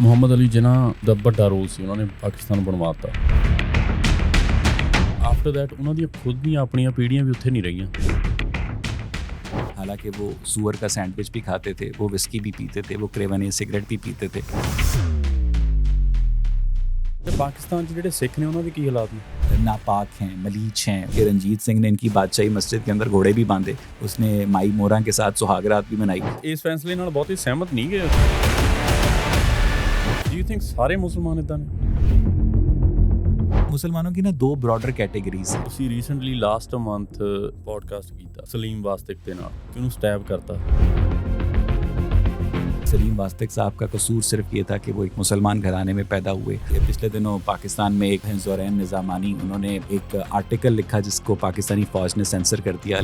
ਮੁਹੰਮਦ ਅਲੀ ਜਿਨ੍ਹਾਂ ਦਾ ਵੱਡਾ ਰੋਲ ਸੀ, ਉਹਨਾਂ ਨੇ ਪਾਕਿਸਤਾਨ ਬਣਵਾਤਾ। ਆਫਟਰ ਦੈਟ ਉਹਨਾਂ ਦੀਆਂ ਖੁਦ ਦੀਆਂ ਆਪਣੀਆਂ ਪੀੜ੍ਹੀਆਂ ਵੀ ਉੱਥੇ ਨਹੀਂ ਰਹੀਆਂ। हालांकि वो सूअर का सैंडविच भी खाते थे, वो विस्की भी पीते थे, वो क्रेवनी सिगरेट भी पीते थे। ਤੇ ਪਾਕਿस्तान 'ਚ ਜਿਹੜੇ ਸਿੱਖ ਨੇ ਉਹਨਾਂ ਦੇ ਕੀ ਹਾਲਾਤ ਨੇ? नापाक हैं, मलीच हैं। कि रंजीत सिंह ने इनकी बादशाही मस्जिद के अंदर घोड़े भी बांधे, उसने माई मोरा के साथ सुहागरात भी मनाई। ਇਸ ਫੈਸਲੇ ਨਾਲ ਬਹੁਤੀ ਸਹਿਮਤ ਨਹੀਂ ਗਏ। ਡੂ ਯੂ ਥਿੰਕ ਸਾਰੇ ਮੁਸਲਮਾਨ ਇੱਦਾਂ ਨੇ? मुसलमानों की ना दो ब्रॉडर कैटेगरीज हैं। ਤੁਸੀਂ ਰੀਸੈਂਟਲੀ ਲਾਸਟ ਮੰਥ ਪੋਡਕਾਸਟ ਕੀਤਾ ਸਲੀਮ ਵਾਸਤਿਕ ਦੇ ਨਾਲ, ਉਹਨੂੰ ਸਟੈਬ ਕਰਤਾ। सलीम वास्तिक साहब का कसूर सिर्फ ये था कि वो एक मुसलमान घराने में पैदा हुए। पिछले दिनों पाकिस्तान में एक ज़ोरैन निज़ामानी, उन्होंने एक आर्टिकल लिखा जिसको पाकिस्तानी फ़ौज ने सेंसर कर दिया,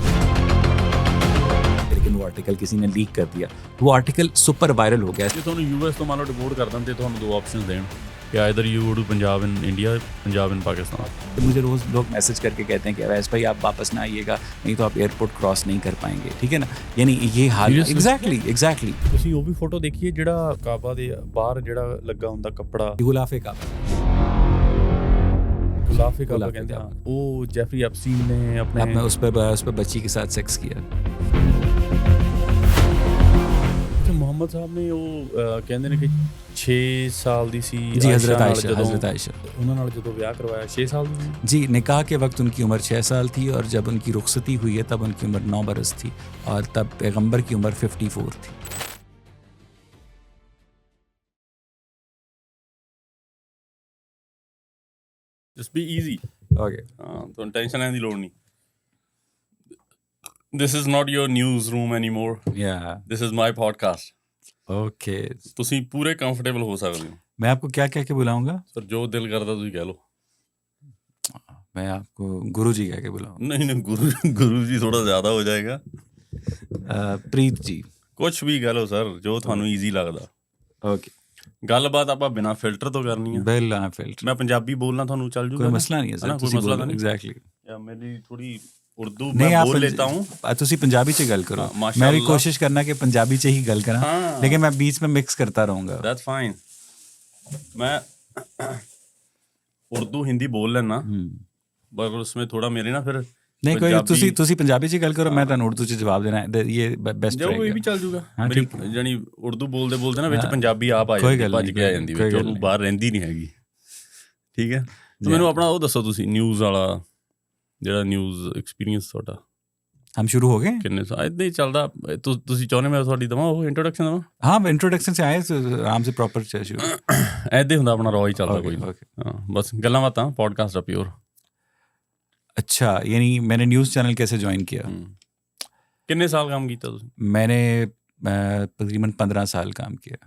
लेकिन वो आर्टिकल किसी ने लीक कर दिया। वो आर्टिकल सुपर वायरल हो गया। ਜੇ ਤੁਹਾਨੂੰ ਯੂਐਸ ਤੋਂ ਮੰਨ ਲਓ ਡਿਪੋਰਟ ਕਰ ਦਿੰਦੇ, ਤੁਹਾਨੂੰ ਦੋ ਆਪਸ਼ਨਸ ਦੇਣ कि either you go to Punjab in India, Punjab in Pakistan. तो मुझे रोज़ लोग मैसेज करके कहते हैं कि अवैस भाई आप वापस ना आइएगा, नहीं तो आप एयरपोर्ट क्रॉस नहीं कर पाएंगे। ठीक है ना, यानी ये हाल। एग्जैक्टली ਤੁਸੀਂ ਉਹ ਵੀ ਫੋਟੋ ਦੇਖੀਏ ਜਿਹੜਾ ਕਾਬਾ ਦੇ ਬਾਹਰ ਜਿਹੜਾ ਲੱਗਾ ਹੁੰਦਾ ਕੱਪੜਾ, गुलाफे का ਗੁਲਾਫੇ ਕਾਬਾ ਕਹਿੰਦੇ ਆ, ਉਹ ਜੈਫਰੀ ਐਪਸਟੀਨ ਨੇ ਆਪਣੇ उस पर बच्ची के साथ सेक्स किया। ਮੁਹੰਮਦ ਸਾਹਿਬ ਨੇ ਉਹ ਕਹਿੰਦੇ ਨੇ ਕਿ 6 ਸਾਲ ਦੀ ਸੀ जी, हज़रत आयशा ਉਹਨਾਂ ਨਾਲ ਜਦੋਂ ਵਿਆਹ ਕਰਵਾਇਆ 6 ਸਾਲ ਦੀ ਸੀ। जी, निकाह के वक्त उनकी उम्र 6 साल थी और जब उनकी रुखसती हुई है तब उनकी उम्र 9 बरस थी और तब पैगंबर की उम्र 54 थी। Just be easy. ओके, ਤੁਹਾਨੂੰ ਟੈਨਸ਼ਨ ਲੈਣ ਦੀ ਲੋੜ ਨਹੀਂ। This is not your newsroom anymore. या This is my podcast. Okay. ਤੁਸੀਂ ਪੂਰੇ ਕੰਫਰਟੇਬਲ ਹੋ ਸਕਦੇ ਹੋ। मैं आपको क्या कह के बुलाऊंगा? ਸਰ ਜੋ ਦਿਲ ਕਰਦਾ ਤੁਸੀਂ ਕਹਿ ਲਓ। मैं आपको गुरुजी कह के बुलाऊंगा। ਨਹੀਂ ਨਹੀਂ ਗੁਰੂ ਜੀ ਥੋੜਾ ਜ਼ਿਆਦਾ ਹੋ ਜਾਏਗਾ। प्रीत जी। ਕੁਛ ਵੀ ਕਹਿ ਲਓ ਸਰ, ਜੋ ਤੁਹਾਨੂੰ ਈਜ਼ੀ ਲੱਗਦਾ। ओके, ਗੱਲਬਾਤ ਆਪਾਂ ਬਿਨਾਂ ਫਿਲਟਰ ਤੋਂ ਕਰਨੀ ਆ। बिल्ला फिल्टर, ਮੈਂ ਪੰਜਾਬੀ ਬੋਲਣਾ ਤੁਹਾਨੂੰ ਚੱਲ ਜੂਗਾ? कोई मसला नहीं है सर, कोई मसला नहीं। एग्जैक्टली। या मेरी थोड़ी उर्दू नहीं, मैं आप बोल लेता हूँ। ਤੁਸੀਂ ਪੰਜਾਬੀ 'ਚ ਗੱਲ ਕਰੋ। ਮੈਂ ਵੀ ਕੋਸ਼ਿਸ਼ ਕਰਨਾ ਕਿ ਪੰਜਾਬੀ 'ਚ ਹੀ ਗੱਲ ਕਰਾਂ, लेकिन मैं बीच में मिक्स करता रहूँगा। That's fine. मैं उर्दू हिंदी बोल लेना, पर उसमें थोड़ा मेरे ना फिर ਨਹੀਂ ਕੋਈ ਤੁਸੀਂ ਪੰਜਾਬੀ 'ਚ ਗੱਲ ਕਰੋ, ਮੈਂ ਤੁਹਾਨੂੰ ਉਰਦੂ 'ਚ ਜਵਾਬ ਦੇਣਾ। ਇਹ ਬੈਸਟ ਜੋ ਇਹ ਵੀ ਚੱਲ ਜੂਗਾ। ਮੇਰੀ ਜਾਨੀ ਉਰਦੂ ਬੋਲਦੇ ਨਾ ਵਿੱਚ ਪੰਜਾਬੀ ਆਪ ਆ ਜਾਂਦੀ, ਭੱਜ ਕੇ ਆ ਜਾਂਦੀ ਵਿੱਚ, ਉਹਨੂੰ ਬਾਹਰ ਰਹਿੰਦੀ ਨਹੀਂ ਹੈਗੀ। ਠੀਕ ਹੈ, ਤੇ ਮੈਨੂੰ ਆਪਣਾ ਉਹ ਦੱਸੋ ਤੁਸੀਂ, ਨਿਊਜ਼ ਵਾਲਾ ਜਿਹੜਾ ਨਿਊਜ਼ ਐਕਸਪੀਰੀਅੰਸ ਤੁਹਾਡਾ। हम शुरू हो गए? ਕਿੰਨੇ ਸਾਲ ਇੱਦਾਂ ਹੀ ਚੱਲਦਾ? ਤੁਸੀਂ ਚਾਹੁੰਦੇ ਮੈਂ ਤੁਹਾਡੀ ਦੇਵਾਂ ਉਹ ਇੰਟਰੋਡਕਸ਼ਨ ਦੇਵਾਂ? हाँ, इंट्रोडक्शन से आए तो आराम से प्रॉपर शुरू। ਐਦਾਂ ਹੀ ਹੁੰਦਾ, ਆਪਣਾ ਰੌ ਹੀ ਚੱਲਦਾ ਕੋਈ। ਹਾਂ ਬਸ ਗੱਲਾਂ ਬਾਤਾਂ, ਪੋਡਕਾਸਟ ਆ ਪਿਓਰ। अच्छा, यानी मैंने न्यूज़ चैनल कैसे ज्वाइन किया? ਕਿੰਨੇ ਸਾਲ ਕੰਮ ਕੀਤਾ ਤੁਸੀਂ? मैंने तकरीबन 15 साल काम किया।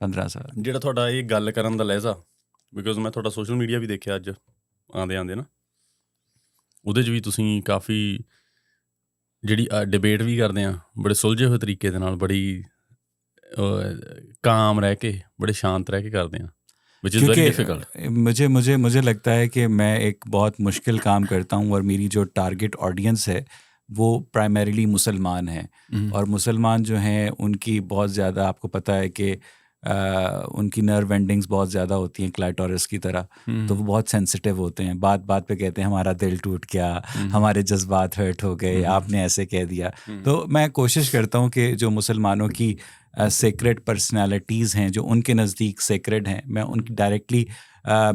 15 साल। ਜਿਹੜਾ ਤੁਹਾਡਾ ਇਹ ਗੱਲ ਕਰਨ ਦਾ ਲਹਿਜ਼ਾ, ਬਿਕੋਜ਼ ਮੈਂ ਤੁਹਾਡਾ ਸੋਸ਼ਲ ਮੀਡੀਆ ਵੀ ਦੇਖਿਆ ਅੱਜ ਆਉਂਦੇ ਨਾ, ਉਹਦੇ 'ਚ ਵੀ ਤੁਸੀਂ ਕਾਫੀ ਜਿਹੜੀ ਡਿਬੇਟ ਵੀ ਕਰਦੇ ਆ ਬੜੇ ਸੁਲਝੇ ਹੋਏ ਤਰੀਕੇ ਦੇ ਨਾਲ, ਬੜੀ ਕਾਮ ਰਹਿ ਕੇ, ਬੜੇ ਸ਼ਾਂਤ ਰਹਿ ਕੇ ਕਰਦੇ ਆ, which is very difficult। मुझे लगता है कि मैं एक बहुत मुश्किल काम करता हूँ और मेरी जो टारगेट ऑडियंस है वो प्राइमरीली मुसलमान है, और मुसलमान जो हैं उनकी बहुत ज़्यादा, आपको पता है कि उनकी नर्व एंडिंग्स बहुत ज़्यादा होती हैं क्लाइटोरिस की तरह, तो वो बहुत सेंसिटिव होते हैं। बात बात पे कहते हैं हमारा दिल टूट गया, हमारे जज्बात हर्ट हो गए, आपने ऐसे कह दिया। तो मैं कोशिश करता हूँ कि जो मुसलमानों की सेक्रेड पर्सनालिटीज़ हैं, जो उनके नज़दीक सेक्रेड हैं, मैं उनकी डायरेक्टली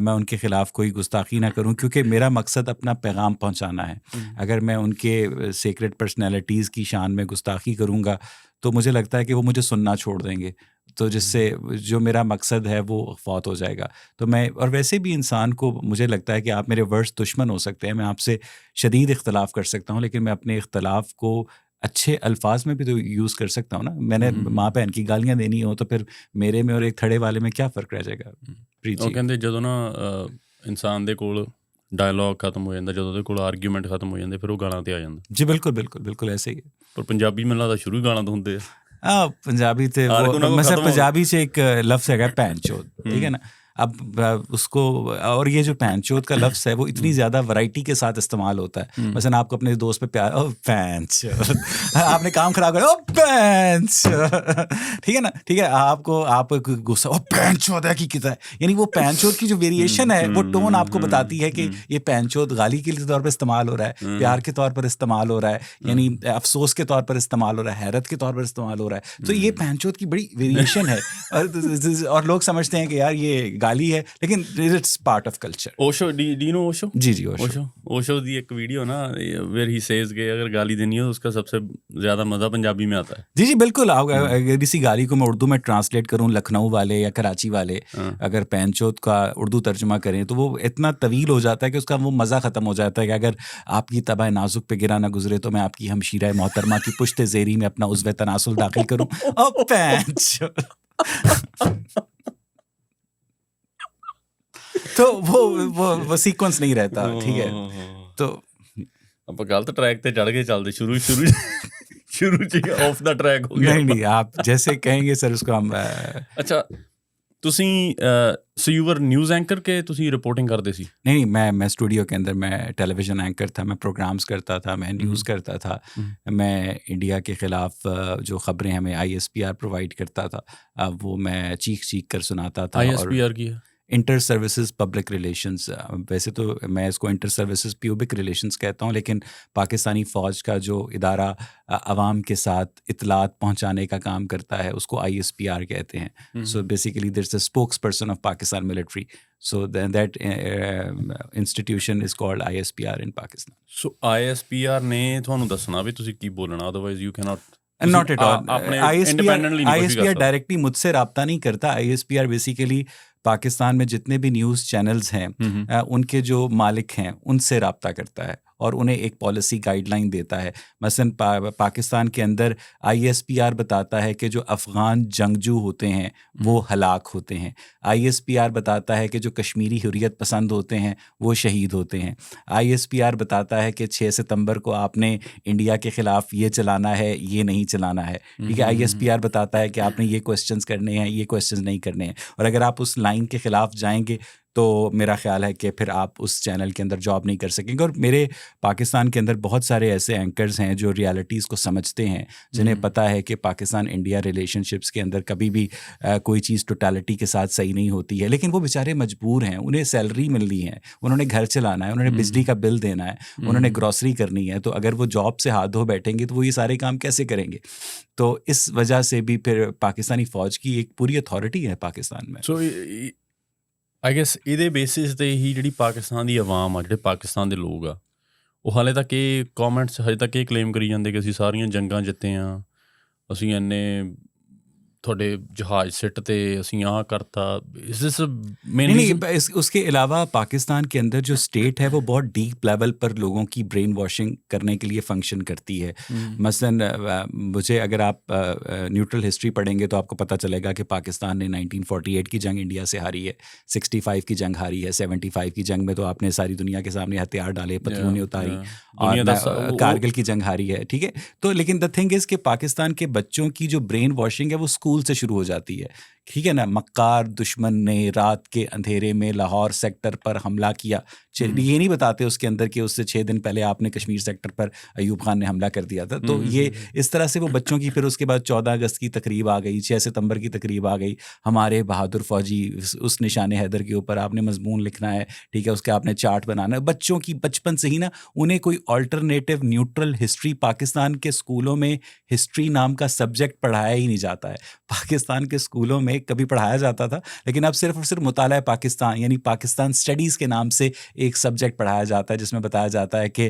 मैं उनके ख़िलाफ़ कोई गुस्ताखी ना करूं, क्योंकि मेरा मकसद अपना पैगाम पहुंचाना है। अगर मैं उनके सेक्रेड पर्सनालिटीज़ की शान में गुस्ताखी करूंगा तो मुझे लगता है कि वो मुझे सुनना छोड़ देंगे, तो जिससे जो मेरा मकसद है वो फौत हो जाएगा। तो मैं, और वैसे भी इंसान को मुझे लगता है कि आप मेरे वर्ड्स दुश्मन हो सकते हैं, मैं आपसे शदीद इख्तलाफ कर सकता हूँ, लेकिन मैं अपने इख्तलाफ को अच्छे अल्फाज में भी तो यूज़ कर सकता हूँ ना। मैंने माँ बहन की गालियाँ देनी हो तो फिर मेरे में और एक थड़े वाले में क्या फ़र्क रह जाएगा? ਉਹ ਕਹਿੰਦੇ ਜਦੋਂ ਨਾ ਇਨਸਾਨ ਦੇ ਕੋਲ ਡਾਇਲੌਗ ਖਤਮ ਹੋ ਜਾਂਦਾ, ਜਦੋਂ ਉਹਦੇ ਕੋਲ ਆਰਗੂਮੈਂਟ ਖਤਮ ਹੋ ਜਾਂਦੇ, ਫਿਰ ਉਹ ਗਾਲਾਂ 'ਤੇ ਆ ਜਾਂਦਾ। जी बिल्कुल ऐसे ही है। ਪਰ ਪੰਜਾਬੀ ਮੈਨੂੰ ਲੱਗਦਾ ਸ਼ੁਰੂ ਹੀ ਗਾਲਾਂ ਤੋਂ ਹੁੰਦੇ ਆ। पंजाबी थे वो, पंजाबी से एक लफ्ज़ है भैन चोद, ठीक है ना। अब उसको, और ये जो पैंचोद का लफ्ज़ है वो इतनी ज़्यादा वैरायटी के साथ इस्तेमाल होता है। मसलन आपको अपने दोस्त पे प्यार, ओ पैंचोद, आपने काम खराब कर, ओ पैंचोद, ठीक है ना, ठीक है, आप गुस्सा, ओ पैंचोद है कि कितना है, यानी वो पैंचोद की जो वेरिएशन है वो टोन आपको बताती है कि ये पैंचोद गाली के तौर पर इस्तेमाल हो रहा है, प्यार के तौर पर इस्तेमाल हो रहा है, यानी अफसोस के तौर पर इस्तेमाल हो रहा है, हैरत के तौर पर इस्तेमाल हो रहा है। तो ये पैंचोद की बड़ी वेरिएशन है और लोग समझते हैं कि यार ये गाली है, लेकिन it's part of culture. Osho, do you know Osho? जी जी, ओशो। ओशो दी एक वीडियो ना वेयर ही सेज कि अगर गाली देनी हो तो उसका सबसे ज़्यादा मज़ा पंजाबी में आता है। जी जी बिल्कुल। अगर इसी गाली को मैं उर्दू में ट्रांसलेट करूँ, लखनऊ वाले या कराची वाले अगर पैंचोद का उर्दू तर्जुमा करें तो वो इतना तवील हो जाता है कि उसका वो मज़ा ख़त्म हो जाता है कि अगर आपकी तबाह नाजुक पे गिरा ना गुजरे तो मैं आपकी हमशीरा मोहतरमा की पुश्त ज़ेरी में अपना उज़्व तनासुल दाखिल करूँ। ओ पैंचोद। तो वो सीक्वेंस नहीं रहता, ठीक है। तो अब गलत ट्रैक पे चढ़ के चलते शुरू ऑफ द ट्रैक हो गया। नहीं, आप जैसे कहेंगे सर उसको हम। अच्छा, ਤੁਸੀਂ so you were news anchor के ਤੁਸੀਂ रिपोर्टिंग करते सी? नहीं, मैं स्टूडियो के अंदर मैं टेलीविज़न एंकर था, मैं प्रोग्राम्स करता था, मैं न्यूज़ करता था, मैं इंडिया के ख़िलाफ़ जो ख़बरें हमें ISPR प्रोवाइड करता था वो मैं चीख कर सुनाता था। ISPR की है इंटर सर्विसेज पब्लिक रिलेशंस। वैसे तो मैं इसको इंटर सर्विसेज प्यूबिक रिलेशंस कहता हूँ, लेकिन पाकिस्तानी फ़ौज का जो इदारा आवाम के साथ इतलात पहुँचाने का काम करता है उसको ISPR कहते हैं। So basically there is a spokesperson of Pakistan military, so that institution is called ISPR in Pakistan. So ISPR ने ਤੁਹਾਨੂੰ ਦੱਸਣਾ ਵੀ ਤੁਸੀਂ ਕੀ ਬੋਲਣਾ, otherwise you can not at all. ISPR directly मुझसे रब्ता नहीं करता। ISPR बेसिकली पाकिस्तान में जितने भी न्यूज़ चैनल्स हैं उनके जो मालिक हैं उनसे रब्ता करता है और उन्हें एक पॉलिसी गाइडलाइन देता है। मसलन पाकिस्तान के अंदर ISPR बताता है कि जो अफ़गान जंगजू होते हैं वो हलाक होते हैं। ISPR बताता है कि जो कश्मीरी हुर्रियत पसंद होते हैं वो शहीद होते हैं। ISPR बताता है कि 6 सितंबर को आपने इंडिया के ख़िलाफ़ ये चलाना है, ये नहीं चलाना है, ठीक है। ISPR बताता है कि आपने ये क्वेश्चंस करने हैं, ये क्वेश्चंस नहीं करने हैं, और अगर आप उस लाइन के ख़िलाफ़ जाएंगे तो मेरा ख़्याल है कि फिर आप उस चैनल के अंदर जॉब नहीं कर सकेंगे। और मेरे पाकिस्तान के अंदर बहुत सारे ऐसे एंकर्स हैं जो रियलिटीज़ को समझते हैं, जिन्हें पता है कि पाकिस्तान इंडिया रिलेशनशिप्स के अंदर कभी भी कोई चीज़ टोटलिटी के साथ सही नहीं होती है, लेकिन वो बेचारे मजबूर हैं, उन्हें सैलरी मिलनी है, उन्होंने घर चलाना है, उन्होंने बिजली का बिल देना है, उन्होंने ग्रॉसरी करनी है, तो अगर वो जॉब से हाथ धो बैठेंगे तो वो ये सारे काम कैसे करेंगे। तो इस वजह से भी फिर पाकिस्तानी फ़ौज की एक पूरी अथॉरिटी है पाकिस्तान में। सो आई गेस ਇਹਦੇ ਬੇਸਿਸ ਤੇ ਹੀ ਜਿਹੜੀ ਪਾਕਿਸਤਾਨ ਦੀ ਆਵਾਮ ਆ, ਜਿਹੜੇ ਪਾਕਿਸਤਾਨ ਦੇ ਲੋਕ ਆ, ਉਹ ਹਾਲੇ ਤੱਕ ਇਹ ਕਮੈਂਟਸ ਹਜੇ ਤੱਕ ਇਹ ਕਲੇਮ ਕਰੀ ਜਾਂਦੇ ਕਿ ਅਸੀਂ ਸਾਰੀਆਂ ਜੰਗਾਂ ਜਿੱਤੇ ਆ, ਅਸੀਂ ਇੰਨੇ ਤੁਹਾਡੇ जहाज सिट ते ਅਸੀਂ ਆਹ करता। नहीं, उसके अलावा पाकिस्तान के अंदर जो स्टेट है वो बहुत डीप लेवल पर लोगों की ब्रेन वॉशिंग करने के लिए फंक्शन करती है। मसलन मुझे अगर आप न्यूट्रल हिस्ट्री पढ़ेंगे तो आपको पता चलेगा कि पाकिस्तान ने 1948 की जंग इंडिया से हारी है, 65 की जंग हारी है, 75 की जंग में तो आपने सारी दुनिया के सामने हथियार डाले, पत्थरों ने उतारी, और कारगिल की जंग हारी है, ठीक है। तो लेकिन द थिंग इज़ कि पाकिस्तान के बच्चों की जो ब्रेन वॉशिंग है वो स्कूल से शुरू हो जाती है, ठीक है ना। मक्कार दुश्मन ने रात के अंधेरे में लाहौर सेक्टर पर हमला किया, ये नहीं बताते उसके अंदर कि उससे 6 दिन पहले आपने कश्मीर सेक्टर पर अयूब खान ने हमला कर दिया था। तो ये इस तरह से वो बच्चों की, फिर उसके बाद 14 अगस्त की तकरीब आ गई, 6 सितंबर की तकरीब आ गई, हमारे बहादुर फौजी, उस निशान हैदर के ऊपर आपने मजमून लिखना है, ठीक है, उसके आपने चार्ट बनाना है। बच्चों की बचपन से ही ना उन्हें कोई ऑल्टरनेटिव न्यूट्रल हिस्ट्री, पाकिस्तान के स्कूलों में हिस्ट्री नाम का सब्जेक्ट पढ़ाया ही नहीं जाता है। पाकिस्तान के स्कूलों में कभी पढ़ाया जाता था, लेकिन अब सिर्फ और सिर्फ मुताला पाकिस्तान यानी पाकिस्तान स्टडीज़ के नाम से एक सब्जेक्ट पढ़ाया जाता है, जिसमें बताया जाता है कि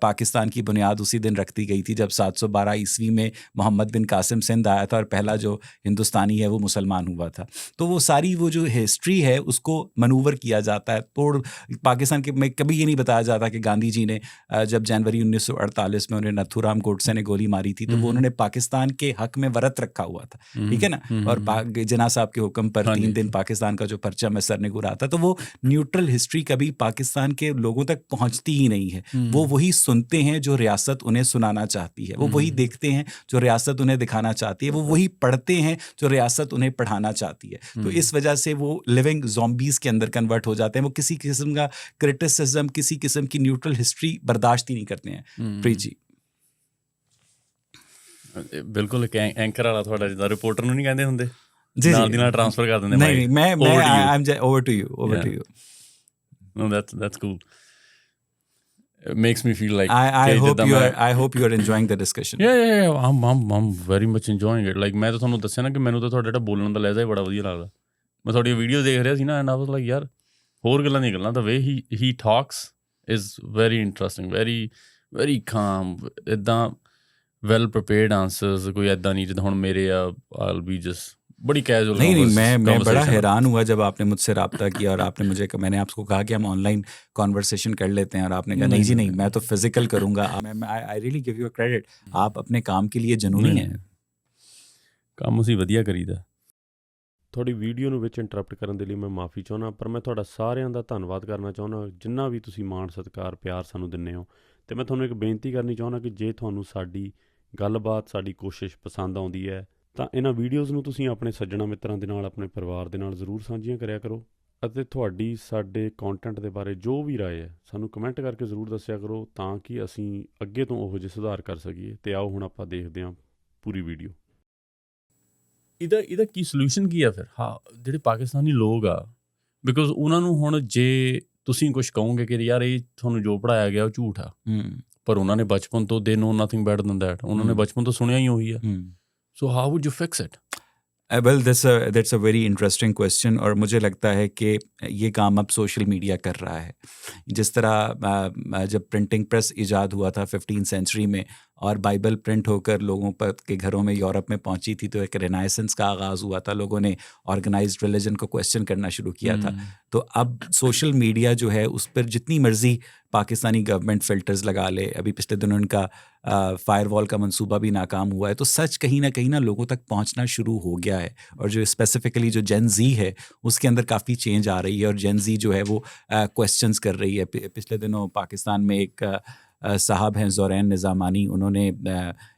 पाकिस्तान की बुनियाद उसी दिन रख दी गई थी जब 712 ईस्वी में मोहम्मद बिन कासिम सिंध आया था और पहला जो हिंदुस्तानी है वो मुसलमान हुआ था। तो वो सारी वो जो हिस्ट्री है उसको मनूवर किया जाता है, तोड़ पाकिस्तान के में कभी ये नहीं बताया जाता कि गांधी जी ने जब जनवरी 1948 में उन्हें नथुराम गोडसे ने गोली मारी थी तो वो उन्होंने पाकिस्तान के हक में व्रत रखा हुआ था, ठीक है ना। और जिन्ना साहब के हुक्म पर हाँ 3 जी। दिन पाकिस्तान का जो परचम है सर ने गुरा था, तो वो न्यूट्रल हिस्ट्री कभी पाकिस्तान के लोगों तक पहुंचती ही नहीं है। वो वही सुनते हैं जो रियासत उन्हें सुनाना चाहती है, वो वही देखते हैं जो रियासत उन्हें दिखाना चाहती है, वो वही पढ़ते हैं जो रियासत उन्हें पढ़ाना चाहती है। तो इस वजह से वो लिविंग ज़ॉम्बीज़ के अंदर कन्वर्ट हो जाते हैं। वो किसी किस्म का क्रिटिसिज्म, किसी किस्म की न्यूट्रल हिस्ट्री बर्दाश्त ही नहीं करते हैं। प्रीत जी। ਬਿਲਕੁਲ ਇੱਕ ਐਂਕਰ ਵਾਲਾ ਤੁਹਾਡਾ ਜਿੱਦਾਂ ਰਿਪੋਰਟਰ ਨੂੰ ਨਹੀਂ ਕਹਿੰਦੇ ਹੁੰਦੇ, जी ਨਾਲ जी ਦੀ ਨਾਲ ਟ੍ਰਾਂਸਫਰ ਕਰ ਦਿੰਦੇ नहीं ਮਾਈਕ। नहीं मैं I am over to you No, that's cool. It makes me feel like I hope you are enjoying the discussion. Yeah. I'm very much enjoying it. Like ਮੈਂ ਤਾਂ ਤੁਹਾਨੂੰ ਦੱਸਿਆ ਨਾ ਕਿ ਮੈਨੂੰ ਤਾਂ ਤੁਹਾਡਾ ਜਿਹੜਾ ਬੋਲਣ ਦਾ ਲਹਿਜ਼ਾ ਹੀ ਬੜਾ ਵਧੀਆ ਲੱਗਦਾ। ਮੈਂ ਤੁਹਾਡੀਆਂ ਵੀਡੀਓ ਦੇਖ ਰਿਹਾ ਸੀ ਨਾ, ਐਂਡ ਆਈ ਵਾਸ ਲਾਈਕ ਯਾਰ ਹੋਰ ਗੱਲਾਂ ਨਹੀਂ ਗੱਲਾਂ, the way he talks is very interesting, very calm, ਇੱਦਾਂ well prepared answers, कोई ऐदा नहीं जिदा हुण मेरे I'll be just बड़ी कैजुअल। नहीं मैं बड़ा हैरान हुआ जब आपने मुझसे रब्ता किया और आपने मुझे, मैंने आपको कहा कि हम ऑनलाइन कॉन्वर्सेशन कर लेते हैं और आपने कहा नहीं जी नहीं, मैं तो फिजिकल करूँगा। I really give you a credit, आप अपने काम के लिए जनूनी हैं। ਕੰਮ ਅਸੀਂ ਵਧੀਆ ਕਰੀਦਾ। ਤੁਹਾਡੀ ਵੀਡੀਓ ਨੂੰ ਵਿੱਚ ਇੰਟਰਪਟ ਕਰਨ ਦੇ ਲਈ ਮੈਂ ਮਾਫੀ ਚਾਹੁੰਦਾ, ਪਰ ਮੈਂ ਤੁਹਾਡਾ ਸਾਰਿਆਂ ਦਾ ਧੰਨਵਾਦ ਕਰਨਾ ਚਾਹੁੰਦਾ, ਜਿੰਨਾ ਵੀ ਤੁਸੀਂ ਮਾਣ ਸਤਿਕਾਰ ਪਿਆਰ ਸਾਨੂੰ ਦਿੰਦੇ ਹੋ। ਅਤੇ ਮੈਂ ਤੁਹਾਨੂੰ ਇੱਕ ਬੇਨਤੀ ਕਰਨੀ ਚਾਹੁੰਦਾ ਕਿ ਜੇ ਤੁਹਾਨੂੰ ਸਾਡੀ ਗੱਲਬਾਤ, ਸਾਡੀ ਕੋਸ਼ਿਸ਼ ਪਸੰਦ ਆਉਂਦੀ ਹੈ ਤਾਂ ਇਹਨਾਂ ਵੀਡੀਓਜ਼ ਨੂੰ ਤੁਸੀਂ ਆਪਣੇ ਸੱਜਣਾ ਮਿੱਤਰਾਂ ਦੇ ਨਾਲ, ਆਪਣੇ ਪਰਿਵਾਰ ਦੇ ਨਾਲ ਜ਼ਰੂਰ ਸਾਂਝੀਆਂ ਕਰਿਆ ਕਰੋ। ਅਤੇ ਤੁਹਾਡੀ ਸਾਡੇ ਕੰਟੈਂਟ ਦੇ ਬਾਰੇ ਜੋ ਵੀ ਰਾਏ ਹੈ ਸਾਨੂੰ ਕਮੈਂਟ ਕਰਕੇ ਜ਼ਰੂਰ ਦੱਸਿਆ ਕਰੋ, ਤਾਂ ਕਿ ਅਸੀਂ ਅੱਗੇ ਤੋਂ ਉਹੋ ਜਿਹੇ ਸੁਧਾਰ ਕਰ ਸਕੀਏ। ਅਤੇ ਆਓ ਹੁਣ ਆਪਾਂ ਦੇਖਦੇ ਹਾਂ ਪੂਰੀ ਵੀਡੀਓ। ਇਹਦਾ ਕੀ ਸੋਲੂਸ਼ਨ ਕੀ ਆ ਫਿਰ? ਹਾਂ, ਜਿਹੜੇ ਪਾਕਿਸਤਾਨੀ ਲੋਕ ਆ, ਬਿਕੋਜ਼ ਉਹਨਾਂ ਨੂੰ ਹੁਣ ਜੇ ਤੁਸੀਂ ਕੁਝ ਕਹੋਗੇ ਕਿ ਯਾਰ ਇਹ ਤੁਹਾਨੂੰ ਜੋ ਪੜ੍ਹਾਇਆ ਗਿਆ ਉਹ ਝੂਠ ਆ, ਪਰ ਉਹਨਾਂ ਨੇ ਬਚਪਨ ਤੋਂ ਦੇ ਨੋ ਨਥਿੰਗ ਬੈਟਰ ਦੈਨ ਦੈਟ, ਉਹਨਾਂ ਨੇ ਬਚਪਨ ਤੋਂ ਸੁਣਿਆ ਹੀ ਉਹੀ ਆ। So how wood you fix it? Well that's a very interesting question, और मुझे लगता है कि ये काम अब सोशल मीडिया कर रहा है। जिस तरह जब प्रिंटिंग प्रेस ईजाद हुआ था 15th सेंचुरी में और बाइबल प्रिंट होकर लोगों पर के घरों में यूरोप में पहुंची थी, तो एक रेनाइसेंस का आगाज़ हुआ था, लोगों ने ऑर्गेनाइज्ड रिलीजन को क्वेश्चन करना शुरू किया था। तो अब सोशल मीडिया जो है उस पर जितनी मर्ज़ी पाकिस्तानी गवर्नमेंट फ़िल्टर्स लगा ले, अभी पिछले दिनों उनका फ़ायरवॉल का मंसूबा भी नाकाम हुआ है, तो सच कहीं ना लोगों तक पहुंचना शुरू हो गया है। और जो स्पेसिफ़िकली जो जेन ज़ी है उसके अंदर काफ़ी चेंज आ रही है, और जेन ज़ी जो है वो क्वेश्चंस कर रही है। पिछले दिनों पाकिस्तान में एक साहब हैं ज़ोरैन निज़ामानी, उन्होंने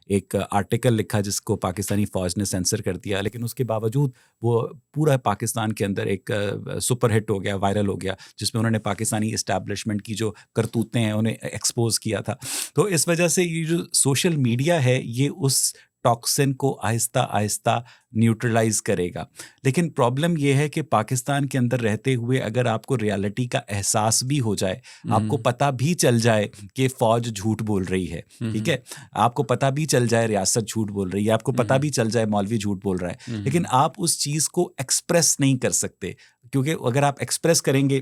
एक आर्टिकल लिखा जिसको पाकिस्तानी फ़ौज ने सेंसर कर दिया, लेकिन उसके बावजूद वो पूरा पाकिस्तान के अंदर एक सुपर हिट हो गया, वायरल हो गया, जिसमें उन्होंने पाकिस्तानी इस्टेब्लिशमेंट की जो करतूतें हैं उन्हें एक्सपोज़ किया था। तो इस वजह से ये जो सोशल मीडिया है ये उस टॉक्सिन को आहिस्ता आहिस्ता न्यूट्रलाइज करेगा। लेकिन प्रॉब्लम ये है कि पाकिस्तान के अंदर रहते हुए अगर आपको रियलिटी का एहसास भी हो जाए, आपको पता भी चल जाए कि फ़ौज झूठ बोल रही है, ठीक है, आपको पता भी चल जाए रियासत झूठ बोल रही है, आपको पता भी चल जाए मौलवी झूठ बोल रहा है, लेकिन आप उस चीज़ को एक्सप्रेस नहीं कर सकते, क्योंकि अगर आप एक्सप्रेस करेंगे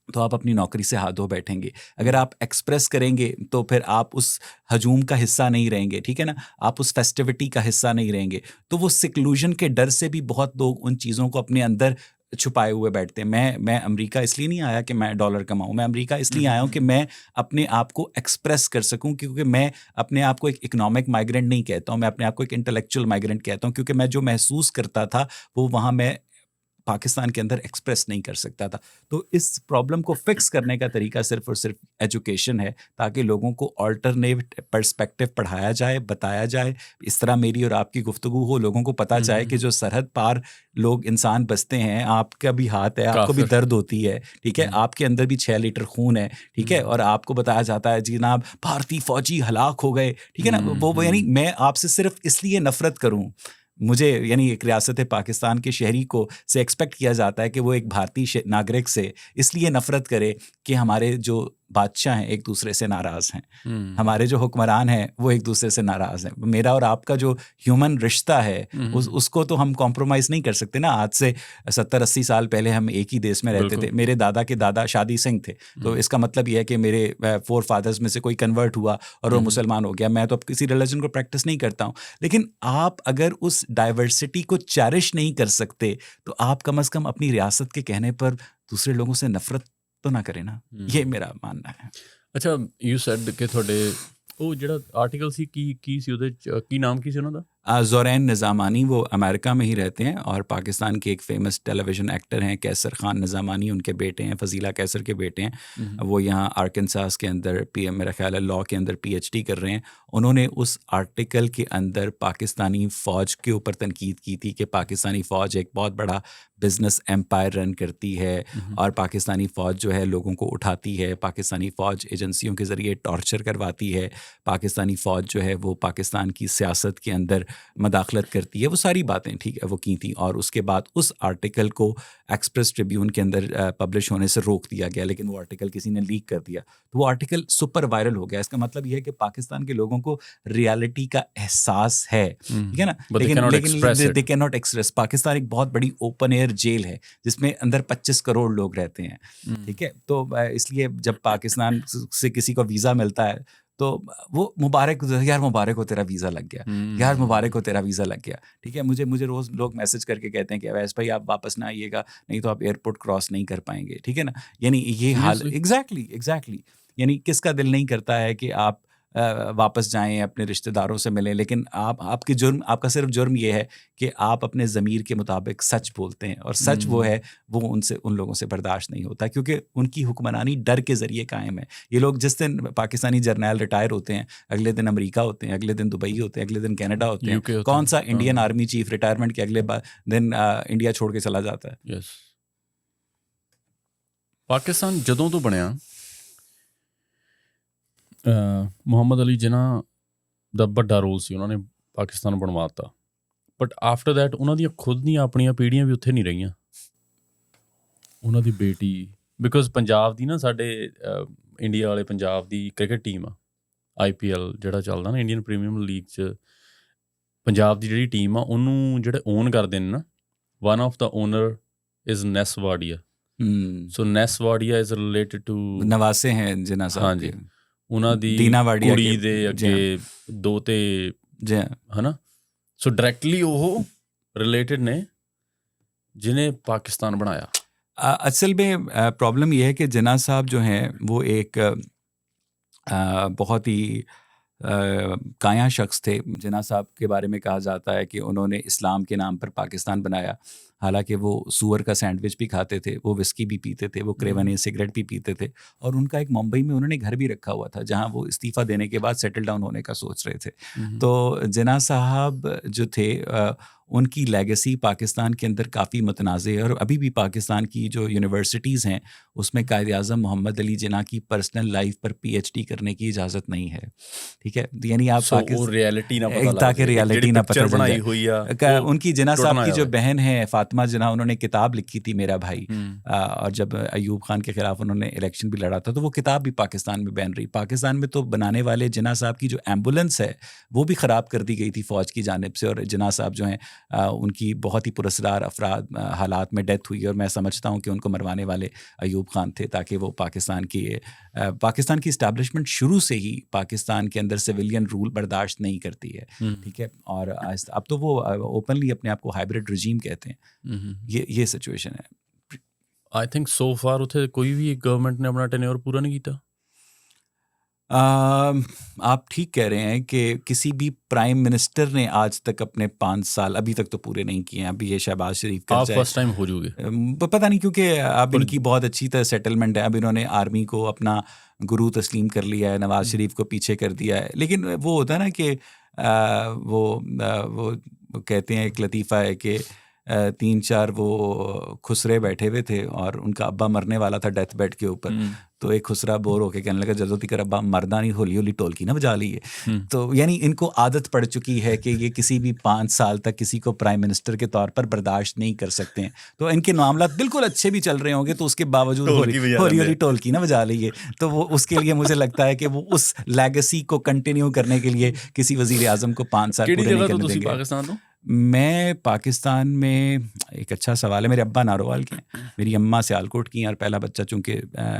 तो आप अपनी नौकरी से हाथ धो बैठेंगे। अगर आप एक्सप्रेस करेंगे तो फिर आप उस हजूम का हिस्सा नहीं रहेंगे, ठीक है ना, आप उस फेस्टिविटी का हिस्सा नहीं रहेंगे। तो वो सिक्लूजन के डर से भी बहुत लोग उन चीज़ों को अपने अंदर छुपाए हुए बैठते हैं। मैं अमेरिका इसलिए नहीं आया कि मैं डॉलर कमाऊं, मैं अमेरिका इसलिए आया हूं कि मैं अपने आप को एक्सप्रेस कर सकूं, क्योंकि मैं अपने आप को एक इकोनॉमिक माइग्रेंट नहीं कहता हूं, मैं अपने आप को एक इंटेलेक्चुअल माइग्रेंट कहता हूं, क्योंकि मैं जो महसूस करता था वो वहाँ मैं पाकिस्तान के अंदर एक्सप्रेस नहीं कर सकता था। तो इस प्रॉब्लम को फिक्स करने का तरीका सिर्फ और सिर्फ एजुकेशन है, ताकि लोगों को अल्टरनेट पर्सपेक्टिव पढ़ाया जाए, बताया जाए। इस तरह मेरी और आपकी गुफ्तगू हो, लोगों को पता जाए कि जो सरहद पार लोग इंसान बसते हैं, आपका भी हाथ है, आपको भी दर्द होती है, ठीक है, आपके अंदर भी 6 लीटर खून है, ठीक है, और आपको बताया जाता है जनाब भारतीय फौजी हलाक हो गए, ठीक है ना। वो यानी मैं आपसे सिर्फ इसलिए नफरत करूँ, मुझे यानी एक रियासत पाकिस्तान के शहरी को से एक्सपेक्ट किया जाता है कि वो एक भारतीय नागरिक से इसलिए नफ़रत करे कि हमारे जो बादशाह हैं एक दूसरे से नाराज़ हैं, हमारे जो हुक्मरान हैं वो एक दूसरे से नाराज़ हैं। मेरा और आपका जो ह्यूमन रिश्ता है उसको तो हम कॉम्प्रोमाइज़ नहीं कर सकते ना। आज से 70-80 साल पहले हम एक ही देश में रहते थे। मेरे दादा के दादा शादी सिंह थे, तो इसका मतलब ये है कि मेरे 4 फादर्स में से कोई कन्वर्ट हुआ और वो मुसलमान हो गया। मैं तो अब किसी रिलीजन को प्रैक्टिस नहीं करता हूँ, लेकिन आप अगर उस डाइवर्सिटी को चैरिश नहीं कर सकते तो आप कम से कम अपनी रियासत के कहने पर दूसरे लोगों से नफरत तो ना करें ना। ये मेरा मानना है। ਅੱਛਾ, ਯੂ ਸੈਡ ਕਿ ਤੁਹਾਡੇ ਉਹ ਜਿਹੜਾ ਆਰਟੀਕਲ ਸੀ ਕੀ ਸੀ ਉਹਦੇ ਕੀ ਨਾਮ ਕੀ ਸੀ ਉਹਨਾਂ ਦਾ? ज़ोरैन निज़ामानी वो अमेरिका में ही रहते हैं और पाकिस्तान के एक फेमस टेलीविज़न एक्टर हैं कैसर ख़ान निज़ामानी, उनके बेटे हैं, फ़ज़ीला कैसर के बेटे हैं। वो यहाँ आर्कनसास के अंदर मेरा ख़्याल है लॉ के अंदर PhD कर रहे हैं। उन्होंने उस आर्टिकल के अंदर पाकिस्तानी फ़ौज के ऊपर तनकीद की थी कि पाकिस्तानी फ़ौज एक बहुत बड़ा बिज़नेस एम्पायर रन करती है और पाकिस्तानी फ़ौज जो है लोगों को उठाती है, पाकिस्तानी फ़ौज एजेंसियों के ज़रिए टॉर्चर करवाती है, पाकिस्तानी फ़ौज जो है वो पाकिस्तान की सियासत के अंदर मदाखलत करती है। वो सारी बातें ठीक है वो की थी और उसके बाद उस आर्टिकल को एक्सप्रेस ट्रिब्यून के अंदर पब्लिश होने से रोक दिया गया, लेकिन वो आर्टिकल किसी ने लीक कर दिया तो वो आर्टिकल सुपर वायरल हो गया। इसका मतलब ये है कि पाकिस्तान के लोगों को रियलिटी का एहसास है, ठीक है ना, लेकिन they can not express. Pakistan एक बहुत बड़ी ओपन एयर जेल है जिसमें अंदर 25 करोड़ लोग रहते हैं, ठीक है। तो इसलिए जब पाकिस्तान से किसी को वीज़ा मिलता है तो वो मुबारक, यार मुबारक हो तेरा वीज़ा लग गया, यार मुबारक हो तेरा वीज़ा लग गया, ठीक है। मुझे रोज़ लोग मैसेज करके कहते हैं कि अवैस भाई आप वापस ना आइएगा, नहीं तो आप एयरपोर्ट क्रॉस नहीं कर पाएंगे, ठीक है ना। यानी ये हाल एग्जैक्टली यानी किसका दिल नहीं करता है कि आप वापस जाएं, अपने रिश्तेदारों से मिलें, लेकिन आपका सिर्फ जुर्म ये है कि आप अपने ज़मीर के मुताबिक सच बोलते हैं और सच वो है वो उन लोगों से बर्दाश्त नहीं होता क्योंकि उनकी हुक्मरानी डर के ज़रिए कायम है। ये लोग जिस दिन पाकिस्तानी जर्नैल रिटायर होते हैं अगले दिन अमेरिका होते हैं, अगले दिन दुबई होते हैं, अगले दिन कनाडा होते हैं। कौन सा इंडियन आर्मी चीफ रिटायरमेंट के अगले दिन इंडिया छोड़ के चला जाता है? यस, पाकिस्तान जदों तो बनया ਮੁਹੰਮਦ ਅਲੀ ਜਿਨ੍ਹਾਂ ਦਾ ਵੱਡਾ ਰੋਲ ਸੀ, ਉਹਨਾਂ ਨੇ ਪਾਕਿਸਤਾਨ ਬਣਵਾਤਾ, ਬਟ ਆਫਟਰ ਦੈਟ ਉਹਨਾਂ ਦੀਆਂ ਖੁਦ ਦੀਆਂ ਆਪਣੀਆਂ ਪੀੜ੍ਹੀਆਂ ਵੀ ਉੱਥੇ ਨਹੀਂ ਰਹੀਆਂ। ਉਹਨਾਂ ਦੀ ਬੇਟੀ, ਬਿਕੋਜ਼ ਪੰਜਾਬ ਦੀ ਨਾ ਸਾਡੇ ਇੰਡੀਆ ਵਾਲੇ ਪੰਜਾਬ ਦੀ ਕ੍ਰਿਕਟ ਟੀਮ ਆ, IPL ਜਿਹੜਾ ਚੱਲਦਾ ਨਾ ਇੰਡੀਅਨ ਪ੍ਰੀਮੀਅਮ ਲੀਗ 'ਚ, ਪੰਜਾਬ ਦੀ ਜਿਹੜੀ ਟੀਮ ਆ ਉਹਨੂੰ ਜਿਹੜੇ ਓਨ ਕਰਦੇ ਨੇ ਨਾ, one of the owner is Ness Wadia. So Ness Wadia is related to ਨਵਾਸੇ ਹੈ ਜਿਨ੍ਹਾਂ ਸਾਹਿਬ। ਹਾਂਜੀ, ਉਹਨਾਂ ਦੀ ਕੁੜੀ ਦੇ ਅੱਗੇ ਦੋਤੇ ਹੈ ਨਾ, ਸੋ डायरेक्टली ਉਹ रिलेटेड ने जिन्हें पाकिस्तान बनाया। असल में प्रॉब्लम ये है कि जिन्ना साहब जो हैं वो एक बहुत ही काया शख्स थे। जिन्ना साहब के बारे में कहा जाता है कि उन्होंने इस्लाम के नाम पर पाकिस्तान बनाया, हालांकि वो सूअर का सैंडविच भी खाते थे, वो विस्की भी पीते थे, वो क्रेवने सिगरेट भी पीते थे और उनका एक मुंबई में उन्होंने घर भी रखा हुआ था जहां वो इस्तीफ़ा देने के बाद सेटल डाउन होने का सोच रहे थे। तो जिन्ना साहब जो थे उनकी लेगेसी पाकिस्तान के अंदर काफ़ी मुतनाज़ है और अभी भी पाकिस्तान की जो यूनिवर्सिटीज़ हैं उसमें कायद आज़म मोहम्मद अली जिन्ना की पर्सनल लाइफ पर PhD करने की इजाज़त नहीं है, ठीक है। यानी आप रियलिटी ना पता चले। उनकी जिन्ना साहब की जो बहन है फातिमा जिन्ना, उन्होंने किताब लिखी थी मेरा भाई, और जब अयूब खान के ख़िलाफ़ उन्होंने इलेक्शन भी लड़ा था तो वो किताब भी पाकिस्तान में बैन रही। पाकिस्तान में तो बनाने वाले जिन्ना साहब की जो एम्बुलेंस है वो भी ख़राब कर दी गई थी फ़ौज की जानिब से और जिन्ना साहब जो हैं उनकी बहुत ही पुरस्कार अफराद हालात में डेथ हुई और मैं समझता हूँ कि उनको मरवाने वाले अयूब खान थे ताकि वो पाकिस्तान की इस्टेब्लिशमेंट शुरू से ही पाकिस्तान के अंदर सिविलियन रूल बर्दाश्त नहीं करती है, ठीक है। और अब तो वो ओपनली अपने आप को हाइब्रिड रजीम कहते हैं। ये सिचुएशन है। आई थिंक सो फार उथे कोई भी गवर्नमेंट ने अपना टेन्योर पूरा नहीं किया। आप ठीक कह रहे हैं कि किसी भी प्राइम मिनिस्टर ने आज तक अपने 5 साल अभी तक तो पूरे नहीं किए हैं। अभी ये शहबाज शरीफ कर जाए, फर्स्ट टाइम हो जाओगे पता नहीं, क्योंकि अब इनकी बहुत अच्छी तरह सेटलमेंट है। अब इन्होंने आर्मी को अपना गुरु तस्लीम कर लिया है, नवाज शरीफ को पीछे कर दिया है। लेकिन वो होता है ना कि वो कहते हैं, एक लतीफ़ा है कि 3-4 वो खुसरे बैठे हुए थे और उनका अब्बा मरने वाला था डेथ बेड के ऊपर, तो एक खुसरा बोर होके कहने लगा जदों तक अब्बा मरदा नहीं होली होली टोलकी ना बजा ली है। तो यानी इनको आदत पड़ चुकी है कि ये किसी भी 5 साल तक किसी को प्राइम मिनिस्टर के तौर पर बर्दाश्त नहीं कर सकते हैं। तो इनके मामला बिल्कुल अच्छे भी चल रहे होंगे तो उसके बावजूद होली होली टोलकी ना बजा ली है। तो वो उसके लिए मुझे लगता है कि वो उस लेगेसी को कंटिन्यू करने के लिए किसी वज़ीर आज़म को 5 साल पूरे नहीं करने देंगे। मैं पाकिस्तान में, एक अच्छा सवाल है, मेरे अब्बा नारोवाल के हैं, मेरी अम्मा सियालकोट की हैं और पहला बच्चा चूँकि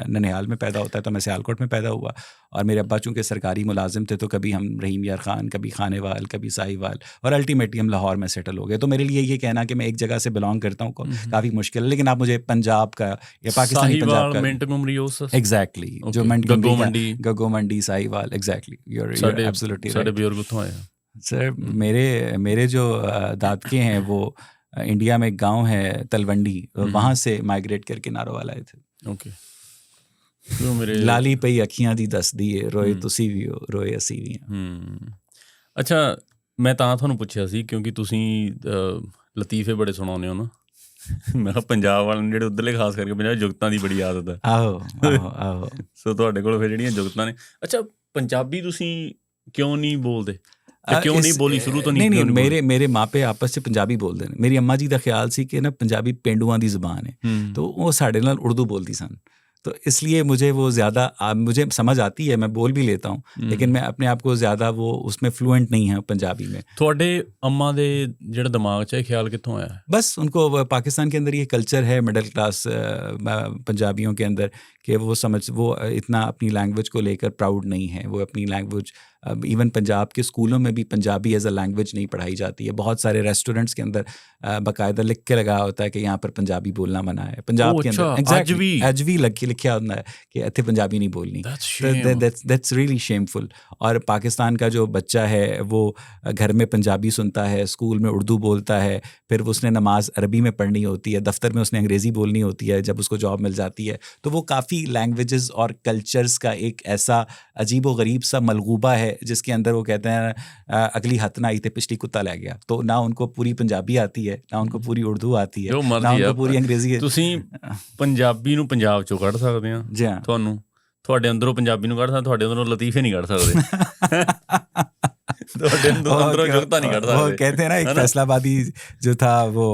ननिहाल में पैदा होता है तो मैं सियालकोट में पैदा हुआ और मेरे अब्बा चूँकि सरकारी मुलाजिम थे तो कभी हम रहीम यार ख़ान, कभी खानेवाल, कभी साहिवाल और अल्टीमेटली हम लाहौर में सेटल हो गए। तो मेरे लिए ये कहना कि मैं एक जगह से बिलोंग करता हूँ काफ़ी मुश्किल है। लेकिन आप मुझे पंजाब का या पाकिस्तानी पंजाब का एग्जैक्टली जो गग्गो मंडी साहिवाल एग्जैक्टली सर मेरे जो दादके हैं वो इंडिया में एक गांव है तलवंडी, वहाँ से माइग्रेट करके नारोवाल आए थे। ओके, तो मेरे लाली पई अखियां दी दसदी है, रोए तुसी भी हो रोए असी भी हैं। ਅੱਛਾ, ਮੈਂ ਤਾਂ ਤੁਹਾਨੂੰ ਪੁੱਛਿਆ ਸੀ ਕਿਉਂਕਿ ਤੁਸੀਂ ਲਤੀਫੇ ਬੜੇ ਸੁਣਾਉਂਦੇ ਹੋ ਨਾ। ਮੈਂ ਕਿਹਾ ਪੰਜਾਬ ਵਾਲੇ ਜਿਹੜੇ ਉੱਧਰਲੇ ਖਾਸ ਕਰਕੇ ਪੰਜਾਬ ਜੁਗਤਾਂ ਦੀ ਬੜੀ ਆਦਤ ਹੈ। ਆਹੋ ਸੋ ਤੁਹਾਡੇ ਕੋਲ ਫਿਰ ਜਿਹੜੀਆਂ ਜੁਗਤਾਂ ਨੇ। ਅੱਛਾ, ਪੰਜਾਬੀ ਤੁਸੀਂ ਕਿਉਂ ਨਹੀਂ ਬੋਲਦੇ? ਕਿਉਂ ਨਹੀਂ ਬੋਲੀ ਸ਼ੁਰੂ ਤੋਂ? ਨਹੀਂ ਮੇਰੇ ਮਾਪੇ ਆਪਸ 'ਚ ਪੰਜਾਬੀ ਬੋਲਦੇ ਨੇ। ਮੇਰੀ ਅੰਮਾ ਜੀ ਦਾ ਖਿਆਲ ਸੀ ਕਿ ਨਾ ਪੰਜਾਬੀ ਪੇਂਡੂਆਂ ਦੀ ਜ਼ੁਬਾਨ ਹੈ, तो वो साढ़े नाल उर्दू बोलती सन, तो इसलिए मुझे वो ज़्यादा मुझे समझ आती है, मैं बोल भी लेता हूँ, लेकिन मैं अपने आप को ज़्यादा वो उसमें फ्लुएंट नहीं है पंजाबी में। ਤੁਹਾਡੇ ਅੰਮਾ ਦੇ ਜਿਹੜੇ ਦਿਮਾਗ 'ਚ ਇਹ ਖਿਆਲ कित्थों आया? बस उनको पाकिस्तान के अंदर ये कल्चर है मिडिल क्लास पंजाबियों के अंदर कि वो इतना अपनी लैंग्वेज को लेकर प्राउड नहीं है। वो अपनी लैंग्वेज, इवन पंजाब के स्कूलों में भी पंजाबी एज अ लैंग्वेज नहीं पढ़ाई जाती है। बहुत सारे रेस्टोरेंट्स के अंदर बाकायदा लिख के लगा होता है कि यहाँ पर पंजाबी बोलना मना है। पंजाब के अंदर एग्जैक्टली अज भी लिखा होता है कि इत्थे पंजाबी नहीं बोलनी। That's really shameful. और पाकिस्तान का जो बच्चा है वो घर में पंजाबी सुनता है, स्कूल में उर्दू बोलता है, फिर उसने नमाज अरबी में पढ़नी होती है, दफ्तर में उसने अंग्रेज़ी बोलनी होती है जब उसको जॉब मिल जाती है। तो वो काफ़ी लैंग्वेजेस और कल्चर्स का एक ऐसा अजीब व गरीब सा मलगूबा है जिसके अंदर वो कहते हैं अगली हथ ना आई थे पिछली कुत्ता लै गया। तो ना उनको पूरी पंजाबी आती है, ना उनको पूरी उर्दू आती है, ना उनको पूरी अंग्रेज़ी। ਤੁਸੀਂ ਪੰਜਾਬੀ ਨੂੰ ਪੰਜਾਬ ਚੋਂ ਕੱਢ ਸਕਦੇ ਆ, ਜੀ ਹਾਂ, ਤੁਹਾਨੂੰ ਤੁਹਾਡੇ ਅੰਦਰੋਂ ਪੰਜਾਬੀ ਨੂੰ ਕੱਢ ਸਕਦੇ, ਤੁਹਾਡੇ ਅੰਦਰੋਂ ਲਤੀਫੇ ਨਹੀਂ ਕੱਢ ਸਕਦੇ। ਤੁਹਾਡੇ ਅੰਦਰੋਂ ਜੁਗਤਾਂ नहीं ਕੱਢ वो सकते। कहते हैं ना एक फैसलाबादी जो था वो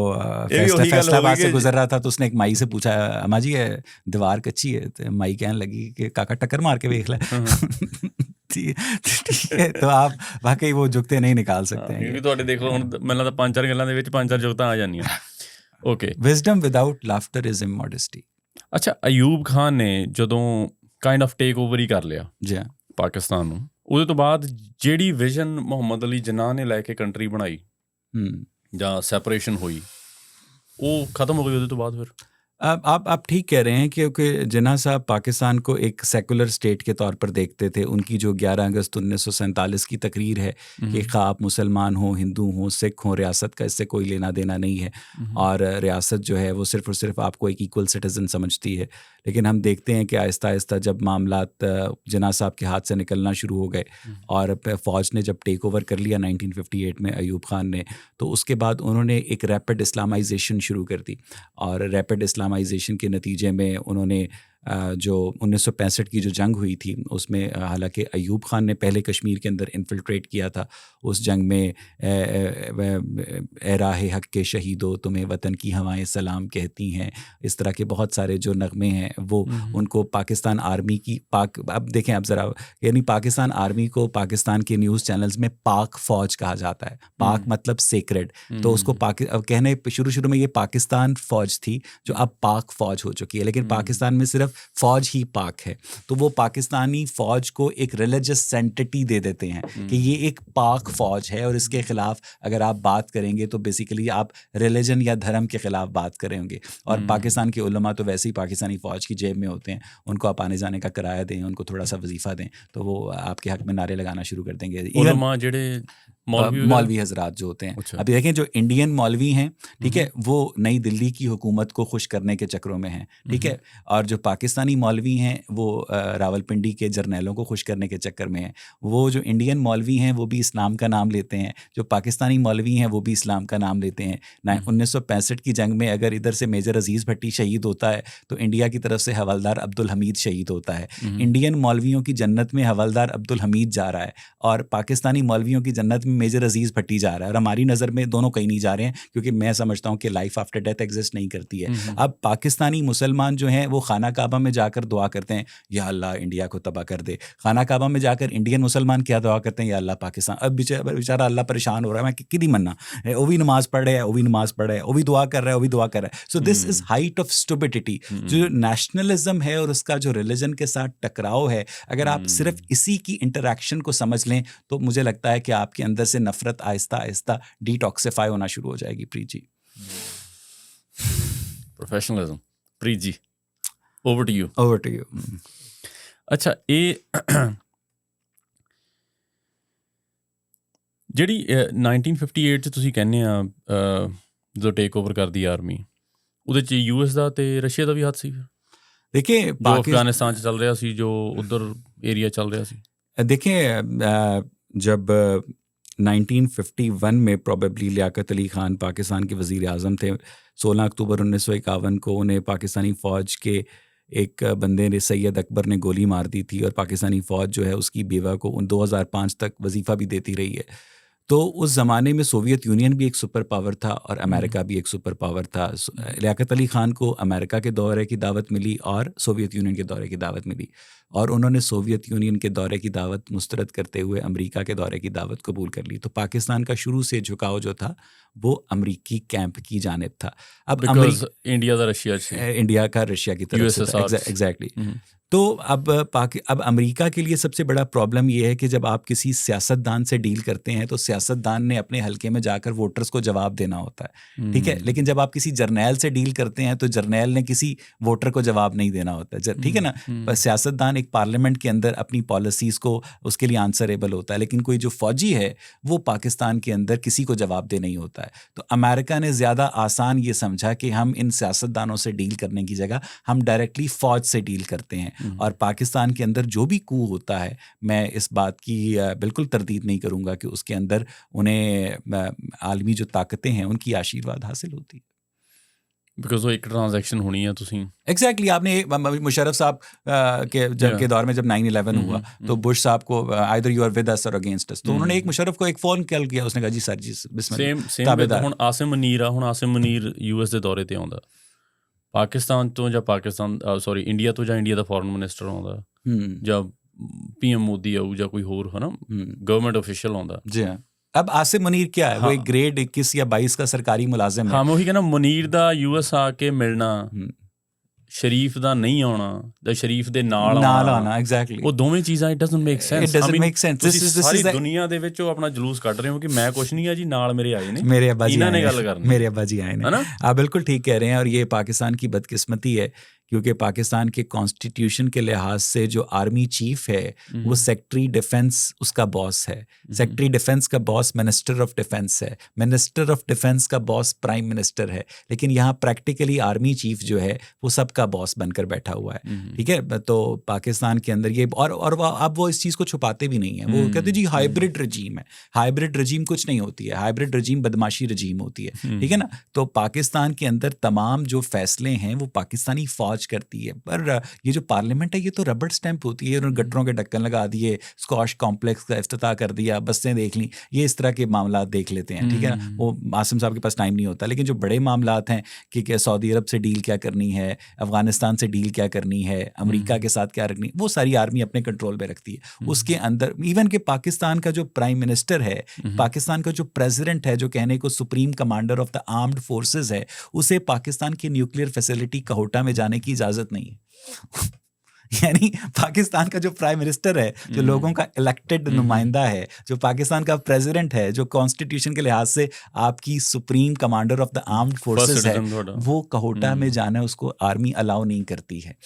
फैसलाबाद से गुजर रहा था, तो उसने एक माई से पूछा, अम्मा जी दीवार कच्ची है? तो माई कहने लगी कि काका टक्कर मार के देख ले। ठीक है, तो आप वाकई वो जुगते नहीं निकाल सकते हैं। क्योंकि ਤੁਹਾਡੇ ਦੇਖੋ ਹੁਣ ਮੈਨੂੰ ਲੱਗਦਾ 5-4 ਗੱਲਾਂ ਦੇ ਵਿੱਚ 5-4 ਜੁਗਤਾਂ ਆ ਜਾਂਦੀਆਂ। Okay, wisdom without laughter is immodesty. ਅੱਛਾ, ਅਯੂਬ ਖਾਨ ਨੇ ਜਦੋਂ ਕਾਈਂਡ ਆਫ ਟੇਕ ਓਵਰ ਹੀ ਕਰ ਲਿਆ ਜੀ ਪਾਕਿਸਤਾਨ ਨੂੰ, ਉਹਦੇ ਤੋਂ ਬਾਅਦ ਜਿਹੜੀ ਵਿਜ਼ਨ ਮੁਹੰਮਦ ਅਲੀ ਜਿਨਾਹ ਨੇ ਲੈ ਕੇ ਕੰਟਰੀ ਬਣਾਈ ਜਾਂ ਸੈਪਰੇਸ਼ਨ ਹੋਈ, ਉਹ ਖਤਮ ਹੋ ਗਈ ਉਹਦੇ ਤੋਂ ਬਾਅਦ। ਫਿਰ आप ठीक कह रहे हैं, क्योंकि जिन्ना साहब पाकिस्तान को एक सेकुलर स्टेट के तौर पर देखते थे। उनकी जो 11 अगस्त 1947 की तकरीर है कि खा आप मुसलमान हो, हिंदू हो, सिख हो, रियासत का इससे कोई लेना देना नहीं है, और रियासत जो है वो सिर्फ़ और सिर्फ आपको एक इक्वल सिटीज़न समझती है। लेकिन हम देखते हैं कि आहिस्ता आहिस्ता जब मामलात जिन्ना साहब के हाथ से निकलना शुरू हो गए और फ़ौज ने जब टेक ओवर कर लिया 1958 में अयूब खान ने, तो उसके बाद उन्होंने एक रैपिड इस्लामाइजेशन शुरू कर दी। और रैपिड इस्लामाइजेशन के नतीजे में उन्होंने जो 1965 की जो जंग हुई थी उसमें, हालांकि अयूब खान ने पहले कश्मीर के अंदर इन्फिल्ट्रेट किया था, उस जंग में ए राह हक के शहीदों तुम्हें वतन की हवाएं सलाम कहती हैं, इस तरह के बहुत सारे जो नगमे हैं वो उनको पाकिस्तान आर्मी की अब देखें आप ज़रा, यानी पाकिस्तान आर्मी को पाकिस्तान के न्यूज़ चैनल्स में पाक फ़ौज कहा जाता है। पाक मतलब सेक्रेड, तो उसको अब कहने शुरू में ये पाकिस्तान फ़ौज थी जो अब पाक फ़ौज हो चुकी है, लेकिन पाकिस्तान में सिर्फ फ़ौज ही पाक है। तो वो पाकिस्तानी फ़ौज को एक रिलीजियस सेंटिटी दे देते हैं कि ये एक पाक फ़ौज है, और इसके ख़िलाफ़ अगर आप बात करेंगे तो बेसिकली आप रिलीजन या धर्म के ख़िलाफ़ बात करेंगे। और पाकिस्तान के उलमा तो वैसे ही पाकिस्तानी फ़ौज की जेब में होते हैं, उनको आप आने जाने का किराया दें, उनको थोड़ा सा वजीफ़ा दें तो वो आपके हक़ में नारे लगाना शुरू कर देंगे। उलमा जेड़े मौलवी हजरात जो होते हैं, अभी देखें जो इंडियन मौलवी हैं, ठीक है, वो नई दिल्ली की हुकूमत को खुश करने के चक्रों में हैं, ठीक है, और जो पाकिस्तानी मौलवी हैं वो रावलपिंडी के जर्नैलों को खुश करने के चक्कर में हैं। वो जो इंडियन मौलवी हैं वो भी इस्लाम का नाम लेते हैं, जो पाकिस्तानी मौलवी हैं वो भी इस्लाम का नाम लेते हैं। 1965 की जंग में अगर इधर से मेजर अजीज़ भट्टी शहीद होता है तो इंडिया की तरफ से हवलदार अब्दुल हमीद शहीद होता है। इंडियन मौलवियों की जन्नत में हवलदार अब्दुल हमीद जा रहा है और पाकिस्तानी मौलवियों की जन्नत में मेजर अजीज़ भट्टी जा रहा है, और हमारी नज़र में दोनों कहीं नहीं जा रहे हैं, क्योंकि मैं समझता हूँ कि लाइफ आफ्टर डेथ एग्जिस्ट नहीं करती है। अब पाकिस्तानी मुसलमान जो हैं वो खाना काबा में जाकर दुआ करते हैं, या अल्लाह इंडिया को तबाह कर दे। खाना काबा में जाकर इंडियन मुसलमान क्या दुआ करते हैं, या अल्लाह पाकिस्तान। अब बेचारा अल्लाह परेशान हो रहा है, मैं किदी मन्ना, वो भी नमाज पढ़ रहा है, वो भी नमाज पढ़ रहा है, वो भी दुआ कर रहा है, वो भी दुआ कर रहा है। So this is height of stupidity. जो नेशनलिज्म है और उसका जो रिलीजन के साथ टकराव है, अगर आप सिर्फ इसी की इंटरेक्शन को समझ लें तो मुझे लगता है कि आपके अंदर से नफरत आहिस्ता आहिस्ता डिटॉक्सिफाई होना शुरू हो जाएगी। Preet ji, professionalism. Preet ji, over to you. Over to you. अच्छा, ये ਜਿਹੜੀ 1958 'ਚ ਤੁਸੀਂ ਕਹਿੰਦੇ ਆ ਜਦੋਂ ਟੇਕ ਓਵਰ ਕਰਦੀ ਆਰਮੀ, ਉਹਦੇ 'ਚ US ਦਾ ਤੇ ਰਸ਼ੀਆ ਦਾ ਵੀ ਹੱਥ ਸੀ ਫਿਰ? देखिए ਜੋ ਅਫਗਾਨਿਸਤਾਨ 'ਚ ਚੱਲ ਰਿਹਾ ਸੀ, ਜੋ ਉਧਰ ਏਰੀਆ ਚੱਲ ਰਿਹਾ ਸੀ। देखिए जब 1951 में प्रॉबेबली लियाकत अली ख़ान पाकिस्तान के वज़ीर आज़म थे, 16 अक्टूबर 1951 को उन्हें पाकिस्तानी फ़ौज के एक बंदे ने, सैयद अकबर ने गोली मार दी थी और पाकिस्तानी फ़ौज जो है उसकी बेवा को 2005 तक वजीफ़ा भी देती रही है। तो उस ज़माने में सोवियत यूनियन भी एक सुपर पावर था और अमेरिका भी एक सुपर पावर था। लियाकत अली ख़ान को अमेरिका के दौरे की दावत मिली और सोवियत यूनियन के दौरे की दावत मिली, और उन्होंने सोवियत यूनियन के दौरे की दावत मुस्तरद करते हुए अमेरिका के दौरे की दावत कबूल कर ली। तो पाकिस्तान का शुरू से झुकाव जो था वो अमरीकी कैंप की जानिब था। अब इंडिया का रशिया इंडिया का रशिया की तरफ से एग्जैक्टली। तो अब अमेरिका के लिए सबसे बड़ा प्रॉब्लम ये है कि जब आप किसी सियासतदान से डील करते हैं तो सियासतदान ने अपने हलके में जाकर वोटर्स को जवाब देना होता है, ठीक है। लेकिन जब आप किसी जर्नैल से डील करते हैं तो जर्नैल ने किसी वोटर को जवाब नहीं देना होता है, ठीक है ना। पर सियासतदान एक पार्लियामेंट के अंदर अपनी पॉलिसीज़ को उसके लिए आंसरेबल होता है, लेकिन कोई जो फ़ौजी है वो पाकिस्तान के अंदर किसी को जवाब दे नहीं होता है। तो अमेरिका ने ज़्यादा आसान ये समझा कि हम इन सियासतदानों से डील करने की जगह हम डायरेक्टली फ़ौज से डील करते हैं। और पाकिस्तान के अंदर जो भी कू होता है, मैं इस बात की बिल्कुल तरदीद नहीं करूँगा कि उसके अंदर उन्हें आलमी जो ताकतें हैं उनकी आशीर्वाद हासिल होती है। बिकॉज वो एक ट्रांजैक्शन होनी है तुसी एग्जैक्टली आपने मुशर्रफ साहब के दौर में जब 9/11 हुआ तो बुश साहब को either you are with us or against अस, तो उन्होंने एक मुशर्रफ को एक फ़ोन कॉल किया, उसने कहा जी सर जी बिस्मिल्लाह। ਹੁਣ ਆਸਿਮ ਮਨੀਰ US ਦੇ ਦੌਰੇ ਤੇ ਆਉਂਦਾ ਪਾਕਿਸਤਾਨ ਤੋਂ ਜਾਂ ਇੰਡੀਆ ਤੋਂ ਜਾਂ ਇੰਡੀਆ ਦਾ ਫੋਰਨ ਮਿਨਿਸਟਰ ਆਉਂਦਾ ਜਾਂ PM ਮੋਦੀ ਆਊ ਜਾਂ ਕੋਈ ਹੋਰ ਹੈ ਨਾ ਗਵਰਨਮੈਂਟ ऑफिशियल ਆਉਂਦਾ। जी हाँ। अब आसिम मुनीर क्या है? वो एक ग्रेड 21 या 22 का सरकारी मुलाजिम है। हाँ, मैं वही कहना, मुनीर ਦਾ US ਆ ਕੇ ਮਿਲਣਾ, ਸ਼ਰੀਫ ਦਾ ਨਹੀਂ ਆਉਣਾ ਜਾਂ ਸ਼ਰੀਫ ਦੇ ਨਾਲ ਆਉਣਾ, ਐਗਜ਼ੈਕਟਲੀ ਉਹ ਦੋਵੇਂ ਚੀਜ਼ਾਂ it doesn't make sense. It doesn't make sense. ਤੁਸੀਂ ਸਾਰੀ ਦੁਨੀਆ ਦੇ ਵਿੱਚ ਆਪਣਾ ਜਲੂਸ ਕੱਢ ਰਹੇ ਹੋ ਕਿ ਮੈਂ ਕੁਛ ਨਹੀਂ ਆ ਜੀ, ਨਾਲ ਮੇਰੇ ਆਏ ਨੇ, ਮੇਰੇ ਅੱਬਾ ਜੀ ਇਹਨਾਂ ਨੇ ਗੱਲ ਕਰਨੀ, ਮੇਰੇ ਅੱਬਾ ਜੀ ਆਏ ਨੇ। आप बिल्कुल ठीक कह रहे हैं, और ये पाकिस्तान की बदकिस्मती है क्योंकि पाकिस्तान के कॉन्स्टिट्यूशन के लिहाज से जो आर्मी चीफ है वो सेक्रेटरी डिफेंस उसका बॉस है। सेक्रेटरी डिफेंस का बॉस मिनिस्टर ऑफ डिफेंस है, मिनिस्टर ऑफ डिफेंस का बॉस प्राइम मिनिस्टर है। लेकिन यहाँ प्रैक्टिकली आर्मी चीफ जो है वो सबका बॉस बनकर बैठा हुआ है, ठीक है। तो पाकिस्तान के अंदर ये और अब वो इस चीज़ को छुपाते भी नहीं है। वो कहते जी हाइब्रिड रजीम है। हाइब्रिड रजीम कुछ नहीं होती है, हाइब्रिड रजीम बदमाशी रजीम होती है, ठीक है ना। तो पाकिस्तान के अंदर तमाम जो फैसले हैं वो पाकिस्तानी फ़ौज करती है। पर ये जो पार्लियामेंट है ये तो रबड़ स्टैंप होती है। उन्होंने गटरों के ढक्कन लगा दिए, स्कॉश कॉम्प्लेक्स का इफ्तिताह कर दिया, बसें देख ली, ये इस तरह के मामला देख लेते हैं, ठीक है ना। वो आसिम साहब के पास टाइम नहीं होता। लेकिन जो बड़े मामलात हैं कि सऊदी अरब से डील क्या करनी है, अफगानिस्तान से डील क्या करनी है, अमेरिका के साथ क्या रखनी, वो सारी आर्मी अपने कंट्रोल में रखती है। उसके अंदर इवन के पाकिस्तान का जो प्राइम मिनिस्टर है, पाकिस्तान का जो प्रेसिडेंट है, जो कहने को supreme commander of the armed forces है, उसे पाकिस्तान की न्यूक्लियर फैसिलिटी कहोटा में जाने की इजाज़त नहीं है। यानी पाकिस्तान का जो प्राइम मिनिस्टर है, जो लोगों का इलेक्टेड नुमाइंदा है, जो पाकिस्तान का प्रेसिडेंट है, जो कॉन्स्टिट्यूशन के लिहाज से आपकी supreme commander of the armed forces है, वो कहोटा में जाना उसको आर्मी अलाउ नहीं करती है।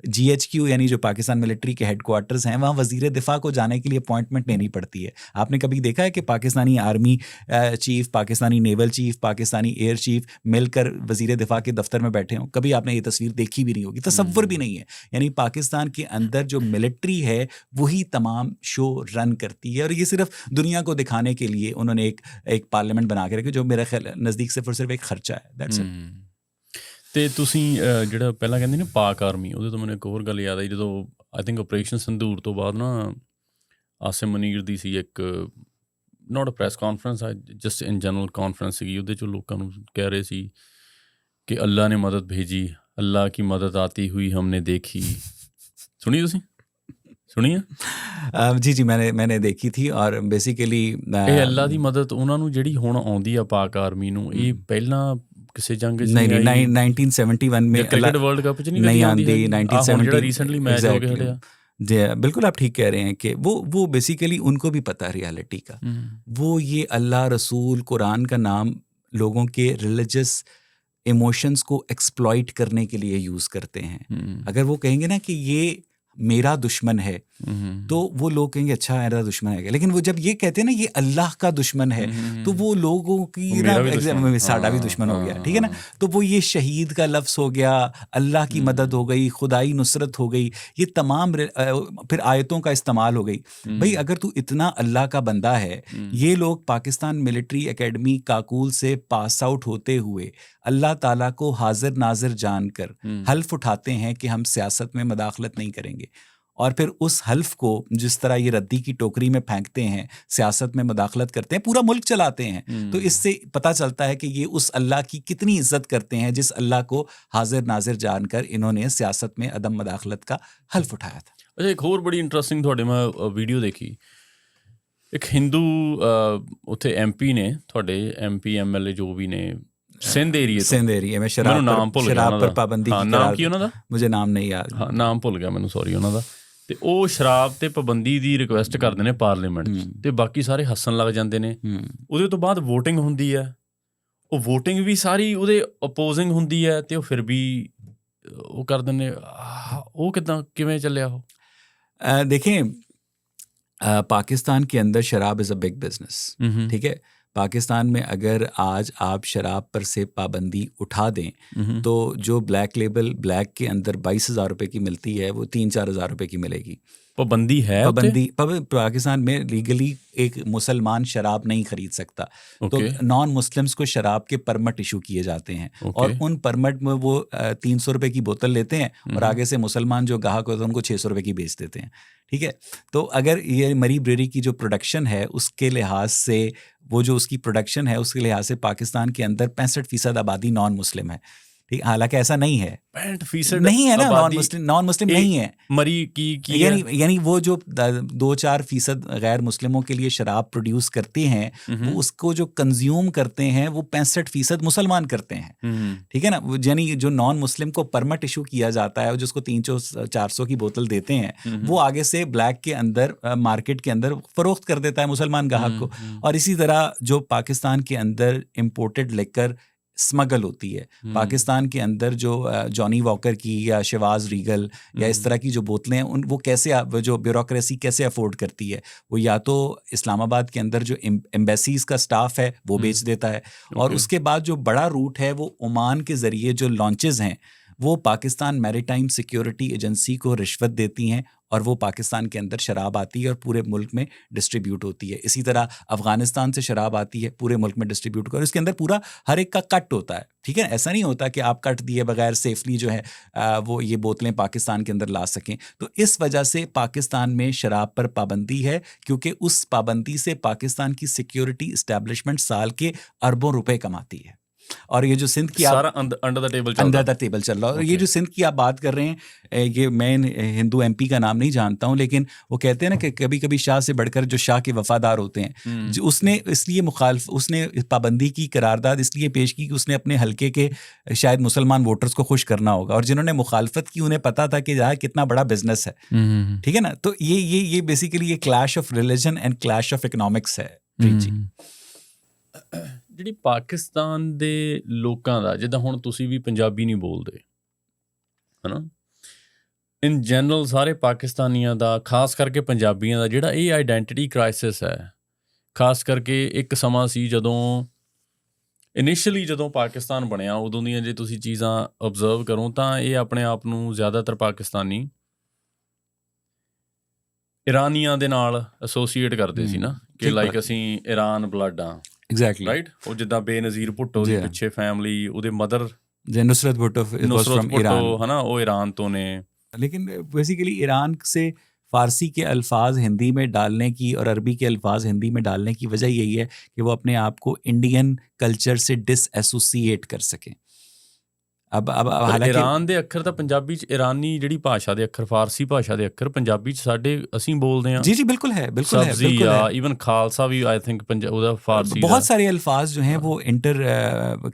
GHQ यानी जो पाकिस्तान मिलिट्री के हेडक्वार्टर्स हैं, वहाँ वज़ीर दिफ़ा को जाने के लिए अपॉइंटमेंट लेनी पड़ती है। आपने कभी देखा है कि Pakistani army chief, Pakistani naval chief, Pakistani air chief मिलकर वज़ीर दिफ़ा के दफ्तर में बैठे हों? कभी आपने ये तस्वीर देखी भी नहीं होगी, तसव्वुर भी नहीं है। यानी पाकिस्तान के अंदर जो मिलिट्री है वही तमाम शो रन करती है, और ये सिर्फ दुनिया को दिखाने के लिए उन्होंने एक पार्लियामेंट बना के रखी, जो मेरा ख्याल नज़दीक से सिर्फ एक खर्चा है। That's it. ਤੇ ਤੁਸੀਂ ਜਿਹੜਾ ਪਹਿਲਾਂ ਕਹਿੰਦੇ ਨੇ ਪਾਕ ਆਰਮੀ, ਉਹਦੇ ਤੋਂ ਮੈਨੂੰ ਇੱਕ ਹੋਰ ਗੱਲ ਯਾਦ ਆਈ, ਜਦੋਂ ਆਈ ਥਿੰਕ ਆਪਰੇਸ਼ਨ ਸੰਦੂਰ ਤੋਂ ਬਾਅਦ ਨਾ ਆਸਿਮ ਮਨੀਰ ਦੀ ਸੀ ਇੱਕ not a press conference, just in general conference ਸੀਗੀ, ਉਹਦੇ 'ਚੋਂ ਲੋਕਾਂ ਨੂੰ ਕਹਿ ਰਹੇ ਸੀ ਕਿ ਅੱਲਾ ਨੇ ਮਦਦ ਭੇਜੀ, ਅੱਲਾ ਕੀ ਮਦਦ ਆਤੀ हुई हमने देखी। सुनी ਤੁਸੀਂ? ਸੁਣੀ ਆ? जी मैंने देखी थी, और बेसिकली ਇਹ ਅੱਲਾ ਦੀ ਮਦਦ ਉਹਨਾਂ ਨੂੰ ਜਿਹੜੀ ਹੁਣ ਆਉਂਦੀ ਆ ਪਾਕ ਆਰਮੀ ਨੂੰ, ਇਹ ਪਹਿਲਾਂ ਕਿਸੇ ਜੰਗ 'ਚ नहीं 1971 में क्रिकेट वर्ल्ड कप 'ਚ नहीं आती, 1970 रिसेंटली मैच हो के हटिया। जी बिल्कुल आप ठीक कह रहे हैं कि वो बेसिकली उनको भी पता है रियलिटी का। वो ये अल्लाह, रसूल, कुरान का नाम लोगों के रिलीजियस इमोशंस को एक्सप्लॉइट करने के लिए यूज़ करते हैं। अगर वो कहेंगे ना कि ये मेरा दुश्मन है, तो वो लोग कहेंगे अच्छा मेरा दुश्मन है, लेकिन वो जब ये कहते हैं ना ये अल्लाह का दुश्मन है, तो वो लोगों की ना साडा भी दुश्मन हो गया, ठीक है ना। तो वो ये शहीद का लफ्ज़ हो गया, अल्लाह की मदद हो गई, खुदाई नुसरत हो गई, ये तमाम फिर आयतों का इस्तेमाल हो गई। भाई अगर तू इतना अल्लाह का बंदा है, ये लोग पाकिस्तान मिलिट्री एकेडमी काकूल से पास आउट होते हुए अल्लाह ताला को हाजिर नाजिर जानकर हल्फ उठाते हैं कि हम सियासत में मदाखलत नहीं करेंगे, और फिर उस हल्फ को जिस तरह ये रद्दी की टोकरी में फेंकते हैं, सियासत में मदाखलत करते हैं, पूरा मुल्क चलाते हैं। तो इससे पता चलता है कि ये उस अल्लाह की कितनी इज्जत करते हैं जिस अल्लाह को हाजिर नाजिर जानकर इन्होंने सियासत में अदम मदाखलत का हल्फ उठाया था। अच्छा, एक होर बड़ी इंटरेस्टिंग ਤੁਹਾਡੇ ਮੈਂ ਵੀਡੀਓ ਦੇਖੀ, ਇੱਕ ਹਿੰਦੂ ਉੱਥੇ ਐਮਪੀ ਨੇ, ਤੁਹਾਡੇ ਐਮਪੀ ਐਮਐਲਏ ਜੋ ਵੀ ਨੇ ਸਿੰਧ ਏਰੀਏ में शराब पर पाबंदी की ਨਾਮ ਕੀ ਉਹਨਾਂ ਦਾ, मुझे नाम नहीं याद, ਹਾਂ ਨਾਮ ਭੁੱਲ ਗਿਆ ਮੈਨੂੰ, ਸੌਰੀ ਉਹਨਾਂ ਦਾ। ਤੇ ਉਹ ਸ਼ਰਾਬ ਤੇ ਪਾਬੰਦੀ ਦੀ ਰਿਕੁਐਸਟ ਕਰਦੇ ਨੇ ਪਾਰਲੀਮੈਂਟ 'ਚ, ਤੇ ਬਾਕੀ ਸਾਰੇ ਹੱਸਣ ਲੱਗ ਜਾਂਦੇ ਨੇ। ਉਹਦੇ ਤੋਂ ਬਾਅਦ ਵੋਟਿੰਗ ਹੁੰਦੀ ਹੈ, ਉਹ ਵੋਟਿੰਗ ਵੀ ਸਾਰੀ ਉਹਦੇ ਅਪੋਜ਼ਿੰਗ ਹੁੰਦੀ ਹੈ, ਤੇ ਉਹ ਫਿਰ ਵੀ ਉਹ ਕਰ ਦਿੰਦੇ। ਉਹ ਕਿਵੇਂ ਚੱਲਿਆ ਉਹ? देखें, पाकिस्तान के अंदर शराब इज़ अ बिग बिजनेस, ठीक है। पाकिस्तान में अगर आज आप शराब पर से पाबंदी उठा दें तो जो ब्लैक लेबल ब्लैक के अंदर 22,000 रुपये की मिलती है वो 3-4 हज़ार रुपये की मिलेगी। पाबंदी है, पाकिस्तान में लीगली एक मुसलमान शराब नहीं खरीद सकता, तो नॉन मुस्लिम्स को शराब के परमिट इशू किए जाते हैं, और उन परमिट में वो 300 रुपये की बोतल लेते हैं, और आगे से मुसलमान जो ग्राहक होते हैं उनको 600 रुपये की बेच देते हैं, ठीक है। तो अगर ये मरी ब्रेरी की जो प्रोडक्शन है उसके लिहाज से, वो जो उसकी प्रोडक्शन है उसके लिहाज से पाकिस्तान के अंदर 65% आबादी नॉन मुस्लिम है, ठीक। हालांकि ऐसा नहीं है, 65% नहीं है ना, नॉन मुस्लिम नहीं है। मरी की यानी वो जो 2-4% गैर मुस्लिमों के लिए शराब प्रोड्यूस करते हैं, वो उसको जो कंज्यूम करते हैं वो 65% मुसलमान करते हैं, ठीक है ना। यानी जो नॉन मुस्लिम को परमिट इशू किया जाता है, जिसको 300-400 की बोतल देते हैं, वो आगे से ब्लैक के अंदर मार्केट के अंदर फरोख्त कर देता है मुसलमान ग्राहक को। और इसी तरह जो पाकिस्तान के अंदर इम्पोर्टेड लिकर स्मगल होती है, पाकिस्तान के अंदर जो जॉनी वॉकर की या शिवाज रीगल या इस तरह की जो बोतलें हैं, वो कैसे, जो ब्यूरोक्रेसी कैसे अफोर्ड करती है, वो या तो इस्लामाबाद के अंदर जो एम्बेसीज का स्टाफ है वो बेच देता है, और उसके बाद जो बड़ा रूट है वो ओमान के ज़रिए जो लॉन्चेस हैं वो पाकिस्तान मैरीटाइम सिक्योरिटी एजेंसी को रिश्वत देती हैं, और वो पाकिस्तान के अंदर शराब आती है और पूरे मुल्क में डिस्ट्रीब्यूट होती है। इसी तरह अफ़गानिस्तान से शराब आती है, पूरे मुल्क में डिस्ट्रीब्यूट कर, इसके अंदर पूरा हर एक का कट होता है, ठीक है। ऐसा नहीं होता कि आप कट दिए बगैर सेफली जो है वो ये बोतलें पाकिस्तान के अंदर ला सकें। तो इस वजह से पाकिस्तान में शराब पर पाबंदी है, क्योंकि उस पाबंदी से पाकिस्तान की सिक्योरिटी इस्टेब्लिशमेंट साल के अरबों रुपए कमाती है। और ये जो सिंध की सारा अंडर द टेबल चल रहा है। और ये जो सिंध की आप बात कर रहे हैं, ये मैं हिंदू एमपी का नाम नहीं जानता हूँ, लेकिन वो कहते हैं ना कि कभी कभी शाह से बढ़कर जो शाह के वफादार होते हैं, जो उसने इसलिए उसने पाबंदी की करारदाद इसलिए पेश की कि उसने अपने हल्के के शायद मुसलमान वोटर्स को खुश करना होगा, और जिन्होंने मुखालफत की उन्हें पता था कि यार कितना बड़ा बिजनेस है, ठीक है ना। तो ये बेसिकली ये clash of religion and clash of economics है जी। ਜਿਹੜੀ ਪਾਕਿਸਤਾਨ ਦੇ ਲੋਕਾਂ ਦਾ, ਜਿੱਦਾਂ ਹੁਣ ਤੁਸੀਂ ਵੀ ਪੰਜਾਬੀ ਨਹੀਂ ਬੋਲਦੇ ਹੈ ਨਾ, ਇਨ ਜਨਰਲ ਸਾਰੇ ਪਾਕਿਸਤਾਨੀਆਂ ਦਾ, ਖਾਸ ਕਰਕੇ ਪੰਜਾਬੀਆਂ ਦਾ ਜਿਹੜਾ ਇਹ ਆਈਡੈਂਟੀਟੀ ਕ੍ਰਾਈਸਿਸ ਹੈ, ਖਾਸ ਕਰਕੇ ਇੱਕ ਸਮਾਂ ਸੀ ਜਦੋਂ ਇਨੀਸ਼ੀਅਲੀ ਜਦੋਂ ਪਾਕਿਸਤਾਨ ਬਣਿਆ, ਉਦੋਂ ਦੀਆਂ ਜੇ ਤੁਸੀਂ ਚੀਜ਼ਾਂ ਓਬਜ਼ਰਵ ਕਰੋ ਤਾਂ ਇਹ ਆਪਣੇ ਆਪ ਨੂੰ ਜ਼ਿਆਦਾਤਰ ਪਾਕਿਸਤਾਨੀ ਇਰਾਨੀਆਂ ਦੇ ਨਾਲ ਐਸੋਸੀਏਟ ਕਰਦੇ ਸੀ ਨਾ, ਕਿ ਲਾਈਕ ਅਸੀਂ ਇਰਾਨ ਬਲੱਡ ਆ। Exactly. ਰਾਈਟ। ਉਹ ਜਿੱਦਾਂ ਬੇਨਜ਼ੀਰ ਭੁੱਟੋ ਦੇ ਪਿੱਛੇ ਫੈਮਿਲੀ, ਉਹਦੇ ਮਦਰ नुसरत भुट्टो है ना, वो ईरान तो ने। लेकिन बेसिकली ईरान से फ़ारसी के अल्फाज हिंदी में डालने की और अरबी के अल्फाज हिंदी में डालने की वजह यही है कि वो अपने आप को इंडियन कल्चर से डिसएसोसिएट कर सकें। अब हालांकि ईरान ਦੇ ਅੱਖਰ ਤਾਂ ਪੰਜਾਬੀ ਚ, ईरानी ਜਿਹੜੀ ਭਾਸ਼ਾ ਦੇ ਅੱਖਰ, ਫਾਰਸੀ ਭਾਸ਼ਾ ਦੇ ਅੱਖਰ ਪੰਜਾਬੀ ਚ ਸਾਡੇ ਅਸੀਂ ਬੋਲਦੇ ਹਾਂ। जी बिल्कुल है, बिल्कुल है, बिल्कुल है। इवन खालसा भी आई थिंक ਉਹਦਾ फारसी, बहुत सारे अल्फाज जो हैं वो इंटर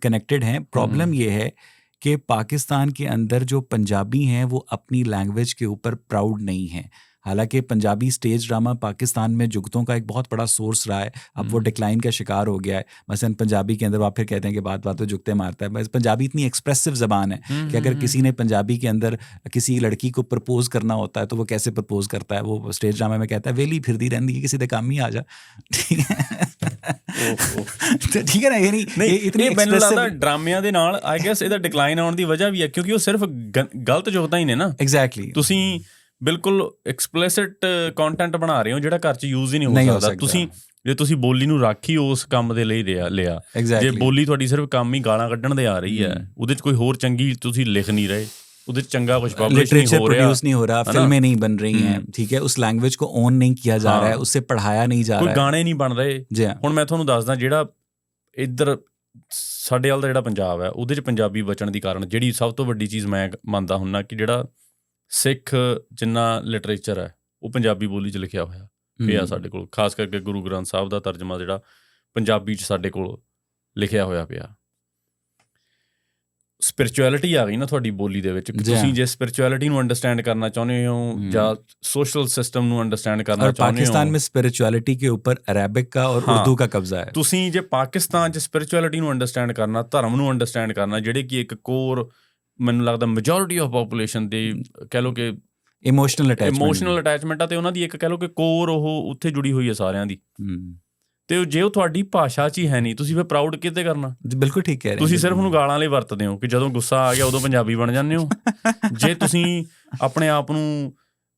कनेक्टेड हैं। प्रॉब्लम ये है कि पाकिस्तान के अंदर जो पंजाबी हैं वो अपनी लैंग्वेज के ऊपर प्राउड नहीं हैं। हालांकि पंजाबी स्टेज ड्रामा पाकिस्तान में जुगतों का एक बहुत बड़ा सोर्स रहा है, अब वो डिक्लाइन का शिकार हो गया है। मसलन पंजाबी के अंदर आप फिर कहते हैं कि बात बात तो जुगते मारता है, बस पंजाबी इतनी एक्सप्रेसिव ज़बान है कि अगर किसी ने पंजाबी के अंदर किसी लड़की को प्रपोज करना होता है तो वो कैसे प्रपोज करता है, वो स्टेज ड्रामा में कहता है वेली फिरदी रहती है किसी दे काम ही आ जा, ठीक है। तो ठीक है ना, यानी इतनी ਮੈਨੂੰ ਲੱਗਦਾ ਡਰਾਮਿਆਂ ਦੇ ਨਾਲ ਆਈ ਗੈਸ ਇਹਦਾ ਡਿਕਲਾਈਨ ਆਉਣ ਦੀ ਵਜ੍ਹਾ ਵੀ ਹੈ ਕਿਉਂਕਿ ਉਹ ਸਿਰਫ ਗਲਤ ਜੁਗਤਾਂ ਹੀ ਨੇ ਨਾ। ਐਗਜ਼ੈਕਟਲੀ, ਤੁਸੀਂ ਬਿਲਕੁਲ ਐਕਸਪਲਿਸਿਟ ਕੰਟੈਂਟ ਬਣਾ ਰਹੇ ਹੋ ਜਿਹੜਾ ਘਰ 'ਚ ਯੂਜ਼ ਹੀ ਨਹੀਂ ਹੋ ਸਕਦਾ। ਤੁਸੀਂ ਜੇ ਤੁਸੀਂ ਬੋਲੀ ਨੂੰ ਰਾਖੀ ਉਸ ਕੰਮ ਦੇ ਲਈ ਲਿਆ, ਜੇ ਬੋਲੀ ਤੁਹਾਡੀ ਸਿਰਫ ਕੰਮ ਹੀ ਗਾਲਾਂ ਕੱਢਣ ਦੇ ਆ ਰਹੀ ਹੈ, ਉਹਦੇ 'ਚ ਕੋਈ ਹੋਰ ਚੰਗੀ ਤੁਸੀਂ ਲਿਖ ਨਹੀਂ ਰਹੇ, ਉਹਦੇ 'ਚ चंगा कुछ लिटरेचर प्रोड्यूस नहीं हो रहा, फिल्में नहीं बन रही हैं, ठीक है, उस लैंग्वेज को ओन नहीं किया जा रहा है, उससे पढ़ाया नहीं जा रहा है, कोई गाने नहीं बन रहे। ਹੁਣ ਮੈਂ ਤੁਹਾਨੂੰ ਦੱਸਦਾ ਜਿਹੜਾ ਇੱਧਰ ਸਾਡੇ ਵੱਲ ਦਾ ਜਿਹੜਾ ਪੰਜਾਬ ਹੈ ਉਹਦੇ 'ਚ ਪੰਜਾਬੀ ਬਚਣ ਦੀ ਕਾਰਨ ਜਿਹੜੀ ਸਭ ਤੋਂ ਵੱਡੀ ਚੀਜ਼ ਮੈਂ ਮੰਨਦਾ ਹੁੰਦਾ ਕਿ ਜਿਹੜਾ ਸਿੱਖ ਜਿੰਨਾ ਲਿਟਰੇਚਰ ਹੈ ਉਹ ਪੰਜਾਬੀ ਬੋਲੀ 'ਚ ਲਿਖਿਆ ਹੋਇਆ ਪਿਆ ਸਾਡੇ ਕੋਲ, ਖਾਸ ਕਰਕੇ ਗੁਰੂ ਗ੍ਰੰਥ ਸਾਹਿਬ ਦਾ ਤਰਜਮਾ ਜਿਹੜਾ ਪੰਜਾਬੀ 'ਚ ਸਾਡੇ ਕੋਲ ਲਿਖਿਆ ਹੋਇਆ ਪਿਆ। ਸਪਿਰਿਚੁਅਲਿਟੀ ਆ ਗਈ ਨਾ ਤੁਹਾਡੀ ਬੋਲੀ ਦੇ ਵਿੱਚ, ਤੁਸੀਂ ਜੇ ਸਪਿਰਿਚੁਅਲਿਟੀ ਨੂੰ ਅੰਡਰਸਟੈਂਡ ਕਰਨਾ ਚਾਹੁੰਦੇ ਹੋ ਜਾਂ सोशल सिस्टम ਨੂੰ ਅੰਡਰਸਟੈਂਡ ਕਰਨਾ ਚਾਹੁੰਦੇ ਹੋ। पाकिस्तान में स्पिरिचुअलिटी के ऊपर अरेबिक का और उर्दू का कब्जा है। ਤੁਸੀਂ ਜੇ ਪਾਕਿਸਤਾਨ 'ਚ ਸਪਿਰਿਚੁਅਲਿਟੀ ਨੂੰ ਅੰਡਰਸਟੈਂਡ ਕਰਨਾ, ਧਰਮ ਨੂੰ ਅੰਡਰਸਟੈਂਡ ਕਰਨਾ, ਜਿਹੜੇ ਕਿ ਇੱਕ ਕੋਰ ਮੈਨੂੰ ਲੱਗਦਾ ਮੈਜੋਰਿਟੀ ਆਫ ਪੋਪੂਲੇਸ਼ਨ ਦੇ ਕਹਿ ਲਓ ਕਿ ਇਮੋਸ਼ਨਲ ਅਟੈਚਮੈਂਟ ਆ, ਤੇ ਉਹਨਾਂ ਦੀ ਇੱਕ ਕਹਿ ਲਓ ਕਿ ਕੋਰ ਉਹ ਉੱਥੇ ਜੁੜੀ ਹੋਈ ਹੈ ਸਾਰਿਆਂ ਦੀ। ਤੇ ਜੇ ਉਹ ਤੁਹਾਡੀ ਭਾਸ਼ਾ 'ਚ ਹੀ ਹੈ ਨਹੀਂ, ਤੁਸੀਂ ਫਿਰ ਪ੍ਰਾਊਡ ਕਿਤੇ ਕਰਨਾ? ਬਿਲਕੁਲ ਠੀਕ ਕਹਿ ਰਹੇ, ਤੁਸੀਂ ਸਿਰਫ ਉਹਨੂੰ ਗਾਲਾਂ ਲਈ ਵਰਤਦੇ ਹੋ ਕਿ ਜਦੋਂ ਗੁੱਸਾ ਆ ਗਿਆ ਉਦੋਂ ਪੰਜਾਬੀ ਬਣ ਜਾਂਦੇ ਹੋ। ਜੇ ਤੁਸੀਂ ਆਪਣੇ ਆਪ ਨੂੰ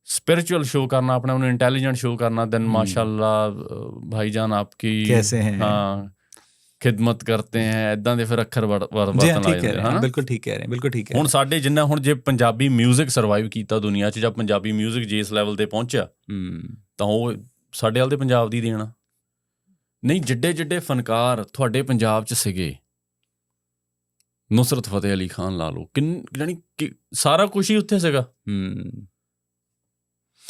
स्पिरिचुअल शो करना, अपने उन्हें इंटेलिजेंट शो करना, देन माशाल्लाह भाईजान आपकी कैसे हैं, हाँ खिदमत करते हैं, इदां दे फिर अखर वरतन लग जांदे हैं। बिल्कुल ठीक कह रहे हैं, बिल्कुल ठीक है। हुण साडे जिन्ना हुण जे पंजाबी म्यूजिक सर्वाइव कीता दुनिया 'ਚ, जब पंजाबी म्यूजिक जे इस लैवल ते पहुंचा ਤਾਂ ਉਹ ਸਾਡੇ ਵਾਲ ਦੇ ਪੰਜਾਬ ਦੀ ਦੇਣਾ ਨਹੀਂ। ਜਿੱਡੇ ਜਿੱਡੇ ਫਨਕਾਰ ਤੁਹਾਡੇ ਪੰਜਾਬ 'ਚ ਸੀਗੇ, नुसरत फतेह अली खान ला लो, यानी सारा कुछ ही उत्थे सीगा।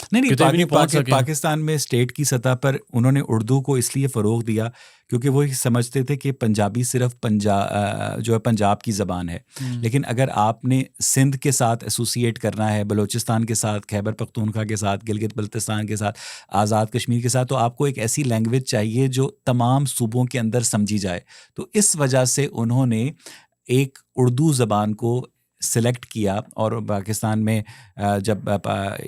नहीं, पाकिस्तान में स्टेट की सतह पर उन्होंने उर्दू को इसलिए फ़रोग़ दिया क्योंकि वो समझते थे कि पंजाबी सिर्फ जो है पंजाब की ज़बान है, लेकिन अगर आपने सिंध के साथ एसोसिएट करना है, बलूचिस्तान के साथ, खैबर पख्तूनख्वा के साथ, गिलगित बल्तिस्तान के साथ, आज़ाद कश्मीर के साथ, तो आपको एक ऐसी लैंग्वेज चाहिए जो तमाम सूबों के अंदर समझी जाए। तो इस वजह से उन्होंने एक उर्दू ज़बान को सिलेक्ट किया। और पाकिस्तान में जब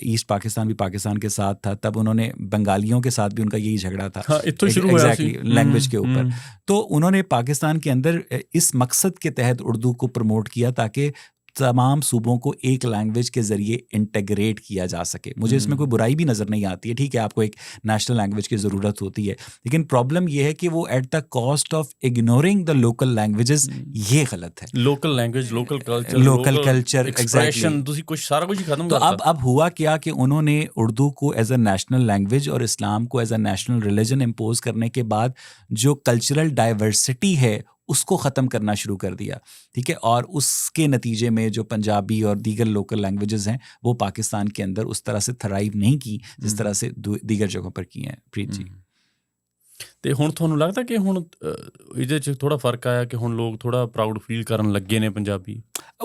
ईस्ट पाकिस्तान भी पाकिस्तान के साथ था, तब उन्होंने बंगालियों के साथ भी उनका यही झगड़ा था, एग्जैक्टली लैंग्वेज के ऊपर। तो उन्होंने पाकिस्तान के अंदर इस मकसद के तहत उर्दू को प्रमोट किया ताकि तमाम सूबों को एक लैंग्वेज के ज़रिए इंटीग्रेट किया जा सके। मुझे इसमें कोई बुराई भी नज़र नहीं आती है, ठीक है, आपको एक नेशनल लैंग्वेज की ज़रूरत होती है, लेकिन प्रॉब्लम ये है कि वो at the cost of ignoring the local languages, ये गलत है। Local language, local culture, expression, कुछ सारा कुछ ही खत्म। तो अब हुआ क्या कि उन्होंने उर्दू को एज अ नेशनल लैंग्वेज और इस्लाम को as a national religion impose करने के बाद जो कल्चरल डाइवर्सिटी है उसको ख़त्म करना शुरू कर दिया, ठीक है। और उसके नतीजे में जो पंजाबी और दीगर लोकल लैंग्वेजेस हैं वो पाकिस्तान के अंदर उस तरह से थराइव नहीं की जिस तरह से दीगर जगहों पर की हैं। प्रीत जी, ਤੇ ਹੁਣ ਤੁਹਾਨੂੰ ਲੱਗਦਾ ਕਿ ਹੁਣ ਇਹਦੇ 'ਚ ਥੋੜਾ ਫਰਕ ਆਇਆ ਕਿ ਹੁਣ ਲੋਕ ਥੋੜਾ ਪ੍ਰਾਊਡ ਫੀਲ ਕਰਨ ਲੱਗੇ ਨੇ Punjabi?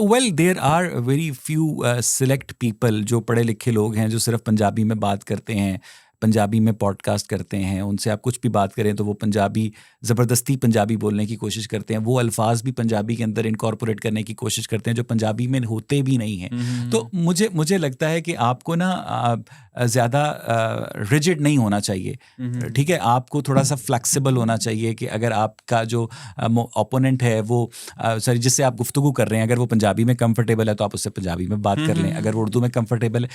Well there are very few select people जो पढ़े लिखे लोग हैं जो सिर्फ पंजाबी में बात करते हैं, पंजाबी में पॉडकास्ट करते हैं, उनसे आप कुछ भी बात करें तो वो पंजाबी ज़बरदस्ती पंजाबी बोलने की कोशिश करते हैं, वो अल्फाज भी पंजाबी के अंदर इनकॉर्पोरेट करने की कोशिश करते हैं जो पंजाबी में होते भी नहीं हैं। तो मुझे लगता है कि आपको ना ज़्यादा रिजिड नहीं होना चाहिए, ठीक है, आपको थोड़ा सा फ्लेक्सिबल होना चाहिए कि अगर आपका जो ओपोनेंट है वो जिससे आप गुफ्तगू कर रहे हैं, अगर वो पंजाबी में कंफर्टेबल है तो आप उससे पंजाबी में बात कर लें, अगर वो उर्दू में कंफर्टेबल है,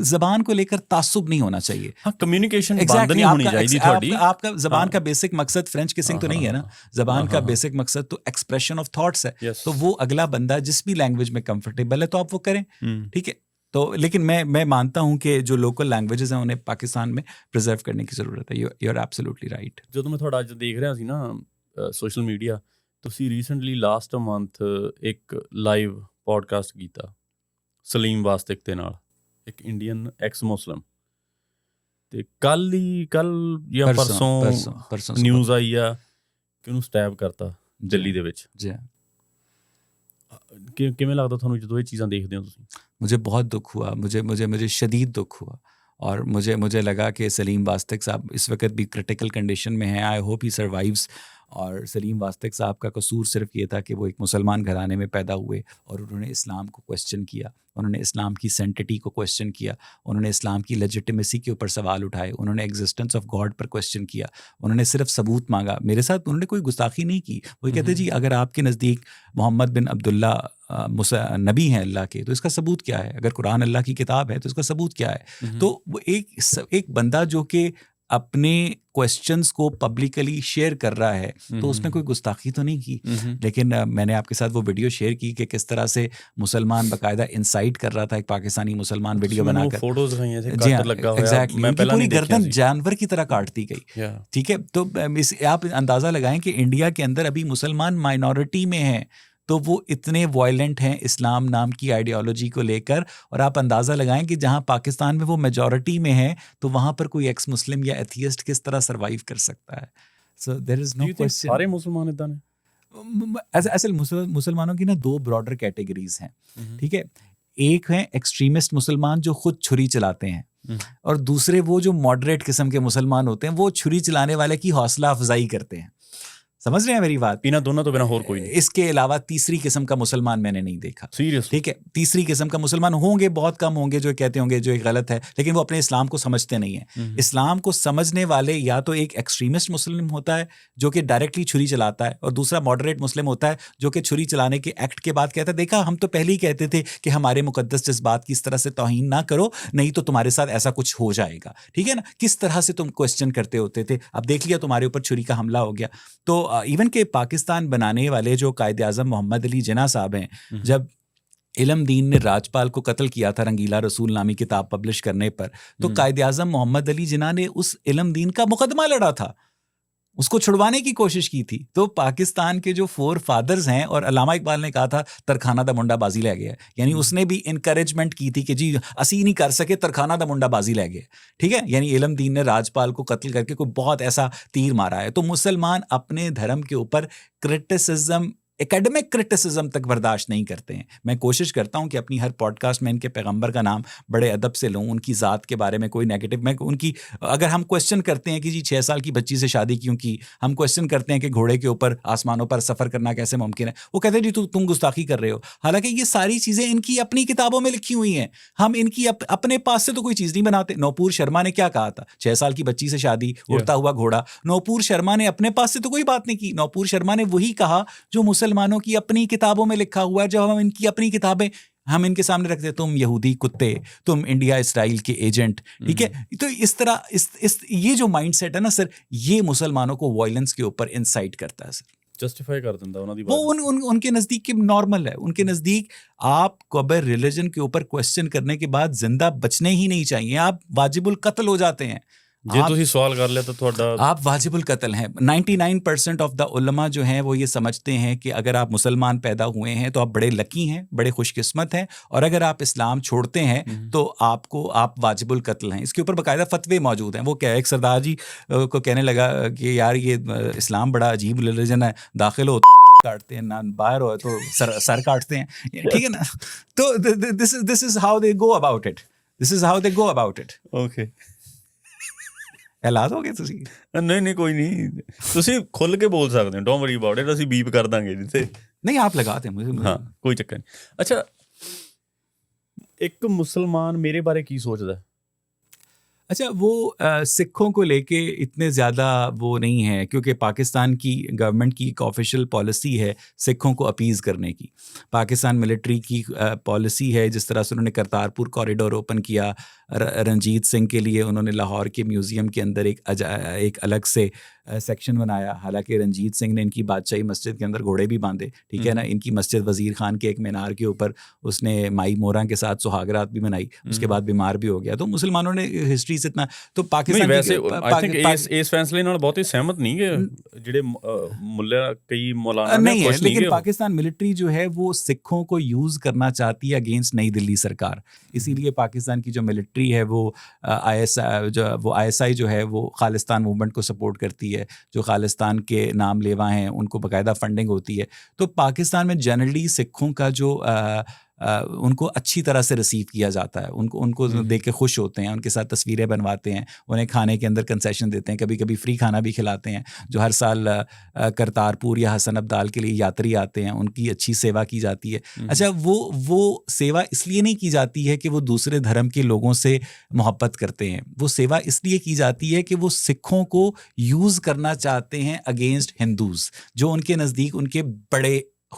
ज़बान को लेकर तासुब नहीं होना चाहिए। कम्युनिकेशन बंद नहीं होनी चाहिए थोड़ी। आपका ज़बान का बेसिक मकसद फ्रेंच किसिंग तो नहीं है ना, ज़बान का बेसिक मकसद तो एक्सप्रेशन ऑफ थॉट्स है। तो वो अगला बंदा जिस भी लैंग्वेज में कंफर्टेबल है तो आप वो करें, ठीक है। तो लेकिन मैं मानता हूँ कि जो लोकल लैंग्वेजेस हैं उन्हें पाकिस्तान में प्रिजर्व करने की ज़रूरत है। You are absolutely right. ਜਦੋਂ ਮੈਂ ਤੁਹਾਡਾ ਅੱਜ ਦੇਖ ਰਿਹਾ ਸੀ ਨਾ ਸੋਸ਼ਲ ਮੀਡੀਆ, ਤੁਸੀਂ ਰੀਸੈਂਟਲੀ ਲਾਸਟ ਮੰਥ ਇੱਕ ਲਾਈਵ ਪੋਡਕਾਸਟ ਕੀਤਾ ਸਲੀਮ ਵਾਸਤਿਕ ਦੇ ਨਾਲ, ਇੱਕ ਇੰਡੀਅਨ ਐਕਸ ਮੁਸਲਿਮ, ਤੇ ਕੱਲ ਜਾਂ ਪਰਸੋਂ ਨਿਊਜ਼ ਆਈ ਆ ਕਿ ਉਹਨੂੰ ਸਟੈਬ ਕਰਤਾ ਦਿੱਲੀ ਦੇ ਵਿੱਚ। ਕਿਵੇਂ ਲੱਗਦਾ ਤੁਹਾਨੂੰ ਜਦੋਂ ਇਹ ਚੀਜ਼ਾਂ ਦੇਖਦੇ ਹੋ ਤੁਸੀਂ? मुझे बहुत दुख हुआ, मुझे शदीद दुख हुआ। और मुझे लगा कि सलीम वास्तक साहब इस वक्त भी क्रिटिकल कंडीशन में हैं, आई होप ही सर्वाइव्स। और सलीम वास्तक साहब का कसूर सिर्फ ये था कि वो एक मुसलमान घराने में पैदा हुए और उन्होंने इस्लाम को क्वेश्चन किया, उन्होंने इस्लाम की सेंटिटी को क्वेश्चन किया, उन्होंने इस्लाम की लेजिटिमेसी के ऊपर सवाल उठाए, उन्होंने एग्जिस्टेंस ऑफ गॉड पर क्वेश्चन किया, उन्होंने सिर्फ सबूत मांगा। मेरे साथ उन्होंने कोई गुस्ताखी नहीं की। वो कहते जी अगर आपके नज़दीक मोहम्मद बिन अब्दुल्ला नबी हैं अल्लाह के, तो इसका सबूत क्या है? अगर कुरान अल्लाह की किताब है तो इसका सबूत क्या है? तो वो एक बंदा जो कि अपने क्वेश्चंस को पब्लिकली शेयर कर रहा है, तो उसने कोई गुस्ताखी तो नहीं की। लेकिन मैंने आपके साथ वो वीडियो शेयर की कि किस तरह से मुसलमान बाकायदा इंसाइट कर रहा था, एक पाकिस्तानी मुसलमान वीडियो बनाकर, फोटोज दिखाई ऐसे जी हाँ, काटर लगा हुआ है। एग्जैक्टली, मैं पहला पूरी नहीं देखा गर्दन सी। जानवर की तरह काटती गई। ठीक है, तो आप अंदाज़ा लगाएं कि इंडिया के अंदर अभी मुसलमान माइनॉरिटी में हैं, तो वो इतने वायलेंट हैं इस्लाम नाम की आइडियोलॉजी को लेकर। और आप अंदाज़ा लगाएं कि जहां पाकिस्तान में वो मेजॉरिटी में है, तो वहां पर कोई एक्स मुस्लिम या एथियस्ट किस तरह सर्वाइव कर सकता है? So there is no question. सारे मुसलमान इतना ने असल मुसलमानों की ना दो ब्रॉडर कैटेगरीज हैं। ठीक है, एक है एक्सट्रीमिस्ट मुसलमान जो खुद छुरी चलाते हैं, और दूसरे वो जो मॉडरेट किस्म के मुसलमान होते हैं, वो छुरी चलाने वाले की हौसला अफजाई करते हैं। समझ रहे हैं मेरी बात? बिना दोनों तो बिना और कोई नहीं। इसके अलावा तीसरी किस्म का मुसलमान मैंने नहीं देखा। सीरियस? ठीक है, तीसरी किस्म का मुसलमान होंगे, बहुत कम होंगे जो कहते होंगे जो गलत है, लेकिन वो अपने इस्लाम को समझते नहीं है। इस्लाम को समझने वाले या तो एक एक्सट्रीमिस्ट मुस्लिम होता है जो कि डायरेक्टली छुरी चलाता है, और दूसरा मॉडरेट मुस्लिम होता है जो कि छुरी चलाने के एक्ट के बाद कहता है देखा हम तो पहले ही कहते थे कि हमारे मुकद्दस जज्बात की इस तरह से तौहीन ना करो, नहीं तो तुम्हारे साथ ऐसा कुछ हो जाएगा। ठीक है ना, किस तरह से तुम क्वेश्चन करते होते थे, अब देख लिया तुम्हारे ऊपर छुरी का हमला हो गया। तो इवन के पाकिस्तान बनाने वाले जो कायदे आज़म मोहम्मद अली जिन्ना साहब हैं, जब इल्म दीन ने राजपाल को कत्ल किया था रंगीला रसूल नामी किताब पब्लिश करने पर, तो कायदे आज़म मोहम्मद अली जिन्ना ने उस इल्म दीन का मुकदमा लड़ा था, उसको छुड़वाने की कोशिश की थी। तो पाकिस्तान के जो 4 फादर्स हैं, और अल्लामा इकबाल ने कहा था तरखाना दा मुंडा बाजी ले गया, यानी उसने भी इनकरेजमेंट की थी कि जी असी नहीं कर सके, तरखाना दा मुंडा बाजी ले गया। ठीक है, यानी इल्म दीन ने राजपाल को कत्ल करके कोई बहुत ऐसा तीर मारा है। तो मुसलमान अपने धर्म के ऊपर क्रिटिसिज्म, एकेडमिक क्रिटिसिज्म तक बर्दाश्त नहीं करते हैं। मैं कोशिश करता हूं कि अपनी हर पॉडकास्ट में इनके पैगंबर का नाम बड़े अदब से लूं, उनकी ज़ात के बारे में कोई नेगेटिव, मैं उनकी, अगर हम क्वेश्चन करते हैं कि जी 6 साल की बच्ची से शादी क्यों की, हम क्वेश्चन करते हैं कि घोड़े के ऊपर आसमानों पर सफ़र करना कैसे मुमकिन है, वो कहते हैं जी तुम गुस्ताखी कर रहे हो। हालांकि ये सारी चीज़ें इनकी अपनी किताबों में लिखी हुई हैं, हम इनकी अपने पास से तो कोई चीज़ नहीं बनाते। नूपुर शर्मा ने क्या कहा था, 6 साल की बच्ची से शादी, उड़ता हुआ घोड़ा। नूपुर शर्मा ने अपने पास से तो कोई बात नहीं की, नूपुर शर्मा ने वही कहा जो मुसलमानों की अपनी किताबों में लिखा हुआ है। जब हम इनकी अपनी किताबें हम इनके सामने रखते हैं, तुम यहूदी कुत्ते, तुम इंडिया इसराइल के एजेंट, ठीक है, तो इस तरह ये जो माइंडसेट है ना सर, ये मुसलमानों को वायलेंस के ऊपर इंसाइट करता है सर, जस्टिफाई कर देता उन्होंने वो उनके नज़दीक के नॉर्मल है। उनके नज़दीक आप कबर रिलीजन के ऊपर क्वेश्चन करने के बाद जिंदा बचने ही नहीं चाहिए, आप वाजिबुल कत्ल हो जाते हैं। जे तुसी सवाल कर लिया तो थोड़ा आप वाजिबुल कत्ल हैं। 99% ऑफ द उलमा जो हैं वो ये समझते हैं कि अगर आप मुसलमान पैदा हुए हैं तो आप बड़े लकी हैं, बड़े खुशकिस्मत हैं, और अगर आप इस्लाम छोड़ते हैं तो आप वाजिबुल कत्ल हैं। इसके ऊपर बाकायदा फतवे मौजूद हैं। वो क्या, एक सरदार जी को कहने लगा कि यार ये इस्लाम बड़ा अजीब रिलीजन है, दाखिल हो काटते हैं ना, बाहर हो तो सर काटते हैं, ठीक है ना। तो this is how they go about it, this is how they go about it. Okay, ਐਲਾਨ ਹੋ ਗਏ ਤੁਸੀਂ? नहीं कोई नहीं, ਤੁਸੀਂ खुल के बोल सकते हो, डोंट वरी अबाउट इट, ਅਸੀਂ बीप कर देंगे जिसे। नहीं आप लगाते हैं मुझे। हाँ कोई चक्कर नहीं। अच्छा, एक मुसलमान मेरे बारे की सोचता है? अच्छा, वो सिखों को लेके इतने ज़्यादा वो नहीं है, क्योंकि पाकिस्तान की गवर्नमेंट की एक ऑफिशियल पॉलिसी है सिखों को अपीज़ करने की। पाकिस्तान मिलिट्री की पॉलिसी है, जिस तरह से उन्होंने करतारपुर कॉरिडोर ओपन किया, रंजीत सिंह के लिए उन्होंने लाहौर के म्यूज़ियम के अंदर एक अलग से सेक्शन बनाया। हालांकि रंजीत सिंह ने इनकी बादशाही मस्जिद के अंदर घोड़े भी बांधे, ठीक है ना। इनकी मस्जिद वज़ीर खान के एक मीनार के ऊपर उसने माई मोरा के साथ सुहागरात भी मनाई, उसके बाद बीमार भी हो गया। तो मुसलमानों ने हिस्ट्री से इतना तो पाकिस्तान वैसे आई थिंक इस फैसले नाल बहुत ही सहमत नहीं है ਜਿਹੜੇ मुल्ला कई मौलाना नहीं है, लेकिन पाकिस्तान मिलिट्री जो है वो सिखों को यूज़ करना चाहती है अगेंस्ट नई दिल्ली सरकार। इसीलिए पाकिस्तान की जो मिलिट्री है वो ISI जो है वो खालिस्तान मूवमेंट को सपोर्ट करती है, जो खालिस्तान के नाम लेवा हैं उनको बाकायदा फंडिंग होती है। तो पाकिस्तान में जनरली सिखों का जो उनको अच्छी तरह से रिसीव किया जाता है, उनको देख के खुश होते हैं, उनके साथ तस्वीरें बनवाते हैं, उन्हें खाने के अंदर कंसेशन देते हैं, कभी कभी फ्री खाना भी खिलाते हैं। जो हर साल करतारपुर या हसन अब्दाल के लिए यात्री आते हैं, उनकी अच्छी सेवा की जाती है। अच्छा, वो सेवा इसलिए नहीं की जाती है कि वो दूसरे धर्म के लोगों से मोहब्बत करते हैं, वो सेवा इसलिए की जाती है कि वो सिखों को यूज़ करना चाहते हैं अगेंस्ट हिंदूज़, जो उनके नज़दीक उनके बड़े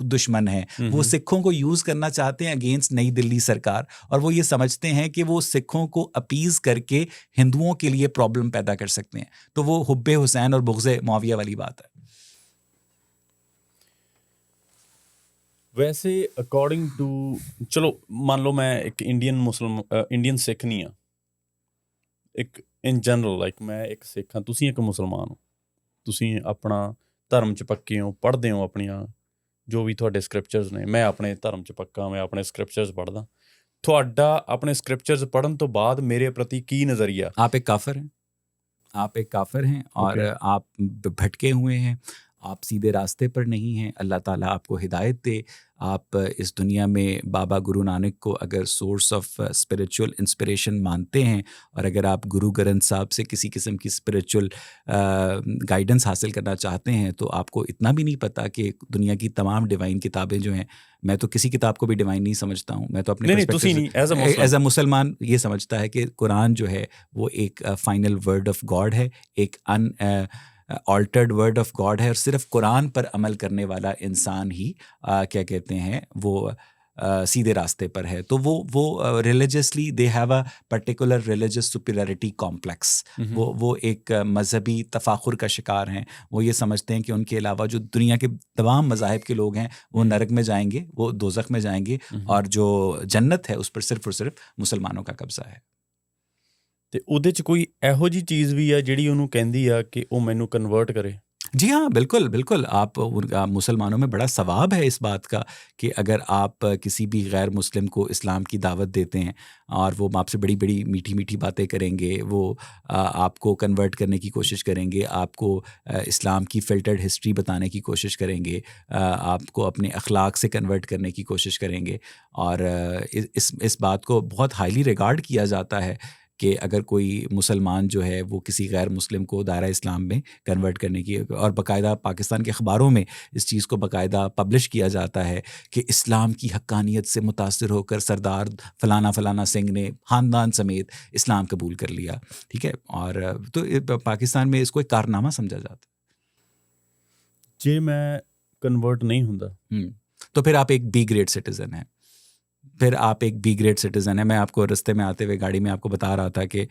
दुश्मन हैं। वो सिखों को यूज़ करना चाहते हैं अगेंस्ट नई दिल्ली सरकार, और वो ये समझते हैं कि वो सिखों को अपीज़ करके हिंदुओं के लिए प्रॉब्लम पैदा कर सकते हैं। तो वो हुब्बे हुसैन और बुग़्ज़े मुआविया वाली बात है। वैसे अकॉर्डिंग टू, चलो मान लो मैं एक इंडियन सिख नहीं हाँ, एक इन जनरल लाइक मैं एक सिख हाँ, तुसीं एक मुसलमान हो, तुसीं अपना धर्म च पक्के हो, पढ़ते हो अपनियां जो भी ਤੁਹਾਡੇ ਸਕ੍ਰਿਪਚਰਸ ਨੇ। मैं अपने धर्म च पक्का, मैं अपने ਸਕ੍ਰਿਪਚਰਸ पढ़दा। ਤੁਹਾਡਾ अपने ਸਕ੍ਰਿਪਚਰਸ पढ़न तो बाद मेरे प्रति की नज़रिया? आप एक काफिर हैं, आप एक काफिर हैं और आप भटके हुए हैं, आप सीधे रास्ते पर नहीं हैं। अल्लाह ताला आपको हिदायत दे। आप इस दुनिया में बाबा गुरु नानक को अगर सोर्स ऑफ स्पिरिचुअल इंस्पिरेशन मानते हैं, और अगर आप गुरु ग्रंथ साहब से किसी किस्म की स्पिरिचुअल गाइडेंस हासिल करना चाहते हैं, तो आपको इतना भी नहीं पता कि दुनिया की तमाम डिवाइन किताबें जो हैं, मैं तो किसी किताब को भी डिवाइन नहीं समझता हूँ, मैं तो अपने एज अ मुसलमान ये समझता है कि कुरान जो है वो एक फाइनल वर्ड ऑफ गॉड है, एक ऑल्टर्ड वर्ड ऑफ गॉड है, और सिर्फ कुरान पर अमल करने वाला इंसान ही क्या कहते हैं वो सीधे रास्ते पर है। तो वो religiously they have a particular religious superiority complex. वो एक मजहबी तफाखुर का शिकार हैं। वो ये समझते हैं कि उनके अलावा जो दुनिया के तमाम मज़ाहिब के लोग हैं वो नरक में जाएंगे, वो दोज़ख में जाएंगे, और जो जन्नत है उस पर सिर्फ और सिर्फ मुसलमानों का कब्ज़ा है। ਤੇ ਉਹਦੇ 'ਚ ਕੋਈ ਇਹੋ ਜਿਹੀ चीज़ भी है ਜਿਹੜੀ ਉਹਨੂੰ ਕਹਿੰਦੀ ਆ कि वो मैनू कन्वर्ट करे? जी हाँ, बिल्कुल बिल्कुल। आप मुसलमानों में बड़ा सवाब है इस बात का कि अगर आप किसी भी गैर मुस्लिम को इस्लाम की दावत देते हैं और वो आपसे बड़ी बड़ी मीठी मीठी बातें करेंगे, वो आपको कन्वर्ट करने की कोशिश करेंगे, आपको इस्लाम की फ़िल्टर्ड हिस्ट्री बताने की कोशिश करेंगे, आपको अपने अखलाक से कन्वर्ट करने की कोशिश करेंगे, और इस बात को बहुत हाईली रिगार्ड किया जाता है कि अगर कोई मुसलमान जो है वो किसी गैर मुस्लिम को दायरा इस्लाम में कन्वर्ट करने की, और बाकायदा पाकिस्तान के अखबारों में इस चीज़ को बाकायदा पब्लिश किया जाता है कि इस्लाम की हक्कानियत से मुतासिर होकर सरदार फलाना फलाना सिंह ने ख़ानदान समेत इस्लाम कबूल कर लिया। ठीक है, और तो पाकिस्तान में इसको एक कारनामा समझा जाता है। जे मैं कन्वर्ट नहीं हुंदा तो फिर आप एक बी ग्रेड सिटीज़न हैं, फिर आप एक बी ग्रेड सिटीज़न है। मैं आपको रास्ते में आते हुए गाड़ी में आपको बता रहा था कि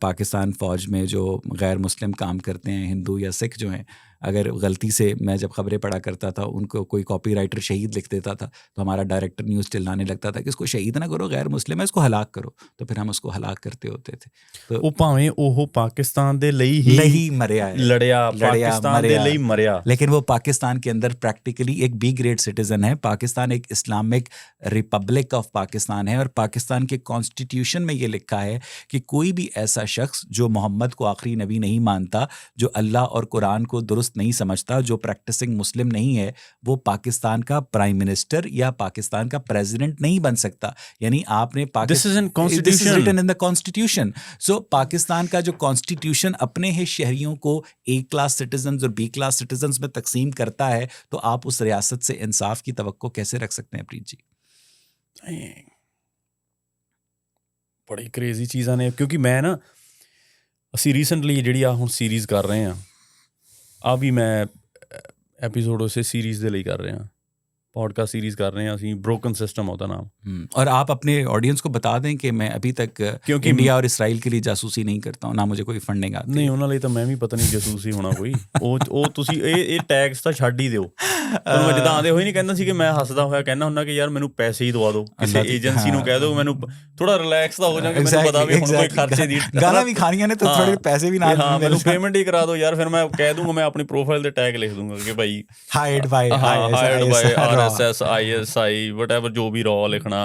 पाकिस्तान फ़ौज में जो गैर मुस्लिम काम करते हैं, हिंदू या सिख जो हैं, अगर गलती से मैं जब ख़बरें पढ़ा करता था उनको कोई कॉपी राइटर शहीद लिख देता था तो हमारा डायरेक्टर न्यूज़ चिल्लाने लगता था कि इसको शहीद ना करो, गैर मुस्लिम है, इसको हलाक करो। तो फिर हम उसको हलाक करते होते थे। तो ਉਹ ਭਾਵੇਂ ਉਹ पाकिस्तान ਦੇ ਲਈ ਹੀ मरिया है, लड़िया पाकिस्तान ਦੇ ਲਈ मरिया, लेकिन वो पाकिस्तान के अंदर प्रैक्टिकली एक बी ग्रेड सिटीज़न है। पाकिस्तान एक इस्लामिक रिपब्लिक ऑफ पाकिस्तान है, और पाकिस्तान के कॉन्स्टिट्यूशन में ये लिखा है कि कोई भी ऐसा शख्स जो मोहम्मद को आखिरी नबी नहीं मानता, जो अल्लाह और कुरान को दुरुस्त नहीं समझता, जो प्रैक्टिसिंग मुस्लिम नहीं है, वो पाकिस्तान का प्राइम मिनिस्टर या पाकिस्तान का प्रेसिडेंट नहीं बन सकता। यानी आपने This is in Constitution. This is written in the Constitution. So Pakistan का जो कॉन्स्टिट्यूशन अपने ही शहरियों को ए क्लास सिटीजन्स और बी क्लास सिटीजन्स में तकसीम करता है, तो आप उस रियासत से इंसाफ की तवक्को कैसे रख सकते हैं प्रीत जी? बड़ी क्रेजी चीज़ां ने, क्योंकि मैं ना ਅਸੀਂ ਰੀਸੈਂਟਲੀ ਜਿਹੜੀ ਆ ਹੁਣ ਸੀਰੀਜ਼ ਕਰ ਰਹੇ ਹਾਂ, ਆ ਵੀ ਮੈਂ ਐਪੀਸੋਡ ਉਸੇ ਸੀਰੀਜ਼ ਦੇ ਲਈ ਕਰ ਰਹੇ ਹਾਂ, पॉडकास्ट सीरीज कर रहे हैं ਅਸੀਂ, ब्रोकन सिस्टम होता नाम। और आप अपने ऑडियंस को बता दें कि मैं अभी तक क्योंकि इंडिया और इसराइल के लिए जासूसी नहीं करता हूँ, ना मुझे कोई फंडिंग आती नहीं, ਉਹਨਾਂ ਲਈ ਤਾਂ ਮੈਂ ਵੀ ਪਤਾ ਨਹੀਂ ਜਾਸੂਸੀ ਹੋਣਾ ਕੋਈ। ਉਹ ਤੁਸੀਂ ਇਹ ਟੈਗਸ ਤਾਂ ਛੱਡ ਹੀ ਦਿਓ। ਤੁਹਾਨੂੰ ਮੈਂ ਜਿੱਦਾਂ ਆਉਂਦੇ ਹੋਏ ਨਹੀਂ ਕਹਿੰਦਾ ਸੀ ਕਿ ਮੈਂ ਹੱਸਦਾ ਹੋਇਆ ਕਹਿੰਦਾ ਹੁੰਦਾ ਕਿ ਯਾਰ ਮੈਨੂੰ ਪੈਸੇ ਹੀ ਦਵਾ ਦਿਓ, ਕਿਸੇ ਏਜੰਸੀ ਨੂੰ ਕਹਿ ਦਿਓ, ਮੈਨੂੰ ਥੋੜਾ ਰਿਲੈਕਸ ਤਾਂ ਹੋ ਜਾਵਾਂਗੇ, ਮੈਨੂੰ ਪਤਾ ਵੀ ਹੁਣ ਕੋਈ ਖਰਚੇ ਦੀ ਗਾਲਾਂ ਵੀ ਖਾਣੀਆਂ ਨੇ ਤਾਂ ਥੋੜੇ ਪੈਸੇ ਵੀ ਨਾਲ ਮੈਨੂੰ ਪੇਮੈਂਟ ਹੀ ਕਰਾ ਦਿਓ ਯਾਰ। ਫਿਰ ਮੈਂ ਕਹਿ ਦੂੰਗਾ, ਮੈਂ ਆਪਣੀ ਪ੍ਰੋਫਾਈਲ ਤੇ ਟੈਗ ਲਿਖ ਦੂੰਗਾ ਕਿ ਭਾਈ ਹਾਇਰਡ ਬਾਈ RSS ISI ਵਟਐਵਰ, ਜੋ ਵੀ ਰॉ ਲਿਖਣਾ,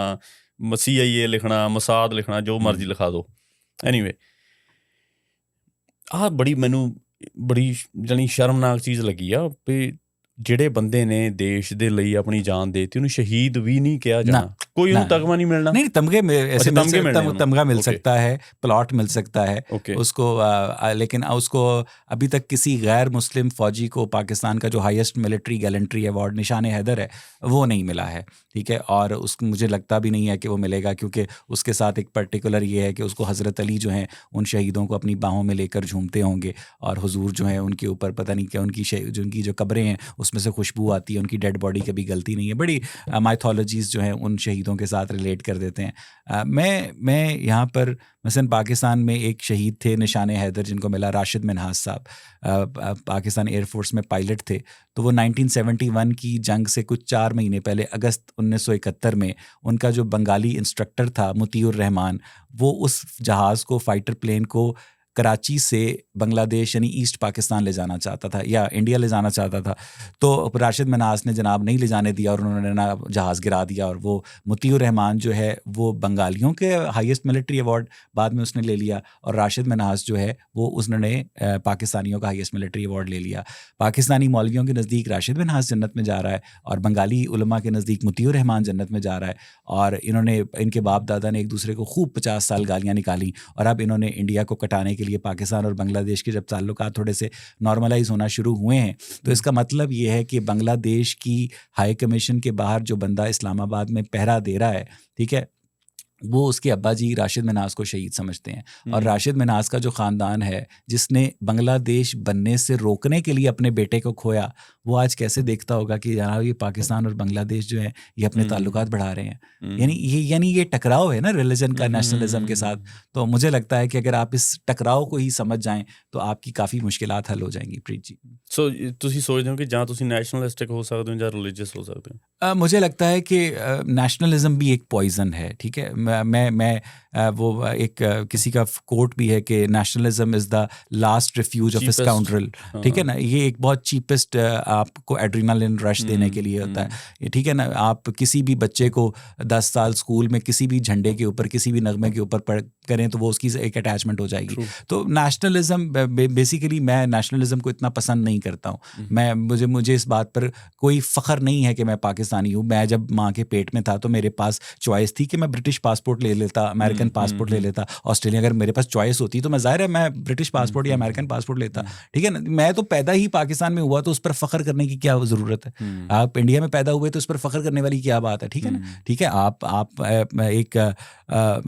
CIA ਲਿਖਣਾ, ਮਸਾਦ ਲਿਖਣਾ, ਜੋ ਮਰਜ਼ੀ ਲਿਖਾ ਦਿਓ। ਐਨੀਵੇ, ਆਹ ਮੈਨੂੰ ਬੜੀ ਜਾਣੀ ਸ਼ਰਮਨਾਕ ਚੀਜ਼ ਲੱਗੀ ਆ ਵੀ ਜਿਹੜੇ ਬੰਦੇ ਨੇ ਦੇਸ਼ ਦੇ ਲਈ ਆਪਣੀ ਜਾਨ ਦੇਤੀ ਉਹਨੂੰ ਸ਼ਹੀਦ ਵੀ ਨਹੀਂ ਕਿਹਾ ਜਾਣਾ। ਕੋਈ ਉਹਨੂੰ ना। तगमा नहीं मिलना? नहीं, तमगे में ऐसे अच्छा, तमगे मिलने हैं तमगा मिल ओके। सकता है, प्लॉट मिल सकता है ओके उसको, लेकिन उसको अभी तक किसी गैर मुस्लिम फौजी को पाकिस्तान का जो हाईएस्ट मिलिट्री गैलेंट्री अवार्ड निशान हैदर है वो नहीं मिला है, ठीक है। और उसको मुझे लगता भी नहीं है कि वो मिलेगा, क्योंकि उसके साथ एक पर्टिकुलर ये है कि उसको हज़रत अली जो हैं उन शहीदों को अपनी बाहों में लेकर झूमते होंगे, और हुजूर जो है उनके ऊपर पता नहीं क्या उनकी जो कब्रें हैं उसमें से खुशबू आती है, उनकी डेड बॉडी कभी गलती नहीं है। बड़ी माइथोलॉजीज़ जो हैं उन शहीदों के साथ रिलेट कर देते हैं। मैं यहाँ पर मसलन पाकिस्तान में एक शहीद थे निशान हैदर जिनको मिला, राशिद मिन्हाज साहब, पाकिस्तान एयरफोर्स में पायलट थे। तो वो 1971 की जंग से कुछ 4 महीने पहले अगस्त 1971 में उनका जो बंगाली इंस्ट्रक्टर था मुतीउर रहमान, वो उस जहाज़ को, फाइटर प्लेन को कराची से बांग्लादेश यानी ईस्ट पाकिस्तान ले जाना चाहता था या इंडिया ले जाना चाहता था। तो राशिद मिन्हाज ने जनाब नहीं ले जाने दिया और उन्होंने ना जहाज़ गिरा दिया, और वो मुतीउर रहमान जो है वो बंगालियों के हाईएस्ट मिलिट्री अवार्ड बाद में उसने ले लिया, और राशिद मिन्हाज जो है वो उसने पाकिस्तानियों का हाईएस्ट मिलिट्री अवार्ड ले लिया। पाकिस्तानी मौलवियों के नज़दीक राशिद मिन्हाज जन्नत में जा रहा है, और बंगाली उलमा के नज़दीक मुतीउर रहमान जन्नत में जा रहा है। और इनके बाप दादा ने एक दूसरे को खूब 50 साल गालियाँ निकाली, और अब इन्होंने इंडिया को कटाने के लिए पाकिस्तान और बांग्लादेश के जब ताल्लुकात थोड़े से नॉर्मलाइज होना शुरू हुए हैं, तो इसका मतलब ये है कि बांग्लादेश की हाई कमीशन के बाहर जो बंदा इस्लामाबाद में पहरा दे रहा है, ठीक है, वो उसके अब्बा जी राशिद मिन्हाज को शहीद समझते हैं। और राशिद मिन्हाज का जो ख़ानदान है जिसने बांग्लादेश बनने से रोकने के लिए अपने बेटे को खोया, वो आज कैसे देखता होगा कि जनाब ये पाकिस्तान और बांग्लादेश जो है ये अपने ताल्लुकात बढ़ा रहे हैं। यानी ये टकराव है ना रिलीजन का नेशनलिज्म के साथ। तो मुझे लगता है कि अगर आप इस टकराव को ही समझ जाएं तो आपकी काफ़ी मुश्किलात हल हो जाएंगी। प्रीत जी, सो ਤੁਸੀਂ ਸੋਚਦੇ ਹੋ ਕਿ ਜਾਂ ਤੁਸੀਂ ਨੈਸ਼ਨਲਿਸਟਿਕ ਹੋ ਸਕਦੇ ਹੋ ਜਾਂ ਰਿਲੀਜੀਅਸ ਹੋ ਸਕਦੇ ਹੋ? मुझे लगता है कि नेशनलिज्म भी एक पॉइजन है, ठीक है। मैं वो एक किसी का कोट भी है कि nationalism is the last refuse of the scoundrel, ठीक है ना। ये एक बहुत चीपेस्ट आपको एड्रेनालिन रश देने के लिए होता है, ठीक है ना। आप किसी भी बच्चे को 10 साल स्कूल में किसी भी झंडे के ऊपर, किसी भी नगमे के ऊपर पढ़ करें तो वो उसकी एक अटैचमेंट हो जाएगी। तो नेशनलिज्म बेसिकली, मैं नेशनलिज्म को इतना पसंद नहीं करता हूँ। मुझे इस बात पर कोई फ़ख्र नहीं है कि मैं पाकिस्तानी हूँ। मैं जब माँ के पेट में था तो मेरे पास चॉइस थी कि मैं ब्रिटिश पासपोर्ट ले लेता, अमेरिकन पासपोर्ट ले लेता, ऑस्ट्रेलिया। अगर मेरे पास चॉइस होती तो मैं ज़ाहिर है मैं ब्रिटिश पासपोर्ट या अमेरिकन पासपोर्ट लेता, ठीक है ना। मैं तो पैदा ही पाकिस्तान में हुआ तो उस पर फ़ख्र करने की क्या ज़रूरत है। आप इंडिया में पैदा हुए तो उस पर फ़ख्र करने वाली क्या बात है, ठीक है ना। ठीक है, आप एक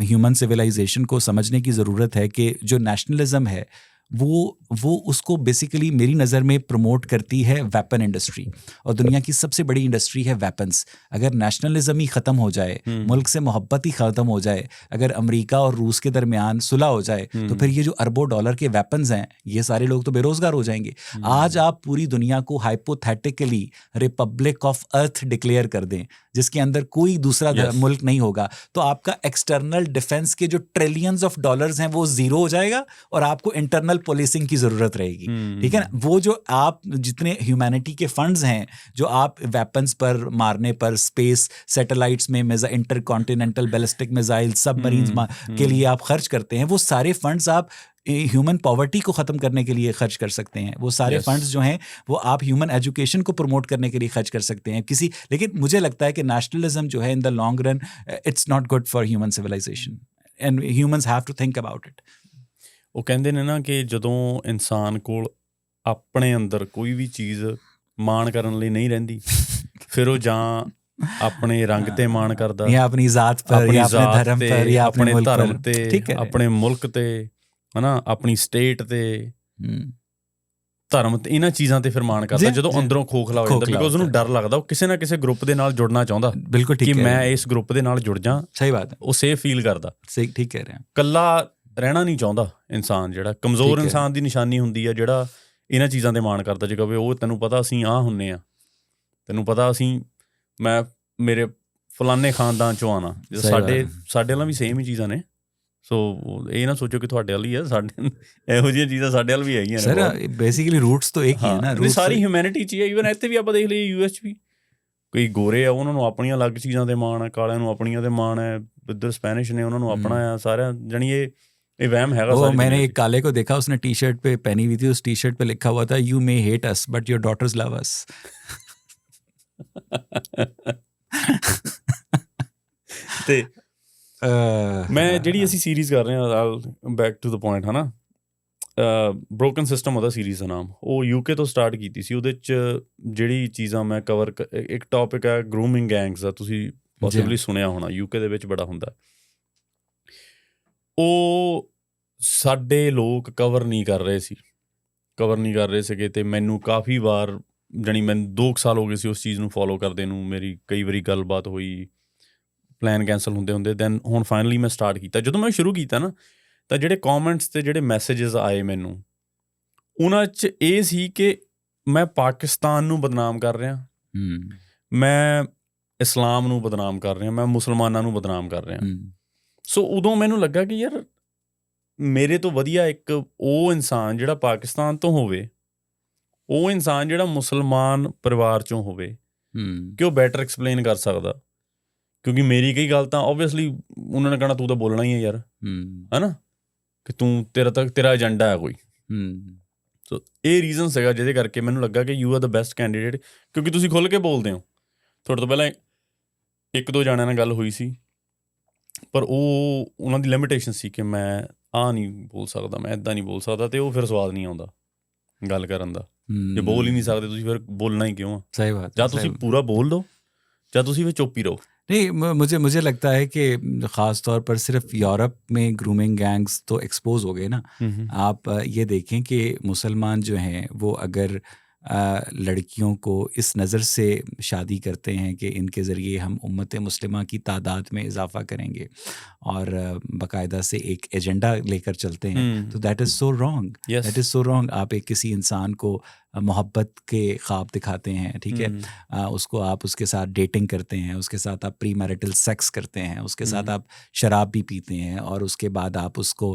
ह्यूमन सिविलाइजेशन को समझने की ज़रूरत है कि जो नेशनलिज्म है वो उसको बेसिकली मेरी नज़र में प्रमोट करती है वेपन इंडस्ट्री, और दुनिया की सबसे बड़ी इंडस्ट्री है वेपन्स। अगर नेशनलिज्म ही ख़त्म हो जाए, मुल्क से मोहब्बत ही ख़त्म हो जाए, अगर अमेरिका और रूस के दरमियान सुलह हो जाए, तो फिर ये जो अरबों डॉलर के वेपन्स हैं ये सारे लोग तो बेरोज़गार हो जाएंगे। आज आप पूरी दुनिया को hypothetically Republic of earth declare कर दें जिसके अंदर कोई दूसरा मुल्क नहीं होगा, तो आपका एक्सटर्नल डिफेंस के जो ट्रिलियंस ऑफ डॉलर्स हैं वो ज़ीरो हो जाएगा, और आपको इंटरनल पुलिसिंग की ज़रूरत रहेगी, ठीक है ना। वो जो आप जितने ह्यूमैनिटी के फंड्स हैं जो आप वेपन्स पर मारने पर, स्पेस सैटेलाइट्स में इंटरकॉन्टिनेंटल बैलिस्टिक मिसाइल, सबमरीन्स के लिए आप खर्च करते हैं, वो सारे फंड्स आप ह्यूमन पॉवर्टी को ख़त्म करने के लिए खर्च कर सकते हैं। वो सारे फंड्स जो हैं वो आप ह्यूमन एजुकेशन को प्रमोट करने के लिए खर्च कर सकते हैं लेकिन मुझे लगता है कि नेशनलिज्म जो है in the long run it's not good for human civilisation, and humans have to think about it. ਉਹ ਕਹਿੰਦੇ ਨੇ ਨਾ ਕਿ ਜਦੋਂ ਇਨਸਾਨ ਕੋਲ ਆਪਣੇ ਅੰਦਰ ਕੋਈ ਵੀ ਚੀਜ਼ ਮਾਣ ਕਰਨ ਲਈ ਨਹੀਂ ਰਹਿੰਦੀ, ਫਿਰ ਉਹ ਜਾਂ ਆਪਣੇ ਰੰਗ ਤੇ ਮਾਣ ਕਰਦਾ, ਜਾਂ ਆਪਣੀ ਜ਼ਾਤ ਪਰ, ਜਾਂ ਆਪਣੇ ਧਰਮ ਪਰ, ਜਾਂ ਆਪਣੇ ਧਰਮ ਤੇ, ਆਪਣੇ ਮੁਲਕ ਤੇ, ਹਨਾ, ਆਪਣੀ ਸਟੇਟ ਤੇ, ਧਰਮ ਤੇ, ਇਹਨਾਂ ਚੀਜ਼ਾਂ ਤੇ ਫਿਰ ਮਾਣ ਕਰਦਾ ਜਦੋਂ ਅੰਦਰੋਂ ਖੋਖਲਾ ਹੋ ਜਾਂਦਾ, ਬਿਕੋਜ਼ ਉਹਨੂੰ ਡਰ ਲੱਗਦਾ, ਉਹ ਕਿਸੇ ਨਾ ਕਿਸੇ ਗਰੁੱਪ ਦੇ ਨਾਲ ਜੁੜਨਾ ਚਾਹੁੰਦਾ। ਬਿਲਕੁਲ ਠੀਕ ਕਿ ਮੈਂ ਇਸ ਗਰੁੱਪ ਦੇ ਨਾਲ ਜੁੜ ਜਾ, ਸਹੀ ਬਾਤ ਹੈ, ਉਹ ਸੇਫ ਫੀਲ ਕਰਦਾ। ਸਹੀ, ਠੀਕ ਕਹਿ ਰਹੇ ਹੋ। ਕੱਲਾ ਰਹਿਣਾ ਨਹੀਂ ਚਾਹੁੰਦਾ ਇਨਸਾਨ, ਜਿਹੜਾ ਕਮਜ਼ੋਰ ਇਨਸਾਨ ਦੀ ਨਿਸ਼ਾਨੀ ਹੁੰਦੀ ਆ ਜਿਹੜਾ ਇਹਨਾਂ ਚੀਜ਼ਾਂ ਤੇ ਮਾਣ ਕਰਦਾ। ਜੇ ਕਹੇ ਉਹ ਤੈਨੂੰ ਪਤਾ ਅਸੀਂ ਆਹ ਹੁੰਨੇ ਆ, ਤੈਨੂੰ ਪਤਾ ਮੈਂ ਮੇਰੇ ਫਲਾਨੇ ਖਾਨਦਾਨ ਚੋਂ ਆਉਣਾ, ਸਾਡੇ ਨਾਲ ਵੀ ਸੇਮ ਹੀ ਚੀਜ਼ਾਂ ਨੇ। ਸੋ ਇਹ ਨਾ ਸੋਚੋ ਕਿ ਤੁਹਾਡੇ ਵਾਲ ਹੀ ਆ, ਸਾਡੇ ਇਹੋ ਜਿਹੀਆਂ ਚੀਜ਼ਾਂ ਸਾਡੇ ਵਾਲ ਵੀ ਹੈਗੀਆਂ ਨੇ। ਸਰ ਬੇਸਿਕਲੀ ਰੂਟਸ ਤਾਂ ਇੱਕ ਹੀ ਹੈ ਨਾ, ਸਾਰੀ ਹਿਊਮੈਨਿਟੀ 'ਚ ਹੀ ਹੈ। ਈਵਨ ਇੱਥੇ ਵੀ ਆਪਾਂ ਦੇਖ ਲਈਏ US 'ਚ ਵੀ ਕੋਈ ਗੋਰੇ ਆ, ਉਹਨਾਂ ਨੂੰ ਆਪਣੀਆਂ ਅਲੱਗ ਚੀਜ਼ਾਂ ਤੇ ਮਾਣ ਹੈ, ਕਾਲਿਆਂ ਨੂੰ ਆਪਣੀਆਂ ਤੇ ਮਾਣ ਹੈ, ਇੱਧਰ ਸਪੈਨਿਸ਼ ਨੇ ਉਹਨਾਂ ਨੂੰ ਆਪਣਾ ਆ, सारा ਜਾਣੀ ये वहम है। वो मैंने एक काले को देखा, उसने टी शर्ट पे पहनी हुई थी, उस टी शर्ट पे लिखा हुआ था you may hate us but your daughters love us. ਤੇ ਮੈਂ ਜਿਹੜੀ ਅਸੀਂ ਸੀਰੀਜ਼ ਕਰ ਰਹੇ ਹਾਂ ਬੈਕ ਟੂ ਦ ਪੁਆਇੰਟ ਹੈ ਨਾ, ਬ੍ਰੋਕਨ ਸਿਸਟਮ ਉਹਦਾ ਸੀਰੀਜ਼ ਦਾ ਨਾਮ, ਉਹ UK ਤੋਂ ਸਟਾਰਟ ਕੀਤੀ ਸੀ। ਉਹਦੇ 'ਚ ਜਿਹੜੀ ਚੀਜ਼ਾਂ ਮੈਂ ਕਵਰ, ਇੱਕ ਟੌਪਿਕ ਹੈ ਗਰੂਮਿੰਗ ਗੈਂਗਸ ਦਾ, ਤੁਸੀਂ ਪੋਸੀਬਲੀ ਸੁਣਿਆ ਹੋਣਾ, UK ਦੇ ਵਿੱਚ ਬੜਾ ਹੁੰਦਾ। ਉਹ ਸਾਡੇ ਲੋਕ ਕਵਰ ਨਹੀਂ ਕਰ ਰਹੇ ਸੀਗੇ। ਅਤੇ ਮੈਨੂੰ ਕਾਫੀ ਵਾਰ, ਜਾਣੀ ਮੈਨੂੰ 2 ਸਾਲ ਹੋ ਗਏ ਸੀ ਉਸ ਚੀਜ਼ ਨੂੰ ਫੋਲੋ ਕਰਦੇ ਨੂੰ। ਮੇਰੀ ਕਈ ਵਾਰੀ ਗੱਲਬਾਤ ਹੋਈ, ਪਲਾਨ ਕੈਂਸਲ ਹੁੰਦੇ ਦੈਨ ਹੁਣ ਫਾਈਨਲੀ ਮੈਂ ਸਟਾਰਟ ਕੀਤਾ। ਜਦੋਂ ਮੈਂ ਸ਼ੁਰੂ ਕੀਤਾ ਨਾ, ਤਾਂ ਜਿਹੜੇ ਕੌਮੈਂਟਸ ਅਤੇ ਜਿਹੜੇ ਮੈਸੇਜਿਸ ਆਏ ਮੈਨੂੰ, ਉਹਨਾਂ 'ਚ ਇਹ ਸੀ ਕਿ ਮੈਂ ਪਾਕਿਸਤਾਨ ਨੂੰ ਬਦਨਾਮ ਕਰ ਰਿਹਾ, ਮੈਂ ਇਸਲਾਮ ਨੂੰ ਬਦਨਾਮ ਕਰ ਰਿਹਾ, ਮੈਂ ਮੁਸਲਮਾਨਾਂ ਨੂੰ ਬਦਨਾਮ ਕਰ ਰਿਹਾ। ਸੋ ਉਦੋਂ ਮੈਨੂੰ ਲੱਗਾ ਕਿ ਯਾਰ ਮੇਰੇ ਤੋਂ ਵਧੀਆ ਇੱਕ ਉਹ ਇਨਸਾਨ ਜਿਹੜਾ ਪਾਕਿਸਤਾਨ ਤੋਂ ਹੋਵੇ, ਉਹ ਇਨਸਾਨ ਜਿਹੜਾ ਮੁਸਲਮਾਨ ਪਰਿਵਾਰ 'ਚੋਂ ਹੋਵੇ, ਕਿ ਉਹ ਬੈਟਰ ਐਕਸਪਲੇਨ ਕਰ ਸਕਦਾ। ਕਿਉਂਕਿ ਮੇਰੀ ਕਈ ਗੱਲ ਤਾਂ ਓਬਵੀਅਸਲੀ ਉਹਨਾਂ ਨੇ ਕਹਿਣਾ ਤੂੰ ਤਾਂ ਬੋਲਣਾ ਹੀ ਹੈ ਯਾਰ, ਹੈ ਨਾ, ਕਿ ਤੇਰਾ ਏਜੰਡਾ ਹੈ ਕੋਈ। ਸੋ ਇਹ ਰੀਜ਼ਨ ਸੀਗਾ ਜਿਹਦੇ ਕਰਕੇ ਮੈਨੂੰ ਲੱਗਾ ਕਿ you are the best candidate, ਕਿਉਂਕਿ ਤੁਸੀਂ ਖੁੱਲ੍ਹ ਕੇ ਬੋਲਦੇ ਹੋ। ਤੁਹਾਡੇ ਤੋਂ ਪਹਿਲਾਂ 1-2 ਜਾਣਿਆਂ ਨਾਲ ਗੱਲ ਹੋਈ ਸੀ, ਪਰ ਉਹਨਾਂ ਦੀ ਲਿਮਿਟੇਸ਼ਨ ਸੀ ਕਿ ਮੈਂ ਆਹ ਨਹੀਂ ਬੋਲ ਸਕਦਾ, ਮੈਂ ਇੱਦਾਂ ਨਹੀਂ ਬੋਲ ਸਕਦਾ, ਅਤੇ ਉਹ ਫਿਰ ਸਵਾਦ ਨਹੀਂ ਆਉਂਦਾ ਗੱਲ ਕਰਨ ਦਾ। ਜੇ ਬੋਲ ਹੀ ਨਹੀਂ ਸਕਦੇ ਤੁਸੀਂ, ਫਿਰ ਬੋਲਣਾ ਹੀ ਕਿਉਂ ਆ? सही बात, ਜਾਂ ਤੁਸੀਂ ਪੂਰਾ ਬੋਲ दो ਜਾਂ ਤੁਸੀਂ ਫਿਰ चुप ही रहो। नहीं, मुझे लगता है कि ख़ास तौर पर सिर्फ यूरोप में ग्रूमिंग गैंग्स तो एक्सपोज हो गए ना। आप ये देखें कि मुसलमान जो हैं वो अगर लड़कियों को इस नज़र से शादी करते हैं कि इनके ज़रिए हम उम्मत मुस्लिमा की तादाद में इजाफ़ा करेंगे और बाकायदा से एक एजेंडा लेकर चलते हैं, तो that is so wrong, that is so wrong. आप एक किसी इंसान को मोहब्बत के ख्वाब दिखाते हैं, ठीक है, उसको आप उसके साथ डेटिंग करते हैं, उसके साथ आप प्री मैरिटल सेक्स करते हैं, उसके साथ आप शराब भी पीते हैं, और उसके बाद आप उसको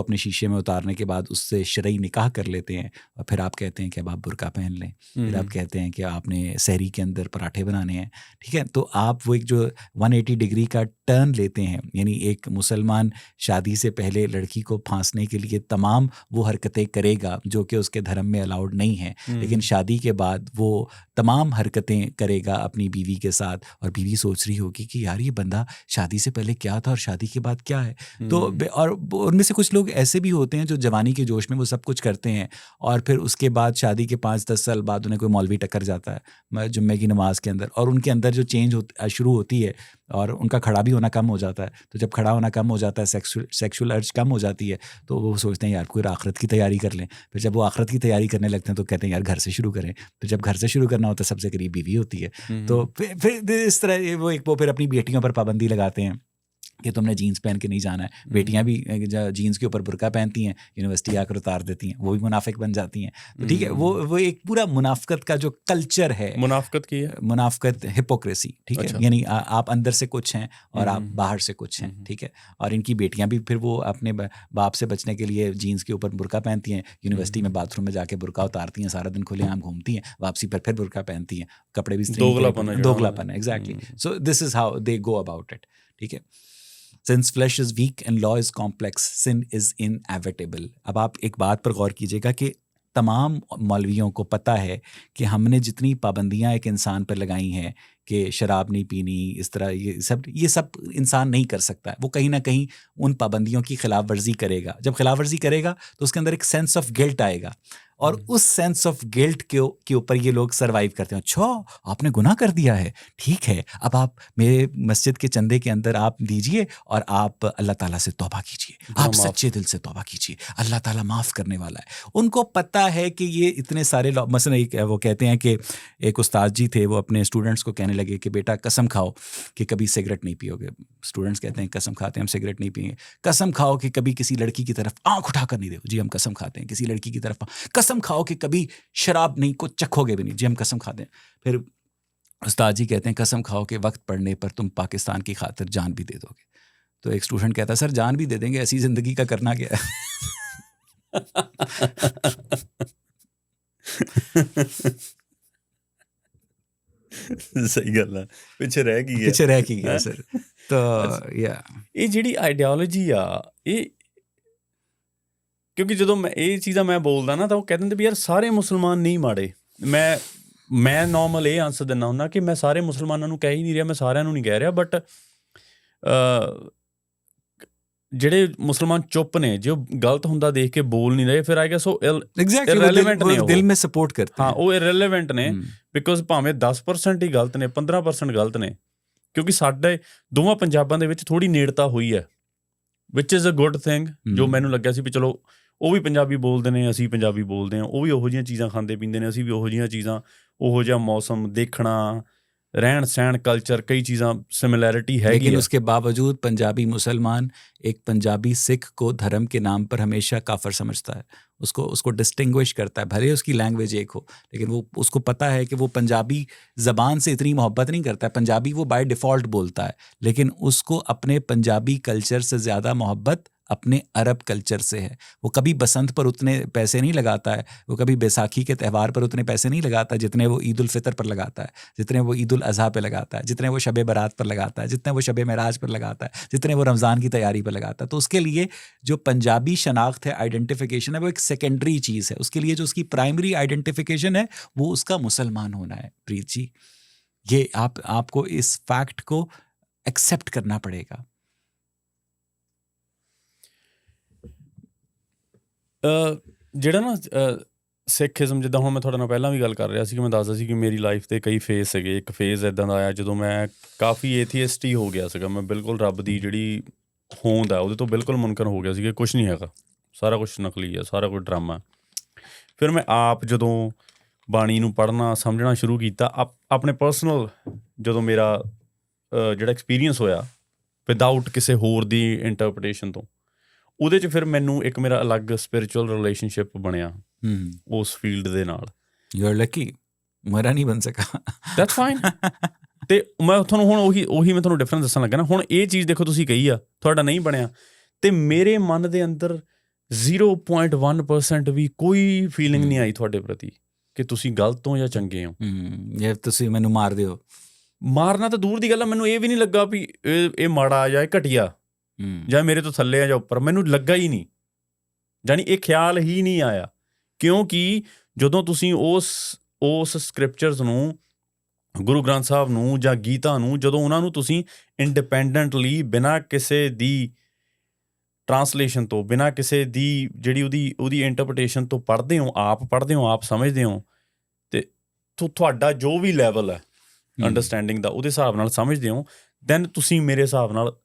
अपने शीशे में उतारने के बाद उससे शरई निकाह कर लेते हैं, और फिर आप कहते हैं कि अब आप बुर्का पहन लें, फिर आप कहते हैं कि आपने सहरी के अंदर पराठे बनाने हैं, ठीक है। तो आप वो एक जो 180 डिग्री का टर्न लेते हैं, यानी एक मुसलमान शादी से पहले लड़की को फांसने के लिए तमाम वो हरकतें करेगा जो कि उसके धर्म में अलाउड नहीं है, लेकिन शादी के बाद वो तमाम हरकतें करेगा अपनी बीवी के साथ, और बीवी सोच रही होगी कि यार ये बंदा शादी से पहले क्या था और शादी के बाद क्या है। तो और उनमें से कुछ लोग ऐसे भी होते हैं जो जवानी के जोश में वो सब कुछ करते हैं, और फिर उसके बाद शादी के 5-10 साल बाद उन्हें कोई मौलवी टक्कर जाता है जुम्मे की नमाज के अंदर, और उनके अंदर जो चेंज शुरू होती है और उनका खड़ा भी होना कम हो जाता है। तो जब खड़ा होना कम हो जाता है, सेक्सुअल अर्ज कम हो जाती है, तो वो सोचते हैं यार कोई आखिरत की तैयारी कर लें। फिर जब वो आखिरत की तैयारी करने लगते हैं तो कहते हैं यार घर से शुरू करें। फिर जब घर से शुरू करना होता है सबसे करीब बीवी होती है। तो फिर इस तरह वो फिर अपनी बेटियों पर पाबंदी लगाते हैं कि तुमने जीन्स पहन के नहीं जाना है। बेटियां भी जीन्स के ऊपर बुर्का पहनती हैं, यूनिवर्सिटी आकर उतार देती हैं, वो भी मुनाफिक बन जाती हैं। तो ठीक है, वो एक पूरा मुनाफिकत का जो कल्चर है, मुनाफिकत की है, मुनाफिकत हिपोक्रेसी, ठीक है। यानी आप अंदर से कुछ हैं और आप बाहर से कुछ हैं, ठीक है। और इनकी बेटियां भी फिर वो अपने बाप से बचने के लिए जीन्स के ऊपर बुर्का पहनती हैं, यूनिवर्सिटी में बाथरूम में जाके बुर्का उतारती हैं, सारा दिन खुलेआम घूमती हैं, वापसी पर फिर बुर्का पहनती हैं, कपड़े भी दोगलापन है, exactly. So this is how they go about it, ठीक है। Since flesh is weak and law is complex, sin is inevitable. अब आप एक बात पर गौर कीजिएगा कि तमाम मौलवियों को पता है कि हमने जितनी पाबंदियां एक इंसान पर लगाई हैं कि शराब नहीं पीनी, इस तरह ये सब इंसान नहीं कर सकता है। वो कहीं ना कहीं उन पाबंदियों की खिलाफ वर्जी करेगा। जब खिलाफ वर्जी करेगा तो उसके अंदर एक सेंस ऑफ गिल्ट आएगा, और उस सेंस ऑफ गिल्ट के ऊपर ये लोग सरवाइव करते हैं। अच्छा आपने गुनाह कर दिया है, ठीक है, अब आप मेरे मस्जिद के चंदे के अंदर आप दीजिए और आप अल्लाह ताला से तौबा कीजिए, आप सच्चे दिल से तौबा कीजिए, अल्लाह ताला माफ़ करने वाला है। उनको पता है कि ये इतने सारे लोग, मसलन वो कहते हैं कि एक उस्ताद जी थे, वो अपने स्टूडेंट्स को कहने लगे कि बेटा कसम खाओ कि कभी सिगरेट नहीं पियोगे। स्टूडेंट्स कहते हैं कसम खाते हैं हम सिगरेट नहीं पिएंगे। कसम खाओ कि कभी किसी लड़की की तरफ आँख उठाकर नहीं देखो, जी हम कसम खाते हैं। किसी लड़की की तरफ कसम खाओ कि कभी शराब नहीं को चखोगे भी नहीं, जी हम कसम खाते हैं। फिर उस्ताद जी कहते हैं कसम खाओ कि वक्त पड़ने पर तुम पाकिस्तान की खातिर जान भी दे दोगे। तो एक स्टूडेंट कहता है सर जान भी दे देंगे, ऐसी ज़िंदगी का करना क्या है। सही गल है, पिछे रह गया सर। तो या ये जिहड़ी आइडियोलॉजी आ, ये क्योंकि ਜਦੋਂ ਮੈਂ ਇਹ ਚੀਜ਼ਾਂ ਮੈਂ ਬੋਲਦਾ ਨਾ ਤਾਂ ਉਹ ਕਹਿ ਦਿੰਦੇ ਵੀ ਯਾਰ ਸਾਰੇ ਮੁਸਲਮਾਨ ਨਹੀਂ ਮਾੜੇ। ਮੈਂ ਨੋਰਮਲ ਇਹ ਆਂਸਰ ਦਿੰਦਾ ਹੁੰਦਾ ਕਿ ਮੈਂ ਸਾਰੇ ਮੁਸਲਮਾਨਾਂ ਨੂੰ ਕਹਿ ਹੀ ਨਹੀਂ ਰਿਹਾ, ਮੈਂ ਸਾਰਿਆਂ ਨੂੰ ਨਹੀਂ ਕਹਿ ਰਿਹਾ, ਬਟ ਜਿਹੜੇ ਮੁਸਲਮਾਨ ਚੁੱਪ ਨੇ, ਜੇ ਉਹ ਗਲਤ ਹੁੰਦਾ ਦੇਖ ਕੇ ਬੋਲ ਨਹੀਂ ਰਹੇ, ਫਿਰ ਆਈ ਗੈਸ ਉਹ irrelevant ਨੇ, दिल में सपोर्ट करते ਹਾਂ हैं। ਉਹ irrelevant ਨੇ, ਬਿਕੋਜ਼ ਭਾਵੇਂ 10% ਹੀ ਗਲਤ ਨੇ, 15% ਗਲਤ ਨੇ, ਕਿਉਂਕਿ ਸਾਡੇ ਦੋਵਾਂ ਪੰਜਾਬਾਂ ਦੇ ਵਿੱਚ ਥੋੜ੍ਹੀ ਨੇੜਤਾ ਹੋਈ ਹੈ, ਵਿਚ ਇਜ਼ ਅ ਗੁੱਡ ਥਿੰਗ। ਜੋ ਮੈਨੂੰ ਲੱਗਿਆ ਸੀ ਵੀ ਚਲੋ ਉਹ ਵੀ ਪੰਜਾਬੀ ਬੋਲਦੇ ਨੇ, ਅਸੀਂ ਪੰਜਾਬੀ ਬੋਲਦੇ ਹਾਂ, ਉਹ ਵੀ ਉਹੋ ਜਿਹੀਆਂ ਚੀਜ਼ਾਂ ਖਾਂਦੇ ਪੀਂਦੇ ਨੇ, ਅਸੀਂ ਵੀ ਉਹੋ ਜਿਹੀਆਂ ਚੀਜ਼ਾਂ, ਉਹੋ ਜਿਹਾ ਮੌਸਮ ਦੇਖਣਾ, रहन सहन कल्चर, कई चीज़ां सिमिलैरिटी है। लेकिन उसके बावजूद पंजाबी मुसलमान एक पंजाबी सिख को धर्म के नाम पर हमेशा काफर समझता है, उसको डिस्टिंग्विश करता है। भले उसकी लैंग्वेज एक हो, लेकिन वो उसको पता है कि वो पंजाबी ज़बान से इतनी मोहब्बत नहीं करता है। पंजाबी वो बाय डिफ़ॉल्ट बोलता है, लेकिन उसको अपने पंजाबी कल्चर से ज़्यादा मोहब्बत अपने अरब कल्चर से है। वो कभी बसंत पर उतने पैसे नहीं लगाता है, वो कभी बैसाखी के त्यौहार पर उतने पैसे नहीं लगाता जितने वो ईद उल फितर पर लगाता है, जितने वो ईद उल अज़हा पे लगाता है, जितने वो शब बारात पर लगाता है, जितने वो शब मेराज पर लगाता है, जितने वो रमज़ान की तैयारी पर लगाता है। तो उसके लिए जो पंजाबी शनाख्त है, आइडेंटिफिकेशन है, वो एक सेकेंडरी चीज़ है। उसके लिए जो उसकी प्राइमरी आइडेंटिफिकेशन है वो उसका मुसलमान होना है। प्रीत जी, ये आपको इस फैक्ट को एक्सेप्ट करना पड़ेगा। ਜਿਹੜਾ ਨਾ ਸਿੱਖਿਜ਼ਮ, ਜਿੱਦਾਂ ਹੁਣ ਮੈਂ ਤੁਹਾਡੇ ਨਾਲ ਪਹਿਲਾਂ ਵੀ ਗੱਲ ਕਰ ਰਿਹਾ ਸੀ ਕਿ ਮੈਂ ਦੱਸਦਾ ਸੀ ਕਿ ਮੇਰੀ ਲਾਈਫ ਦੇ ਕਈ ਫੇਜ਼ ਸੀਗੇ। ਇੱਕ ਫੇਜ਼ ਇੱਦਾਂ ਦਾ ਆਇਆ ਜਦੋਂ ਮੈਂ ਕਾਫੀ ਏਥੀਇਸਟ ਹੀ ਹੋ ਗਿਆ ਸੀਗਾ। ਮੈਂ ਬਿਲਕੁਲ ਰੱਬ ਦੀ ਜਿਹੜੀ ਹੋਂਦ ਆ ਉਹਦੇ ਤੋਂ ਬਿਲਕੁਲ ਮੁਨਕਰ ਹੋ ਗਿਆ ਸੀ ਕਿ ਕੁਛ ਨਹੀਂ ਹੈਗਾ, ਸਾਰਾ ਕੁਛ ਨਕਲੀ ਆ, ਸਾਰਾ ਕੁਛ ਡਰਾਮਾ। ਫਿਰ ਮੈਂ ਆਪ ਜਦੋਂ ਬਾਣੀ ਨੂੰ ਪੜ੍ਹਨਾ ਸਮਝਣਾ ਸ਼ੁਰੂ ਕੀਤਾ, ਆਪਣੇ ਪਰਸਨਲ ਜਦੋਂ ਮੇਰਾ ਜਿਹੜਾ ਐਕਸਪੀਰੀਅੰਸ ਹੋਇਆ ਵਿਦਾਊਟ ਕਿਸੇ ਹੋਰ ਦੀ ਇੰਟਰਪ੍ਰੀਟੇਸ਼ਨ ਤੋਂ, ਉਹਦੇ 'ਚ ਫਿਰ ਮੈਨੂੰ ਇੱਕ ਮੇਰਾ ਅਲੱਗ ਸਪਿਰਿਚੁਅਲ ਰਿਲੇਸ਼ਨਸ਼ਿਪ ਬਣਿਆ ਉਸ ਫੀਲਡ ਦੇ ਨਾਲ। ਯੂ ਆਰ ਲੱਕੀ, ਮੇਰਾ ਨਹੀਂ ਬਣ ਸਕਾ। That's fine. ਅਤੇ ਮੈਂ ਤੁਹਾਨੂੰ ਹੁਣ ਉਹੀ ਮੈਂ ਤੁਹਾਨੂੰ ਡਿਫਰੈਂਸ ਦੱਸਣ ਲੱਗਾ ਨਾ। ਹੁਣ ਇਹ ਚੀਜ਼ ਦੇਖੋ, ਤੁਸੀਂ ਕਹੀ ਆ ਤੁਹਾਡਾ ਨਹੀਂ ਬਣਿਆ, ਅਤੇ ਮੇਰੇ ਮਨ ਦੇ ਅੰਦਰ 0.1% ਵੀ ਕੋਈ ਫੀਲਿੰਗ ਨਹੀਂ ਆਈ ਤੁਹਾਡੇ ਪ੍ਰਤੀ ਕਿ ਤੁਸੀਂ ਗਲਤ ਹੋ ਜਾਂ ਚੰਗੇ ਹੋ। ਜੇ ਤੁਸੀਂ ਮੈਨੂੰ ਮਾਰਦੇ ਹੋ, ਮਾਰਨਾ ਤਾਂ ਦੂਰ ਦੀ ਗੱਲ ਆ, ਮੈਨੂੰ ਇਹ ਵੀ ਨਹੀਂ ਲੱਗਾ ਵੀ ਇਹ ਮਾੜਾ ਜਾਂ ਇਹ ਘਟੀਆ ਜਾਂ ਮੇਰੇ ਤੋਂ ਥੱਲੇ ਆ ਜਾਂ ਉੱਪਰ, ਮੈਨੂੰ ਲੱਗਾ ਹੀ ਨਹੀਂ। ਜਾਣੀ ਇਹ ਖਿਆਲ ਹੀ ਨਹੀਂ ਆਇਆ, ਕਿਉਂਕਿ ਜਦੋਂ ਤੁਸੀਂ ਉਸ ਸਕ੍ਰਿਪਚਰਸ ਨੂੰ, ਗੁਰੂ ਗ੍ਰੰਥ ਸਾਹਿਬ ਨੂੰ ਜਾਂ ਗੀਤਾ ਨੂੰ, ਜਦੋਂ ਉਹਨਾਂ ਨੂੰ ਤੁਸੀਂ ਇੰਡੀਪੈਂਡੈਂਟਲੀ ਬਿਨਾਂ ਕਿਸੇ ਦੀ ਟਰਾਂਸਲੇਸ਼ਨ ਤੋਂ, ਬਿਨਾਂ ਕਿਸੇ ਦੀ ਜਿਹੜੀ ਉਹਦੀ ਇੰਟਰਪ੍ਰੀਟੇਸ਼ਨ ਤੋਂ ਪੜ੍ਹਦੇ ਹੋ, ਆਪ ਪੜ੍ਹਦੇ ਹੋ, ਆਪ ਸਮਝਦੇ ਹੋ, ਅਤੇ ਤੁਹਾਡਾ ਜੋ ਵੀ ਲੈਵਲ ਹੈ ਅੰਡਰਸਟੈਂਡਿੰਗ ਦਾ, ਉਹਦੇ ਹਿਸਾਬ ਨਾਲ ਸਮਝਦੇ ਹੋ, ਦੈਨ ਤੁਸੀਂ ਮੇਰੇ ਹਿਸਾਬ ਨਾਲ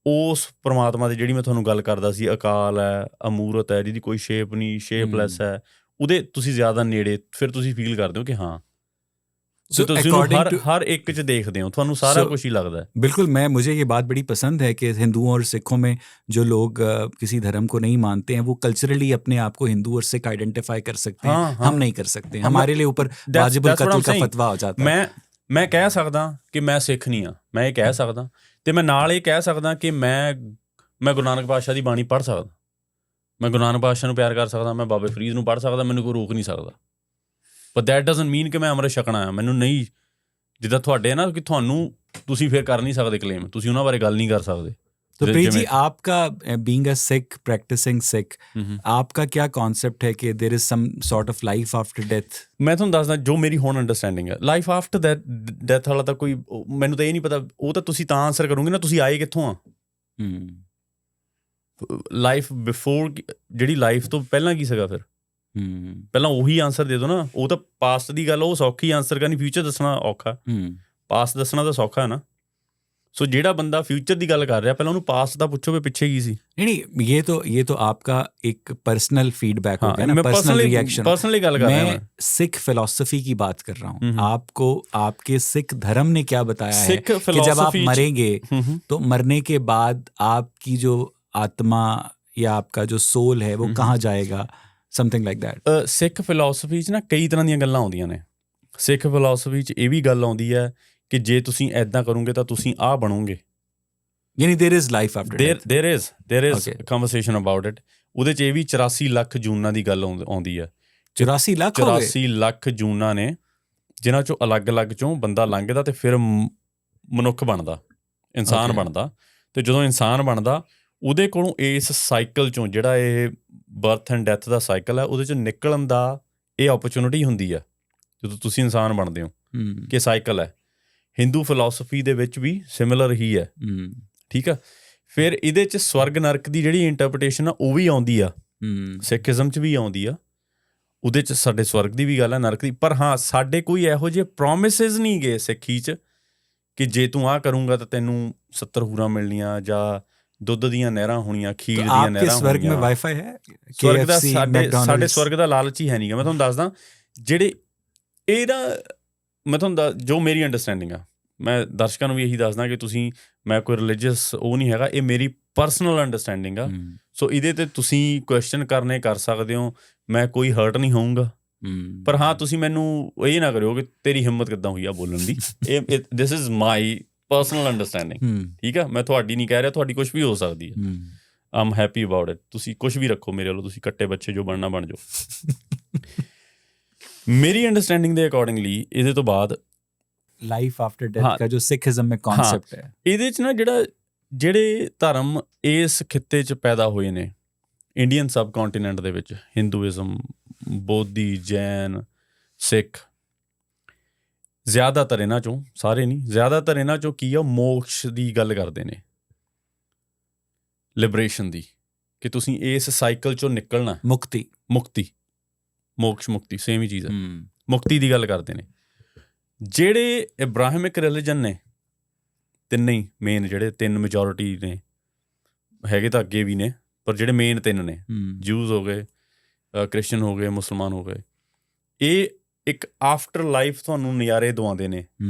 ਉਸ ਪਰਮਾਤਮਾ ਦੀ, ਜਿਹੜੀ ਮੈਂ ਤੁਹਾਨੂੰ ਗੱਲ ਕਰਦਾ ਸੀ, ਅਕਾਲ ਹੈ, ਅਮੂਰਤ ਹੈ, ਜਿਹਦੀ ਕੋਈ ਸ਼ੇਪ ਨਹੀਂ, ਸ਼ੇਪਲੈਸ ਹੈ, ਉਹਦੇ ਤੁਸੀਂ ਜ਼ਿਆਦਾ ਨੇੜੇ ਫਿਰ ਤੁਸੀਂ ਫੀਲ ਕਰਦੇ ਹੋ ਕਿ ਹਾਂ, ਤੁਸੀਂ ਹਰ ਇੱਕ 'ਚ ਦੇਖਦੇ ਹੋ, ਤੁਹਾਨੂੰ ਸਾਰਾ कुछ ही लगता है। बिल्कुल, मुझे ये बात बड़ी पसंद है कि हिंदुओं और सिखों में जो लोग किसी धर्म को नहीं मानते हैं, वो कल्चरली अपने आप को हिंदू और सिख आइडेंटिफाई कर सकते हैं। हम नहीं कर सकते, हमारे लिए ऊपर वाजिबुल कत्ल का फतवा हो जाता है। मैं कह सकदा कि मैं सिख नहीं हाँ, मैं ये कह सकदा, ਤੇ ਮੈਂ ਨਾਲ ਇਹ ਕਹਿ ਸਕਦਾ ਕਿ ਮੈਂ ਗੁਰੂ ਨਾਨਕ ਪਾਤਸ਼ਾਹ ਦੀ ਬਾਣੀ ਪੜ੍ਹ ਸਕਦਾ, ਮੈਂ ਗੁਰੂ ਨਾਨਕ ਪਾਤਸ਼ਾਹ ਨੂੰ ਪਿਆਰ ਕਰ ਸਕਦਾ, ਮੈਂ ਬਾਬੇ ਫਰੀਦ ਨੂੰ ਪੜ੍ਹ ਸਕਦਾ, ਮੈਨੂੰ ਕੋਈ ਰੋਕ ਨਹੀਂ ਸਕਦਾ। ਬਟ ਦੈਟ ਡਜ਼ਨਟ ਮੀਨ ਕਿ ਮੈਂ ਅੰਮ੍ਰਿਤ ਛਕਣਾ ਆ। ਮੈਨੂੰ ਨਹੀਂ, ਜਿੱਦਾਂ ਤੁਹਾਡੇ ਨਾ ਕਿ ਤੁਸੀਂ ਫਿਰ ਕਰ ਨਹੀਂ ਸਕਦੇ ਕਲੇਮ, ਤੁਸੀਂ ਉਹਨਾਂ ਬਾਰੇ ਗੱਲ ਨਹੀਂ ਕਰ ਸਕਦੇ। तो प्रीत जी, आपका being a Sikh, practicing Sikh, आपका क्या कॉन्सेप्ट है कि there is some sort of life after death? ਮੈਂ ਤੁਹਾਨੂੰ ਦੱਸਦਾ ਜੋ ਮੇਰੀ ਹੁਣ ਅੰਡਰਸਟੈਂਡਿੰਗ ਹੈ। ਲਾਈਫ ਆਫਟਰ ਡੈਥ ਵਾਲਾ ਤਾਂ ਕੋਈ, ਮੈਨੂੰ ਤਾਂ ਇਹ ਨਹੀਂ ਪਤਾ। ਉਹ ਤਾਂ ਤੁਸੀਂ ਤਾਂ ਆਨਸਰ ਕਰੋਗੇ ਨਾ, ਤੁਸੀਂ ਆਏ ਕਿੱਥੋਂ ਆ। ਲਾਈਫ ਬਿਫੋਰ, ਜਿਹੜੀ ਲਾਈਫ ਤੋਂ ਪਹਿਲਾਂ ਕੀ ਸੀਗਾ, ਫਿਰ ਪਹਿਲਾਂ ਉਹੀ ਆਨਸਰ ਦੇ ਦਿਓ ਨਾ। ਉਹ ਤਾਂ ਪਾਸਟ ਦੀ ਗੱਲ, ਉਹ ਸੌਖੀ ਆਨਸਰ ਕਰਨੀ, ਫਿਊਚਰ ਦੱਸਣਾ ਔਖਾ, ਪਾਸਟ ਦੱਸਣਾ ਤਾਂ ਸੌਖਾ ਹੈ ਨਾ। ਸੋ ਜਿਹੜਾ ਬੰਦਾ ਫਿਊਚਰ ਦੀ ਗੱਲ ਕਰ ਰਿਹਾ, ਪਹਿਲਾਂ ਉਹਨੂੰ ਪਾਸਟ ਦਾ ਪੁੱਛੋ ਵੀ ਪਿੱਛੇ ਕੀ ਸੀ। नहीं, ये तो आपका एक पर्सनल फीडबैक हो गया ना, पर्सनल रिएक्शन। पर्सनली गल कर रहा हूं, मैं सिख फिलॉसफी की बात कर रहा हूँ। आपको आपके सिख धर्म ने क्या बताया है कि जब आप मरेंगे तो मरने के बाद आपकी जो आत्मा या आपका जो सोल है वो कहाँ जाएगा, something like that. Sikh philosophy 'ਚ ਨਾ ਕਈ ਤਰ੍ਹਾਂ ਦੀਆਂ ਗੱਲਾਂ ਆਉਂਦੀਆਂ ਨੇ। ਸਿੱਖ ਫਿਲॉसफी 'ਚ ਇਹ ਵੀ ਗੱਲ ਆਉਂਦੀ ਹੈ ਕਿ ਜੇ ਤੁਸੀਂ ਐਦਾਂ ਕਰੋਗੇ ਤਾਂ ਤੁਸੀਂ ਆਹ ਬਣੋਗੇ। ਯਾਨੀ there is life after death. There is conversation about it. ਉਹਦੇ 'ਚ ਇਹ ਵੀ 84 ਲੱਖ ਜੂਨਾਂ ਦੀ ਗੱਲ ਆਉਂਦੀ ਹੈ। 84 ਲੱਖ ਜੂਨਾਂ ਨੇ, ਜਿਨ੍ਹਾਂ 'ਚੋਂ ਅਲੱਗ-ਅਲੱਗ 'ਚੋਂ ਬੰਦਾ ਲੰਘਦਾ ਅਤੇ ਫਿਰ ਮਨੁੱਖ ਬਣਦਾ, ਇਨਸਾਨ ਬਣਦਾ। ਅਤੇ ਜਦੋਂ ਇਨਸਾਨ ਬਣਦਾ, ਉਹਦੇ ਕੋਲੋਂ ਇਸ ਸਾਈਕਲ 'ਚੋਂ, ਜਿਹੜਾ ਇਹ birth and death the cycle ਹੈ, ਉਹਦੇ 'ਚੋਂ ਨਿਕਲਣ ਦਾ ਇਹ ਓਪਰਚੁਨਿਟੀ ਹੁੰਦੀ ਆ ਜਦੋਂ ਤੁਸੀਂ ਇਨਸਾਨ ਬਣਦੇ ਹੋ, ਕਿ ਸਾਈਕਲ ਹੈ। ਹਿੰਦੂ ਫਿਲॉसफी ਦੇ ਵਿੱਚ ਵੀ ਸਿਮਿਲਰ ਹੀ ਹੈ। ਠੀਕ ਆ। ਫਿਰ ਇਹਦੇ 'ਚ ਸਵਰਗ ਨਰਕ ਦੀ ਜਿਹੜੀ ਇੰਟਰਪ੍ਰੀਟੇਸ਼ਨ ਆ ਉਹ ਵੀ ਆਉਂਦੀ ਆ, ਸਿੱਖੀਜ਼ਮ 'ਚ ਵੀ ਆਉਂਦੀ ਆ। ਉਹਦੇ 'ਚ ਸਾਡੇ ਸਵਰਗ ਦੀ ਵੀ ਗੱਲ ਆ, ਨਰਕ ਦੀ। ਪਰ ਹਾਂ, ਸਾਡੇ ਕੋਈ ਇਹੋ ਜਿਹੇ ਪ੍ਰੋਮਿਸਿਸ ਨਹੀਂ ਗਏ ਸਿੱਖੀ 'ਚ ਕਿ ਜੇ ਤੂੰ ਆਹ ਕਰੂੰਗਾ ਤਾਂ ਤੈਨੂੰ 70 ਹੂਰਾਂ ਮਿਲਣੀਆਂ ਜਾਂ ਦੁੱਧ ਦੀਆਂ ਨਹਿਰਾਂ ਹੋਣੀਆਂ, ਖੀਰ ਦੀਆਂ ਨਹਿਰਾਂ ਸਵਰਗ ਹੋਣੀਆਂ। में वाईफाई है? ਸਵਰਗ ਦਾ KFC, ਸਾਡੇ McDonald's? ਸਵਰਗ ਦਾ ਲਾਲਚ ਹੀ ਹੈ ਨਹੀਂ ਗਾ। ਮੈਂ ਤੁਹਾਨੂੰ ਦੱਸਦਾ ਜਿਹੜੇ ਇਹਦਾ ਮੈਂ ਤੁਹਾਨੂੰ ਜੋ ਮੇਰੀ ਅੰਡਰਸਟੈਂਡਿੰਗ ਆ, ਮੈਂ ਦਰਸ਼ਕਾਂ ਨੂੰ ਵੀ ਇਹੀ ਦੱਸਦਾ ਕਿ ਤੁਸੀਂ, ਮੈਂ ਕੋਈ ਰਿਲੀਜੀਅਸ ਉਹ ਨਹੀਂ ਹੈਗਾ, ਇਹ ਮੇਰੀ ਪਰਸਨਲ ਅੰਡਰਸਟੈਂਡਿੰਗ ਆ। ਸੋ ਇਹਦੇ ਤੇ ਤੁਸੀਂ ਕੁਐਸਚਨ ਕਰਨੇ ਕਰ ਸਕਦੇ ਹੋ, ਮੈਂ ਕੋਈ ਹਰਟ ਨਹੀਂ ਹੋਊਂਗਾ। ਪਰ ਹਾਂ, ਤੁਸੀਂ ਮੈਨੂੰ ਇਹ ਨਾ ਕਰਿਓ ਕਿ ਤੇਰੀ ਹਿੰਮਤ ਕਿੱਦਾਂ ਹੋਈ ਆ ਬੋਲਣ ਦੀ। ਇਹ this is my personal understanding, ਠੀਕ ਆ। ਮੈਂ ਤੁਹਾਡੀ ਨਹੀਂ ਕਹਿ ਰਿਹਾ, ਤੁਹਾਡੀ ਕੁਛ ਵੀ ਹੋ ਸਕਦੀ ਹੈ। ਆਮ ਹੈਪੀ ਅਬਾਊਟ ਇਟ। ਤੁਸੀਂ ਕੁਛ ਵੀ ਰੱਖੋ ਮੇਰੇ ਵੱਲੋਂ, ਤੁਸੀਂ ਕੱਟੇ ਬੱਚੇ ਜੋ ਬਣਨਾ ਬਣ ਜਾਓ। ਮੇਰੀ ਅੰਡਰਸਟੈਂਡਿੰਗ ਦੇ ਅਕੋਰਡਿੰਗਲੀ ਇਹਦੇ ਤੋਂ ਬਾਅਦ ਲਾਈਫ ਆਫਟਰ ਡੈਥ ਦਾ ਜੋ ਸਿੱਖੀਜ਼ਮ में ਕਨਸੈਪਟ ਹੈ, ਇਹਦੇ 'ਚ ਨਾ ਜਿਹੜੇ ਧਰਮ ਇਸ ਖਿੱਤੇ 'ਚ ਪੈਦਾ ਹੋਏ ਨੇ ਇੰਡੀਅਨ ਸਬ ਕੰਟੀਨੈਂਟ ਦੇ ਵਿੱਚ, ਹਿੰਦੂਇਜ਼ਮ, ਬੋਧੀ, ਜੈਨ, ਸਿੱਖ, ਜ਼ਿਆਦਾਤਰ ਇਹਨਾਂ 'ਚੋਂ, ਸਾਰੇ ਨਹੀਂ, ਜ਼ਿਆਦਾਤਰ ਇਹਨਾਂ 'ਚੋਂ ਕੀ ਆ, ਮੋਕਸ਼ ਦੀ ਗੱਲ ਕਰਦੇ ਨੇ, ਲਿਬਰੇਸ਼ਨ ਦੀ, ਕਿ ਤੁਸੀਂ ਇਸ ਸਾਈਕਲ 'ਚੋਂ ਨਿਕਲਣਾ। ਮੁਕਤੀ, ਮੋਕਸ਼, ਮੁਕਤੀ ਸੇਮ ਹੀ ਚੀਜ਼ ਹੈ। ਮੁਕਤੀ ਦੀ ਗੱਲ ਕਰਦੇ ਨੇ। ਜਿਹੜੇ ਇਬਰਾਹਿਮਿਕ ਰਿਲੀਜਨ ਨੇ, ਤਿੰਨੇ ਹੀ ਮੇਨ, ਜਿਹੜੇ ਤਿੰਨ ਮੈਜੋਰਿਟੀ ਨੇ, ਹੈਗੇ ਤਾਂ ਅੱਗੇ ਵੀ ਨੇ, ਪਰ ਜਿਹੜੇ ਮੇਨ ਤਿੰਨ ਨੇ, ਜਿਊਜ਼ ਹੋ ਗਏ, ਕ੍ਰਿਸਚਨ ਹੋ ਗਏ, ਮੁਸਲਮਾਨ ਹੋ ਗਏ, ਇਹ ਇੱਕ ਆਫਟਰ ਲਾਈਫ ਤੁਹਾਨੂੰ ਨਜ਼ਾਰੇ ਦਵਾਉਂਦੇ ਨੇ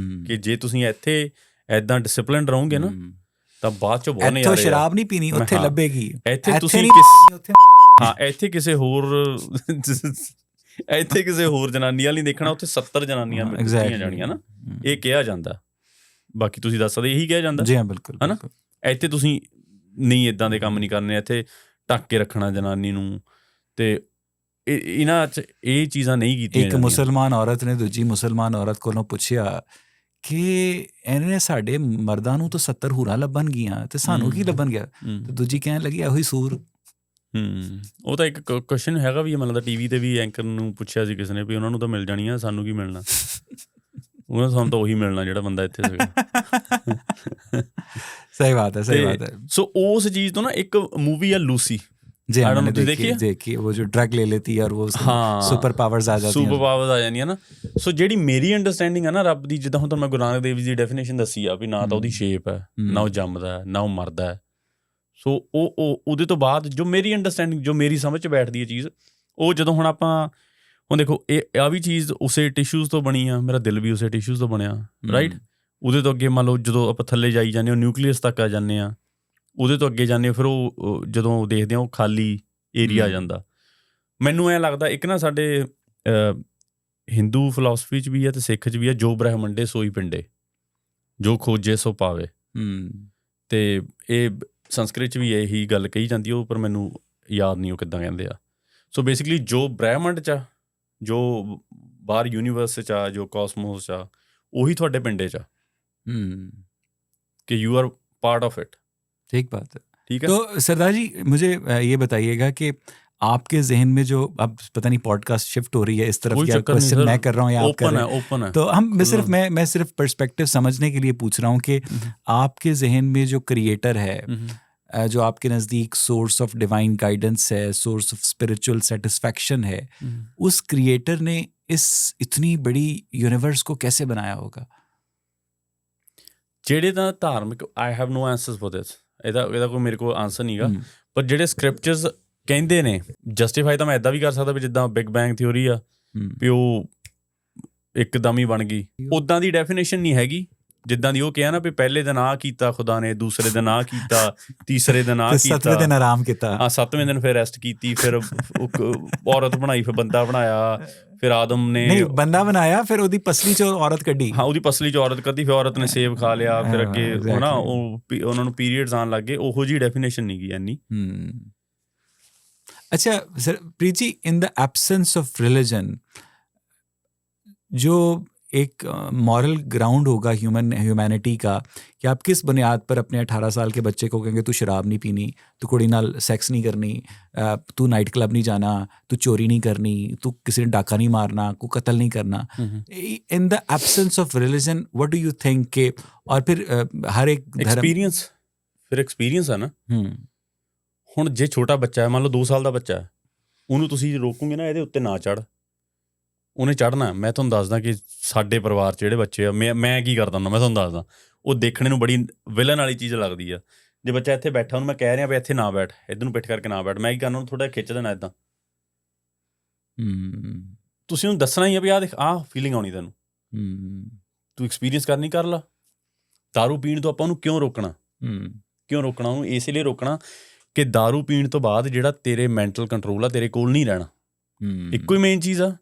ਕਿ ਜੇ ਤੁਸੀਂ ਇੱਥੇ ਐਦਾਂ ਡਿਸਪਲਿਨ ਰਹੋਗੇ ਨਾ ਤਾਂ ਬਾਅਦ 'ਚੋਂ ਬਹੁਤ ਨਜ਼ਾਰੇ। ਸ਼ਰਾਬ ਨਹੀਂ ਪੀਣੀ, ਉੱਥੇ ਲੱਭੇਗੀ। ਇੱਥੇ ਤੁਸੀਂ ਇੱਥੇ ਕਿਸੇ ਹੋਰ ਜਨਾਨੀ ਵਾਲੀ ਦੇਖਣਾ, ਉੱਥੇ 70 ਜਨਾਨੀਆਂ ਦਿੱਤੀਆਂ ਜਾਣੀਆਂ ਨਾ, ਇਹ ਕਿਹਾ ਜਾਂਦਾ। ਬਾਕੀ ਤੁਸੀਂ ਦੱਸ ਸਕਦੇ, ਇਹੀ ਕਿਹਾ ਜਾਂਦਾ ਜੀ। ਹਾਂ, ਬਿਲਕੁਲ, ਹੈ ਨਾ। ਇੱਥੇ ਤੁਸੀਂ ਨਹੀਂ ਇੱਦਾਂ ਦੇ ਕੰਮ ਨਹੀਂ ਕਰਨੇ, ਇੱਥੇ ਢੱਕ ਕੇ ਰੱਖਣਾ ਜਨਾਨੀ ਨੂੰ, ਤੇ ਇਹਨਾਂ 'ਚ ਇਹ ਚੀਜ਼ਾਂ ਨਹੀਂ ਕੀਤੀਆਂ। ਇੱਕ ਮੁਸਲਮਾਨ ਔਰਤ ਨੇ ਦੂਜੀ ਮੁਸਲਮਾਨ ਔਰਤ ਕੋਲੋਂ ਪੁੱਛਿਆ ਕਿ ਇਹਨੇ ਸਾਡੇ ਮਰਦਾਂ ਨੂੰ ਤਾਂ 70 ਹੂਰਾਂ ਲੱਭਣ ਗਈਆਂ ਤੇ ਸਾਨੂੰ ਕੀ ਲੱਭਣ ਗਿਆ? ਤੇ ਦੂਜੀ ਕਹਿਣ ਲੱਗੀ ਇਹੋ ਹੀ ਸੂਰ। ਉਹ ਤਾਂ ਇੱਕ ਕੁਐਸਚਨ ਹੈਗਾ ਵੀ, ਮਤਲਬ ਟੀਵੀ ਤੇ ਵੀ ਐਂਕਰ ਨੂੰ ਪੁੱਛਿਆ ਸੀ ਕਿਸੇ ਨੇ ਵੀ ਉਹਨਾਂ ਨੂੰ ਤਾਂ ਮਿਲ ਜਾਣੀਆਂ, ਸਾਨੂੰ ਕੀ ਮਿਲਣਾ? ਉਹਨਾਂ ਸਾਨੂੰ ਤਾਂ ਉਹੀ ਮਿਲਣਾ ਜਿਹੜਾ ਬੰਦਾ ਇੱਥੇ ਸੀਗਾ। ਸਹੀ ਬਾਤ ਹੈ, ਸਹੀ ਬਾਤ ਹੈ। ਸੋ ਉਸ ਚੀਜ਼ ਤੋਂ ਨਾ ਇੱਕ ਮੂਵੀ ਆ ਲੂਸੀ, जी मैंने देखी, वो जो ड्रग ले लेती है और वो सुपर पावर्स आ जाती हैं, सुपर पावर्स आ ਜਾਂਦੀਆਂ ਨਾ। ਸੋ ਜਿਹੜੀ ਮੇਰੀ ਅੰਡਰਸਟੈਂਡਿੰਗ ਆ ਨਾ ਰੱਬ ਦੀ, ਜਿੱਦਾਂ ਹੁਣ ਤੁਹਾਨੂੰ ਮੈਂ ਗੁਰੂ ਨਾਨਕ ਦੇਵ ਜੀ ਦੀ ਡੈਫੀਨੇਸ਼ਨ ਦੱਸੀ ਆ ਵੀ ਨਾ ਤਾਂ ਉਹਦੀ ਸ਼ੇਪ ਹੈ, ਨਾ ਉਹ ਜੰਮਦਾ, ਨਾ ਉਹ ਮਰਦਾ। ਸੋ ਉਹਦੇ ਤੋਂ ਬਾਅਦ ਜੋ ਮੇਰੀ ਅੰਡਰਸਟੈਂਡਿੰਗ, ਜੋ ਮੇਰੀ ਸਮਝ 'ਚ ਬੈਠਦੀ ਹੈ ਚੀਜ਼, ਉਹ ਜਦੋਂ ਹੁਣ ਆਪਾਂ, ਹੁਣ ਦੇਖੋ ਇਹ ਆ ਵੀ ਚੀਜ਼ ਉਸੇ ਟਿਸ਼ੂਜ਼ ਤੋਂ ਬਣੀ ਆ, ਮੇਰਾ ਦਿਲ ਵੀ ਉਸੇ ਟਿਸ਼ੂਜ਼ ਤੋਂ ਬਣਿਆ, ਰਾਈਟ। ਉਹਦੇ ਤੋਂ ਅੱਗੇ ਮੰਨ ਲਓ ਜਦੋਂ ਆਪਾਂ ਥੱਲੇ ਜਾਈ ਜਾਂਦੇ ਹਾਂ, ਨਿਊਕਲੀਅਸ ਤੱਕ ਆ ਜਾਂਦੇ ਹਾਂ, ਉਹਦੇ ਤੋਂ ਅੱਗੇ ਜਾਂਦੇ, ਫਿਰ ਉਹ ਜਦੋਂ ਦੇਖਦੇ ਹਾਂ ਉਹ ਖਾਲੀ ਏਰੀਆ ਆ ਜਾਂਦਾ। ਮੈਨੂੰ ਐਂ ਲੱਗਦਾ ਇੱਕ ਨਾ ਸਾਡੇ ਹਿੰਦੂ ਫਿਲਾਸਫੀ 'ਚ ਵੀ ਹੈ ਅਤੇ ਸਿੱਖ 'ਚ ਵੀ ਹੈ, ਜੋ ਬ੍ਰਹਮੰਡੇ ਸੋਈ ਪਿੰਡੇ, ਜੋ ਖੋਜੇ ਸੋ ਪਾਵੇ। ਅਤੇ ਇਹ ਸੰਸਕ੍ਰਿਤ 'ਚ ਵੀ ਇਹੀ ਗੱਲ ਕਹੀ ਜਾਂਦੀ, ਉਹ ਪਰ ਮੈਨੂੰ ਯਾਦ ਨਹੀਂ ਉਹ ਕਿੱਦਾਂ ਕਹਿੰਦੇ ਆ। ਸੋ ਬੇਸਿਕਲੀ ਜੋ ਬ੍ਰਹਿਮੰਡ 'ਚ ਆ, ਜੋ ਬਾਹਰ ਯੂਨੀਵਰਸ 'ਚ ਆ, ਜੋ ਕੋਸਮੋਸ 'ਚ ਆ, ਉਹੀ ਤੁਹਾਡੇ पिंडे 'ਚ ਆ कि you are part of it. ठीक बात है, ठीक है। तो सरदार जी मुझे ये बताइएगा कि आपके जहन में जो अब पता नहीं पॉडकास्ट शिफ्ट हो रही है इस तरफ, या क्वेश्चन मैं कर रहा हूँ या आप कर रहे हैं, ओपन है। तो मैं सिर्फ पर्सपेक्टिव समझने के लिए पूछ रहा हूँ कि आपके जहन में जो क्रिएटर है, जो आपके नज़दीक सोर्स ऑफ डिवाइन गाइडेंस है, सोर्स ऑफ स्पिरिचुअल सेटिस्फैक्शन है, उस क्रिएटर ने इस इतनी बड़ी यूनिवर्स को कैसे बनाया होगा? ਜਿਹੜੇ ਤਾਂ ਧਾਰਮਿਕ, I have no ਆਂਸਰਸ for this, ਇਹਦਾ ਕੋਈ ਮੇਰੇ ਕੋਲ ਆਂਸਰ ਨਹੀਂ ਗਾ। ਪਰ ਜਿਹੜੇ ਸਕ੍ਰਿਪਚਰਸ ਕਹਿੰਦੇ ਨੇ, ਜਸਟੀਫਾਈ ਤਾਂ ਮੈਂ ਇੱਦਾਂ ਵੀ ਕਰ ਸਕਦਾ ਵੀ ਜਿੱਦਾਂ ਬਿਗ ਬੈਂਗ ਥਿਊਰੀ ਆ ਵੀ ਉਹ ਇੱਕਦਮ ਹੀ ਬਣ ਗਈ, ਉੱਦਾਂ ਦੀ ਡੈਫੀਨੇਸ਼ਨ ਨਹੀਂ ਹੈਗੀ ਜਿੱਦਾਂ ਦੀ ਉਹ ਕਿਹਾ ਨਾ ਵੀ ਪਹਿਲੇ ਦਿਨ ਆਹ ਕੀਤਾ ਖੁਦਾ ਨੇ, ਦੂਸਰੇ ਦਿਨ ਆਹ ਕੀਤਾ, ਤੀਸਰੇ ਦਿਨ ਆਹ ਕੀਤਾ, 7ਵੇਂ ਦਿਨ ਆਰਾਮ ਕੀਤਾ, 7ਵੇਂ ਦਿਨ ਫਿਰ ਰੈਸਟ ਕੀਤੀ, ਫਿਰ ਔਰਤ ਬਣਾਈ, ਫਿਰ ਬੰਦਾ ਬਣਾਇਆ, ਫਿਰ ਆਦਮ ਨੇ ਨਹੀਂ ਬੰਦਾ ਬਣਾਇਆ, ਫਿਰ ਉਹਦੀ ਪਸਲੀ 'ਚ ਔਰਤ ਕੱਢੀ। ਹਾਂ, ਉਹਦੀ ਪਸਲੀ 'ਚ ਔਰਤ ਕੱਢੀ, ਫਿਰ ਔਰਤ ਨੇ ਸੇਬ ਖਾ ਲਿਆ, ਫਿਰ ਅੱਗੇ ਹਨਾ ਉਹਨਾਂ ਨੂੰ ਪੀਰੀਅਡਸ ਆਉਣ ਲੱਗ ਗਏ। ਉਹੋ ਜਿਹੀ ਡੈਫੀਨੇਸ਼ਨ ਨਹੀਂ ਗਈ ਇੰਨੀ। अच्छा sir Preet ji, in the absence of religion जो एक मॉरल ग्राउंड होगा ह्यूमैनिटी का, कि आप किस बुनियाद पर अपने 18 साल के बच्चे को कहेंगे तू शराब नहीं पीनी, तू कुड़ी नाल सेक्स नहीं करनी, तू नाइट क्लब नहीं जाना, तू चोरी नहीं करनी, तू किसी ने डाका नहीं मारना, को कत्ल नहीं करना। इन the absence of religion what do you think के, और फिर हर एक एक्सपीरियंस ਫਿਰ ਐਕਸਪੀਰੀਅੰਸ ਆ ਨਾ। ਹੂੰ ਹੁਣ ਜੇ ਛੋਟਾ ਬੱਚਾ ਹੈ, ਮੰਨ ਲਓ 2 ਸਾਲ ਦਾ ਬੱਚਾ ਹੈ, ਉਹਨੂੰ ਤੁਸੀਂ ਰੋਕੋਗੇ ਨਾ ਇਹਦੇ ਉੱਤੇ ਨਾ ਚੜ੍ਹ, ਉਹਨੇ ਚੜ੍ਹਨਾ। ਮੈਂ ਤੁਹਾਨੂੰ ਦੱਸਦਾ ਕਿ ਸਾਡੇ ਪਰਿਵਾਰ 'ਚ ਜਿਹੜੇ ਬੱਚੇ ਆ, ਮੈਂ ਕੀ ਕਰਦਾ ਹੁੰਦਾ, ਮੈਂ ਤੁਹਾਨੂੰ ਦੱਸਦਾ, ਉਹ ਦੇਖਣੇ ਨੂੰ ਬੜੀ ਵਿਲਨ ਵਾਲੀ ਚੀਜ਼ ਲੱਗਦੀ ਆ। ਜੇ ਬੱਚਾ ਇੱਥੇ ਬੈਠਾ, ਉਹਨੂੰ ਮੈਂ ਕਹਿ ਰਿਹਾ ਵੀ ਇੱਥੇ ਨਾ ਬੈਠ, ਇੱਧਰ ਨੂੰ ਪਿੱਠ ਕਰਕੇ ਨਾ ਬੈਠ, ਮੈਂ ਕੀ ਕਰਨਾ, ਉਹਨੂੰ ਥੋੜ੍ਹਾ ਖਿੱਚ ਦੇਣਾ ਇੱਦਾਂ। ਤੁਸੀਂ ਉਹਨੂੰ ਦੱਸਣਾ ਹੀ ਆ ਵੀ ਆਹ ਦੇਖ, ਆਹ ਫੀਲਿੰਗ ਆਉਣੀ ਤੈਨੂੰ, ਤੂੰ ਐਕਸਪੀਰੀਅੰਸ ਕਰਨੀ, ਕਰ ਲਾ। ਦਾਰੂ ਪੀਣ ਤੋਂ ਆਪਾਂ ਉਹਨੂੰ ਕਿਉਂ ਰੋਕਣਾ? ਕਿਉਂ ਰੋਕਣਾ ਉਹਨੂੰ? ਇਸ ਲਈ ਰੋਕਣਾ ਕਿ ਦਾਰੂ ਪੀਣ ਤੋਂ ਬਾਅਦ ਜਿਹੜਾ ਤੇਰੇ ਮੈਂਟਲ ਕੰਟਰੋਲ ਆ ਤੇਰੇ ਕੋਲ ਨਹੀਂ ਰਹਿਣਾ। ਇੱਕੋ ਹੀ ਮੇਨ ਚੀਜ਼ ਆ।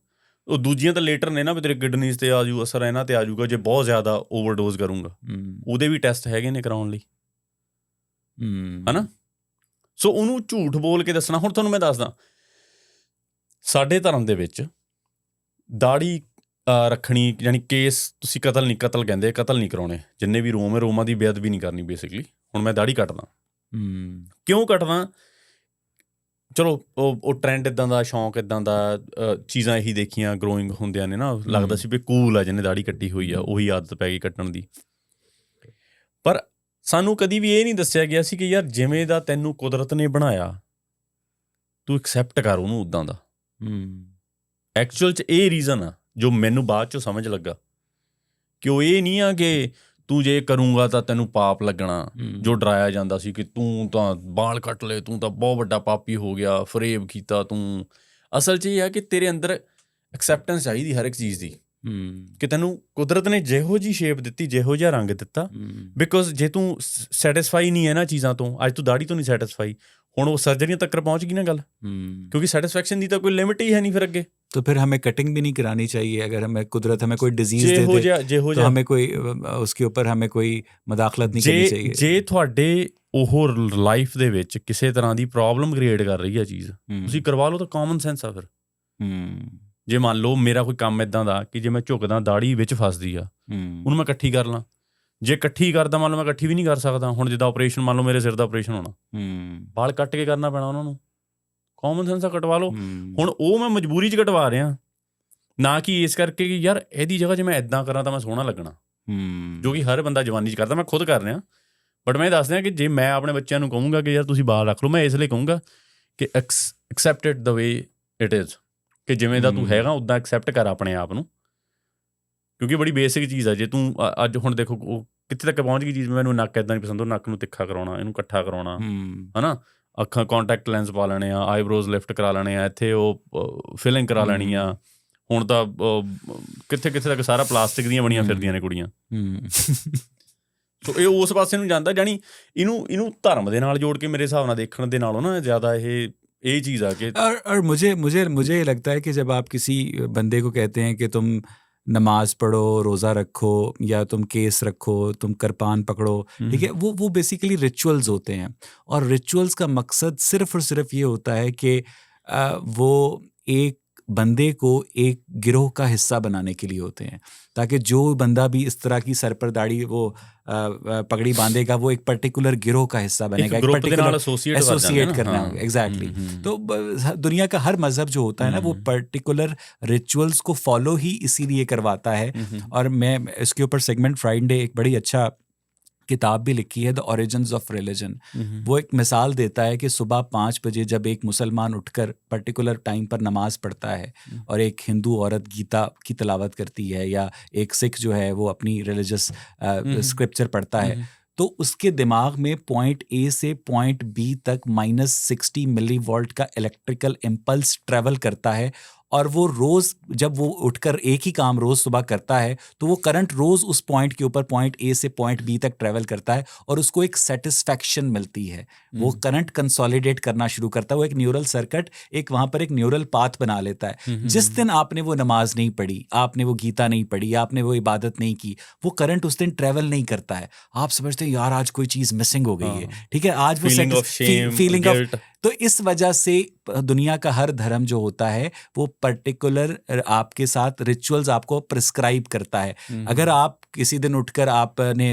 ਉਹ ਦੂਜੀਆਂ ਤਾਂ ਲੇਟਰ ਨੇ ਨਾ, ਵੀ ਤੇਰੇ ਕਿਡਨੀਜ਼ 'ਤੇ ਆ ਜੂ ਅਸਰ, ਇਹਨਾਂ 'ਤੇ ਆ ਜੂਗਾ ਜੇ ਬਹੁਤ ਜ਼ਿਆਦਾ ਓਵਰਡੋਜ਼ ਕਰੂੰਗਾ। ਉਹਦੇ ਵੀ ਟੈਸਟ ਹੈਗੇ ਨੇ ਕਰਾਉਣ ਲਈ, ਹੈ ਨਾ। ਸੋ ਉਹਨੂੰ ਝੂਠ ਬੋਲ ਕੇ ਦੱਸਣਾ। ਹੁਣ ਤੁਹਾਨੂੰ ਮੈਂ ਦੱਸਦਾ, ਸਾਡੇ ਧਰਮ ਦੇ ਵਿੱਚ ਦਾੜੀ ਰੱਖਣੀ, ਯਾਨੀ ਕੇਸ, ਤੁਸੀਂ ਕਤਲ ਕਹਿੰਦੇ, ਕਤਲ ਨਹੀਂ ਕਰਾਉਣੇ। ਜਿੰਨੇ ਵੀ ਰੋਮ ਹੈ, ਰੋਮਾਂ ਦੀ ਬੇਅਦਬੀ ਨਹੀਂ ਕਰਨੀ ਬੇਸਿਕਲੀ। ਹੁਣ ਮੈਂ ਦਾੜੀ ਕੱਟਦਾ, ਕਿਉਂ ਕੱਟਦਾ? ਚਲੋ ਉਹ ਟਰੈਂਡ ਇੱਦਾਂ ਦਾ, ਸ਼ੌਂਕ ਇੱਦਾਂ ਦਾ, ਚੀਜ਼ਾਂ ਇਹੀ ਦੇਖੀਆਂ ਗਰੋਇੰਗ ਹੁੰਦਿਆਂ ਨੇ ਨਾ, ਲੱਗਦਾ ਸੀ ਵੀ ਕੂਲ ਆ ਜਿਹਨੇ ਦਾੜੀ ਕੱਟੀ ਹੋਈ ਆ, ਉਹੀ ਆਦਤ ਪੈ ਗਈ ਕੱਟਣ ਦੀ। ਪਰ ਸਾਨੂੰ ਕਦੀ ਵੀ ਇਹ ਨਹੀਂ ਦੱਸਿਆ ਗਿਆ ਸੀ ਕਿ ਯਾਰ ਜਿਵੇਂ ਦਾ ਤੈਨੂੰ ਕੁਦਰਤ ਨੇ ਬਣਾਇਆ, ਤੂੰ ਐਕਸੈਪਟ ਕਰ ਉਹਨੂੰ ਉੱਦਾਂ ਦਾ। ਐਕਚੁਅਲ 'ਚ ਇਹ ਰੀਜ਼ਨ ਆ ਜੋ ਮੈਨੂੰ ਬਾਅਦ 'ਚੋਂ ਸਮਝ ਲੱਗਾ, ਕਿ ਉਹ ਇਹ ਨਹੀਂ ਆ ਕਿ ਤੂੰ ਜੇ ਕਰੂੰਗਾ ਤਾਂ ਤੈਨੂੰ ਪਾਪ ਲੱਗਣਾ। ਜੋ ਡਰਾਇਆ ਜਾਂਦਾ ਸੀ ਕਿ ਤੂੰ ਤਾਂ ਬਾਲ ਕੱਟ ਲਏ, ਤੂੰ ਤਾਂ ਬਹੁਤ ਵੱਡਾ ਪਾਪੀ ਹੋ ਗਿਆ, ਫਰੇਬ ਕੀਤਾ ਤੂੰ। ਅਸਲ 'ਚ ਇਹ ਆ ਕਿ ਤੇਰੇ ਅੰਦਰ ਐਕਸੈਪਟੈਂਸ ਚਾਹੀਦੀ ਹਰ ਇੱਕ ਚੀਜ਼ ਦੀ, ਕਿ ਤੈਨੂੰ ਕੁਦਰਤ ਨੇ ਜਿਹੋ ਜਿਹੀ ਸ਼ੇਪ ਦਿੱਤੀ, ਜਿਹੋ ਜਿਹਾ ਰੰਗ ਦਿੱਤਾ। ਬਿਕੋਜ਼ ਜੇ ਤੂੰ ਸੈਟਿਸਫਾਈ ਨਹੀਂ ਹੈ ਇਹਨਾਂ ਚੀਜ਼ਾਂ ਤੋਂ, ਅੱਜ ਤੂੰ ਦਾੜੀ ਤੋਂ ਨਹੀਂ ਸੈਟਿਸਫਾਈ, ਹੁਣ ਉਹ ਸਰਜਰੀਆਂ ਤੱਕ ਪਹੁੰਚ ਗਈ ਨਾ ਗੱਲ, क्योंकि सेटिस्फेक्शन ਦੀ ਤਾਂ ਕੋਈ ਲਿਮਿਟ ਹੀ ਹੈ ਨਹੀਂ ਫਿਰ ਅੱਗੇ। तो फिर हमें कटिंग भी नहीं करानी चाहिए। अगर हमें कुदरत हमें कोई डिजीज दे दे तो हमें कोई उसके ऊपर हमें कोई मदाखलत नहीं करनी चाहिए। ਜੇ ਤੁਹਾਡੇ ਉਹ ਲਾਈਫ ਦੇ ਵਿੱਚ ਕਿਸੇ ਤਰ੍ਹਾਂ ਦੀ ਪ੍ਰੋਬਲਮ ਕ੍ਰੀਏਟ ਕਰ ਰਹੀ ਹੈ ਚੀਜ਼, ਤੁਸੀਂ ਕਰਵਾ ਲਓ ਤਾਂ ਕਾਮਨ ਸੈਂਸ ਆ ਫਿਰ। ਜੇ ਮੰਨ ਲਓ ਮੇਰਾ ਕੋਈ ਕੰਮ ਇੱਦਾਂ ਦਾ ਕਿ ਜੇ ਮੈਂ ਝੁਕਦਾ ਦਾੜੀ ਵਿੱਚ ਫਸਦੀ ਆ, ਉਹਨੂੰ ਮੈਂ ਇਕੱਠੀ ਕਰ ਲਾਂ। ਜੇ ਇਕੱਠੀ ਕਰਦਾ, ਮੰਨ ਲਓ ਮੈਂ ਇਕੱਠੀ ਵੀ ਨਹੀਂ ਕਰ ਸਕਦਾ। ਹੁਣ ਜਿੱਦਾਂ ਆਪਰੇਸ਼ਨ, ਮੰਨ ਲਓ ਮੇਰੇ ਸਿਰ ਦਾ ਆਪਰੇਸ਼ਨ ਹੋਣਾ, ਵਾਲ ਕੱਟ ਕੇ ਕਰਨਾ ਪੈਣਾ ਉਹਨਾਂ ਨੂੰ, ਕਾਮਨ ਸੈਂਸ ਆ, ਕਟਵਾ ਲਓ। ਹੁਣ ਉਹ ਮੈਂ ਮਜਬੂਰੀ 'ਚ ਕਟਵਾ ਰਿਹਾ, ਨਾ ਕਿ ਇਸ ਕਰਕੇ ਕਿ ਯਾਰ ਇਹਦੀ ਜਗ੍ਹਾ ਜੇ ਮੈਂ ਇੱਦਾਂ ਕਰਾਂ ਤਾਂ ਮੈਂ ਸੋਹਣਾ ਲੱਗਣਾ, ਜੋ ਕਿ ਹਰ ਬੰਦਾ ਜਵਾਨੀ 'ਚ ਕਰਦਾ। ਮੈਂ ਖੁਦ ਕਰ ਰਿਹਾ, ਬਟ ਮੈਂ ਦੱਸ ਰਿਹਾ ਕਿ ਜੇ ਮੈਂ ਆਪਣੇ ਬੱਚਿਆਂ ਨੂੰ ਕਹੂੰਗਾ ਕਿ ਯਾਰ ਤੁਸੀਂ ਬਾਲ ਰੱਖ ਲਓ, ਮੈਂ ਇਸ ਲਈ ਕਹੂੰਗਾ ਕਿ accept it the way it is, ਕਿ ਜਿਵੇਂ ਦਾ ਤੂੰ ਹੈਗਾ ਉੱਦਾਂ ਐਕਸੈਪਟ ਕਰ ਆਪਣੇ ਆਪ ਨੂੰ। ਕਿਉਂਕਿ ਬੜੀ ਬੇਸਿਕ ਚੀਜ਼ ਆ। ਜੇ ਤੂੰ ਅੱਜ ਹੁਣ ਦੇਖੋ ਉਹ ਕਿੱਥੇ ਤੱਕ ਪਹੁੰਚ ਗਈ ਚੀਜ਼, ਮੈਨੂੰ ਨੱਕ ਇੱਦਾਂ ਨਹੀਂ ਪਸੰਦ, ਉਹ ਨੱਕ ਨੂੰ ਤਿੱਖਾ ਕਰਾਉਣਾ, ਇਹਨੂੰ ਇਕੱਠਾ ਕਰਾਉਣਾ, ਹੈ ਨਾ। ਅੱਖਾਂ ਕਾਂਟੈਕਟ ਲੈਂਸ ਪਾ ਲੈਣੇ ਆ, ਆਈਬਰੋਜ਼ ਲਿਫਟ ਕਰਾ ਲੈਣੇ ਆ, ਇੱਥੇ ਉਹ ਫਿਲਿੰਗ ਕਰਾ ਲੈਣੀ ਆ। ਹੁਣ ਤਾਂ ਕਿੱਥੇ ਕਿੱਥੇ ਤੱਕ ਸਾਰਾ ਪਲਾਸਟਿਕ ਦੀਆਂ ਬਣੀਆਂ ਫਿਰਦੀਆਂ ਨੇ ਕੁੜੀਆਂ। ਸੋ ਇਹ ਉਸ ਪਾਸੇ ਨੂੰ ਜਾਂਦਾ। ਜਾਣੀ ਇਹਨੂੰ ਧਰਮ ਦੇ ਨਾਲ ਜੋੜ ਕੇ ਮੇਰੇ ਹਿਸਾਬ ਨਾਲ ਦੇਖਣ ਦੇ ਨਾਲੋਂ ਨਾ ਜ਼ਿਆਦਾ ਇਹ चीज़ आ के। और मुझे ये लगता है कि जब आप किसी बंदे को कहते हैं कि तुम नमाज पढ़ो, रोज़ा रखो, या तुम केस रखो, तुम करपान पकड़ो, ठीक है, वो बेसिकली रिचुअल्स होते हैं। और रिचुअल्स का मकसद सिर्फ और सिर्फ ये होता है कि वो एक बंदे को एक गिरोह का हिस्सा बनाने के लिए होते हैं, ताकि जो बंदा भी इस तरह की सर पर दाढ़ी वो पगड़ी बांधेगा वो एक पर्टिकुलर गिरोह का हिस्सा बनेगा, एक पर्टिकुलर एसोसिएट करना होगा। एग्जैक्टली। तो दुनिया का हर मजहब जो होता है ना, वो पर्टिकुलर रिचुअल्स को फॉलो ही इसीलिए करवाता है। और मैं इसके ऊपर सेगमेंट फ्राइडे एक बड़ी अच्छा किताब भी लिखी है, द ओरिजिन्स ऑफ रिलीजन। वो एक मिसाल देता है कि सुबह 5 बजे जब एक मुसलमान उठकर पर्टिकुलर टाइम पर नमाज पढ़ता है और एक हिंदू औरत गीता की तिलावत करती है, या एक सिख जो है वो अपनी रिलीजियस स्क्रिप्चर पढ़ता है, तो उसके दिमाग में पॉइंट ए से पॉइंट बी तक -60 मिलीवोल्ट का इलेक्ट्रिकल इम्पल्स ट्रैवल करता है। और वो रोज़ जब वो उठकर एक ही काम रोज़ सुबह करता है, तो वो करंट रोज़ उस पॉइंट के ऊपर पॉइंट ए से पॉइंट बी तक ट्रैवल करता है, और उसको एक सेटिस्फैक्शन मिलती है। वो करंट कंसोलिडेट करना शुरू करता है, वो एक न्यूरल सर्किट, एक वहाँ पर एक न्यूरल पाथ बना लेता है। जिस दिन आपने वो नमाज नहीं पढ़ी, आपने वो गीता नहीं पढ़ी, आपने वो इबादत नहीं की, वो करंट उस दिन ट्रैवल नहीं करता है। आप समझते हैं यार आज कोई चीज़ मिसिंग हो गई है, ठीक है, आज वो फीलिंग ऑफ। तो इस वजह से दुनिया का हर धर्म जो होता है वो पर्टिकुलर आपके साथ रिचुअल्स आपको प्रिस्क्राइब करता है। अगर आप किसी दिन उठकर आपने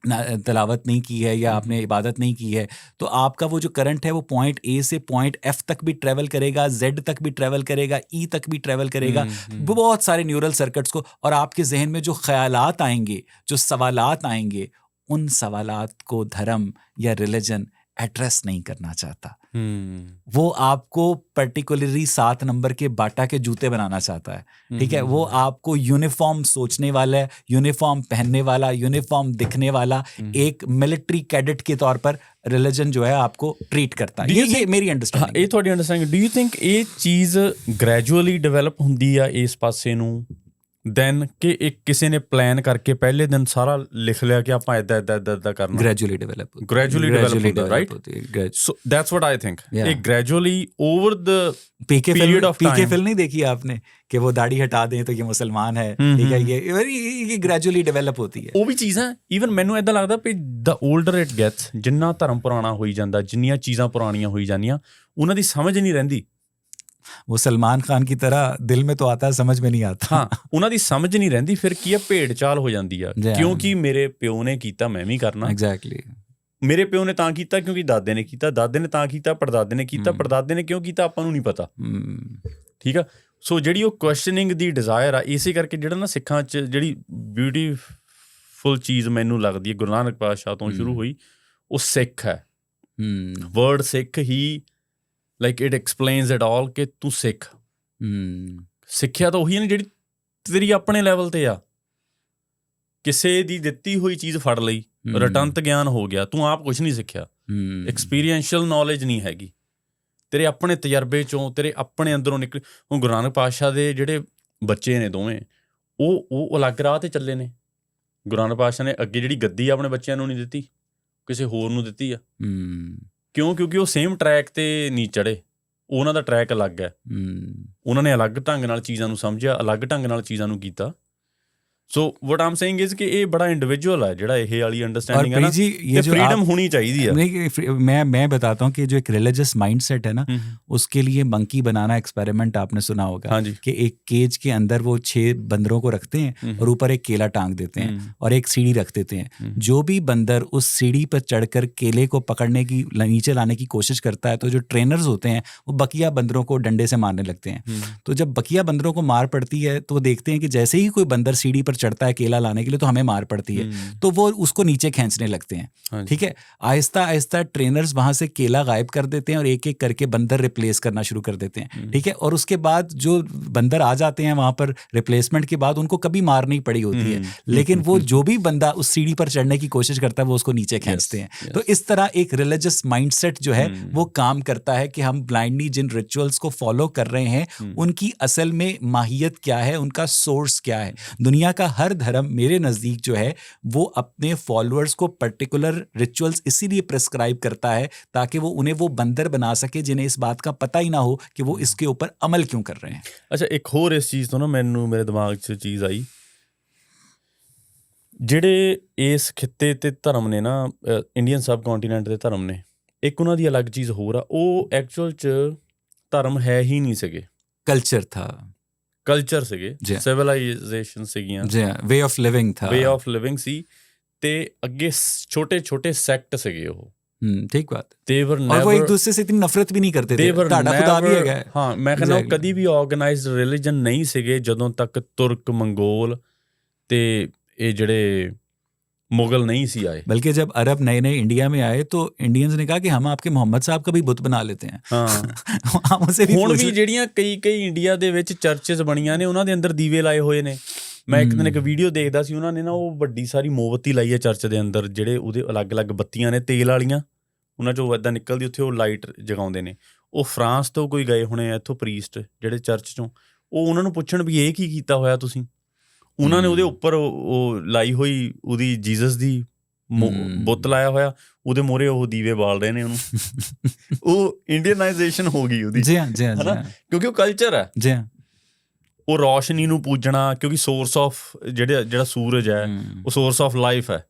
तिलावत नहीं की है या आपने इबादत नहीं की है, तो आपका वो जो करंट है वो पॉइंट ए से पॉइंट एफ तक भी ट्रैवल करेगा, जेड तक भी ट्रैवल करेगा, ई तक भी ट्रैवल करेगा, बहुत सारे न्यूरल सर्किट्स को। और आपके जहन में जो ख्यालात आएंगे, जो सवालात आएंगे, उन सवालात को धर्म या रिलीजन एड्रेस नहीं करना चाहता। वो आपको पर्टिकुलरली 7 नंबर के बाटा के जूते बनाना चाहता है, ठीक है। वो आपको यूनिफॉर्म सोचने वाला, यूनिफॉर्म पहनने वाला, यूनिफॉर्म दिखने वाला एक मिलिट्री कैडेट के तौर पर रिलीजन जो है आपको ट्रीट करता है। ये मेरी अंडरस्टैंडिंग। ਇਹ ਤੁਹਾਡੀ ਅੰਡਰਸਟੈਂਡਿੰਗ। ਡੂ ਯੂ ਥਿੰਕ ਇਹ ਚੀਜ਼ ਗ੍ਰੈਜੂਅਲੀ ਡਿਵੈਲਪ ਹੁੰਦੀ ਆ ਇਸ ਪਾਸੇ ਨੂੰ ਦੈਨ ਕਿ ਇੱਕ ਕਿਸੇ ਨੇ ਪਲਾਨ ਕਰਕੇ ਪਹਿਲੇ ਦਿਨ ਸਾਰਾ ਲਿਖ ਲਿਆ ਕਿ ਆਪਾਂ ਇਦਾਂ ਕਰਨਾ? ग्रेजुअली डेवलप ਹੁੰਦਾ, right? So that's what I think. ਇਹ gradually over the period of time। PK फिल्म नहीं देखी आपने कि वो दाढ़ी हटा दें तो ये मुसलमान है, ठीक है। ये ग्रेजुअली डेवलप होती है। ਉਹ ਵੀ ਚੀਜ਼ ਹੈ। ਈਵਨ ਮੈਨੂੰ ਇਦਾਂ ਲੱਗਦਾ ਵੀ ਦ 올ਡਰ ਇਟ ਗੈਟਸ, ਜਿੰਨਾ ਧਰਮ ਪੁਰਾਣਾ ਹੋਈ ਜਾਂਦਾ, ਜਿੰਨੀਆਂ ਚੀਜ਼ਾਂ ਪੁਰਾਣੀਆਂ ਹੋਈ ਜਾਂਦੀਆਂ, ਉਹਨਾਂ ਦੀ ਸਮਝ ਨਹੀਂ ਰਹਿੰਦੀ। वो सलमान खान की तरह दिल में तो आता है, समझ में नहीं आता। ਹਾਂ, ਉਹਨਾਂ ਦੀ ਸਮਝ ਨਹੀਂ ਰਹਿੰਦੀ। ਫਿਰ ਕੀ ਆ, ਭੇਡ ਚਾਲ ਹੋ ਜਾਂਦੀ ਆ। ਕਿਉਂਕਿ ਮੇਰੇ ਪਿਓ ਨੇ ਕੀਤਾ, ਮੈਂ ਵੀ ਕਰਨਾ। ਐਗਜ਼ੈਕਟਲੀ। ਮੇਰੇ ਪਿਓ ਨੇ ਤਾਂ ਕੀਤਾ ਕਿਉਂਕਿ ਦਾਦੇ ਨੇ ਕੀਤਾ, ਦਾਦੇ ਨੇ ਤਾਂ ਕੀਤਾ, ਪੜਦਾਦੇ ਨੇ ਕੀਤਾ, ਪੜਦਾਦੇ ਨੇ ਕਿਉਂ ਕੀਤਾ ਆਪਾਂ ਨੂੰ ਨਹੀਂ ਪਤਾ, ਠੀਕ ਆ। ਸੋ ਜਿਹੜੀ ਉਹ ਕੁਐਸਚਨਿੰਗ ਦੀ ਡਿਜ਼ਾਇਰ ਆ, ਇਸੇ ਕਰਕੇ ਜਿਹੜਾ ਨਾ ਸਿੱਖਾਂ 'ਚ ਜਿਹੜੀ ਬਿਊਟੀਫੁਲ ਚੀਜ਼ ਮੈਨੂੰ ਲੱਗਦੀ ਹੈ ਗੁਰੂ ਨਾਨਕ ਪਾਤਸ਼ਾਹ ਤੋਂ ਸ਼ੁਰੂ ਹੋਈ, ਉਹ ਸਿੱਖ ਹੈ। ਵਰਡ ਸਿੱਖ ਹੀ like it explains it all ਕਿ ਤੂੰ ਸਿੱਖ। ਸਿੱਖਿਆ ਤਾਂ ਉਹੀ ਹੈ ਨਾ ਜਿਹੜੀ ਤੇਰੀ ਆਪਣੇ ਲੈਵਲ ਤੇ ਆ। ਕਿਸੇ ਦੀ ਦਿੱਤੀ ਹੋਈ ਚੀਜ਼ ਫੜ ਲਈ, ਰਟੰਤ ਗਿਆਨ ਹੋ ਗਿਆ, ਤੂੰ ਆਪ ਕੁਛ ਨਹੀਂ ਸਿੱਖਿਆ। ਐਕਸਪੀਰੀਐਂਸ਼ੀਅਲ ਨੌਲੇਜ ਨਹੀਂ ਹੈਗੀ, ਤੇਰੇ ਆਪਣੇ ਤਜਰਬੇ 'ਚੋਂ, ਤੇਰੇ ਆਪਣੇ ਅੰਦਰੋਂ ਨਿਕਲ। ਹੁਣ ਗੁਰੂ ਨਾਨਕ ਪਾਤਸ਼ਾਹ ਦੇ ਜਿਹੜੇ ਬੱਚੇ ਨੇ ਦੋਵੇਂ, ਉਹ ਅਲੱਗ ਰਾਹ 'ਤੇ ਚੱਲੇ ਨੇ। ਗੁਰੂ ਨਾਨਕ ਪਾਤਸ਼ਾਹ ਨੇ ਅੱਗੇ ਜਿਹੜੀ ਗੱਦੀ ਆਪਣੇ ਬੱਚਿਆਂ ਨੂੰ ਨਹੀਂ ਦਿੱਤੀ, ਕਿਸੇ ਹੋਰ ਨੂੰ ਦਿੱਤੀ ਆ। ਕਿਉਂ? ਕਿਉਂਕਿ ਉਹ ਸੇਮ ਟਰੈਕ 'ਤੇ ਨਹੀਂ ਚੜ੍ਹੇ, ਉਹਨਾਂ ਦਾ ਟਰੈਕ ਅਲੱਗ ਹੈ। ਉਹਨਾਂ ਨੇ ਅਲੱਗ ਢੰਗ ਨਾਲ ਚੀਜ਼ਾਂ ਨੂੰ ਸਮਝਿਆ, ਅਲੱਗ ਢੰਗ ਨਾਲ ਚੀਜ਼ਾਂ ਨੂੰ ਕੀਤਾ। ਸੋ ਵਟ ਆਮ ਸੇਇੰਗ ਇਜ਼ ਕਿ ਇਹ ਬੜਾ ਇੰਡੀਵਿਜੂਅਲ ਹੈ ਜਿਹੜਾ ਇਹ ਵਾਲੀ ਅੰਡਰਸਟੈਂਡਿੰਗ ਹੈ ਨਾ, ਤੇ फ्रीडम होनी चाहिए। मैं बताता हूँ कि जो एक रिलीजियस माइंडसेट है ना, उसके लिए मंकी बनाना एक्सपेरिमेंट आपने सुना होगा कि एक केज के अंदर वो 6 बंदरों को रखते हैं और ऊपर एक केला टांग देते हैं और एक सीढ़ी रख देते हैं। जो भी बंदर उस सीढ़ी पर चढ़कर केले को पकड़ने की, नीचे लाने की कोशिश करता है, तो जो ट्रेनर्स होते हैं वो बकिया बंदरों को डंडे से मारने लगते हैं। तो जब बकिया बंदरों को मार पड़ती है तो वो देखते हैं कि जैसे ही कोई बंदर सीढ़ी पर चढ़ता है केला लाने के लिए तो हमें मार पड़ती है, तो वो उसको नीचे खींचने लगते हैं, ठीक है। आहिस्ता आहिस्ता ट्रेनर्स वहां से केला गायब कर देते हैं और एक एक करके बंदर रिप्लेस करना शुरू कर देते हैं, ठीक है। और उसके बाद जो बंदर आ जाते हैं वहां पर रिप्लेसमेंट के बाद, उनको कभी मार नहीं पड़ी होती है, लेकिन वो जो भी बंदा उस सीढ़ी पर चढ़ने की कोशिश करता है वो उसको नीचे खींचते हैं। तो इस तरह एक रिलीजियस माइंडसेट जो है वो काम करता है कि हम ब्लाइंडली जिन रिचुअल्स को फॉलो कर रहे हैं उनकी असल में माहियत क्या है, उनका सोर्स क्या है। दुनिया का हर धर्म मेरे नज़दीक जो है वो अपने फॉलोअर्स को पर्टिकुलर रिचुअल्स इसीलिए प्रिस्क्राइब करता है ताकि वो उन्हें वो बंदर बना सके जिन्हें इस बात का पता ही ना हो कि वो इसके ऊपर अमल क्यों कर रहे हैं। अच्छा, एक होर इस चीज़ तो ना मैनू मेरे दिमाग 'ਚ चीज़ आई, ਜਿਹੜੇ ਇਸ ਖਿੱਤੇ ਤੇ ਧਰਮ ਨੇ ਨਾ, ਇੰਡੀਅਨ ਸਬ ਕੰਟੀਨੈਂਟ ਦੇ ਧਰਮ ਨੇ, ਇੱਕ ਉਹਨਾਂ ਦੀ ਅਲੱਗ ਚੀਜ਼ ਹੋਰ ਆ। ਉਹ ਐਕਚੁਅਲ 'ਚ ਧਰਮ ਹੈ ਹੀ ਨਹੀਂ ਸੀਗੇ, ਕਲਚਰ ਸੀਗੇ, ਸਿਵਲਾਈਜੇਸ਼ਨ ਸੀਗੀਆਂ, ਵੇ ਆਫ ਲਿਵਿੰਗ ਥਾ, ਵੇ ਆਫ ਲਿਵਿੰਗ ਸੀ। ਤੇ ਅੱਗੇ ਛੋਟੇ ਛੋਟੇ ਸੈਕਟ ਸੀਗੇ ਉਹ। ठीक बात। और वो एक दूसरे से इतनी नफरत भी नहीं करते थे। खुदा भी है। हाँ, मैं कहना कभी भी ऑर्गेनाइज्ड रिलीजन नहीं ਸੀਗੇ ਜਦੋਂ ਤੱਕ ਤੁਰਕ, ਮੰਗੋਲ ਤੇ ਇਹ ਜਿਹੜੇ मुगल नहीं सी आए। बल्कि जब अरब नए नए इंडिया में आए तो इंडियंस ने कहा कि हम आपके मोहम्मद साहब का भी बुत बना लेते हैं। हम उसे भी ਹੁਣ ਵੀ ਜਿਹੜੀਆਂ ਕਈ ਇੰਡੀਆ ਦੇ ਵਿੱਚ ਚਰਚਸ ਬਣੀਆਂ ਨੇ, ਉਹਨਾਂ ਦੇ ਅੰਦਰ ਦੀਵੇ ਲਾਏ ਹੋਏ ਨੇ। ਮੈਂ ਇੱਕ ਦਿਨ ਇੱਕ ਵੀਡੀਓ ਦੇਖਦਾ ਸੀ, ਉਹਨਾਂ ਨੇ ਨਾ ਉਹ ਵੱਡੀ ਸਾਰੀ ਮੋਮਬੱਤੀ ਲਾਈ ਹੈ ਚਰਚ ਦੇ ਅੰਦਰ, ਜਿਹੜੇ ਉਹਦੇ ਅਲੱਗ-ਅਲੱਗ ਬੱਤੀਆਂ ਨੇ ਤੇਲ ਵਾਲੀਆਂ, ਉਹਨਾਂ 'ਚੋਂ ਇੱਦਾਂ ਨਿਕਲਦੀ, ਉੱਥੇ ਉਹ ਲਾਈਟ ਜਗਾਉਂਦੇ ਨੇ। ਉਹ ਫਰਾਂਸ ਤੋਂ ਕੋਈ ਗਏ ਹੋਣੇ ਆ ਇੱਥੋਂ ਪ੍ਰੀਸਟ ਜਿਹੜੇ ਚਰਚ 'ਚੋਂ, ਉਹ ਉਹਨਾਂ ਨੂੰ ਪੁੱਛਣ ਵੀ ਇਹ ਕੀ ਕੀਤਾ ਹੋਇਆ ਤੁਸੀਂ। ਉਹਨਾਂ ਨੇ ਉਹਦੇ ਉੱਪਰ ਉਹ ਲਾਈ ਹੋਈ ਉਹਦੀ ਜੀਸਸ ਦੀ ਬੁੱਤ ਲਾਇਆ ਹੋਇਆ, ਉਹਦੇ ਮੂਹਰੇ ਉਹ ਦੀਵੇ ਬਾਲ ਰਹੇ ਨੇ ਉਹਨੂੰ। ਉਹ ਇੰਡੀਅਨਾਈਜੇਸ਼ਨ ਹੋ ਗਈ ਉਹਦੀ, ਹੈ ਨਾ, ਕਿਉਂਕਿ ਉਹ ਕਲਚਰ ਹੈ। ਉਹ ਰੌਸ਼ਨੀ ਨੂੰ ਪੂਜਣਾ, ਕਿਉਂਕਿ ਸੋਰਸ ਆਫ ਜਿਹੜਾ ਸੂਰਜ ਹੈ ਉਹ ਸੋਰਸ ਆਫ ਲਾਈਫ है,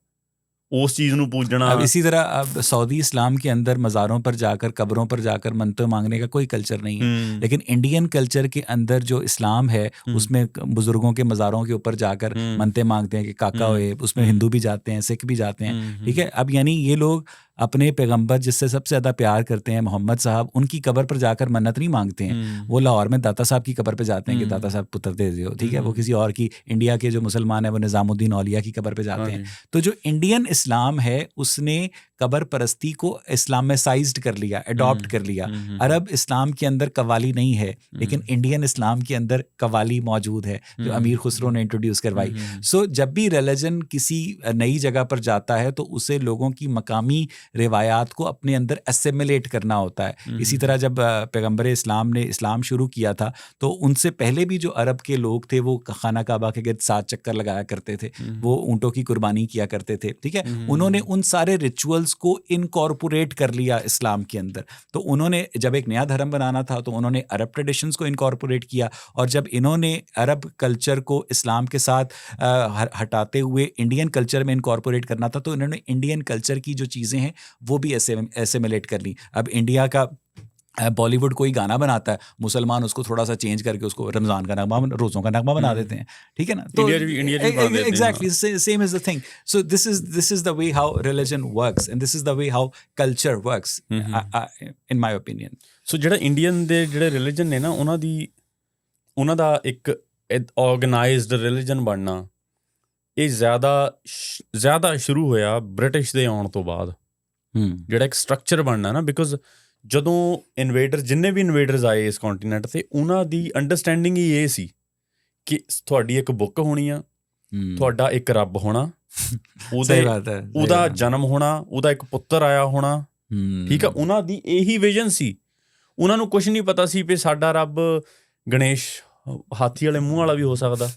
उस चीज ਨੂੰ पूजना। अब इसी तरह अब सऊदी इस्लाम के अंदर मज़ारों पर जाकर, कब्रों पर जाकर मन्नतें मांगने का कोई कल्चर नहीं है, लेकिन इंडियन कल्चर के अंदर जो इस्लाम है उसमें बुजुर्गों के मज़ारों के ऊपर जाकर मन्नतें मांगते हैं कि काका होए। उसमें हिंदू भी जाते हैं, सिख भी जाते हैं, ठीक है। अब यानी ये लोग अपने पैगंबर जिससे सबसे ज़्यादा प्यार करते हैं मोहम्मद साहब, उनकी कब्र पर जाकर मन्नत नहीं मांगते हैं। वो लाहौर में दाता साहब की कब्र पे जाते हैं कि दाता साहब पुत्र दे दियो, ठीक है। वो किसी और की, इंडिया के जो मुसलमान हैं वो निज़ामुद्दीन औलिया की कब्र पे जाते हैं। तो जो इंडियन इस्लाम है उसने कब्र परस्ती को इस्लामाइज्ड कर लिया, अडॉप्ट कर लिया। अरब इस्लाम के अंदर कव्वाली नहीं है, लेकिन इंडियन इस्लाम के अंदर कव्वाली मौजूद है जो अमीर खुसरो ने इंट्रोड्यूस करवाई। सो जब भी रिलीजन किसी नई जगह पर जाता है तो उसे लोगों की मकामी रिवायात को अपने अंदर एसिमिलेट करना होता है। इसी तरह जब पैगंबर इस्लाम ने इस्लाम शुरू किया था तो उनसे पहले भी जो अरब के लोग थे वो खाना काबा के गिर्द 7 चक्कर लगाया करते थे, वो ऊँटों की कुर्बानी किया करते थे, ठीक है। उन्होंने उन सारे रिचुअल्स को इनकॉर्पोरेट कर लिया इस्लाम के अंदर। तो उन्होंने जब एक नया धर्म बनाना था तो उन्होंने अरब ट्रेडिशंस को इनकॉर्पोरेट किया, और जब इन्होंने अरब कल्चर को इस्लाम के साथ हटाते हुए इंडियन कल्चर में इनकॉर्पोरेट करना था तो इन्होंने इंडियन कल्चर की जो चीज़ें हैं वो भी एसिमिलेट कर ली। अब इंडिया का बॉलीवुड कोई गाना बनाता है, मुसलमान उसको थोड़ा सा चेंज करके उसको रमज़ान का नगमा, रोज़ों का नगमा बना देते हैं, ठीक है ना। तो exactly same is the thing. So this is the way how religion works and this is the way how culture works in my opinion. So ਜਿਹੜਾ ਇੰਡੀਅਨ ਦੇ ਜਿਹੜੇ ਰਿਲੀਜਨ ਨੇ ਨਾ ਉਹਨਾਂ ਦਾ ਇੱਕ ਆਰਗੇਨਾਈਜ਼ਡ ਰਿਲੀਜਨ ਬਣਨਾ ਇਹ ਜ਼ਿਆਦਾ ਸ਼ੁਰੂ ਹੋਇਆ ਬ੍ਰਿਟਿਸ਼ ਦੇ ਆਉਣ ਤੋਂ ਬਾਅਦ। ਜਿਹੜਾ ਇੱਕ ਸਟਰਕਚਰ ਬਣਨਾ ਨਾ, ਬਿਕੋਜ਼ ਜਦੋਂ ਇਨਵੇਡਰ ਜਿੰਨੇ ਵੀ ਇਨਵੇਡਰਸ ਆਏ ਇਸ ਕੰਟੀਨੈਂਟ 'ਤੇ ਉਹਨਾਂ ਦੀ ਅੰਡਰਸਟੈਂਡਿੰਗ ਹੀ ਇਹ ਸੀ ਕਿ ਤੁਹਾਡੀ ਇੱਕ ਬੁੱਕ ਹੋਣੀ ਆ, ਤੁਹਾਡਾ ਇੱਕ ਰੱਬ ਹੋਣਾ, ਉਹਦਾ ਜਨਮ ਹੋਣਾ, ਉਹਦਾ ਇੱਕ ਪੁੱਤਰ ਆਇਆ ਹੋਣਾ, ਠੀਕ ਆ। ਉਹਨਾਂ ਦੀ ਇਹੀ ਵਿਜ਼ਨ ਸੀ। ਉਹਨਾਂ ਨੂੰ ਕੁਛ ਨਹੀਂ ਪਤਾ ਸੀ ਵੀ ਸਾਡਾ ਰੱਬ ਗਣੇਸ਼ ਹਾਥੀ ਵਾਲੇ ਮੂੰਹ ਵਾਲਾ ਵੀ ਹੋ ਸਕਦਾ।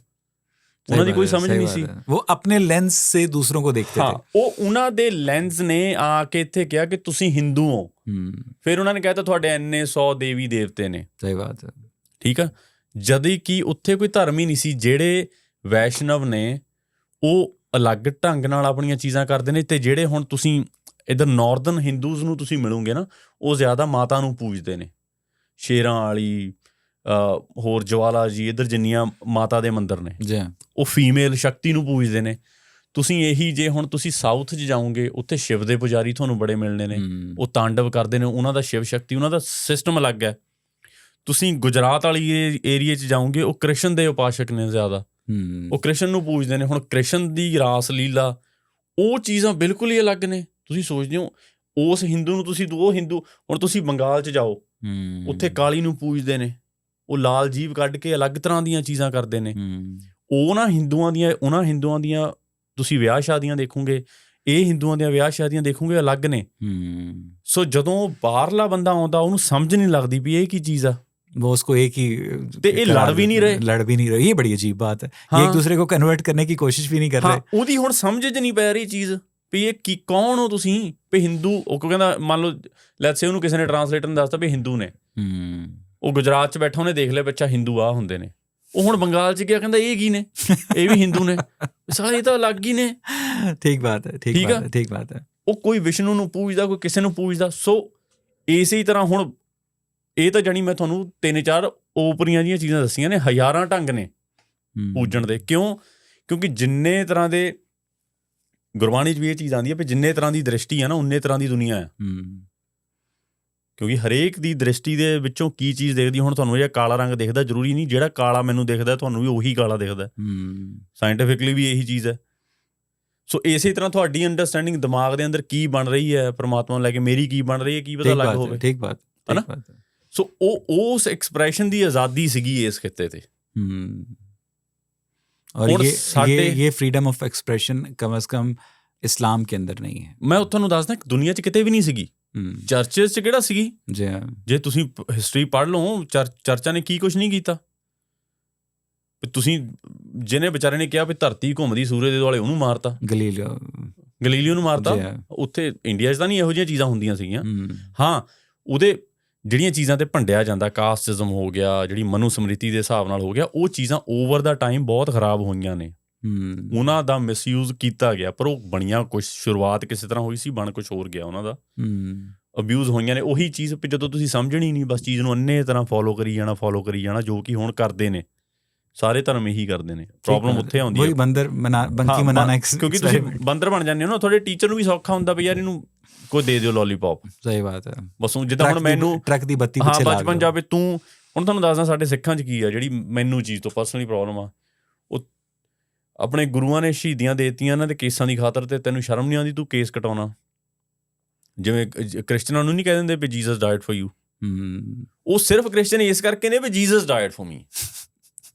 ਉਹਨਾਂ ਦੀ ਕੋਈ ਸਮਝ ਨਹੀਂ ਸੀ। ਉਹ ਆਪਣੇ ਲੈਂਸ ਸੇ ਦੂਸਰੋਂ ਕੋ ਦੇਖਤੇ ਥੇ। ਉਹ ਉਹਨਾਂ ਦੇ ਲੈਂਸ ਨੇ ਆ ਕੇ ਇੱਥੇ ਕਿਹਾ ਕਿ ਤੁਸੀਂ ਹਿੰਦੂ ਹੋ। ਫਿਰ ਉਹਨਾਂ ਨੇ ਕਹਿਤਾ ਤੁਹਾਡੇ ਇੰਨੇ 100 ਦੇਵੀ ਦੇਵਤੇ ਨੇ। ਸਹੀ ਬਾਤ ਹੈ, ਠੀਕ ਆ। ਜਦ ਕਿ ਉੱਥੇ ਕੋਈ ਧਰਮ ਹੀ ਨਹੀਂ ਸੀ। ਜਿਹੜੇ ਵੈਸ਼ਨਵ ਨੇ ਉਹ ਅਲੱਗ ਢੰਗ ਨਾਲ ਆਪਣੀਆਂ ਚੀਜ਼ਾਂ ਕਰਦੇ ਨੇ, ਤੇ ਜਿਹੜੇ ਹੁਣ ਤੁਸੀਂ ਇੱਧਰ ਨਾਰਦਰਨ ਹਿੰਦੂਜ਼ ਨੂੰ ਤੁਸੀਂ ਮਿਲੋਗੇ ਨਾ, ਉਹ ਜ਼ਿਆਦਾ ਮਾਤਾ ਨੂੰ ਪੂਜਦੇ ਨੇ, ਸ਼ੇਰਾਂ ਵਾਲੀ, ਹੋਰ ਜਵਾਲਾ ਜੀ, ਇੱਧਰ ਜਿੰਨੀਆਂ ਮਾਤਾ ਦੇ ਮੰਦਰ ਨੇ ਉਹ ਫੀਮੇਲ ਸ਼ਕਤੀ ਨੂੰ ਪੂਜਦੇ ਨੇ। ਤੁਸੀਂ ਇਹੀ ਜੇ ਹੁਣ ਤੁਸੀਂ ਸਾਊਥ 'ਚ ਜਾਓਗੇ ਉੱਥੇ ਸ਼ਿਵ ਦੇ ਪੁਜਾਰੀ ਤੁਹਾਨੂੰ ਬੜੇ ਮਿਲਣੇ ਨੇ, ਉਹ ਤਾਂਡਵ ਕਰਦੇ ਨੇ, ਉਹਨਾਂ ਦਾ ਸ਼ਿਵ ਸ਼ਕਤੀ, ਉਹਨਾਂ ਦਾ ਸਿਸਟਮ ਅਲੱਗ ਹੈ। ਤੁਸੀਂ ਗੁਜਰਾਤ ਵਾਲੀ ਏਰੀਏ 'ਚ ਜਾਓਗੇ ਉਹ ਕ੍ਰਿਸ਼ਨ ਦੇ ਉਪਾਸ਼ਕ ਨੇ ਜ਼ਿਆਦਾ, ਉਹ ਕ੍ਰਿਸ਼ਨ ਨੂੰ ਪੂਜਦੇ ਨੇ। ਹੁਣ ਕ੍ਰਿਸ਼ਨ ਦੀ ਰਾਸ ਲੀਲਾ, ਉਹ ਚੀਜ਼ਾਂ ਬਿਲਕੁਲ ਹੀ ਅਲੱਗ ਨੇ। ਤੁਸੀਂ ਸੋਚਦੇ ਹੋ ਉਸ ਹਿੰਦੂ ਨੂੰ ਤੁਸੀਂ ਉਹ ਹਿੰਦੂ, ਹੁਣ ਤੁਸੀਂ ਬੰਗਾਲ 'ਚ ਜਾਓ ਉੱਥੇ ਕਾਲੀ ਨੂੰ ਪੂਜਦੇ ਨੇ, ਉਹ ਲਾਲ ਜੀਭ ਕੱਢ ਕੇ ਅਲੱਗ ਤਰ੍ਹਾਂ ਦੀਆਂ ਚੀਜ਼ਾਂ ਕਰਦੇ ਨੇ। ਉਹਨਾਂ ਹਿੰਦੂਆਂ ਦੀਆਂ ਤੁਸੀਂ ਵਿਆਹ ਸ਼ਾਦੀਆਂ ਦੇਖੋਗੇ, ਇਹ ਹਿੰਦੂਆਂ ਦੀਆਂ ਵਿਆਹ ਸ਼ਾਦੀਆਂ ਦੇਖੋਗੇ ਅਲੱਗ ਨੇ। ਸੋ ਜਦੋਂ ਬਾਹਰਲਾ ਬੰਦਾ ਆਉਂਦਾ ਉਹਨੂੰ ਸਮਝ ਨਹੀਂ ਲੱਗਦੀ ਵੀ ਇਹ ਕੀ ਚੀਜ਼ ਆ। वो उसको एक ही, ਤੇ ਇਹ ਲੜ ਵੀ ਨਹੀਂ ਰਹੇ। ये बड़ी अजीब बात है। ये एक दूसरे को कन्वर्ट करने की कोशिश भी नहीं कर रहे। ਉਹਦੀ ਹੁਣ ਸਮਝ 'ਚ ਨਹੀਂ ਪੈ ਰਹੀ ਚੀਜ਼ ਵੀ ਇਹ ਕੀ, ਕੌਣ ਹੋ ਤੁਸੀਂ ਵੀ ਹਿੰਦੂ। ਉਹ ਕਹਿੰਦਾ ਮੰਨ ਲਓ ਲੈਟਸ ਸੇ ਉਹਨੂੰ ਕਿਸੇ ਨੇ ਟਰਾਂਸਲੇਟਰ ਨੇ ਦੱਸਤਾ ਵੀ ਹਿੰਦੂ ਨੇ, ਉਹ ਗੁਜਰਾਤ 'ਚ ਬੈਠਾ ਉਹਨੇ ਦੇਖ ਲਿਆ ਬੱਚਾ ਹਿੰਦੂ ਆ ਹੁੰਦੇ ਨੇ, ਉਹ ਹੁਣ ਬੰਗਾਲ 'ਚ ਗਿਆ ਕਹਿੰਦਾ ਇਹ ਕੀ ਨੇ, ਇਹ ਵੀ ਹਿੰਦੂ ਨੇ, ਸਾਲੇ ਇਹ ਤਾਂ ਅਲੱਗ ਹੀ ਨੇ। ਠੀਕ ਬਾਤ ਹੈ। ਉਹ ਕੋਈ ਵਿਸ਼ਨੂੰ ਨੂੰ ਪੂਜਦਾ, ਕੋਈ ਕਿਸੇ ਨੂੰ ਪੂਜਦਾ। ਸੋ ਇਸੇ ਤਰ੍ਹਾਂ ਹੁਣ ਇਹ ਤਾਂ ਜਾਣੀ ਮੈਂ ਤੁਹਾਨੂੰ 3-4 ਓਪਰੀਆਂ ਜਿਹੀਆਂ ਚੀਜ਼ਾਂ ਦੱਸੀਆਂ ਨੇ, ਹਜ਼ਾਰਾਂ ਢੰਗ ਨੇ ਪੂਜਣ ਦੇ। ਕਿਉਂਕਿ ਜਿੰਨੇ ਤਰ੍ਹਾਂ ਦੇ ਗੁਰਬਾਣੀ 'ਚ ਵੀ ਇਹ ਚੀਜ਼ ਆਉਂਦੀ ਹੈ ਵੀ ਜਿੰਨੇ ਤਰ੍ਹਾਂ ਦੀ ਦ੍ਰਿਸ਼ਟੀ ਆ ਨਾ ਉਨੇ ਤਰ੍ਹਾਂ ਦੀ ਦੁਨੀਆ ਆ। ਕਿਉਂਕਿ ਹਰੇਕ ਦੀ ਦ੍ਰਿਸ਼ਟੀ ਦੇ ਵਿੱਚੋਂ ਕੀ ਚੀਜ਼ ਦੇਖਦੀ। ਹੁਣ ਤੁਹਾਨੂੰ ਜਿਹੜਾ ਕਾਲਾ ਰੰਗ ਦਿਖਦਾ ਜ਼ਰੂਰੀ ਨਹੀਂ ਜਿਹੜਾ ਕਾਲਾ ਮੈਨੂੰ ਦਿਖਦਾ ਤੁਹਾਨੂੰ ਵੀ ਉਹੀ ਕਾਲਾ ਦਿਖਦਾ। ਸਾਇੰਟੀਫਿਕਲੀ ਵੀ ਇਹੀ ਚੀਜ਼ ਹੈ। ਸੋ ਇਸੇ ਤਰ੍ਹਾਂ ਤੁਹਾਡੀ ਅੰਡਰਸਟੈਂਡਿੰਗ ਦਿਮਾਗ ਦੇ ਅੰਦਰ ਕੀ ਬਣ ਰਹੀ ਹੈ ਪਰਮਾਤਮਾ ਨੂੰ ਲੈ ਕੇ, ਮੇਰੀ ਕੀ ਬਣ ਰਹੀ ਹੈ, ਕੀ ਪਤਾ ਅਲੱਗ ਹੋਵੇ। ਠੀਕ ਬਾਤ ਹੈ ਨਾ। ਸੋ ਉਸ ਐਕਸਪ੍ਰੈਸ਼ਨ ਦੀ ਆਜ਼ਾਦੀ ਸੀਗੀ ਇਸ ਖਿੱਤੇ ਤੇ। और ये फ्रीडम ऑफ एक्सप्रेशन कम से कम इस्लाम के अंदर नहीं है। ਮੈਂ ਤੁਹਾਨੂੰ ਦੱਸਦਾ ਦੁਨੀਆ 'ਚ ਕਿਤੇ ਵੀ ਨਹੀਂ ਸੀਗੀ। ਚਰਚਿਸ 'ਚ ਕਿਹੜਾ ਸੀਗੀ? ਜੇ ਤੁਸੀਂ ਹਿਸਟਰੀ ਪੜ੍ਹ ਲਓ ਚਰਚਾਂ ਨੇ ਕੀ ਕੁਛ ਨਹੀਂ ਕੀਤਾ। ਤੁਸੀਂ ਜਿਹਨੇ ਵਿਚਾਰੇ ਨੇ ਕਿਹਾ ਵੀ ਧਰਤੀ ਘੁੰਮਦੀ ਸੂਰਜ ਦੇ ਦੁਆਲੇ ਉਹਨੂੰ ਮਾਰਤਾ, ਗਲੀਲੀਓ ਨੂੰ ਮਾਰਤਾ। ਉੱਥੇ ਇੰਡੀਆ 'ਚ ਤਾਂ ਨਹੀਂ ਇਹੋ ਜਿਹੀਆਂ ਚੀਜ਼ਾਂ ਹੁੰਦੀਆਂ ਸੀਗੀਆਂ। ਹਾਂ, ਉਹਦੇ ਜਿਹੜੀਆਂ ਚੀਜ਼ਾਂ 'ਤੇ ਭੰਡਿਆ ਜਾਂਦਾ, ਕਾਸਟਿਜ਼ਮ ਹੋ ਗਿਆ, ਜਿਹੜੀ ਮਨੂ ਸਮ੍ਰਿਤੀ ਦੇ ਹਿਸਾਬ ਨਾਲ ਹੋ ਗਿਆ, ਉਹ ਚੀਜ਼ਾਂ ਓਵਰ ਦਾ ਟਾਈਮ ਬਹੁਤ ਖਰਾਬ ਹੋਈਆਂ ਨੇ। ਉਹਨਾਂ ਦਾ ਮਿਸਯੂਜ਼ ਕੀਤਾ ਗਿਆ, ਪਰ ਉਹ ਬਣੀਆਂ ਕੁਛ, ਸ਼ੁਰੂਆਤ ਕਿਸੇ ਤਰ੍ਹਾਂ ਹੋਈ ਸੀ, ਬਣ ਕੁਛ ਹੋਰ ਗਿਆ ਉਹਨਾਂ ਦਾ। ਅਬਿਊਜ਼ ਹੋਈਆਂ ਨੇ। ਉਹੀ ਚੀਜ਼ ਵੀ ਜਦੋਂ ਤੁਸੀਂ ਸਮਝਣੀ ਨਹੀਂ, ਬਸ ਚੀਜ਼ ਨੂੰ ਅੰਨੇ ਤਰ੍ਹਾਂ ਫੋਲੋ ਕਰੀ ਜਾਣਾ, ਜੋ ਕਿ ਹੁਣ ਕਰਦੇ ਨੇ ਸਾਰੇ ਧਰਮ ਇਹੀ ਕਰਦੇ ਨੇ। ਪ੍ਰੋਬਲਮ ਉੱਥੇ ਆਉਂਦੀ ਹੈ ਕਿਉਂਕਿ ਤੁਸੀਂ ਬੰਦਰ ਬਣ ਜਾਂਦੇ ਹੋ ਨਾ, ਤੁਹਾਡੇ ਟੀਚਰ ਨੂੰ ਵੀ ਸੌਖਾ ਹੁੰਦਾ ਵੀ ਯਾਰ ਇਹਨੂੰ ਕੋਈ ਦੇ ਦਿਓ ਲੋਲੀਪੌਪ, ਸਹੀ ਬਾਤ ਹੈ। ਬਸ ਜਿੱਦਾਂ ਹੁਣ ਮੈਨੂੰ ਟਰੱਕ ਦੀ ਬੱਤੀ ਹਾਂ ਪਿੱਛੇ ਲਾ ਬਚਪਨ ਜਾਵੇ ਤੂੰ, ਹੁਣ ਤੁਹਾਨੂੰ ਦੱਸਦਾ ਸਾਡੇ ਸਿੱਖਾਂ 'ਚ ਕੀ ਆ ਜਿਹੜੀ ਮੈਨੂੰ ਚੀਜ਼ ਤੋਂ ਪਰਸਨਲੀ ਪ੍ਰੋਬਲਮ ਆ, ਉਹ ਆਪਣੇ ਗੁਰੂਆਂ ਨੇ ਸ਼ਹੀਦੀਆਂ ਦੇ ਦਿੱਤੀਆਂ ਇਹਨਾਂ ਦੇ ਕੇਸਾਂ ਦੀ ਖਾਤਰ, ਤੇ ਤੈਨੂੰ ਸ਼ਰਮ ਨਹੀਂ ਆਉਂਦੀ ਤੂੰ ਕੇਸ ਕਟਾਉਣਾ। ਜਿਵੇਂ ਕ੍ਰਿਸਚਨਾਂ ਨੂੰ ਨਹੀਂ ਕਹਿ ਦਿੰਦੇ ਵੀ ਜੀਸਸ ਡਾਇਡ ਫॉर ਯੂ, ਉਹ ਸਿਰਫ ਕ੍ਰਿਸਚਨ ਇਸ ਕਰਕੇ ਨੇ ਵੀ Jesus died for me,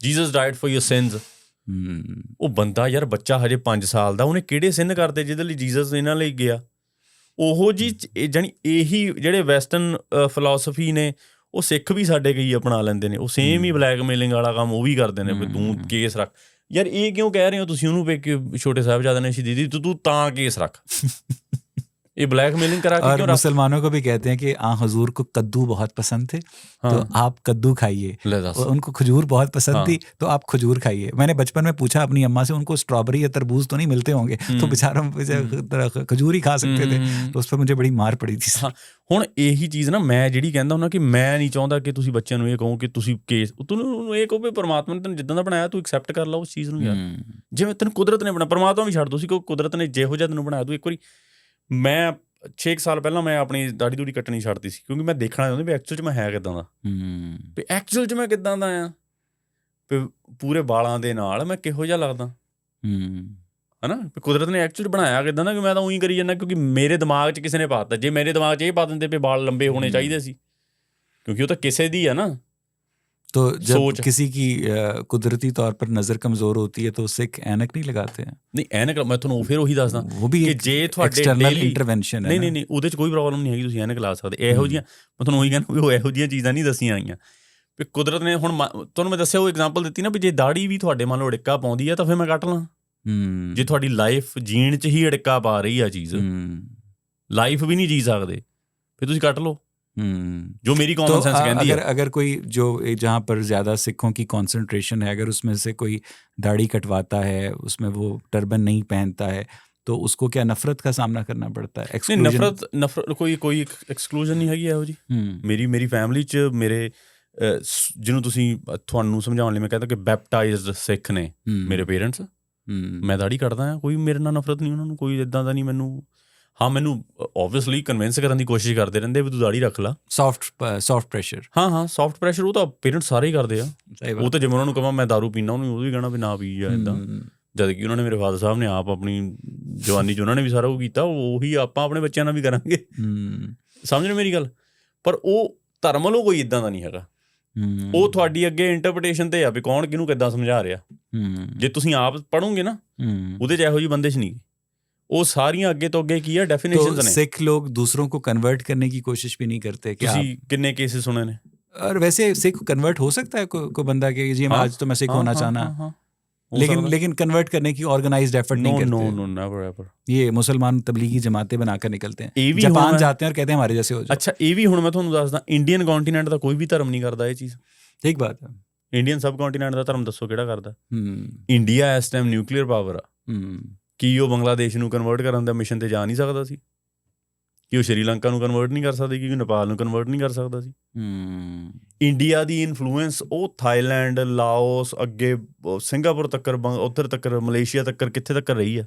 Jesus died for your sins. ਉਹ ਬੰਦਾ ਯਾਰ ਬੱਚਾ ਹਜੇ 5 ਸਾਲ ਦਾ, ਉਹਨੇ ਕਿਹੜੇ ਸਿਨ ਕਰਦੇ ਜਿਹਦੇ ਲਈ ਜੀਸਸ ਇਹਨਾਂ ਲਈ ਗਿਆ? ਉਹੋ ਜੀ ਜਾਣੀ ਇਹੀ ਜਿਹੜੇ ਵੈਸਟਰਨ ਫਿਲਾਸਫੀ ਨੇ ਉਹ ਸਿੱਖ ਵੀ ਸਾਡੇ ਕਈ ਅਪਣਾ ਲੈਂਦੇ ਨੇ, ਉਹ ਸੇਮ ਹੀ ਬਲੈਕਮੇਲਿੰਗ ਵਾਲਾ ਕੰਮ ਉਹ ਵੀ ਕਰਦੇ ਨੇ ਵੀ ਤੂੰ ਕੇਸ ਰੱਖ। ਯਾਰ ਇਹ ਕਿਉਂ ਕਹਿ ਰਹੇ ਹੋ ਤੁਸੀਂ ਉਹਨੂੰ ਵੀ ਕਿ ਛੋਟੇ ਸਾਹਿਬਜ਼ਾਦੇ ਨੇ ਸ਼ਹੀਦੀ ਦਿੱਤੀ ਤੂੰ ਤਾਂ ਕੇਸ ਰੱਖ? ये ब्लैकमेलिंग करा के क्यों? मुसलमानों को भी कहते हैं कि हुजूर को कद्दू बहुत पसंद थे, तो आप कद्दू खाइए। उनको खजूर बहुत पसंद थी, तो आप खजूर खाइए। मैंने बचपन में पूछा अपनी अम्मा से, उनको स्ट्रॉबेरी या तरबूज तो नहीं मिलते होंगे, तो बेचारा खजूर ही खा सकते थे, तो उस पर मुझे बड़ी मार पड़ी थी। ਹੁਣ ਇਹੀ ਚੀਜ਼ ਨਾ ਮੈਂ ਜਿਹੜੀ ਕਹਿੰਦਾ ਹੁੰਦਾ ਕਿ ਮੈਂ ਨਹੀਂ ਚਾਹੁੰਦਾ ਕਿ ਤੁਸੀਂ ਬੱਚਿਆਂ ਨੂੰ ਇਹ ਕਹੋ ਕਿ ਤੁਸੀਂ ਕੇਸ, ਤੈਨੂੰ ਇਹ ਕਹੋ ਵੀ ਪਰਮਾਤਮਾ ਨੇ ਤੈਨੂੰ ਜਿੱਦਾਂ ਦਾ ਬਣਾਇਆ ਤੂੰ ਐਕਸੈਪਟ ਕਰ ਲਾ ਉਸ ਚੀਜ਼ ਨੂੰ। ਯਾਰ ਜਿਵੇਂ ਤੈਨੂੰ ਕੁਦਰਤ ਨੇ ਬਣਾਇਆ, ਪਰਮਾਤਮਾ ਵੀ ਛੱਡ ਦੋ, ਤੁਸੀਂ ਕੁਦਰਤ ਨੇ ਜਿਹੋ ਜਿਹਾ ਤੈਨੂੰ ਬਣਾਇਆ ਤੂੰ ਇੱਕ ਵਾਰੀ। ਮੈਂ 6 ਸਾਲ ਪਹਿਲਾਂ ਮੈਂ ਆਪਣੀ ਦਾੜੀ ਦੂੜੀ ਕੱਟਣੀ ਛੱਡਤੀ ਸੀ ਕਿਉਂਕਿ ਮੈਂ ਦੇਖਣਾ ਚਾਹੁੰਦਾ ਵੀ ਐਕਚੁਅਲ 'ਚ ਮੈਂ ਹੈ ਕਿੱਦਾਂ ਦਾ, ਵੀ ਐਕਚੁਅਲ 'ਚ ਮੈਂ ਕਿੱਦਾਂ ਦਾ ਆ, ਵੀ ਪੂਰੇ ਵਾਲਾਂ ਦੇ ਨਾਲ ਮੈਂ ਕਿਹੋ ਜਿਹਾ ਲੱਗਦਾ, ਹੈ ਨਾ? ਕੁਦਰਤ ਨੇ ਐਕਚੁਅਲ ਬਣਾਇਆ ਕਿੱਦਾਂ ਦਾ ਕਿ ਮੈਂ ਤਾਂ ਉਹੀ ਕਰੀ ਜਾਂਦਾ ਕਿਉਂਕਿ ਮੇਰੇ ਦਿਮਾਗ 'ਚ ਕਿਸੇ ਨੇ ਪਾ ਦਿੱਤਾ। ਜੇ ਮੇਰੇ ਦਿਮਾਗ 'ਚ ਇਹ ਪਾ ਦਿੰਦੇ ਵੀ ਵਾਲ ਲੰਬੇ ਹੋਣੇ ਚਾਹੀਦੇ ਸੀ, ਕਿਉਂਕਿ ਉਹ ਤਾਂ ਕਿਸੇ ਦੀ ਆ ਨਾ। तो जब किसी की कुदरती तौर पर नज़र कमज़ोर होती है तो सिख ऐनक नहीं लगाते हैं? नहीं, ऐनक मैं ਤੁਹਾਨੂੰ ਫਿਰ ਉਹੀ ਦੱਸਦਾ, वो भी ਕਿ ਜੇ ਤੁਹਾਡੇ एक्सटर्नल इंटरवेंशन है। ਨਹੀਂ ਉਹਦੇ 'ਚ ਕੋਈ ਪ੍ਰੋਬਲਮ ਨਹੀਂ ਹੈਗੀ, ਤੁਸੀਂ ਐਨਕ ਲਾ ਸਕਦੇ। ਇਹੋ ਜਿਹੀਆਂ ਮੈਂ ਤੁਹਾਨੂੰ ਉਹੀ ਕਹਿੰਦਾ ਵੀ ਉਹ ਇਹੋ ਜਿਹੀਆਂ ਚੀਜ਼ਾਂ ਨਹੀਂ ਦੱਸੀਆਂ ਆਈਆਂ ਵੀ ਕੁਦਰਤ ਨੇ। ਹੁਣ ਤੁਹਾਨੂੰ ਮੈਂ ਦੱਸਿਆ ਉਹ ਐਗਜ਼ਾਮਪਲ ਦਿੱਤੀ ਨਾ ਵੀ ਜੇ ਦਾੜੀ ਵੀ ਤੁਹਾਡੇ ਮੰਨ ਲਓ ਅੜਿੱਕਾ ਪਾਉਂਦੀ ਆ ਤਾਂ ਫਿਰ ਮੈਂ ਕੱਟ ਲਾਂ। ਜੇ ਤੁਹਾਡੀ ਲਾਈਫ ਜੀਣ 'ਚ ਹੀ ਅੜਿੱਕਾ ਪਾ ਰਹੀ ਆ ਚੀਜ਼, ਲਾਈਫ ਵੀ ਨਹੀਂ ਜੀ ਸਕਦੇ, ਫਿਰ ਤੁਸੀਂ ਕੱਟ ਲਓ। जो मेरी कॉमन सेंस कहती है। अगर कोई जो जहाँ पर ज़्यादा सिखों की कंसंट्रेशन है, अगर उसमें से कोई दाढ़ी कटवाता है, उसमें वो टर्बन नहीं पहनता है, तो उसको क्या नफरत का सामना करना पड़ता है? नफरत कोई एक्सक्लूजन नहीं हैगी ਇਹੋ ਜੀ। ਮੇਰੀ ਫੈਮਿਲੀ 'ਚ ਮੇਰੇ ਜਿਹਨੂੰ ਤੁਹਾਨੂੰ ਸਮਝਾਉਣ ਲਈ ਮੈਂ ਕਹਿੰਦਾ ਕਿ ਬੈਪਟਾਈਜ਼ਡ ਸਿੱਖ ਨੇ ਮੇਰੇ ਪੇਰੈਂਟਸ। ਮੈਂ ਦਾੜੀ ਕੱਟਦਾ ਹਾਂ, ਕੋਈ ਮੇਰੇ ਨਾਲ ਨਫਰਤ ਨਹੀਂ, ਉਹਨਾਂ ਨੂੰ ਕੋਈ ਇੱਦਾਂ ਦਾ ਨਹੀਂ। ਮੈਨੂੰ ਹਾਂ, ਮੈਨੂੰ ਓਬਵੀਅਸਲੀ ਕਨਵਿੰਸ ਕਰਨ ਦੀ ਕੋਸ਼ਿਸ਼ ਕਰਦੇ ਰਹਿੰਦੇ ਵੀ ਤੂੰ ਦਾੜੀ ਰੱਖ ਲਾ। Soft pressure. ਹਾਂ ਸੌਫਟ ਪ੍ਰੈਸ਼ਰ ਉਹ ਤਾਂ ਪੇਰੈਂਟਸ ਸਾਰੇ ਹੀ ਕਰਦੇ ਆ। ਉਹ ਤਾਂ ਜਿਵੇਂ ਉਹਨਾਂ ਨੂੰ ਕਹਾਂ ਮੈਂ ਦਾਰੂ ਪੀਂਦਾ, ਉਹਨੂੰ ਵੀ ਕਹਿਣਾ ਵੀ ਨਾ ਪੀ ਜਾ ਇੱਦਾਂ। ਜਦ ਕਿ ਉਹਨਾਂ ਨੇ ਮੇਰੇ ਫਾਦਰ ਸਾਹਿਬ ਨੇ ਆਪ ਆਪਣੀ ਜਵਾਨੀ 'ਚ ਉਹਨਾਂ ਨੇ ਵੀ ਸਾਰਾ ਉਹ ਕੀਤਾ, ਉਹੀ ਆਪਾਂ ਆਪਣੇ ਬੱਚਿਆਂ ਨਾਲ ਵੀ ਕਰਾਂਗੇ। ਸਮਝ ਰਹੇ ਮੇਰੀ ਗੱਲ? ਪਰ ਉਹ ਧਰਮ ਵੱਲੋਂ ਕੋਈ ਇੱਦਾਂ ਦਾ ਨਹੀਂ ਹੈਗਾ। ਉਹ ਤੁਹਾਡੀ ਅੱਗੇ ਇੰਟਰਪ੍ਰੀਟੇਸ਼ਨ ਤੇ ਆ ਵੀ ਕੌਣ ਕਿਹਨੂੰ ਕਿੱਦਾਂ ਸਮਝਾ ਰਿਹਾ। ਜੇ ਤੁਸੀਂ ਆਪ ਪੜ੍ਹੋਗੇ ਨਾ ਉਹਦੇ 'ਚ ਇਹੋ ਜਿਹੀ ਬੰਦਿਸ਼ ਨਹੀਂ। ਉਹ ਸਾਰੀਆਂ ਅੱਗੇ ਤੋਂ ਅੱਗੇ ਕੀ ਆ ਡੈਫੀਨੇਸ਼ਨਸ ਨੇ। सिख लोग दूसरों को कन्वर्ट करने की कोशिश भी नहीं करते। ਤੁਸੀਂ ਕਿੰਨੇ ਕੇਸਿਸ ਸੁਣੇ ਨੇ? और वैसे सिख कन्वर्ट हो सकता है कोई बंदा कि जी आज तो मैं सिख होना चाहना, लेकिन कन्वर्ट करने की ऑर्गेनाइज्ड एफर्ट नहीं करते। No never ever. ये मुसलमान तबलीगी जमातें बनाकर निकलते हैं, जापान जाते हैं और कहते हैं हमारे जैसे हो जाओ। अच्छा, ਇਹ ਵੀ ਹੁਣ ਮੈਂ ਤੁਹਾਨੂੰ ਦੱਸਦਾ, ਇੰਡੀਅਨ ਕੌਂਟੀਨੈਂਟ ਦਾ ਕੋਈ ਵੀ ਧਰਮ ਨਹੀਂ ਕਰਦਾ ਇਹ ਚੀਜ਼। ਠੀਕ ਬਾਤ ਹੈ। ਇੰਡੀਅਨ ਸਬ ਕੌਂਟੀਨੈਂਟ ਦਾ ਧਰਮ ਦੱਸੋ ਕਿਹੜਾ ਕਰਦਾ? ਇੰਡੀਆ ਇਸ ਟਾਈਮ ਨਿਊਕਲੀਅਰ ਪਾਵਰ ਆ। ਕੀ ਉਹ ਬੰਗਲਾਦੇਸ਼ ਨੂੰ ਕਨਵਰਟ ਕਰਨ ਦਾ ਮਿਸ਼ਨ ਤੇ ਜਾ ਨਹੀਂ ਸਕਦਾ ਸੀ? ਕਿ ਉਹ ਸ਼੍ਰੀਲੰਕਾ ਨੂੰ ਕਨਵਰਟ ਨਹੀਂ ਕਰ ਸਕਦੀ? ਕਿ ਨੇਪਾਲ ਨੂੰ ਕਨਵਰਟ ਨਹੀਂ ਕਰ ਸਕਦਾ ਸੀ? ਇੰਡੀਆ ਦੀ ਇਨਫਲੂਐਂਸ ਉਹ ਥਾਈਲੈਂਡ, ਲਾਓਸ, ਅੱਗੇ ਸਿੰਗਾਪੁਰ ਤੱਕ, ਉੱਧਰ ਤੱਕ, ਮਲੇਸ਼ੀਆ ਤੱਕ, ਕਿੱਥੇ तक रही है।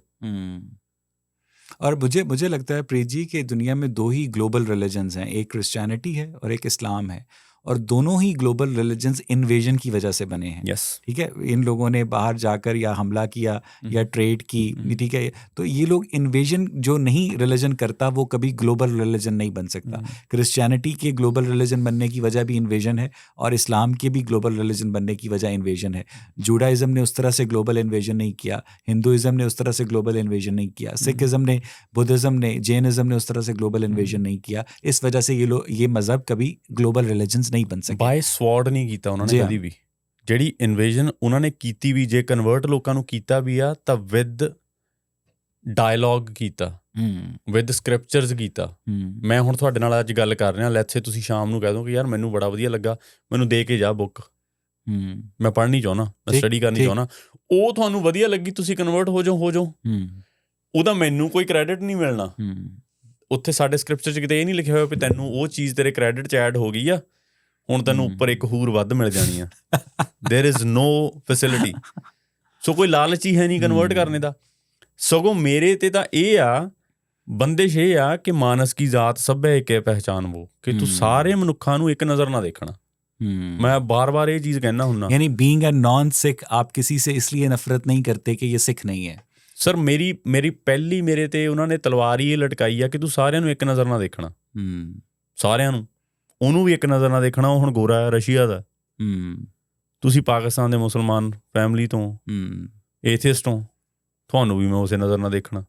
और मुझे लगता है प्रीत जी कि दुनिया में 2 ही ग्लोबल रिलीजन्स हैं, एक क्रिश्चियनिटी है और एक इस्लाम है, और दोनों ही ग्लोबल रिलीजन्स इन्वेजन की वजह से बने हैं। ठीक है, इन लोगों ने बाहर जाकर या हमला किया या ट्रेड की, ठीक है, तो ये लोग इन्वेजन जो नहीं रिलीजन करता वो कभी ग्लोबल रिलीजन नहीं बन सकता। क्रिश्चियनिटी के ग्लोबल रिलीजन बनने की वजह भी इन्वेजन है, और इस्लाम के भी ग्लोबल रिलीजन बनने की वजह इन्वेजन है। जूडाइज़म ने उस तरह से ग्लोबल इन्वेजन नहीं किया, हिंदुइज़म ने उस तरह से ग्लोबल इन्वेजन नहीं किया, सिखिज़म ने, बुद्धिज़्म ने, जैनिज़म ने उस तरह से ग्लोबल इन्वेजन नहीं किया। इस वजह से ये मज़हब कभी ग्लोबल रिलीजन्स नहीं बन सके। ਬਾय ਸਵਾਰਡ ਨਹੀਂ ਕੀਤਾ ਉਹਨਾਂ ਨੇ ਕਦੀ ਵੀ। ਜਿਹੜੀ ਇਨਵੇਜਨ ਉਹਨਾਂ ਨੇ ਕੀਤੀ ਵੀ, ਜੇ ਕਨਵਰਟ ਲੋਕਾਂ ਨੂੰ ਕੀਤਾ ਵੀ ਆ ਤਾਂ ਵਿਦ ਡਾਇਲੌਗ ਕੀਤਾ, ਵਿਦ ਸਕ੍ਰਿਪਚਰਸ ਕੀਤਾ। ਮੈਂ ਹੁਣ ਤੁਹਾਡੇ ਨਾਲ ਅੱਜ ਗੱਲ ਕਰ ਰਿਹਾ, ਲੈਟਸ ਸੇ ਤੁਸੀਂ ਸ਼ਾਮ ਨੂੰ ਕਹਿ ਦੋ ਕਿ ਯਾਰ ਮੈਨੂੰ ਬੜਾ ਵਧੀਆ ਲੱਗਾ, ਮੈਨੂੰ ਦੇ ਕੇ ਜਾ ਬੁੱਕ, ਮੈਂ ਪੜ੍ਹਨੀ ਚਾਹੁੰਦਾ, ਮੈਂ ਸਟੱਡੀ ਕਰਨੀ ਚਾਹੁੰਦਾ। ਉਹ ਤੁਹਾਨੂੰ ਵਧੀਆ ਲੱਗੀ, ਤੁਸੀਂ ਕਨਵਰਟ ਹੋ ਜਾਓ, ਉਹਦਾ ਮੈਨੂੰ ਕੋਈ ਕ੍ਰੈਡਿਟ ਨਹੀਂ ਮਿਲਣਾ। ਉੱਥੇ ਸਾਡੇ ਸਕ੍ਰਿਪਚਰ 'ਚ ਕਿਤੇ ਇਹ ਨਹੀਂ ਲਿਖਿਆ ਹੋਇਆ ਵੀ ਤੈਨੂੰ ਉਹ ਚੀਜ਼ ਤੇਰੇ ਕ੍ਰੈਡਿਟ 'ਚ ਐਡ ਹੋ ਗਈ ਆ, ਹੁਣ ਤੈਨੂੰ ਉੱਪਰ ਇੱਕ ਹੂਰ ਵੱਧ ਮਿਲ ਜਾਣੀ ਆ। There is no facility. ਸੋ ਕੋਈ ਲਾਲਚ ਹੀ ਹੈ ਨਹੀਂ ਕਨਵਰਟ ਕਰਨੇ ਦਾ। ਸਗੋਂ ਮੇਰੇ ਤੇ ਤਾਂ ਇਹ ਆ ਬੰਦਿਸ਼ ਇਹ ਆ ਕਿ ਮਾਨਸ ਕੀ ਜ਼ਾਤ ਸਭ ਹੈ ਇੱਕ ਪਹਿਚਾਨ वो ਕਿ ਤੂੰ ਸਾਰੇ ਮਨੁੱਖਾਂ ਨੂੰ ਇੱਕ ਨਜ਼ਰ ਨਾ ਦੇਖਣਾ। मैं बार बार ये चीज़ कहना हूँ ना, यानी बीइंग अ नॉन सिख आप किसी से इसलिए नफरत नहीं करते कि ये सिख नहीं है। सर मेरी ਪਹਿਲੀ ਮੇਰੇ ਤੇ ਉਹਨਾਂ ਨੇ ਤਲਵਾਰ ਹੀ ਇਹ ਲਟਕਾਈ ਆ ਕਿ ਤੂੰ ਸਾਰਿਆਂ ਨੂੰ ਇੱਕ ਨਜ਼ਰ ਨਾ ਦੇਖਣਾ। ਸਾਰਿਆਂ ਨੂੰ, ਉਹਨੂੰ ਵੀ ਇੱਕ ਨਜ਼ਰ ਨਾ ਦੇਖਣਾ। ਉਹ ਹੁਣ ਗੋਰਾ ਹੈ, ਰਸ਼ੀਆ ਦਾ। ਤੁਸੀਂ ਪਾਕਿਸਤਾਨ ਦੇ ਮੁਸਲਮਾਨ ਫੈਮਿਲੀ ਤੋਂ, ਏਥਿਸਟ ਤੋਂ, ਤੁਹਾਨੂੰ ਵੀ ਮੈਂ ਉਸੇ ਨਜ਼ਰ ਨਾਲ ਦੇਖਣਾ।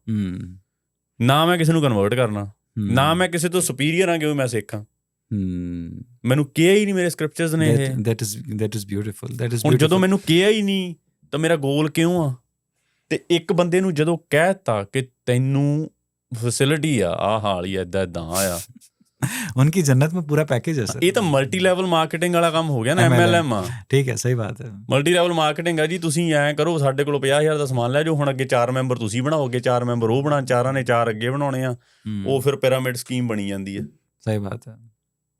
ਨਾ ਮੈਂ ਕਿਸੇ ਨੂੰ ਕਨਵਰਟ ਕਰਨਾ, ਨਾ ਮੈਂ ਕਿਸੇ ਤੋਂ ਸੁਪੀਰੀਅਰ ਹਾਂ ਕਿਉਂ ਮੈਂ ਸਿੱਖ ਹਾਂ। ਮੈਨੂੰ ਕਿਹਾ ਹੀ ਨਹੀਂ ਮੇਰੇ ਸਕ੍ਰਿਪਚਰਸ ਨੇ ਇਹ। that is beautiful, that is ਹੁਣ beautiful। ਜਦੋਂ ਮੈਨੂੰ ਕਿਹਾ ਹੀ ਨਹੀਂ ਤਾਂ ਮੇਰਾ ਗੋਲ ਕਿਉਂ ਆ? ਤੇ ਇੱਕ ਬੰਦੇ ਨੂੰ ਜਦੋਂ ਕਹਿਤਾ ਕਿ ਤੈਨੂੰ ਫੈਸਿਲਿਟੀ ਆ, ਆਹ ਹਾਲ ਹੀ ਏਦਾਂ ਏਦਾਂ ਆ, उनकी जन्नत में पूरा पैकेज है सर। ਇਹ ਤਾਂ ਮਲਟੀ ਲੈਵਲ ਮਾਰਕੀਟਿੰਗ ਵਾਲਾ ਕੰਮ ਹੋ ਗਿਆ ਨਾ, MLM ਆ। ठीक है, सही बात है। ਮਲਟੀ ਲੈਵਲ ਮਾਰਕੀਟਿੰਗ ਆ ਜੀ। ਤੁਸੀਂ ਐਂ ਕਰੋ, ਸਾਡੇ ਕੋਲੋਂ 50,000 ਦਾ ਸਮਾਨ ਲੈ ਜਾਓ, ਹੁਣ ਅੱਗੇ 4 ਮੈਂਬਰ ਤੁਸੀਂ ਬਣਾਓ, ਅੱਗੇ 4 ਮੈਂਬਰ ਉਹ ਬਣਾ, 4 ਨੇ 4 ਅੱਗੇ ਬਣਾਉਣੇ ਆ। ਉਹ ਫਿਰ ਪਿਰਾਮਿਡ ਸਕੀਮ ਬਣੀ ਜਾਂਦੀ ਹੈ। सही बात है।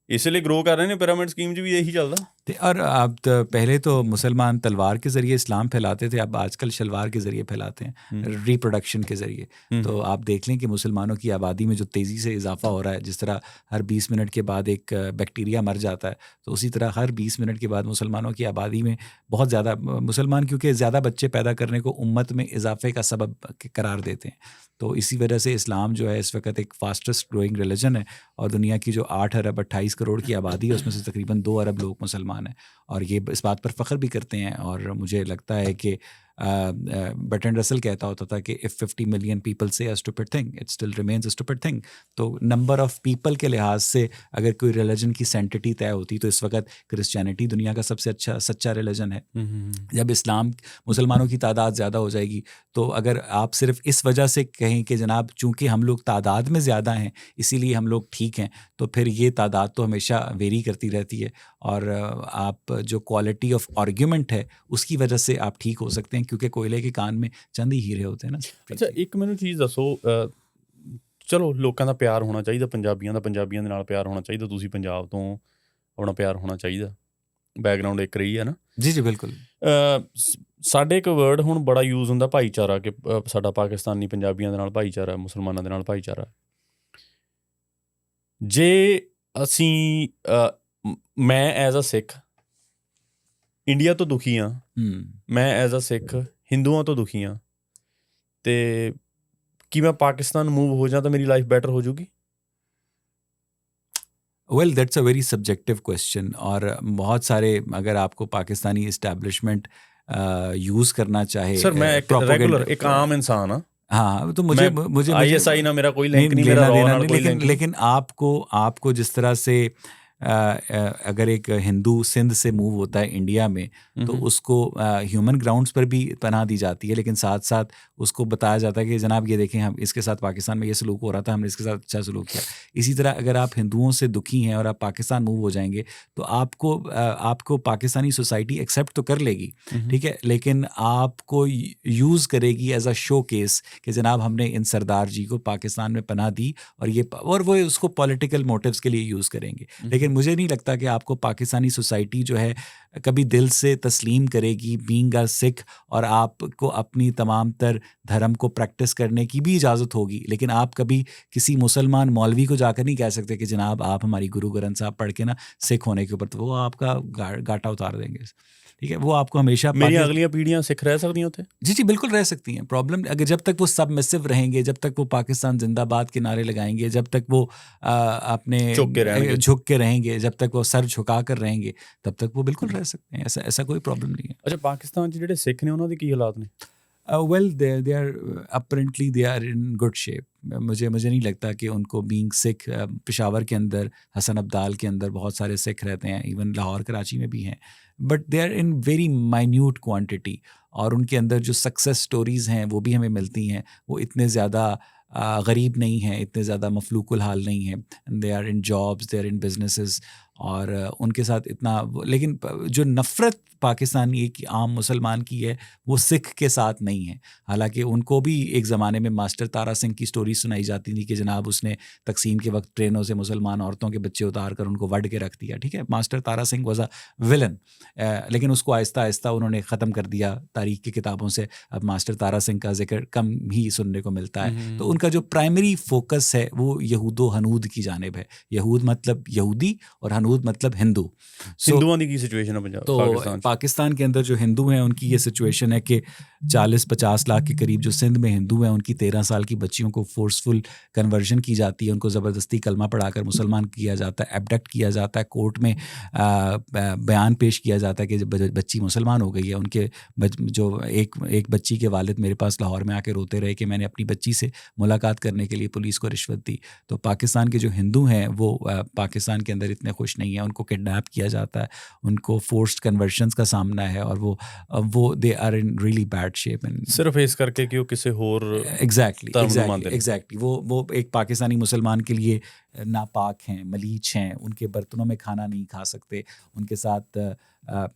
ਇਸ ਲਈ ਗਰੋ ਕਰ ਰਹੇ ਨੇ ਪਿਰਾमिड स्कीम च भी यही चलता। और अब तो पहले तो मुसलमान तलवार के ज़रिए इस्लाम फैलाते थे, अब आजकल शलवार के ज़रिए फैलाते हैं, रिप्रोडक्शन के ज़रिए। तो आप देख लें कि मुसलमानों की आबादी में जो तेज़ी से इजाफा हो रहा है, जिस तरह हर 20 मिनट के बाद एक बैक्टीरिया मर जाता है, तो उसी तरह हर 20 मिनट के बाद मुसलमानों की आबादी में बहुत ज़्यादा मुसलमान, क्योंकि ज़्यादा बच्चे पैदा करने को उम्मत में इजाफे का सबब करार देते हैं। तो इसी वजह से इस्लाम जो है इस वक्त एक फास्टेस्ट ग्रोइंग रिलीजन है, और दुनिया की जो 8 अरब 28 करोड़ की आबादी है उसमें से तकरीबन 2 अरब लोग मुसलमान हैं, और ये इस बात पर फ़ख्र भी करते हैं। और मुझे लगता है कि बर्ट्रैंड रसल कहता होता था कि इफ़ 50 मिलियन पीपल से a stupid thing, it still remains a stupid thing. तो नंबर ऑफ़ पीपल के लिहाज से अगर कोई रिलीजन की सेंटिटी तय होती तो इस वक्त क्रिश्चियनिटी दुनिया का सबसे अच्छा सच्चा रिलीजन है। जब इस्लाम मुसलमानों की तादाद ज़्यादा हो जाएगी, तो अगर आप सिर्फ इस वजह से कहें कि जनाब चूँकि हम लोग तादाद में ज़्यादा हैं इसीलिए हम लोग ठीक हैं, तो फिर ये तादाद तो हमेशा वेरी करती रहती है, और आप जो क्वालिटी ऑफ आर्ग्यूमेंट है उसकी वजह से आप ठीक हो सकते हैं, क्योंकि कोयले के कान में चंद ही हीरे होते हैं ना। ਅੱਛਾ, ਇੱਕ ਮੈਨੂੰ ਚੀਜ਼ ਦੱਸੋ, ਚਲੋ ਲੋਕਾਂ ਦਾ ਪਿਆਰ ਹੋਣਾ ਚਾਹੀਦਾ, ਪੰਜਾਬੀਆਂ ਦਾ ਪੰਜਾਬੀਆਂ ਦੇ ਨਾਲ ਪਿਆਰ ਹੋਣਾ ਚਾਹੀਦਾ, ਤੁਸੀਂ ਪੰਜਾਬ ਤੋਂ ਆਪਣਾ ਪਿਆਰ ਹੋਣਾ ਚਾਹੀਦਾ, ਬੈਕਗਰਾਊਂਡ ਇੱਕ ਰਹੀ ਹੈ ਨਾ। ਜੀ ਜੀ ਬਿਲਕੁਲ। ਸਾਡੇ ਇੱਕ ਵਰਡ ਹੁਣ ਬੜਾ ਯੂਜ਼ ਹੁੰਦਾ, ਭਾਈਚਾਰਾ, ਕਿ ਸਾਡਾ ਪਾਕਿਸਤਾਨੀ ਪੰਜਾਬੀਆਂ ਦੇ ਨਾਲ ਭਾਈਚਾਰਾ, ਮੁਸਲਮਾਨਾਂ ਦੇ ਨਾਲ ਭਾਈਚਾਰਾ। ਜੇ ਅਸੀਂ ਮੈਂ ਐਜ਼ ਅ ਸਿੱਖ ਇੰਡੀਆ ਤੋਂ ਦੁਖੀ ਹਾਂ, ਮੈਂ ਐਜ਼ ਅ ਸਿੱਖ ਹਿੰਦੂਆਂ ਤੋਂ ਦੁਖੀ ਹਾਂ, ਤੇ ਕੀ ਮੈਂ ਪਾਕਿਸਤਾਨ ਮੂਵ ਹੋ ਜਾਂ ਤਾਂ ਮੇਰੀ ਲਾਈਫ ਬੈਟਰ ਹੋ ਜੂਗੀ? Well that's a very subjective question, और बहुत सारे अगर आपको पाकिस्तानी इस्टेब्लिशमेंट यूज़ करना चाहे। सर मैं एक रेगुलर एक आम इंसान हाँ। हाँ, तो मुझे ISI ना मेरा कोई लिंक नहीं, मेरा रॉ ना कोई लिंक। लेकिन आपको जिस तरह से अगर एक हिंदू सिंध से मूव होता है इंडिया में, तो उसको ह्यूमन ग्राउंड्स पर भी पनाह दी जाती है, लेकिन साथ साथ उसको बताया जाता है कि जनाब ये देखें, हम इसके साथ पाकिस्तान में ये सलूक हो रहा था, हमने इसके साथ अच्छा सलूक किया। इसी तरह अगर आप हिंदुओं से दुखी हैं और आप पाकिस्तान मूव हो जाएंगे, तो आपको पाकिस्तानी सोसाइटी एक्सेप्ट तो कर लेगी, ठीक है, लेकिन आपको यूज़ करेगी एज अ शो केस कि जनाब हमने इन सरदार जी को पाकिस्तान में पनाह दी, और वो उसको पॉलिटिकल मोटिव्स के लिए यूज़ करेंगे। लेकिन मुझे नहीं लगता कि आपको पाकिस्तानी सोसाइटी जो है कभी दिल से तस्लीम करेगी बीइंग अ सिख, और आपको अपनी तमाम तर धर्म को प्रैक्टिस करने की भी इजाज़त होगी। लेकिन आप कभी किसी मुसलमान मौलवी को जाकर नहीं कह सकते कि जनाब आप हमारी गुरु ग्रंथ साहब पढ़ के ना सिख होने के ऊपर, तो वो आपका गाटा उतार देंगे, ठीक है। वो आपको हमेशा मेरी अगलियां पीढ़ियां सिख रह सकती होते? जी बिल्कुल रह सकती हैं। प्रॉब्लम अगर जब तक वो सबमिसिव रहेंगे, जब तक वो पाकिस्तान जिंदाबाद के नारे लगाएंगे, जब तक वो अपने झुक के रहेंगे, जब तक वो सर झुका कर रहेंगे, तब तक वो बिल्कुल रह सकते हैं। ऐसा कोई प्रॉब्लम नहीं है। अच्छा, पाकिस्तान ਜਿਹੜੇ ਸਿੱਖ ਨੇ ਉਹਨਾਂ ਦੇ ਕੀ ਹਾਲਾਤ ਨੇ? Well they are apparently they are in good shape. मुझे नहीं लगता कि उनको बीइंग सिख, पेशावर के अंदर, हसन अब्दाल के अंदर बहुत सारे सिख रहते हैं, इवन लाहौर कराची में भी हैं, but they are in very minute quantity, और उनके अंदर जो सक्सेस स्टोरीज़ हैं वो भी हमें मिलती हैं, वो इतने ज़्यादा गरीब नहीं हैं, इतने ज़्यादा मफलूकुल हाल नहीं हैं। They are in jobs, they are in businesses, और उनके साथ इतना लेकिन जो नफ़रत पाकिस्तान एक आम मुसलमान की है वो सिख के साथ नहीं है। हालांकि उनको भी एक ज़माने में मास्टर तारा सिंह की स्टोरी सुनाई जाती थी कि जनाब उसने तकसीम के वक्त ट्रेनों से मुसलमान औरतों के बच्चे उतार कर उनको वड के रख दिया। ठीक है, master Tara Singh was a villain, लेकिन उसको आहिस्ता आहिस्ता उन्होंने ख़त्म कर दिया तारीख़ की किताबों से। अब मास्टर तारा सिंह का जिक्र कम ही सुनने को मिलता है। तो उनका जो प्राइमरी फोकस है वो यहूदो हनूद की जानिब है। यहूद मतलब यहूदी और हनूद मतलब हिंदू। हिंदुओं की सिचुएशन है पंजाब तो पाकिस्तान के अंदर जो हिंदू हैं उनकी ये सिचुएशन है कि 40-50 लाख के करीब जो सिंध में हिंदू हैं उनकी 13 साल की बच्चियों को फोर्सफुल कन्वर्जन की जाती है, उनको ज़बरदस्ती कलमा पढ़ाकर मुसलमान किया जाता है, एबडक्ट किया जाता है, कोर्ट में बयान पेश किया जाता है कि बच्ची मुसलमान हो गई है। उनके जो एक बच्ची के वालिद मेरे पास लाहौर में आके रोते रहे कि मैंने अपनी बच्ची से मुलाकात करने के लिए पुलिस को रिश्वत दी। तो पाकिस्तान के जो हिंदू हैं वो पाकिस्तान के अंदर इतने खुश नहीं हैं, उनको किडनैप किया जाता है, उनको फोर्स्ड कन्वर्शंस का सामना है और वो they are in really bad shape. सिर्फ इस करके कि वो किसी और एग्जैक्टली वो एक पाकिस्तानी मुसलमान के लिए नापाक हैं, मलीच हैं, उनके बर्तनों में खाना नहीं खा सकते, उनके साथ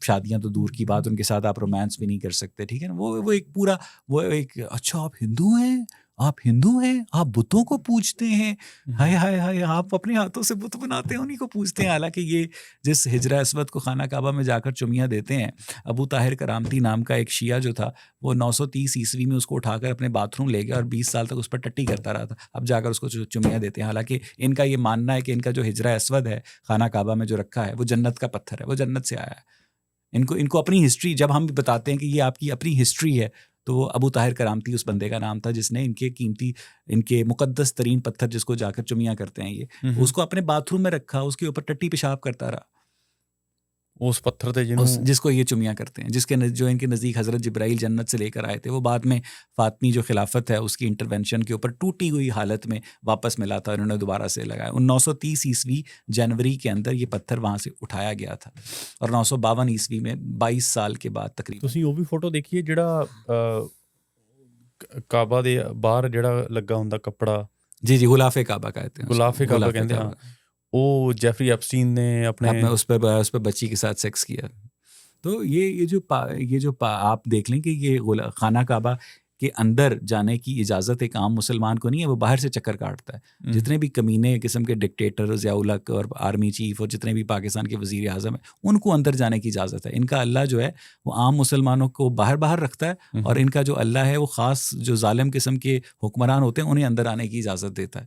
शादियां तो दूर की बात, उनके साथ आप रोमांस भी नहीं कर सकते। ठीक है ना, वो एक पूरा वो एक अच्छा आप हिंदू हैं, आप हिंदू हैं, आप बुतों को पूजते हैं, हाय हाय हाय, आप अपने हाथों से बुत बनाते हैं, उन्हीं को पूजते हैं। हालांकि ये जिस हिजरा अस्वद को खाना काबा में जाकर चुमियाँ देते हैं, अबू ताहिर करामती नाम का एक शिया जो था वो 930 ईस्वी में उसको उठाकर अपने बाथरूम ले गया और 20 साल तक उस पर टट्टी करता रहा था। अब जाकर उसको चुमियाँ देते हैं। हालांकि इनका ये मानना है कि इनका जो हिजरा अस्वद है खाना काबा में जो रखा है वो जन्नत का पत्थर है, वो जन्नत से आया है। इनको अपनी हिस्ट्री जब हम भी बताते हैं कि ये आपकी अपनी हिस्ट्री है, तो वो अबू ताहिर करामती उस बंदे का नाम था जिसने इनके मुकद्दस तरीन पत्थर जिसको जाकर चुमियाँ करते हैं ये, उसको अपने बाथरूम में रखा, उसके ऊपर टट्टी पेशाब करता रहा उस पत्थर थे जिसको ये चुमियाँ करते हैं, जो इनके नज़दीक हज़रत जिब्राइल जन्नत से लेकर आए थे। वो बाद में फातमी जो खिलाफत है उसकी इंटरवेंशन के ऊपर टूटी हुई हालत में वापस मिला था, उन्होंने दोबारा से लगाया। 930 ईस्वी जनवरी के अंदर ये पत्थर वहाँ से उठाया गया था और 952 ईस्वी में 22 साल के बाद तकरीबन। ਤੁਸੀਂ ਉਹ ਵੀ ਫੋਟੋ ਦੇਖੀਏ ਜਿਹੜਾ ਕਾਬਾ ਦੇ ਬਾਹਰ ਜਿਹੜਾ ਲੱਗਾ ਹੁੰਦਾ ਕੱਪੜਾ, जी गुलाफे काबा कहते हैं, गुलाफे काबा कहते हैं। वो जेफरी एप्स्टीन ने अपने उस पर बच्ची के साथ सेक्स किया। तो ये जो आप देख लें कि ये खाना काबा के अंदर जाने की इजाज़त एक आम मुसलमान को नहीं है, वो बाहर से चक्कर काटता है। जितने भी कमीने किस्म के डिक्टेटर ज़िया-उल-हक और आर्मी चीफ और जितने भी पाकिस्तान के वज़ीर आज़म हैं उनको अंदर जाने की इजाज़त है। इनका अल्लाह जो है वो आम मुसलमानों को बाहर रखता है और इनका जो अल्लाह है वो ख़ास जो जालिम किस्म के हुक्मरान होते हैं उन्हें अंदर आने की इजाज़त देता है।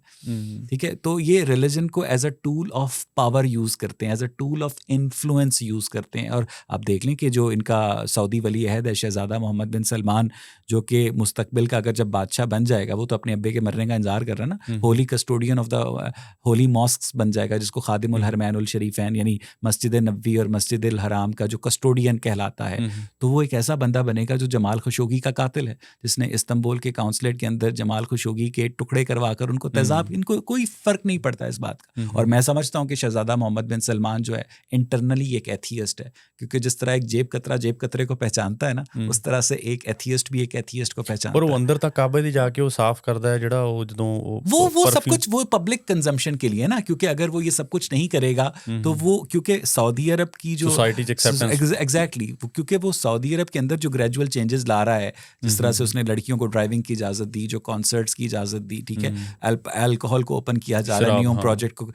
ठीक है, तो ये रिलीजन को as a tool of power use करते हैं, as a tool of influence use करते हैं। और आप देख लें कि जो इनका सऊदी वली अहद है शहज़ादा मोहम्मद बिन सलमान, जो कि मुस्तकबिल का अगर जब बादशाह बन जाएगा, वो तो अपने अब्बे के मरने का इंतजार कर रहा है ना, Holi custodian of the Holi mosques बन जाएगा, जिसको खादिमुल हरमैनुल शरीफैन यानी मस्जिद नबवी और मस्जिद हराम का जो कस्टोडियन कहलाता है। तो वो एक ऐसा बंदा बनेगा जो जमाल खशोगी का कातिल है, जिसने इस्तांबुल के काउंसलेट के अंदर जमाल खशोगी के टुकड़े करवाकर उनको तेजाब, इनको कोई फ़र्क नहीं पड़ता इस बात का। और मैं समझता हूँ कि शहजादा मोहम्मद बिन सलमान जो है इंटरनली एक एथियस्ट है, क्योंकि जिस तरह एक जेब कतरे को पहचानता है ना, उस तरह से एक एथियस्ट भी एक एथियस्ट को पहचानता है। और वो अंदर तक काबे दी जाके वो साफ करता है ਜਿਹੜਾ ਉਹ ਜਦੋਂ वो सब कुछ वो पब्लिक कंजम्पशन के लिए ना, क्योंकि अगर वो ये सब कुछ नहीं करेगा तो वो, क्योंकि सऊदी अरब की जो सोसाइटी एक्सेप्टेंस एग्जैक्टली, क्योंकि वो सऊदी अरब के अंदर जो ग्रेजुअल चेंजेस ला रहा है, जिस तरह से उसने लड़कियों को ड्राइविंग की इजाज़त दी, जो कॉन्सर्ट्स की इजाज़त दी, ठीक है, अल्कोहल को ओपन किया जा रहा है, नियोम प्रोजेक्ट को,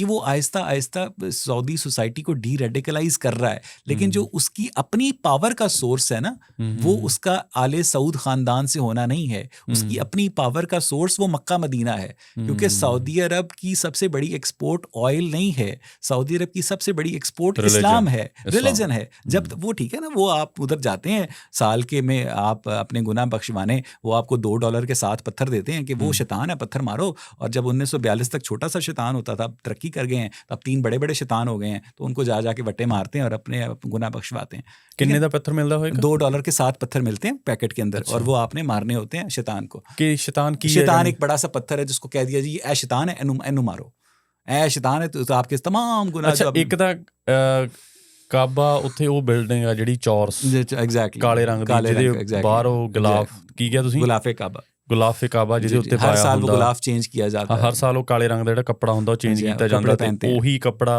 वो आहिस्ता आहिस्ता सऊदी सोसाइटी को डी रेडिकलाइज कर रहा है। लेकिन जो उसकी अपनी पावर का सोर्स है ना, वो उसका आले सऊद ख़ानदान से होना नहीं है, उसकी अपनी पावर का सोर्स वो मक्का मदीना है। क्योंकि सऊदी अरब की सबसे बड़ी एक्सपोर्ट ऑयल नहीं है, सऊदी अरब की सबसे बड़ी एक्सपोर्ट इस्लाम है, रिलीजन है। जब वो ठीक है ना, वो आप उधर जाते हैं साल के में आप अपने गुनाह बख्शवाने, वो आपको $2 के 7 पत्थर देते हैं कि वो शैतान है, पत्थर मारो। और जब 1942 तक छोटा सा शैतान होता था, अब तरक्की कर गए हैं, अब 3 बड़े बड़े शैतान हो गए हैं, तो उनको जाके वट्टे मारते हैं और अपने गुनाह बख्शवाते हैं। कितने दा पत्थर मिलता है? $2 के 7 पत्थर मिलते हैं पैकेट के अंदर। और वो आपने मारने होते हैं शैतान को। कि शैतान एक बड़ा सा पत्थर है जिसको कह दिया जी ए शैतान है, एनु मारो, ए शैतान है, तो आपके तमाम गुनाह। अच्छा, एक दा काबा ਉੱਥੇ ਉਹ ਬਿਲਡਿੰਗ ਆ ਜਿਹੜੀ ਚੌਰਸ ਐਗਜ਼ੈਕਟਲੀ ਕਾਲੇ ਰੰਗ ਦੀ, ਜਿਹਦੇ ਬਾਹਰ ਉਹ ਗਿਲਾਫ ਕੀ ਕਿਹਾ ਤੁਸੀਂ? ਗੁਲਾਫੇ ਕਾਬਾ। ਗੁਲਾਫ ਕਾਬਾ ਜਿਹਦੇ ਉੱਤੇ हर ਪਾਇਆ साल वो ਹੁੰਦਾ, गुलाफ चेंज किया जाता ਹਰ है। ਸਾਲ ਉਹ ਕਾਲੇ ਰੰਗ ਦਾ ਜਿਹੜਾ ਕੱਪੜਾ ਹੁੰਦਾ ਉਹ ਚੇਂਜ ਹਾਂਜੀ, ਕੀਤਾ ਕੱਪੜੇ ਜਾਂਦਾ, ਪਹਿਨते ਤੇ हैं। ਉਹੀ ਕੱਪੜਾ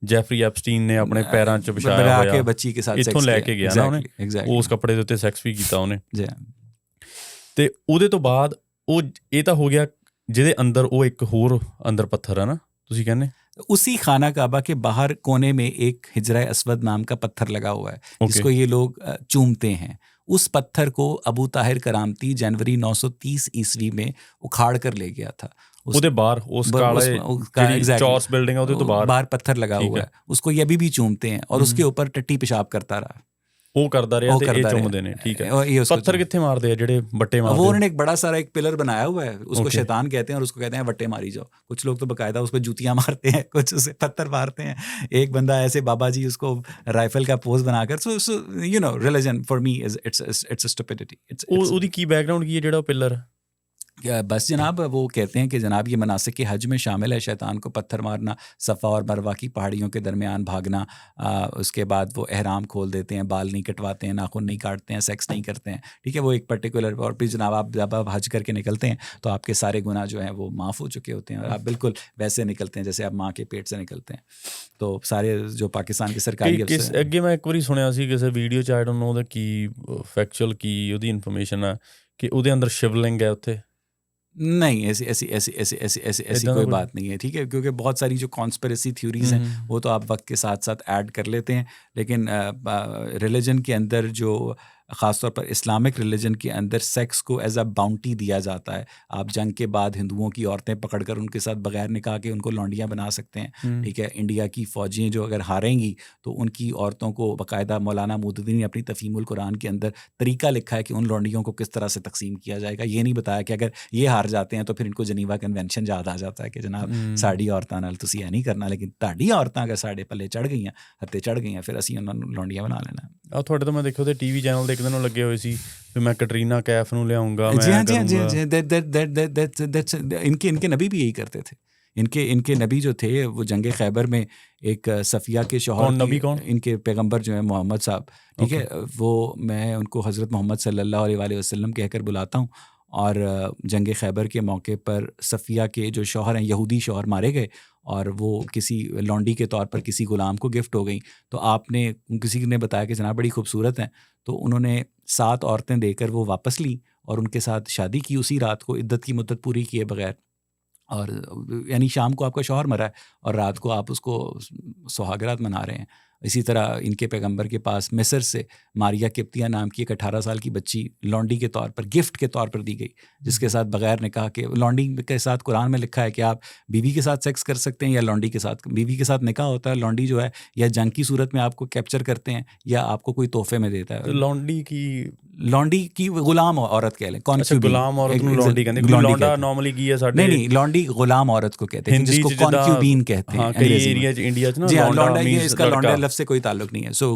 ਜੈਫਰੀ ਐਪਸਟੀਨ ਨੇ ਆਪਣੇ ਪੈਰਾਂ 'ਚ ਵਿਛਾਇਆ बना के ਹੋਇਆ, बच्ची के साथ ਇੱਥੋਂ सेक्स ਲੈ किया। ਕੇ ਗਿਆ ਨਾ ਉਹਨੇ, Exactly. ਉਸ ਕੱਪੜੇ ਦੇ ਉੱਤੇ ਸੈਕਸ ਵੀ ਕੀਤਾ ਉਹਨੇ। जी ਤੇ ਉਹਦੇ ਤੋਂ ਬਾਅਦ ਉਹ ਇਹ ਤਾਂ ਹੋ ਗਿਆ ਜਿਹਦੇ ਅੰਦਰ ਉਹ ਇੱਕ ਹੋਰ ਅੰਦਰ ਪੱਥਰ ਹੈ ਨਾ ਤੁਸੀਂ ਕਹਿੰਦੇ। उसी खाना काबा के बाहर कोने में एक हिजरा अस्वद नाम का पत्थर लगा हुआ है, जिसको ये लोग चूमते हैं। उस पत्थर को अबू ताहिर करामती जनवरी 930 ईस्वी में उखाड़ कर ले गया था। ਉਹਦੇ ਬਾਹਰ ਉਸ ਕਾਲੇ ਜਿਹੜੀ ਚੌਰਸ ਬਿਲਡਿੰਗ ਹੈ ਉਹਦੇ ਤੋਂ ਬਾਹਰ पत्थर लगा हुआ है, उसको ये अभी भी चूमते हैं और उसके ऊपर टट्टी पेशाब करता रहा। ਉਹ ਕਰਦਾ ਰਿਹਾ ਤੇ ਇਹ ਚੁੰਮਦੇ ਨੇ। ਠੀਕ ਹੈ, पत्थर कितने मारते हैं ਜਿਹੜੇ ਵੱਟੇ मारते हैं? वो उन्होंने एक बड़ा सारा एक पिलर बनाया हुआ है, उसको शैतान कहते हैं और उसको कहते हैं वट्टे मारी जाओ। कुछ लोग तो बकायदा उस पर जूतियां मारते हैं, कुछ उसे पत्थर मारते हैं। एक बंदा ऐसे बाबा जी उसको राइफल का पोज बनाकर, so you know religion for me is it's stupidity. ਉਹਦੀ ਕੀ ਬੈਕਗ੍ਰਾਉਂਡ ਕੀ ਹੈ ਜਿਹੜਾ ਪਿਲਰ? बस जनाब वो कहते हैं कि जनाब ये मनासिक के हज में शामिल है शैतान को पत्थर मारना, सफ़ा और मरवा की पहाड़ियों के दरमियान भागना, उसके बाद वो एहराम खोल देते हैं, बाल नहीं कटवाते हैं, नाखून नहीं काटते हैं, सेक्स नहीं करते हैं। ठीक है, वो एक पर्टिकुलर, और फिर जनाब आप जब आप हज करके निकलते हैं तो आपके सारे गुनाह जो हैं वो माफ़ हो चुके होते हैं और आप बिल्कुल वैसे निकलते हैं जैसे आप माँ के पेट से निकलते हैं। तो सारे जो पाकिस्तान के सरकारी ਅੱਗੇ ਮੈਂ ਇੱਕ ਵਾਰੀ ਸੁਣਿਆ ਸੀ ਕਿਸੇ ਵੀਡੀਓ 'ਚ, ਆਈ ਡੋਂਟ ਨੋ ਉਹਦਾ ਕੀ ਫੈਕਚੁਅਲ ਕੀ ਉਹਦੀ ਇਨਫੋਰਮੇਸ਼ਨ ਆ, कि ਉਹਦੇ ਅੰਦਰ शिवलिंग है ਉੱਥੇ। नहीं, ऐसी कोई बात नहीं है। ठीक है, क्योंकि बहुत सारी जो कॉन्स्पिरेसी थ्योरीज हैं वो तो आप वक्त के साथ साथ ऐड कर लेते हैं, लेकिन रिलीजन के अंदर जो ख़ासतौर पर इस्लामिक रिलीजन के अंदर सेक्स को एज अ बाउंटी दिया जाता है। आप जंग के बाद हिंदुओं की औरतें पकड़कर उनके साथ बगैर निकाह के उनको लौंडियाँ बना सकते हैं। ठीक है, इंडिया की फ़ौजियाँ जो अगर हारेंगी तो उनकी औरतों को बाकायदा मौलाना मुद्दीन ने अपनी तफ़हीमुल कुरान के अंदर तरीका लिखा है कि उन लौंडियों को किस तरह से तकसीम किया जाएगा। ये नहीं बताया कि अगर ये हार जाते हैं तो फिर इनको जनीवा कन्वेंशन याद आ जाता है कि जनाब साड़ी औरतां नाल तुसीं यह नहीं करना, लेकिन ताड़ी औरतां अगर साढ़े पल्ले चढ़ गई, हत्थे चढ़ गई, फिर असीं उन्होंने लौंडियाँ बना लेना। ਆ ਤੁਹਾਡੇ ਤਾਂ ਮੈਂ ਦੇਖਿਆ ਉਹਦੇ TV ਚੈਨਲ ਦੇ ਇੱਕ ਦਿਨ ਉਹ ਲੱਗੇ ਹੋਏ ਸੀ ਵੀ ਮੈਂ ਕੈਟਰੀਨਾ ਕੈਫ ਨੂੰ ਲਿਆਉਂਗਾ। जी हाँ, इनके नबी भी यही करते थे। इनके नबी जो थे वो जंग खैबर में एक सफ़िया के शौहर, नबी कौन? इनके पैगंबर जो है मोहम्मद साहब, ठीक है, वो मैं उनको हज़रत मोहम्मद सल्लल्लाहु अलैहि वसल्लम कहकर बुलाता हूँ। और जंग खैबर के मौके पर सफ़िया के जो शौहर हैं, यहूदी शौहर मारे गए और वो किसी लौंडी के तौर पर किसी गुलाम को गिफ्ट हो गई। तो आपने किसी ने बताया कि जनाब बड़ी खूबसूरत हैं, तो उन्होंने 7 औरतें देकर वो वापस ली और उनके साथ शादी की उसी रात को, इद्दत की मुद्दत पूरी किए बगैर। और यानी शाम को आपका शौहर मरा है और रात को आप उसको सुहागरात मना रहे हैं। इसी तरह इनके पैगंबर के पास मिस्र से मारिया किप्तिया नाम की एक 18 साल की बच्ची लौंडी के तौर पर, गिफ्ट के तौर पर दी गई, जिसके साथ बगैर निकाह के, लौंडी के साथ कुरान में लिखा है कि आप बीवी के साथ सेक्स कर सकते हैं या लौंडी के साथ। बीवी के साथ निकाह होता है, लौंडी जो है या जंग की सूरत में आपको कैप्चर करते हैं या आपको कोई तोहफे में देता है। लौंडी की गुलाम औरत कह लें, गुलाम औरत ਨੂੰ ਲੌਂਡੀ ਕਹਿੰਦੇ। ਲੌਂਡਾ ਨਾਰਮਲੀ ਕੀ ਹੈ ਸਾਡੇ? नहीं, लौंडी गुलाम औरत को कहते हैं, जिसको कॉन्क्यूबीन कहते हैं कई एरिया इंडिया च ना। जी हाँ, लौंडा, ये इसका लौंडा लफ्ज़ से कोई ताल्लुक नहीं है। सो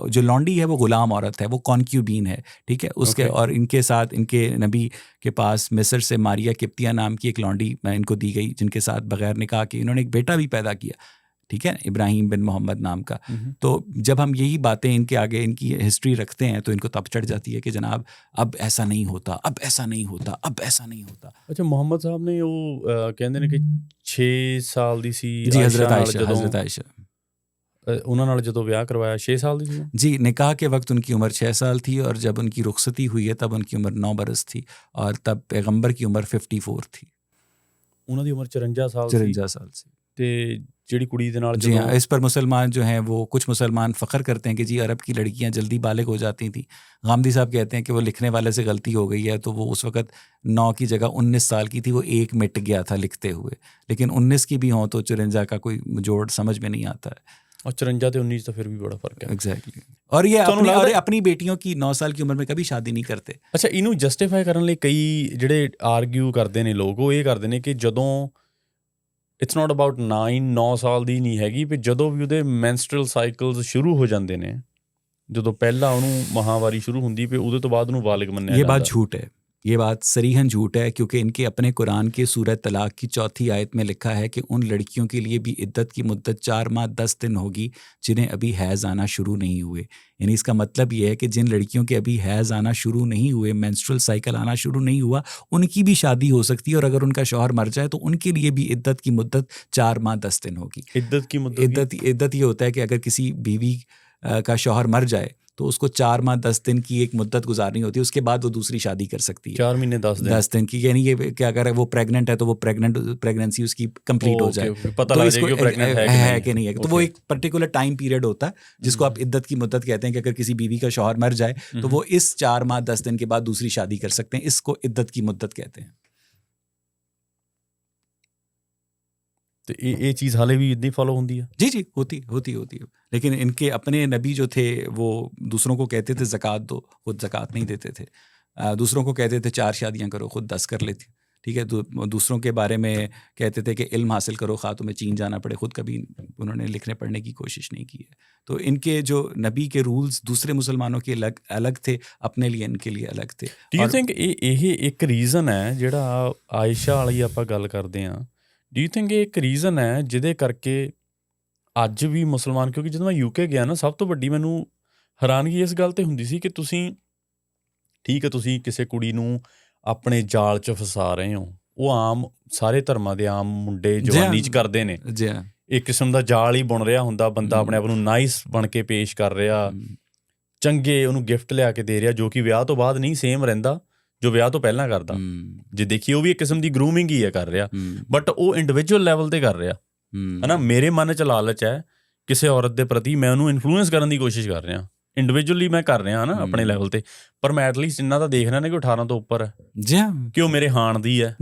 जो लौंडी है वो गुलाम औरत है, वो कॉन्क्यूबीन है। ठीक है, उसके और इनके साथ इनके नबी के पास मिस्र से मारिया किप्तिया नाम की एक लौंडी इनको दी गई, जिनके साथ बगैर निकाह के इन्होंने एक बेटा भी पैदा किया। ठीक है, इब्राहिम बिन मोहम्मद नाम का। तो जब हम यही बातें इनके आगे इनकी हिस्ट्री रखते हैं तो इनको तब चढ़ जाती है कि जनाब अब ऐसा नहीं होता, अब ऐसा नहीं होता, अब ऐसा नहीं होता। अच्छा, मोहम्मद साहब ने वो कहते हैं कि 6 साल ਦੀ ਸੀ जी, हज़रत आयशा ਉਹਨਾਂ ਨਾਲ ਜਦੋਂ ਵਿਆਹ ਕਰਵਾਇਆ 6 ਸਾਲ ਦੀ ਸੀ जी। निकाह के वक्त उनकी उम्र 6 साल थी और जब उनकी रुखसती हुई है तब उनकी उम्र 9 बरस थी और तब पैगंबर की उम्र 54 थी। ਉਹਨਾਂ ਦੀ ਉਮਰ 54 ਸਾਲ ਸੀ। 54 साल से। ਤੇ ਜਿਹੜੀ ਕੁੜੀ ਦੇ ਨਾਲ जी हाँ, इस पर मुसलमान जो हैं वो, कुछ मुसलमान फ़ख्र करते हैं कि जी अरब की लड़कियां जल्दी बालिग हो जाती थी। गामदी साहब कहते हैं कि वो लिखने वाले से गलती हो गई है, तो वो उस वक़्त 9 की जगह 19 साल की थी, वो 1 मिट गया था लिखते हुए, लेकिन 19 की भी हों तो 54 का कोई जोड़ समझ में नहीं आता है। और 54 ਤੇ 19 ਤਾਂ ਫਿਰ ਵੀ ਬੜਾ ਫਰਕ ਹੈ। एग्जैक्टली। और ये अपनी बेटियों की 9 साल की उम्र में कभी शादी नहीं करते। ਅੱਛਾ, ਇਹਨੂੰ ਜਸਟੀਫਾਈ ਕਰਨ ਲਈ ਕਈ ਜਿਹੜੇ ਆਰਗਿਊ ਕਰਦੇ ਨੇ ਲੋਕ, ਉਹ ਇਹ ਕਰਦੇ ਨੇ ਕਿ ਜਦੋਂ ਇਟਸ ਨਾਟ ਅਬਾਊਟ 9 ਸਾਲ ਦੀ ਨਹੀਂ ਹੈਗੀ, ਵੀ ਜਦੋਂ ਵੀ ਉਹਦੇ ਮੈਂਸਟਰਲ ਸਾਈਕਲਸ ਸ਼ੁਰੂ ਹੋ ਜਾਂਦੇ ਨੇ, ਜਦੋਂ ਪਹਿਲਾਂ ਉਹਨੂੰ ਮਹਾਵਾਰੀ ਸ਼ੁਰੂ ਹੁੰਦੀ, ਵੀ ਉਹਦੇ ਤੋਂ ਬਾਅਦ ਉਹਨੂੰ ਬਾਲਿਗ ਮੰਨਿਆ ਜਾਂਦਾ। ये बात झूठ है। ये बात सरीहन झूठ है, क्योंकि इनके अपने कुरान के सूरत तलाक की 4th आयत में लिखा है कि उन लड़कियों के लिए भी इद्दत की मुद्दत 4 माह 10 दिन होगी जिन्हें अभी हैज़ आना शुरू नहीं हुए। यानी इसका मतलब ये है कि जिन लड़कियों के अभी हैज़ आना शुरू नहीं हुए, मेंस्ट्रुअल साइकिल आना शुरू नहीं हुआ, उनकी भी शादी हो सकती है, और अगर उनका शौहर मर जाए तो उनके लिए भी इद्दत की मुद्दत 4 माह 10 दिन होगी। इद्दत की मुद्दत इद्दत ये होता है कि अगर किसी बीवी का शौहर मर जाए तो उसको 4 माह 10 दिन की एक मुद्दत गुजारनी होती है, उसके बाद वो दूसरी शादी कर सकती है। 4 महीने 10 दिन की, यानी ये क्या, अगर वो प्रेग्नेंट है तो वो प्रेगनेंसी उसकी कंप्लीट हो जाए, पता तो लग जाए कि वो प्रेग्नेंट है कि नहीं है। तो वो एक पर्टिकुलर टाइम पीरियड होता है जिसको आप इद्दत की मुद्दत कहते हैं, कि अगर किसी बीवी का शौहर मर जाए तो वो इस 4 माह 10 दिन के बाद दूसरी शादी कर सकते हैं। इसको इद्दत की मुद्दत कहते हैं। तो ये चीज़ हाले भी इतनी फॉलो होती है? जी होती है। लेकिन इनके अपने नबी जो थे वो दूसरों को कहते थे ज़कात दो, खुद ज़कात नहीं देते थे। दूसरों को कहते थे 4 शादियां करो, खुद 10 कर लेते। ठीक है, दूसरों के बारे में कहते थे कि इल्म हासिल करो, खा तुम्हें चीन जाना पड़े, खुद कभी उन्होंने लिखने पढ़ने की कोशिश नहीं की है। तो इनके जो नबी के रूल्स दूसरे मुसलमानों के अलग थे, अपने लिए इनके लिए अलग थे। डू यू थिंक ਇਹ ਇੱਕ ਰੀਜ਼ਨ ਹੈ ਜਿਹੜਾ ਆਇਸ਼ਾ ਵਾਲੀ ਆਪਾਂ ਗੱਲ ਕਰਦੇ ਹਾਂ? ਡੂ ਯੂ ਥਿੰਕ ਇਹ ਇੱਕ ਰੀਜ਼ਨ ਹੈ ਜਿਹਦੇ ਕਰਕੇ ਅੱਜ ਵੀ ਮੁਸਲਮਾਨ, ਕਿਉਂਕਿ ਜਦੋਂ ਮੈਂ ਯੂਕੇ ਗਿਆ ਨਾ, ਸਭ ਤੋਂ ਵੱਡੀ ਮੈਨੂੰ ਹੈਰਾਨਗੀ ਇਸ ਗੱਲ ਤੇ ਹੁੰਦੀ ਸੀ ਕਿ ਤੁਸੀਂ ਠੀਕ ਹੈ, ਤੁਸੀਂ ਕਿਸੇ ਕੁੜੀ ਨੂੰ ਆਪਣੇ ਜਾਲ 'ਚ ਫਸਾ ਰਹੇ ਹੋ। ਉਹ ਆਮ ਸਾਰੇ ਧਰਮਾਂ ਦੇ ਆਮ ਮੁੰਡੇ ਜਵਾਨੀ 'ਚ ਕਰਦੇ ਨੇ। ਇੱਕ ਕਿਸਮ ਦਾ ਜਾਲ ਹੀ ਬੁਣ ਰਿਹਾ ਹੁੰਦਾ, ਬੰਦਾ ਆਪਣੇ ਆਪ ਨੂੰ ਨਾਈਸ ਬਣ ਕੇ ਪੇਸ਼ ਕਰ ਰਿਹਾ, ਚੰਗੇ ਉਹਨੂੰ ਗਿਫਟ ਲਿਆ ਕੇ ਦੇ ਰਿਹਾ, ਜੋ ਕਿ ਵਿਆਹ ਤੋਂ ਬਾਅਦ ਨਹੀਂ ਸੇਮ ਰਹਿੰਦਾ ਜੋ ਵਿਆਹ ਤੋਂ ਪਹਿਲਾਂ ਕਰਦਾ। ਜੇ ਦੇਖੀਏ ਉਹ ਵੀ ਇੱਕ ਕਿਸਮ ਦੀ ਗਰੂਮਿੰਗ ਹੀ ਹੈ ਕਰ ਰਿਹਾ, ਬਟ ਉਹ ਇੰਡੀਵਿਜੂਅਲ ਲੈਵਲ ਤੇ ਕਰ ਰਿਹਾ ਹੈ ਨਾ। ਮੇਰੇ ਮਨ 'ਚ ਲਾਲਚ ਹੈ ਕਿਸੇ ਔਰਤ ਦੇ ਪ੍ਰਤੀ, ਮੈਂ ਉਹਨੂੰ ਇਨਫਲੂਐਂਸ ਕਰਨ ਦੀ ਕੋਸ਼ਿਸ਼ ਕਰ ਰਿਹਾ, ਇੰਡੀਵਿਜੂਅਲੀ ਮੈਂ ਕਰ ਰਿਹਾ ਨਾ ਆਪਣੇ ਲੈਵਲ ਤੇ, ਪਰ ਮੈਂ ਐਟਲੀਸਟ ਇੰਨਾ ਤਾਂ ਦੇਖ ਰਿਹਾ ਨਾ ਕਿ 18 ਤੋਂ ਉੱਪਰ ਹੈ, ਕਿ ਉਹ ਮੇਰੇ ਹਾਣ ਦੀ ਹੈ।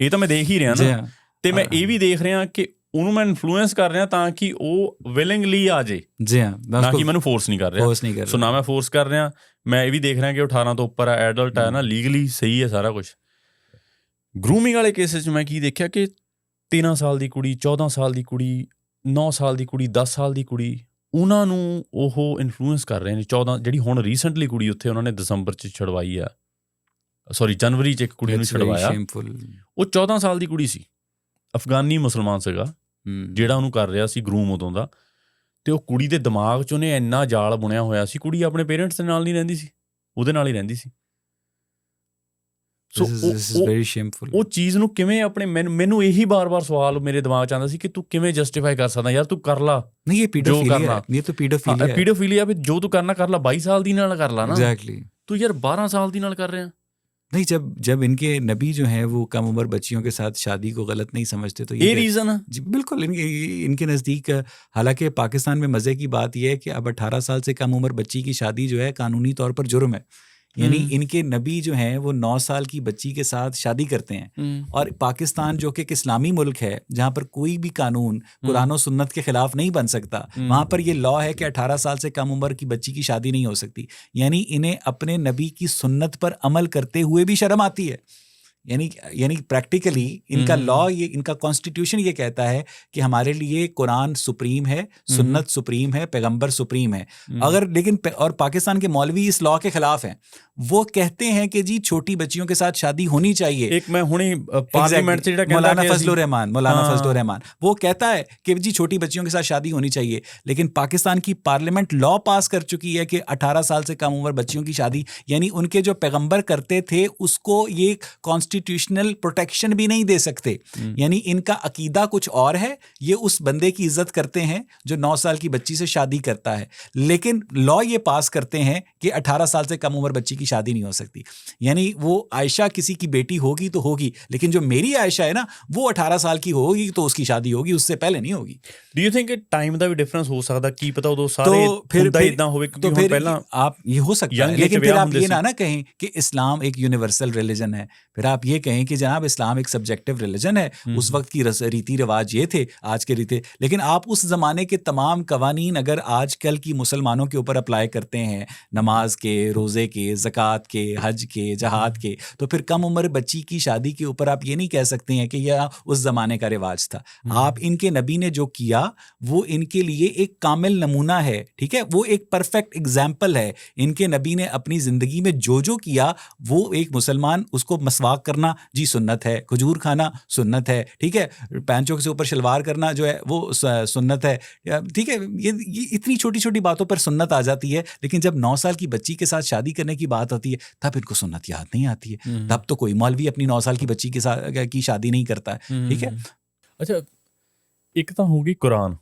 ਇਹ ਤਾਂ ਮੈਂ ਦੇਖ ਹੀ ਰਿਹਾ ਨਾ, ਤੇ ਮੈਂ ਇਹ ਵੀ ਦੇਖ ਰਿਹਾ ਕਿ ਉਹਨੂੰ ਮੈਂ ਇਨਫਲੂਐਂਸ ਕਰ ਰਿਹਾ ਤਾਂ ਕਿ ਉਹ ਵਿਲਿੰਗਲੀ ਆ ਜੇ, ਨਾ ਕਿ ਮੈਨੂੰ ਫੋਰਸ ਨਹੀਂ ਕਰ ਰਿਹਾ। ਸੋ ਨਾ ਮੈਂ ਫੋਰਸ ਕਰ ਰਿਹਾ, ਮੈਂ ਇਹ ਵੀ ਦੇਖ ਰਿਹਾ ਕਿ 18 ਤੋਂ ਉੱਪਰ ਹੈ, ਐਡਲਟ ਹੈ ਨਾ, ਲੀਗਲੀ ਸਹੀ ਹੈ ਸਾਰਾ ਕੁਛ। ਗਰੂਮਿੰਗ ਵਾਲੇ ਕੇਸਿਸ 'ਚ ਮੈਂ ਕੀ ਦੇਖਿਆ ਕਿ 13 ਸਾਲ ਦੀ ਕੁੜੀ, 14 ਸਾਲ ਦੀ ਕੁੜੀ, 9 ਸਾਲ ਦੀ ਕੁੜੀ, 10 ਸਾਲ ਦੀ ਕੁੜੀ, ਉਹਨਾਂ ਨੂੰ ਉਹ ਇਨਫਲੂਐਂਸ ਕਰ ਰਹੇ ਨੇ। 14 ਜਿਹੜੀ ਹੁਣ ਰੀਸੈਂਟਲੀ ਕੁੜੀ ਉੱਥੇ ਉਹਨਾਂ ਨੇ ਦਸੰਬਰ 'ਚ ਛਡਵਾਈ ਆ, ਸੌਰੀ ਜਨਵਰੀ 'ਚ ਇੱਕ ਕੁੜੀ ਨੂੰ ਛਡਵਾਇਆ, ਉਹ 14 ਸਾਲ ਦੀ ਕੁੜੀ ਸੀ, ਅਫਗਾਨੀ ਮੁਸਲਮਾਨ ਸੀਗਾ ਜਿਹੜਾ ਉਹਨੂੰ ਕਰ ਰਿਹਾ ਸੀ ਗਰੂਮ ਉਦੋਂ ਦਾ। ਤੇ ਉਹ ਕੁੜੀ ਦੇ ਦਿਮਾਗ 'ਚ ਉਹਨੇ ਇੰਨਾ ਜਾਲ ਬੁਣਿਆ ਹੋਇਆ ਸੀ, ਕੁੜੀ ਆਪਣੇ ਪੇਰੈਂਟਸ ਦੇ ਨਾਲ ਨਹੀਂ ਰਹਿੰਦੀ ਸੀ, ਉਹਦੇ ਨਾਲ ਹੀ ਰਹਿੰਦੀ ਸੀ। ਸੋ ਉਹ ਚੀਜ਼ ਨੂੰ ਕਿਵੇਂ ਆਪਣੇ, ਮੈਨੂੰ ਇਹੀ ਬਾਰ-ਬਾਰ ਸਵਾਲ ਮੇਰੇ ਦਿਮਾਗ 'ਚ ਆਉਂਦਾ ਸੀ ਕਿ ਤੂੰ ਕਿਵੇਂ ਜਸਟੀਫਾਈ ਕਰ ਸਕਦਾ ਯਾਰ, ਤੂੰ ਕਰ ਲਾ ਜੋ ਕਰਨਾ। ਪੀਡੋਫੀਲੀਆ ਵੀ ਜੋ ਤੂੰ ਕਰਨਾ ਕਰ ਲਾ, 22 ਸਾਲ ਦੀ ਨਾਲ ਕਰ ਲਾ ਨਾ, ਤੂੰ ਯਾਰ 12 ਸਾਲ ਦੀ ਨਾਲ ਕਰ ਰਿਹਾ। नहीं, जब इनके नबी जो हैं वो कम उम्र बच्चियों के साथ शादी को गलत नहीं समझते, तो ये रीज़न है। जी बिल्कुल, इनके नज़दीक, हालांकि पाकिस्तान में मज़े की बात यह है कि अब 18 साल से कम उम्र बच्ची की शादी जो है कानूनी तौर पर जुर्म है। यानी इनके नबी जो हैं वो 9 साल की बच्ची के साथ शादी करते हैं, और पाकिस्तान जो कि एक इस्लामी मुल्क है जहाँ पर कोई भी कानून कुरान और सुन्नत के खिलाफ नहीं बन सकता, वहाँ पर ये लॉ है कि 18 साल से कम उम्र की बच्ची की शादी नहीं हो सकती। यानी इन्हें अपने नबी की सुन्नत पर अमल करते हुए भी शर्म आती है। यानी प्रैक्टिकली इनका लॉ, ये इनका कॉन्स्टिट्यूशन ये कहता है कि हमारे लिए कुरान सुप्रीम है, सुन्नत सुप्रीम है, पैगंबर सुप्रीम है। अगर लेकिन और पाकिस्तान के मौलवी इस लॉ के खिलाफ हैं, वो कहते हैं कि जी छोटी बच्चियों के साथ शादी होनी चाहिए। एक मैं हुणी पार्लियामेंट से मौलाना फजलुर रहमान वो कहता है कि जी छोटी बच्चियों के साथ शादी होनी चाहिए, लेकिन पाकिस्तान की पार्लियामेंट लॉ पास कर चुकी है कि 18 साल से कम उम्र बच्चियों की शादी, यानी उनके जो पैगंबर करते थे उसको ये कॉन्स्टिट्यूशनल प्रोटेक्शन भी नहीं दे सकते। यानी इनका अकीदा कुछ और है, ये उस बंदे की इज्जत करते हैं जो 9 साल की बच्ची से शादी करता है, लेकिन लॉ ये पास करते हैं कि 18 साल से कम उम्र बच्ची की शादी नहीं हो सकती। यानी वो आयशा किसी की बेटी होगी तो होगी, लेकिन जो मेरी आयशा है ना वो 18 साल की होगी तो उसकी शादी होगी, उससे पहले नहीं होगी। डू यू थिंक टाइम का भी डिफरेंस हो सकता, की पता उदों सारे फिर इतना होवे, तो फिर पहला आप ये हो सकता है, लेकिन फिर आप ये ना कहें कि इस्लाम एक यूनिवर्सल रिलीजन है, फिर आप ये कहें कि जनाब इस्लाम एक सब्जेक्टिव रिलीजन है, उस वक्त की रीति रिवाज ये थे, आज के रीति, लेकिन आप उस ज़माने के तमाम कवानीन अगर आजकल की मुसलमानों के ऊपर अप्लाई करते हैं, नमाज के, रोज़े के, ज़कात के, हज के, जहाद के, तो फिर कम उम्र बच्ची की शादी के ऊपर आप ये नहीं कह सकते हैं कि यह उस ज़माने का रिवाज था। आप इनके नबी ने जो किया वो इनके लिए एक कामिल नमूना है, ठीक है, वो एक परफेक्ट एग्जाम्पल है। इनके नबी ने अपनी ज़िंदगी में जो जो किया वो एक मुसलमान, उसको मसवाक करना जी सुन्नत है, खजूर खाना सुन्नत है, ठीक है, पैंचों से ऊपर शलवार करना जो है वो सुन्नत है, ठीक है। ये इतनी छोटी छोटी बातों पर सुन्नत आ जाती है, लेकिन जब 9 साल की बच्ची के साथ शादी करने की बात होती है तब इनको सुन्नत याद नहीं आती है। तब तो कोई मौलवी अपनी 9 साल की बच्ची के साथ की शादी नहीं करता है, ठीक है। अच्छा, एक ਤਾਂ ਹੋ ਗਈ ਕੁਰਾਨ,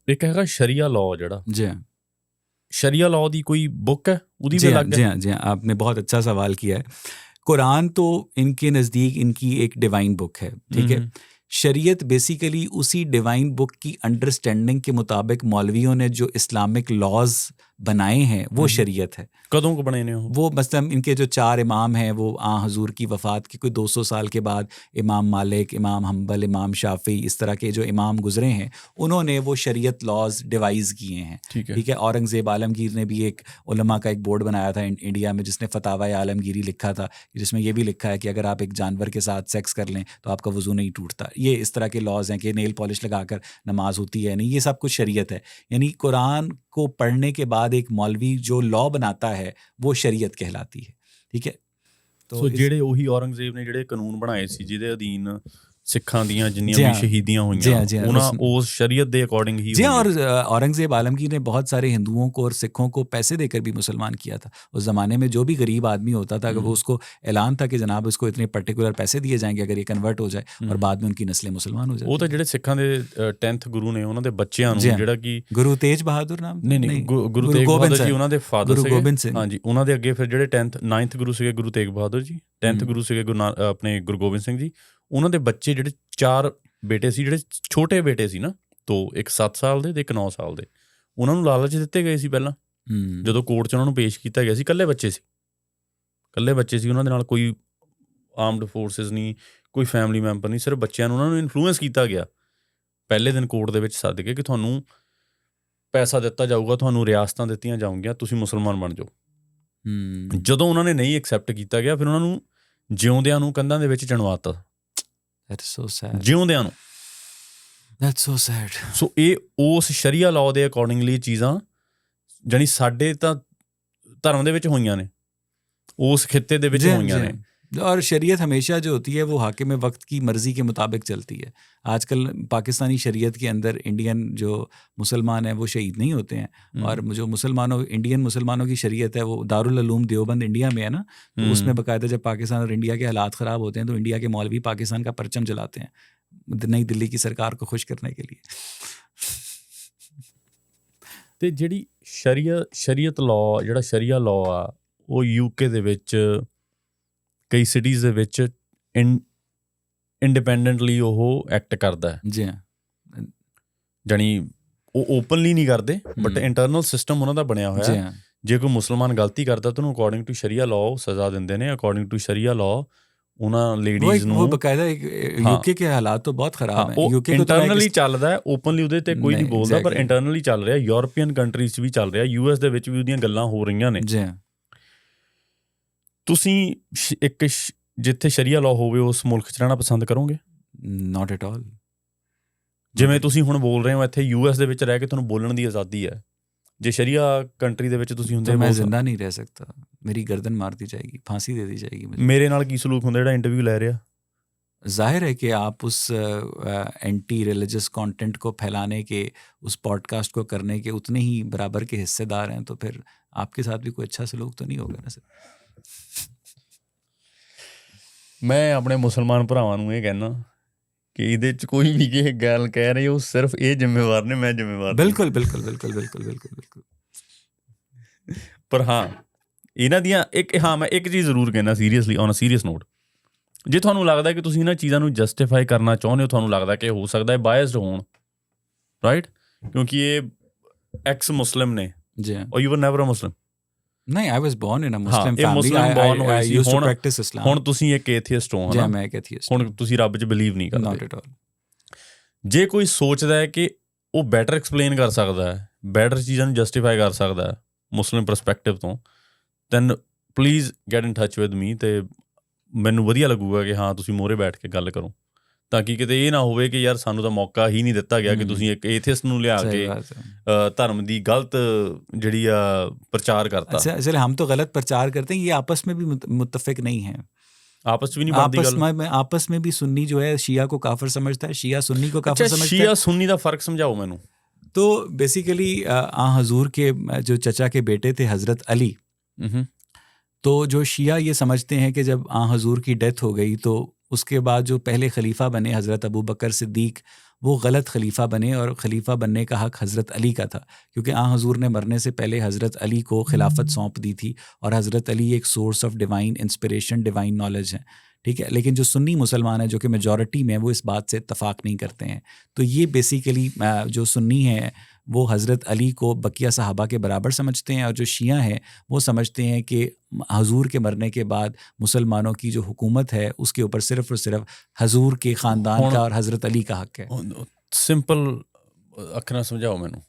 ਇੱਕ ਹੈਗਾ शरिया लॉ ਜਿਹੜਾ। जी हाँ, शरिया लॉ ਦੀ ਕੋਈ बुक है ਉਹਦੀ ਵੀ अलग है? जी हाँ, जी हाँ, आपने बहुत अच्छा सवाल किया है। कुरान तो इनके नज़दीक इनकी एक डिवाइन बुक है, ठीक है। शरीयत बेसिकली उसी डिवाइन बुक की अंडरस्टैंडिंग के मुताबिक मौलवियों ने जो इस्लामिक लॉज बनाए हैं वो शरीयत है। कदों को बने ने वो मसलन इनके जो 4 इमाम हैं वो हजूर की वफ़ात के कोई 200 साल के बाद इमाम मालिक, इमाम हम्बल, इमाम शाफी, इस तरह के जो इमाम गुजरे हैं उन्होंने वो शरीयत लॉज डिवाइज़ किए हैं, ठीक है। औरंगज़ेब आलमगीर ने भी एक उलमा का एक बोर्ड बनाया था इंडिया में जिसने फतावा आलमगीरी लिखा था, जिसमें ये भी लिखा है कि अगर आप एक जानवर के साथ सेक्स कर लें तो आपका वज़ू नहीं टूटता। ये इस तरह के लॉज हैं कि नेल पॉलिश लगाकर नमाज होती है नहीं, ये सब कुछ शरीयत है। यानी कुरान को पढ़ने के बाद एक मौलवी जो लॉ बनाता है वो शरीयत कहलाती है, ठीक है। तो ਜਿਹੜੇ ਉਹੀ औरंगजेब ने ਜਿਹੜੇ ਕਾਨੂੰਨ ਬਣਾਏ ਸੀ ਜਿਹਦੇ ਅਧੀਨ सिखां दियां जिन्नियां भी शहीदियां हुई उन्हां उस शरीयत के अकॉर्डिंग ही। जी हाँ, और औरंगज़ेब आलमगीर ने बहुत सारे हिंदुओं को और सिखों को पैसे देकर भी मुसलमान किया था। उस ज़माने में जो भी गरीब आदमी होता था वो उसको ऐलान था कि जनाब इसको इतने पर्टिकुलर पैसे दिए जाएंगे अगर ये कन्वर्ट हो जाए, और बाद में उनकी नस्लें मुसलमान हो जाए। वो तो ਜਿਹੜੇ ਸਿੱਖਾਂ ਦੇ 10th ਗੁਰੂ ਨੇ ਉਹਨਾਂ ਦੇ ਬੱਚਿਆਂ ਨੂੰ ਜਿਹੜਾ ਕਿ ਗੁਰੂ ਤੇਜ ਬਹਾਦਰ ਨਾਮ ਨਹੀਂ ਗੁਰੂ ਤੇਗ ਬਹਾਦਰ ਜੀ ਉਹਨਾਂ ਦੇ ਫਾਦਰ ਗੁਰੂ ਗੋਬਿੰਦ ਸਿੰਘ, ਹਾਂਜੀ, ਉਹਨਾਂ ਦੇ ਅੱਗੇ ਫਿਰ ਜਿਹੜੇ 9th ਗੁਰੂ ਸੀਗੇ ਗੁਰੂ ਤੇਗ ਬਹਾਦਰ ਜੀ, 10th ਗੁਰੂ ਸੀਗੇ ਆਪਣੇ ਗੁਰੂ ਗੋਬਿੰਦ ਸਿੰਘ ਜੀ। ਉਹਨਾਂ ਦੇ ਬੱਚੇ ਜਿਹੜੇ 4 ਬੇਟੇ ਸੀ, ਜਿਹੜੇ ਛੋਟੇ ਬੇਟੇ ਸੀ ਨਾ, ਤੋਂ ਇੱਕ 7 ਸਾਲ ਦੇ ਤੇ ਇੱਕ 9 ਸਾਲ ਦੇ, ਉਹਨਾਂ ਨੂੰ ਲਾਲਚ ਦਿੱਤੇ ਗਏ ਸੀ ਪਹਿਲਾਂ ਜਦੋਂ ਕੋਰਟ 'ਚ ਉਹਨਾਂ ਨੂੰ ਪੇਸ਼ ਕੀਤਾ ਗਿਆ ਸੀ। ਇਕੱਲੇ ਬੱਚੇ ਸੀ, ਉਹਨਾਂ ਦੇ ਨਾਲ ਕੋਈ ਆਰਮਡ ਫੋਰਸਿਸ ਨਹੀਂ, ਕੋਈ ਫੈਮਿਲੀ ਮੈਂਬਰ ਨਹੀਂ, ਸਿਰਫ ਬੱਚਿਆਂ ਨੂੰ ਉਹਨਾਂ ਨੂੰ ਇਨਫਲੂਐਂਸ ਕੀਤਾ ਗਿਆ ਪਹਿਲੇ ਦਿਨ ਕੋਰਟ ਦੇ ਵਿੱਚ ਸੱਦ ਕੇ ਕਿ ਤੁਹਾਨੂੰ ਪੈਸਾ ਦਿੱਤਾ ਜਾਊਗਾ, ਤੁਹਾਨੂੰ ਰਿਆਸਤਾਂ ਦਿੱਤੀਆਂ ਜਾਊਗੀਆਂ, ਤੁਸੀਂ ਮੁਸਲਮਾਨ ਬਣ ਜਾਓ। ਜਦੋਂ ਉਹਨਾਂ ਨੇ ਨਹੀਂ ਐਕਸੈਪਟ ਕੀਤਾ ਗਿਆ ਫਿਰ ਉਹਨਾਂ ਨੂੰ ਜਿਉਂਦਿਆਂ ਨੂੰ ਕੰਧਾਂ ਦੇ ਵਿੱਚ ਚਿਣਵਾਤਾ। That's so sad. ਜਿਉਂਦਿਆਂ ਨੂੰ। That's so sad. ਸੋ ਇਹ ਉਸ ਸ਼ਰੀਆ ਲਾਅ ਦੇ ਅਕੋਰਡਿੰਗਲੀ ਚੀਜ਼ਾਂ ਜਾਣੀ ਸਾਡੇ ਤਾਂ ਧਰਮ ਦੇ ਵਿੱਚ ਹੋਈਆਂ ਨੇ, ਉਸ ਖਿੱਤੇ ਦੇ ਵਿੱਚ ਹੋਈਆਂ ਨੇ। और शरीयत हमेशा जो होती है वो हाकिम वक्त की मर्ज़ी के मुताबिक चलती है। आजकल पाकिस्तानी शरीयत के अंदर इंडियन जो मुसलमान हैं वो शहीद नहीं होते हैं, और जो इंडियन मुसलमानों की शरीयत है वो दारुल उलूम देवबंद इंडिया में है ना, तो उसमें बाकायदा जब पाकिस्तान और इंडिया के हालात ख़राब होते हैं तो इंडिया के मौलवी पाकिस्तान का परचम जलाते हैं नई दिल्ली की सरकार को खुश करने के लिए। ਤੇ ਜਿਹੜੀ ਸ਼ਰੀਅਤ ਲਾਅ, ਜਿਹੜਾ ਸ਼ਰੀਆ ਲਾਅ ਆ ਉਹ UK ਦੇ ਵਿੱਚ ਕਈ ਸਿਟੀਜ਼ ਦੇ ਵਿੱਚ ਇੰਡੀਪੈਂਡੈਂਟਲੀ ਉਹ ਐਕਟ ਕਰਦਾ ਹੈ। ਜੀ ਹਾਂ, ਜਾਣੀ ਉਹ ਓਪਨਲੀ ਨਹੀਂ ਕਰਦੇ ਬਟ ਇੰਟਰਨਲ ਸਿਸਟਮ ਉਹਨਾਂ ਦਾ ਬਣਿਆ ਹੋਇਆ ਹੈ। ਜੇ ਕੋਈ ਮੁਸਲਮਾਨ ਗਲਤੀ ਕਰਦਾ ਤਾਂ ਉਹਨੂੰ ਅਕੋਰਡਿੰਗ ਟੂ ਸ਼ਰੀਆ ਲਾਅ ਸਜ਼ਾ ਦਿੰਦੇ ਨੇ। ਅਕੋਰਡਿੰਗ ਟੂ ਸ਼ਰੀਆ ਲਾਅ ਉਹਨਾਂ ਲੇਡੀਜ਼ ਨੂੰ वो बकायदा यूके के हालात तो बहुत ख़राब हैं। यूके ਇੰਟਰਨਲੀ ਚੱਲਦਾ ਹੈ, ਓਪਨਲੀ ਉਹਦੇ ਤੇ ਕੋਈ ਨਹੀਂ ਬੋਲਦਾ, ਪਰ ਇੰਟਰਨਲੀ ਚੱਲ ਰਿਹਾ। ਯੂਰਪੀਅਨ ਕੰਟਰੀਜ਼ 'ਚ ਵੀ ਚੱਲ ਰਿਹਾ, US ਦੇ ਵਿੱਚ ਵੀ ਉਹਦੀਆਂ ਗੱਲਾਂ ਹੋ ਰਹੀਆਂ ਨੇ। ਤੁਸੀਂ ਇੱਕ ਜਿੱਥੇ ਸ਼ਰੀਆ ਲਾਅ ਹੋਵੇ ਉਸ ਮੁਲਕ 'ਚ ਰਹਿਣਾ ਪਸੰਦ ਕਰੋਗੇ? Not at all. ਜਿਵੇਂ ਤੁਸੀਂ ਹੁਣ ਬੋਲ ਰਹੇ ਹੋ ਇੱਥੇ US ਦੇ ਵਿੱਚ ਰਹਿ ਕੇ ਤੁਹਾਨੂੰ ਬੋਲਣ ਦੀ ਆਜ਼ਾਦੀ ਹੈ, ਜੇ ਸ਼ਰੀਆ ਕੰਟਰੀ ਦੇ ਵਿੱਚ ਤੁਸੀਂ ਹੁੰਦੇ ਮੈਂ ਜ਼ਿੰਦਾ ਨਹੀਂ ਰਹਿ ਸਕਦਾ, ਮੇਰੀ ਗਰਦਨ ਮਾਰ दी जाएगी, फांसी दे दी जाएगी। ਮੇਰੇ ਨਾਲ ਕੀ ਸਲੂਕ ਹੁੰਦਾ ਜਿਹੜਾ ਇੰਟਰਵਿਊ ਲੈ ਰਿਹਾ? जाहिर है कि आप उस एंटी रिलीजियस कंटेंट को फैलाने के, उस पॉडकास्ट को करने के उतने ही बराबर के हिस्सेदार हैं, तो फिर आपके साथ भी कोई अच्छा सलूक तो नहीं होगा ना सर। मैं अपने मुसलमान ਭਰਾਵਾਂ ਨੂੰ ਇਹ ਕਹਿਣਾ ਕਿ ਇਹਦੇ 'ਚ ਕੋਈ ਵੀ ਇਹ ਗੱਲ ਕਹਿ ਰਹੇ ਹੋ ਸਿਰਫ ਇਹ ਜ਼ਿੰਮੇਵਾਰ ਨੇ, ਮੈਂ ਜ਼ਿੰਮੇਵਾਰ। ਬਿਲਕੁਲ ਬਿਲਕੁਲ ਬਿਲਕੁਲ ਬਿਲਕੁਲ ਬਿਲਕੁਲ ਬਿਲਕੁਲ। ਪਰ ਹਾਂ ਇਹਨਾਂ ਦੀਆਂ ਮੈਂ ਇੱਕ ਚੀਜ਼ ਜ਼ਰੂਰ ਕਹਿਣਾ seriously, on a serious note, ਜੇ ਤੁਹਾਨੂੰ ਲੱਗਦਾ ਕਿ ਤੁਸੀਂ ਇਹਨਾਂ ਚੀਜ਼ਾਂ ਨੂੰ ਜਸਟੀਫਾਈ ਕਰਨਾ ਚਾਹੁੰਦੇ ਹੋ, ਤੁਹਾਨੂੰ ਲੱਗਦਾ ਕਿ ਹੋ ਸਕਦਾ ਹੈ ਬਾਇਸਡ ਹੋਣ, ਰਾਈਟ, ਕਿਉਂਕਿ ਇਹ ਐਕਸ ਮੁਸਲਿਮ ਨੇ ਜੀ, ਔਰ ਯੂ ਵਰ ਨੈਵਰ ਅ ਮੁਸਲਿਮ, नहीं, I was born in a Muslim ਇਹ family. ਮੁਸਲਿਮ born I ਹੋਏ ਸੀ, used to ਹੁਣ practice Islam. ਹੁਣ ਤੁਸੀਂ ਇੱਕ ਏਥੀਸਟ ਹੋ ਜੀ, ਹਨਾ, ਮੈਂ ਇੱਕ atheist ਹੁਣ ਤੁਸੀਂ ਰੱਬ 'ਚ ਬਿਲੀਵ ਨਹੀਂ ਹਾਂ। ਕਰਦੇ। Not at all. ਜੇ ਕੋਈ ਸੋਚਦਾ ਹੈ ਕਿ ਉਹ ਬੈਟਰ ਐਕਸਪਲੇਨ ਕਰ ਸਕਦਾ ਹੈ, ਬੈਟਰ ਚੀਜ਼ਾਂ ਨੂੰ ਜਸਟੀਫਾਈ ਕਰ ਸਕਦਾ ਹੈ ਮੁਸਲਿਮ ਪਰਸਪੈਕਟਿਵ ਤੋਂ, then please get in touch with me, ਅਤੇ ਮੈਨੂੰ ਵਧੀਆ ਲੱਗੂਗਾ ਕਿ ਹਾਂ ਤੁਸੀਂ ਮੂਹਰੇ ਬੈਠ ਕੇ ਗੱਲ ਕਰੋ, ਤਾਂ ਕਿ ਕਿਤੇ ਇਹ ਨਾ ਹੋਵੇ ਕਿ ਯਾਰ ਸਾਨੂੰ ਤਾਂ ਮੌਕਾ ਹੀ ਨਹੀਂ ਦਿੱਤਾ ਗਿਆ ਕਿ ਤੁਸੀਂ ਇੱਕ ਏਥਿਸਟ ਨੂੰ ਲਿਆ सही ਕੇ बात है। ਧਰਮ ਦੀ ਗਲਤ ਜਿਹੜੀ ਆ ਪ੍ਰਚਾਰ ਕਰਤਾ। अच्छा, चले हम तो गलत प्रचार करते हैं, ये आपस में भी मुत्तफिक नहीं है। ਆਪਸ 'ਚ ਵੀ ਨਹੀਂ ਬਣਦੀ ਗੱਲ। आपस में भी सुन्नी जो है शिया को काफिर समझता है, शिया सुन्नी को काफिर ਅੱਛਾ, समझता ਸ਼ੀਆ है। ਸੁन्नी ਦਾ ਫਰਕ ਸਮਝਾਓ ਮੈਨੂੰ। तो बेसिकली हजूर के जो चचा के बेटे थे हजरत अली, तो जो शिया ये समझते हैं कि जब हजूर की डेथ हो गई तो उसके बाद जो पहले खलीफा बने हज़रत अबू बकर सिद्दीक, वो गलत खलीफा बने और खलीफा बनने का हक़ हज़रत अली का था, क्योंकि हजूर ने मरने से पहले हज़रत अली को खिलाफत सौंप दी थी, और हज़रत अली एक source of divine inspiration, divine knowledge है, ठीक है। लेकिन जो सुन्नी मुसलमान हैं जो कि मेजॉरिटी में, वो इस बात से इत्तफाक नहीं करते हैं। तो ये बेसिकली जो सुन्नी हैं वो हज़रत अली को बकिया सहाबा के बराबर समझते हैं, और जो शिया हैं वो समझते हैं कि हजूर के मरने के बाद मुसलमानों की जो हुकूमत है उसके ऊपर सिर्फ़ और सिर्फ हजूर के ख़ानदान का और हज़रत अली का हक़ है। ਸਿੰਪਲ ਅੱਖਰਾਂ ਸਮਝਾਓ ਮੈਨੂੰ।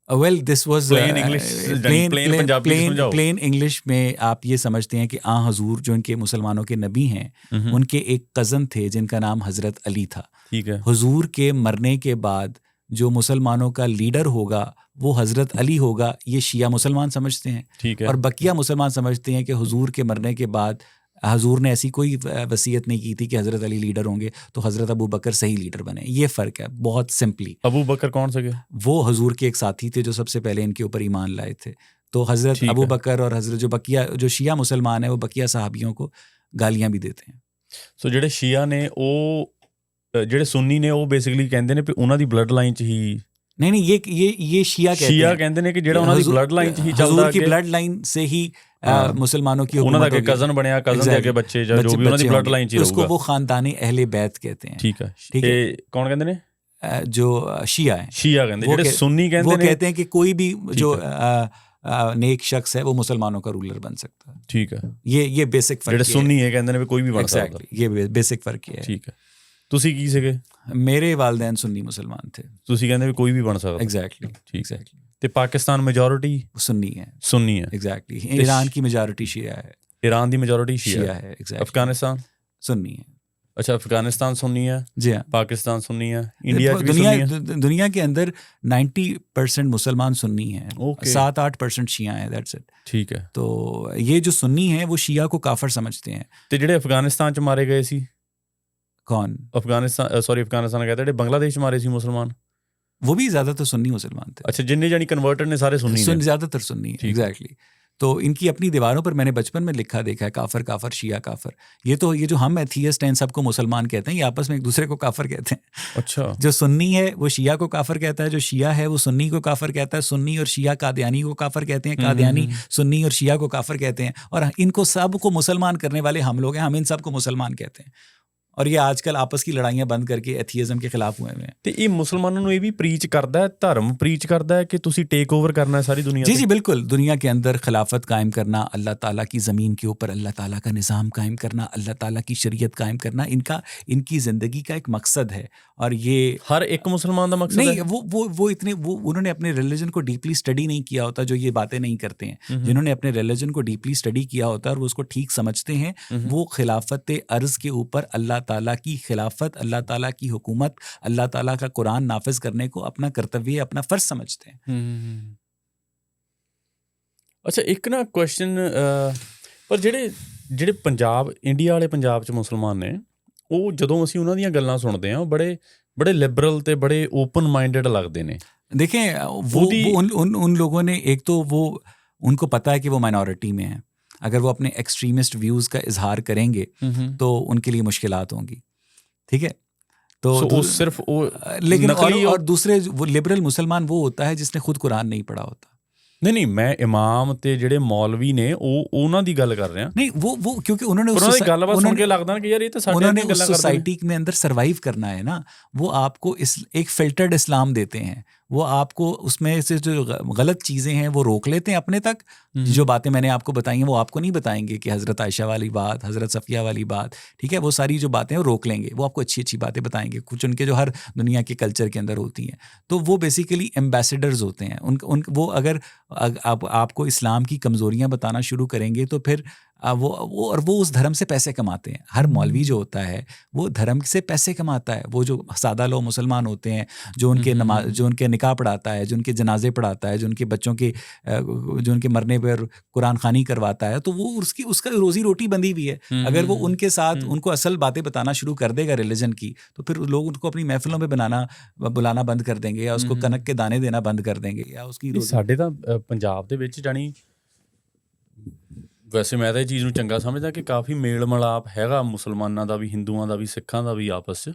Well this was Plain English, plain Punjabi समझाओ। प्लेन इंग्लिश में आप ये समझते हैं कि हजूर जो इनके मुसलमानों के नबी हैं, उनके एक कज़न थे जिनका नाम हज़रत अली था। ठीक है। हुजूर के मरने के बाद जो मुसलमानों का लीडर होगा वो हज़रत अली होगा, ये शिया मुसलमान समझते हैं। ठीक है। और बकिया मुसलमान समझते हैं कि हुजूर के मरने के बाद हजूर ने ऐसी कोई वसीयत नहीं की थी कि हज़रत अली लीडर होंगे, तो हज़रत अबू बकर सही लीडर बने। ये फ़र्क है बहुत सिंपली। अबू बकर कौन से? वो हजूर के एक साथी थे जो सबसे पहले इनके ऊपर ईमान लाए थे। तो हज़रत अबू बकर और हज़रत जो बकिया जो शिया मुसलमान है वो बकिया सहाबियों को गालियाँ भी देते हैं। सो ਜਿਹੜੇ शिया ने ਉਹ ਜਿਹੜੇ सुन्नी ने ਉਹ ਬੇਸਿਕਲੀ ਕਹਿੰਦੇ ਨੇ ਵੀ ਉਹਨਾਂ ਦੀ ਬਲੱਡ ਲਾਈਨ 'ਚ ਹੀ नहीं ये शिया कहते हैं। शिया ਕਹਿੰਦੇ ਨੇ ਕਿ ਜਿਹੜਾ ਉਹਨਾਂ ਦੀ ਬਲੱਡ ਲਾਈਨ 'ਚ ਹੀ ਚੱਲਦਾ हजूर की ब्लड लाइन से ही मुसलमानों की ਉਹਨਾਂ ਦਾ ਕਿ ਕਜ਼ਨ ਬਣਿਆ, ਕਜ਼ਨ ਦੇ ਅੱਗੇ ਬੱਚੇ ਜਾਂ ਜੋ ਵੀ ਉਹਨਾਂ ਦੀ ਬਲੱਡ ਲਾਈਨ 'ਚ ਹੀ ਰਹੂਗਾ, उसको वो खानदानी अहले बैत कहते हैं। ठीक है। ਇਹ ਕੌਣ ਕਹਿੰਦੇ ਨੇ? जो शिया है, शिया ਕਹਿੰਦੇ। ਜਿਹੜੇ सुन्नी ਕਹਿੰਦੇ वो ਨੇ कहते हैं कि कोई भी जो नेक शख्स है वो मुसलमानों का रूलर बन सकता है। ठीक है। ये बेसिक फर्क ਜਿਹੜੇ सुन्नी है ਕਹਿੰਦੇ ਨੇ ਵੀ ਕੋਈ ਵੀ ਬਣ ਸਕਦਾ। ये बेसिक फर्क है। ठीक है। ਤੁਸੀਂ ਕੀ ਸੀਗੇ? मेरे वालिदैन सुन्नी मुसलमान थे। ਤੁਸੀਂ ਕਹਿੰਦੇ ਵੀ ਕੋਈ ਵੀ ਬਣ ਸਕਦਾ। एग्जैक्टली। एग्जैक्टली। ਤੇ ਪਾਕਿस्तान मेजॉरिटी सुन्नी है। सुन्नी है। एग्जैक्टली। ईरान की मेजॉरिटी शिया है। ईरान की मेजॉरिटी शिया है। एग्जैक्टली। अफगानिस्तान सुन्नी है। अच्छा, अफगानिस्तान सुन्नी है। जी हाँ। पाकिस्तान सुन्नी है। इंडिया भी सुन्नी है। दुनिया के अंदर 90% मुसलमान सुन्नी हैं, 7-8% शिया हैं। That's it. ठीक है। तो ये जो सुन्नी है वो शिया को काफिर समझते हैं। ਤੇ ਜਿਹੜੇ ਅਫਗਾਨਿਸਤਾਨ ਚ ਮਾਰੇ ਗਏ ਸੀ? कौन? अफगानिस्तान कहते हैं बांग्लादेश मारे सी मुसलमान, वो भी ज्यादातर सुन्नी मुसलमान थे। अच्छा, जिन्ने जानी कन्वर्टेड ने सारे सुन्नी ने? ज्यादातर सुन्नी। एग्जैक्टली। तो इनकी अपनी दीवारों पर मैंने बचपन में लिखा देखा है काफिर काफिर शिया काफिर। ये जो हम एथियस्ट हैं सबको मुसलमान कहते हैं, ये आपस में एक दूसरे को काफिर कहते हैं। अच्छा। जो सुन्नी है वो शिया को काफिर कहता है, जो शिया है वो सुन्नी को काफिर कहता है। सुन्नी और शिया कादियानी को काफिर कहते हैं, कादियानी सुन्नी और शिया को काफिर कहते हैं। और इनको सबको मुसलमान करने वाले हम लोग हैं, हम इन सबको मुसलमान कहते हैं। और ये आजकल आपस की लड़ाइयाँ बंद करके एथियज़म के खिलाफ हुए हैं। ਤੇ ਇਹ ਮੁਸਲਮਾਨਾਂ ਨੂੰ ਇਹ ਵੀ ਪ੍ਰੀਚ ਕਰਦਾ ਹੈ, ਧਰਮ ਪ੍ਰੀਚ ਕਰਦਾ ਹੈ ਕਿ ਤੁਸੀਂ ਟੇक ओवर करना है सारी दुनिया। जी बिल्कुल। दुनिया के अंदर खिलाफत कायम करना, अल्लाह ताला की ज़मीन के ऊपर अल्लाह ताला का निज़ाम कायम करना, अल्लाह ताला की शरीयत कायम करना, इनकी ज़िंदगी का एक मकसद है। और ये हर एक मुसलमान का मकसद नहीं है। वो उन्होंने अपने रिलीजन को डीपली स्टडी नहीं किया होता, जो ये बातें नहीं करते हैं। जिन्होंने अपने रिलीजन को डीपली स्टडी किया होता है और वो उसको ठीक समझते हैं, वो खिलाफत अर्ज़ के ऊपर अल्लाह ताला की खिलाफत, अल्लाह ताला की हुकूमत, अल्लाह ताला का कुरान नाफिज करने को अपना कर्तव्य, अपना फ़र्ज समझते हैं। अच्छा, एक ना क्वेश्चन, पर ਜਿਹੜੇ ਪੰਜਾਬ, ਇੰਡੀਆ ਵਾਲੇ ਪੰਜਾਬ 'ਚ ਮੁਸਲਮਾਨ ਨੇ, ਉਹ ਜਦੋਂ ਅਸੀਂ ਉਹਨਾਂ ਦੀਆਂ ਗੱਲਾਂ ਸੁਣਦੇ ਹਾਂ ਉਹ बड़े लिबरल ਤੇ बड़े ओपन माइंडेड लगते हैं। देखें वो उन लोगों ने, एक तो वो उनको पता है कि वो माइनॉरिटी में है, अगर वो अपने एक्सट्रीमिस्ट व्यूज़ का इजहार करेंगे तो उनके लिए मुश्किलात होंगी। ठीक है। तो सिर्फ लेकिन और दूसरे वो लिबरल मुसलमान वो होता है जिसने खुद कुरान नहीं पढ़ा होता। नहीं, मैं इमाम ते ਜਿਹੜੇ मौलवी ने ਉਹਨਾਂ ਦੀ ਗੱਲ ਕਰ ਰਿਹਾ। नहीं, वो क्योंकि उन्होंने उस ਗੱਲਬਾਤ ਸੁਣ ਕੇ ਲੱਗਦਾ ਕਿ ਯਾਰ ਇਹ ਤਾਂ ਸਾਡੇ ਨਾਲ ਗੱਲਾਂ ਕਰਦੇ ਨੇ। सोसाइटी में अंदर सर्वाइव करना है ना, वो आपको एक फिल्टर्ड इस्लाम देते हैं। वो आपको उसमें से जो गलत चीज़ें हैं वो रोक लेते हैं अपने तक। जो बातें मैंने आपको बताई हैं वो आपको नहीं बताएंगे कि हज़रत आयशा वाली बात, हज़रत सफ़िया वाली बात, ठीक है, वो सारी जो बातें हैं वो रोक लेंगे। वो आपको अच्छी अच्छी बातें बताएंगे, कुछ उनके जो हर दुनिया के कल्चर के अंदर होती हैं। तो वो बेसिकली एम्बेसडर्स होते हैं। वो अगर आपको इस्लाम की कमज़ोरियाँ बताना शुरू करेंगे तो फिर वो उस धर्म से पैसे कमाते हैं। हर मौलवी जो होता है वो धर्म से पैसे कमाता है। वो जो सादा लोग मुसलमान होते हैं, जो उनके निकाह पढ़ाता है, जो उनके जनाजे पढ़ाता है, जो उनके बच्चों के जो उनके मरने पर कुरान खानी करवाता है, तो वो उसका रोजी रोटी बंधी हुई है। अगर वो उनके साथ उनको असल बातें बताना शुरू कर देगा रिलीजन की, तो फिर लोग उनको अपनी महफिलों में बुलाना बंद कर देंगे, या उसको कनक के दाने देना बंद कर देंगे, या उसकी ਸਾਡੇ ਤਾਂ ਪੰਜਾਬ ਦੇ ਵਿੱਚ ਜਾਣੀ ਵੈਸੇ ਮੈਂ ਤਾਂ ਇਹ ਚੀਜ਼ ਨੂੰ ਚੰਗਾ ਸਮਝਦਾ ਕਿ ਕਾਫੀ ਮੇਲ ਮਿਲਾਪ ਹੈਗਾ ਮੁਸਲਮਾਨਾਂ ਦਾ ਵੀ, ਹਿੰਦੂਆਂ ਦਾ ਵੀ, ਸਿੱਖਾਂ ਦਾ ਵੀ ਆਪਸ 'ਚ।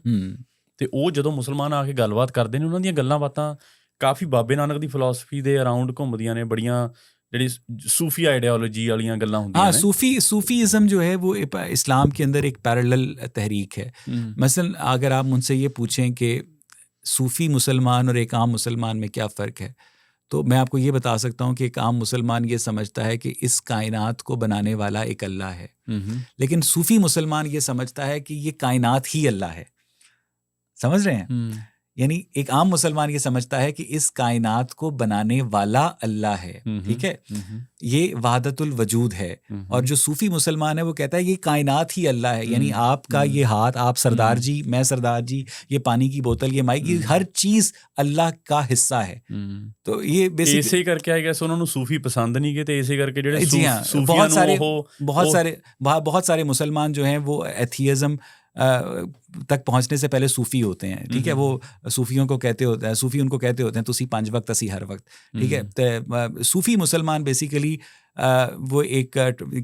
ਤੇ ਉਹ ਜਦੋਂ ਮੁਸਲਮਾਨ ਆ ਕੇ ਗੱਲਬਾਤ ਕਰਦੇ ਨੇ, ਉਹਨਾਂ ਦੀਆਂ ਗੱਲਾਂ ਬਾਤਾਂ ਕਾਫੀ ਬਾਬੇ ਨਾਨਕ ਦੀ ਫਿਲਾਸਫੀ ਦੇ ਅਰਾਊਂਡ ਘੁੰਮਦੀਆਂ ਨੇ, ਬੜੀਆਂ ਜਿਹੜੀ सूफी आइडियोलॉजी वाली गल्लां होंदियां ने। सूफीज़म जो है वो इस्लाम के अंदर एक पैरेलल तहरीक है। मसलन अगर आप मुझसे ये पूछें कि सूफ़ी मुसलमान और एक आम मुसलमान में क्या फ़र्क है, तो मैं आपको ये बता सकता हूँ कि एक आम मुसलमान ये समझता है कि इस कायनात को बनाने वाला एक अल्लाह है, लेकिन सूफ़ी मुसलमान ये समझता है कि ये कायनात ही अल्लाह है। समझ रहे हैं? यानी एक आम मुसलमान ये समझता है कि इस कायनात को बनाने वाला अल्लाह है, ठीक है, ये वहदतुल वजूद है। और जो सूफी मुसलमान है वो कहता है ये कायनात ही अल्लाह है, यानी आपका ये हाथ, आप सरदार जी, मैं सरदार जी, ये पानी की बोतल, ये माइक, ये हर चीज अल्लाह का हिस्सा है। तो ये बेसिकली ਇਸੇ ਕਰਕੇ ਆਈ ਗੈਸ ਉਹਨਾਂ ਨੂੰ ਸੂਫੀ ਪਸੰਦ ਨਹੀਂ ਗਏ, ਤੇ ਇਸੇ ਕਰਕੇ ਜਿਹੜੇ जी हाँ, सूफियां ਨੂੰ बहुत सारे मुसलमान जो हैं वो एथियज़म तक पहुंचने से पहले सूफ़ी होते हैं, ठीक है। वो सूफ़ियों को कहते होते हैं, सूफ़ी उनको कहते होते हैं तुसी 5 वक्त असी हर वक्त, ठीक है। तो सूफ़ी मुसलमान बेसिकली वो एक,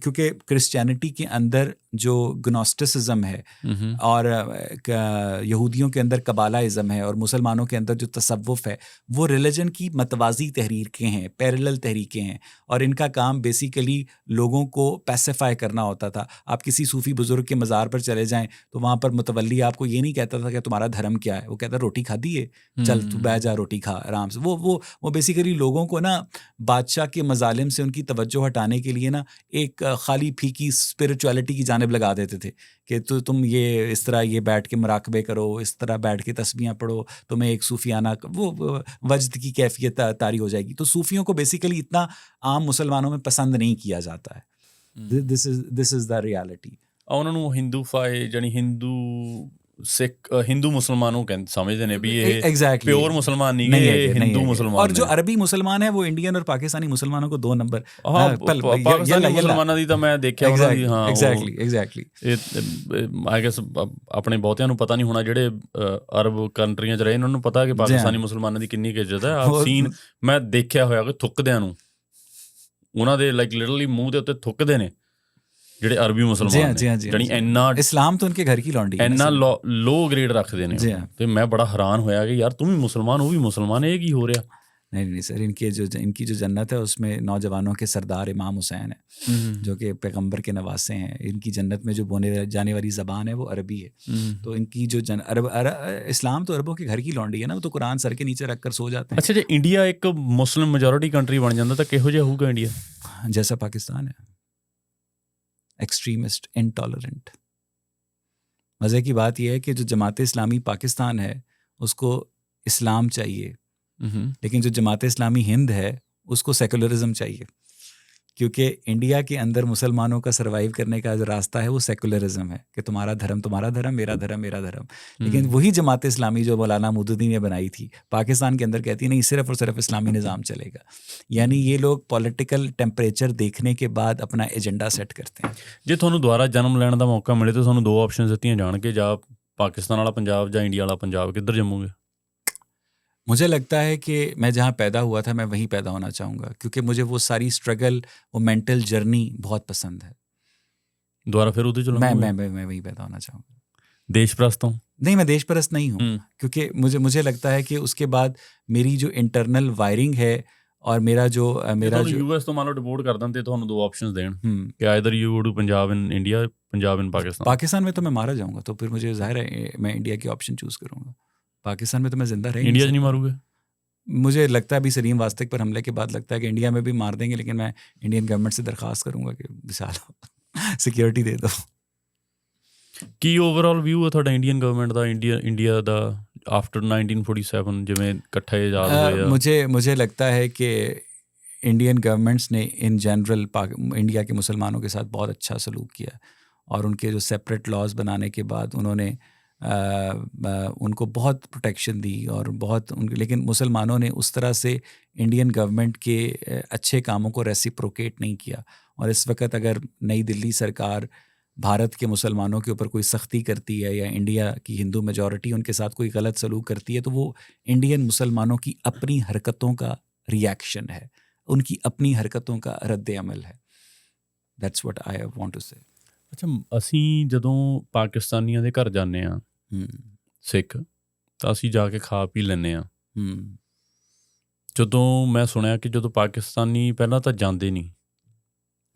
क्योंकि क्रिश्चियनिटी के अंदर जो ग्नोस्टिसिज्म है और यहूदियों के अंदर कबालाइज़म है और मुसलमानों के अंदर जो तसव्वुफ़ है, वो रिलीजन की मतवाज़ी तहरीकें हैं, पैरेलल तहरीकें हैं, और इनका काम बेसिकली लोगों को पैसिफाई करना होता था। आप किसी सूफ़ी बुज़ुर्ग के मज़ार पर चले जाएं तो वहाँ पर मुतवल्ली आपको ये नहीं कहता था कि तुम्हारा धर्म क्या है, वो कहता रोटी खाधी है, चल तू बैठ जा, रोटी खा आराम से। वो बेसिकली लोगों को ना बादशाह के मज़ालिम से उनकी तवज्जो हटाने के लिए ना एक खाली फीकी स्पिरिचुअलिटी की जानिब लगा देते थे कि तुम ये इस तरह ये बैठ के मुराकबे करो, इस तरह बैठ के तस्बीहां पढ़ो, तुम्हें एक सूफियाना वो वजद की कैफियत तारी हो जाएगी। तो सूफियों को बेसिकली इतना आम मुसलमानों में पसंद नहीं किया जाता है। This is the reality. ਉਹਨਾਂ ਨੂੰ ਹਿੰਦੂਫਾਈ ਜਾਨੀ सिख हिंदू मुसलमानों के समझते हैं भी ये प्योर मुसलमान नहीं है, ये हिंदू मुसलमान। और जो अरबी मुसलमान है वो इंडियन और पाकिस्तानी मुसलमानों को 2 नंबर पाकिस्तानी मुसलमानां दी तां मैं देखिया ਉਹਨਾਂ ਦੀ। ਹਾਂ एग्जैक्टली आई गेस ਆਪਣੇ ਬਹੁਤਿਆਂ ਨੂੰ ਪਤਾ ਨਹੀਂ ਹੋਣਾ, ਜਿਹੜੇ ਅਰਬ ਕੰਟਰੀਆਂ 'ਚ ਰਹੇ ਉਹਨਾਂ ਨੂੰ ਪਤਾ ਕਿ ਪਾਕਿਸਤਾਨੀ ਮੁਸਲਮਾਨਾਂ ਦੀ ਕਿੰਨੀ ਕੁ ਇੱਜ਼ਤ ਹੈ। ਆਹ ਸੀਨ ਮੈਂ ਦੇਖਿਆ ਹੋਇਆ ਕਿ ਥੁੱਕਦਿਆਂ ਨੂੰ ਉਹਨਾਂ ਦੇ ਲਾਈਕ ਲਿਟਰਲੀ ਮੂੰਹ ਦੇ ਉੱਤੇ ਥੁੱਕਦੇ ਨੇ ਜਿਹੜੇ ਅਰਬੀ ਮੁਸਲਮਾਨ ਨੇ, ਜਾਨੀ ਇੰਨਾ ਇਸਲਾਮ ਤਾਂ ਉਨਕੇ ਘਰ ਕੀ ਲੌਂਡੀ ਹੈ, ਇੰਨਾ ਲੋ ਗ੍ਰੇਡ ਰੱਖਦੇ ਨੇ। ਤੇ ਮੈਂ ਬੜਾ ਹੈਰਾਨ ਹੋਇਆ ਕਿ ਯਾਰ ਤੂੰ ਵੀ ਮੁਸਲਮਾਨ, ਉਹ ਵੀ ਮੁਸਲਮਾਨ, ਇਹ ਕੀ ਹੋ ਰਿਹਾ। नहीं सर, इनकी जो जन्नत है उसमें नौजवानों के सरदार इमाम हुसैन है जो कि पैगंबर के नवासे हैं। इनकी जन्नत में जो बोने जाने वाली ज़बान है वो अरबी है। तो इनकी जो इस्लाम तो अरबों के घर की लौंडी है ना, वो तो कुरान सर के नीचे रख कर सो जाते हैं। अच्छा, जो इंडिया एक मुस्लिम मेजोरिटी कंट्री बन जाता तो किहो जिहा होगा इंडिया? जैसा पाकिस्तान है, एक्सट्रीमिस्ट, इनटॉलरेंट। मज़े की बात यह है कि जो जमात इस्लामी पाकिस्तान है उसको इस्लाम चाहिए, लेकिन जो जमात इस्लामी हिंद है उसको सेकुलरिज्म चाहिए, क्योंकि इंडिया के अंदर मुसलमानों का सर्वाइव करने का जो रास्ता है वो सेकुलरिज्म है कि तुम्हारा धर्म तुम्हारा धर्म, मेरा धर्म मेरा धर्म। लेकिन वही जमात इस्लामी जो मौलाना मौदूदी ने बनाई थी पाकिस्तान के अंदर कहती नहीं, सिर्फ और सिर्फ इस्लामी निज़ाम चलेगा। यानी ये लोग पॉलिटिकल टेम्परेचर देखने के बाद अपना एजेंडा सेट करते हैं। जे तुहानूं दुबारा जन्म लैण दा मौका मिले तो तुहानूं 2 ऑप्शन दित्तियां जाण के जां पाकिस्तान वाला पंजाब जां इंडिया वाला पंजाब, किधर जम्मोगे? मुझे लगता है कि मैं जहाँ पैदा हुआ था मैं वहीं पैदा होना चाहूँगा, क्योंकि मुझे वो सारी स्ट्रगल, वो मेंटल जर्नी बहुत पसंद है। दोबारा फिर उधर चलो? मैं वहीं पैदा होना चाहूँगा। देशप्रस्त हूँ? नहीं, मैं देशप्रस्त नहीं हूँ, क्योंकि मुझे लगता है कि उसके बाद मेरी जो इंटरनल वायरिंग है और मेरा जो यूएस तो मान लो डिपोर्ट कर दें तो तुहानूं 2 ऑप्शंस देण कि either you go to Punjab in India, Punjab in Pakistan. Pakistan में तो मैं मारा जाऊँगा, तो फिर मुझे जाहिर है मैं इंडिया की ऑप्शन चूज़ करूँगा। पाकिस्तान में तो मैं जिंदा रह इंडिया नहीं मारूंगा। मुझे लगता है अभी सलीम वास्तव पर हमले के बाद लगता है कि इंडिया में भी मार देंगे, लेकिन मैं इंडियन गवर्नमेंट से दरख्वास्त करूंगा कि विशाल सिक्योरिटी दे दो। ਕੀ ਓਵਰਆਲ ਵਿਊ ਹੈ ਤੁਹਾਡਾ ਇੰਡੀਅਨ ਗਵਰਨਮੈਂਟ ਦਾ, ਇੰਡੀਆ ਦਾ ਆਫਟਰ 1947 ਜਿਵੇਂ ਇਕੱਠੇ ਆਜ਼ਾਦ ਹੋਏ ਆ? मुझे लगता है कि इंडियन गवर्नमेंट्स ने इन जनरल इंडिया के मुसलमानों के साथ बहुत अच्छा सलूक किया, और उनके जो सेपरेट लॉज बनाने के बाद उन्होंने उनको बहुत प्रोटेक्शन दी और बहुत लेकिन मुसलमानों ने उस तरह से इंडियन गवर्नमेंट के अच्छे कामों को रेसिप्रोकेट नहीं किया। और इस वक्त अगर नई दिल्ली सरकार भारत के मुसलमानों के ऊपर कोई सख्ती करती है या इंडिया की हिंदू मेजॉरिटी उनके साथ कोई गलत सलूक करती है, तो वो इंडियन मुसलमानों की अपनी हरकतों का रिएक्शन है, उनकी अपनी हरकतों का रद्द अमल है। That's what I want to say. ਅੱਛਾ, ਅਸੀਂ ਜਦੋਂ ਪਾਕਿਸਤਾਨੀਆਂ ਦੇ ਘਰ ਜਾਂਦੇ ਆ ਸਿੱਖ, ਤਾਂ ਅਸੀਂ ਜਾ ਕੇ ਖਾ ਪੀ ਲੈਂਦੇ ਆ। ਜਦੋਂ ਮੈਂ ਸੁਣਿਆ ਕਿ ਜਦੋਂ ਪਾਕਿਸਤਾਨੀ ਪਹਿਲਾਂ ਤਾਂ ਜਾਂਦੇ ਨਹੀਂ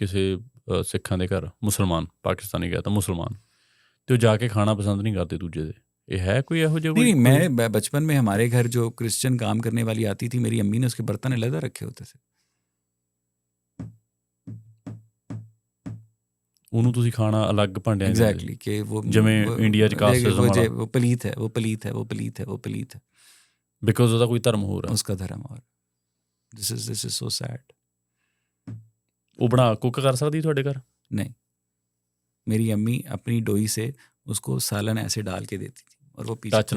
ਕਿਸੇ ਸਿੱਖਾਂ ਦੇ ਘਰ, ਮੁਸਲਮਾਨ, ਪਾਕਿਸਤਾਨੀ ਗਿਆ ਤਾਂ ਮੁਸਲਮਾਨ, ਤੇ ਉਹ ਜਾ ਕੇ ਖਾਣਾ ਪਸੰਦ ਨਹੀਂ ਕਰਦੇ ਦੂਜੇ ਦੇ। ਇਹ ਹੈ ਕੋਈ ਇਹੋ ਜਿਹਾ? नहीं, मैं बचपन में हमारे घर जो क्रिश्चियन काम करने वाली आती थी, मेरी अम्मी ने उसके बर्तन अलग रखे होते थे। ਉਹਨੂੰ ਤੁਸੀਂ ਖਾਣਾ ਅਲੱਗ ਭਾਂਡਿਆਂ एग्जैक्टली कि वो ਜਿਵੇਂ ਇੰਡੀਆ 'ਚ ਕਾਸਟਿਜ਼ਮ ਵਾਲਾ, वो पलीत है, वो पलीत है, वो पलीत है, वो पलीत है, ਬਿਕੋਜ਼ ਉਹਦਾ ਕੋਈ ਧਰਮ ਹੋਰ ਹੈ, उसका धर्म और। This is so sad. ਉਹ ਬਣਾ ਕੁੱਕ ਕਰ ਸਕਦੀ ਤੁਹਾਡੇ ਘਰ? नहीं, मेरी अम्मी अपनी डोई से उसको सालन ऐसे डाल के देती थी और वो पीछे टच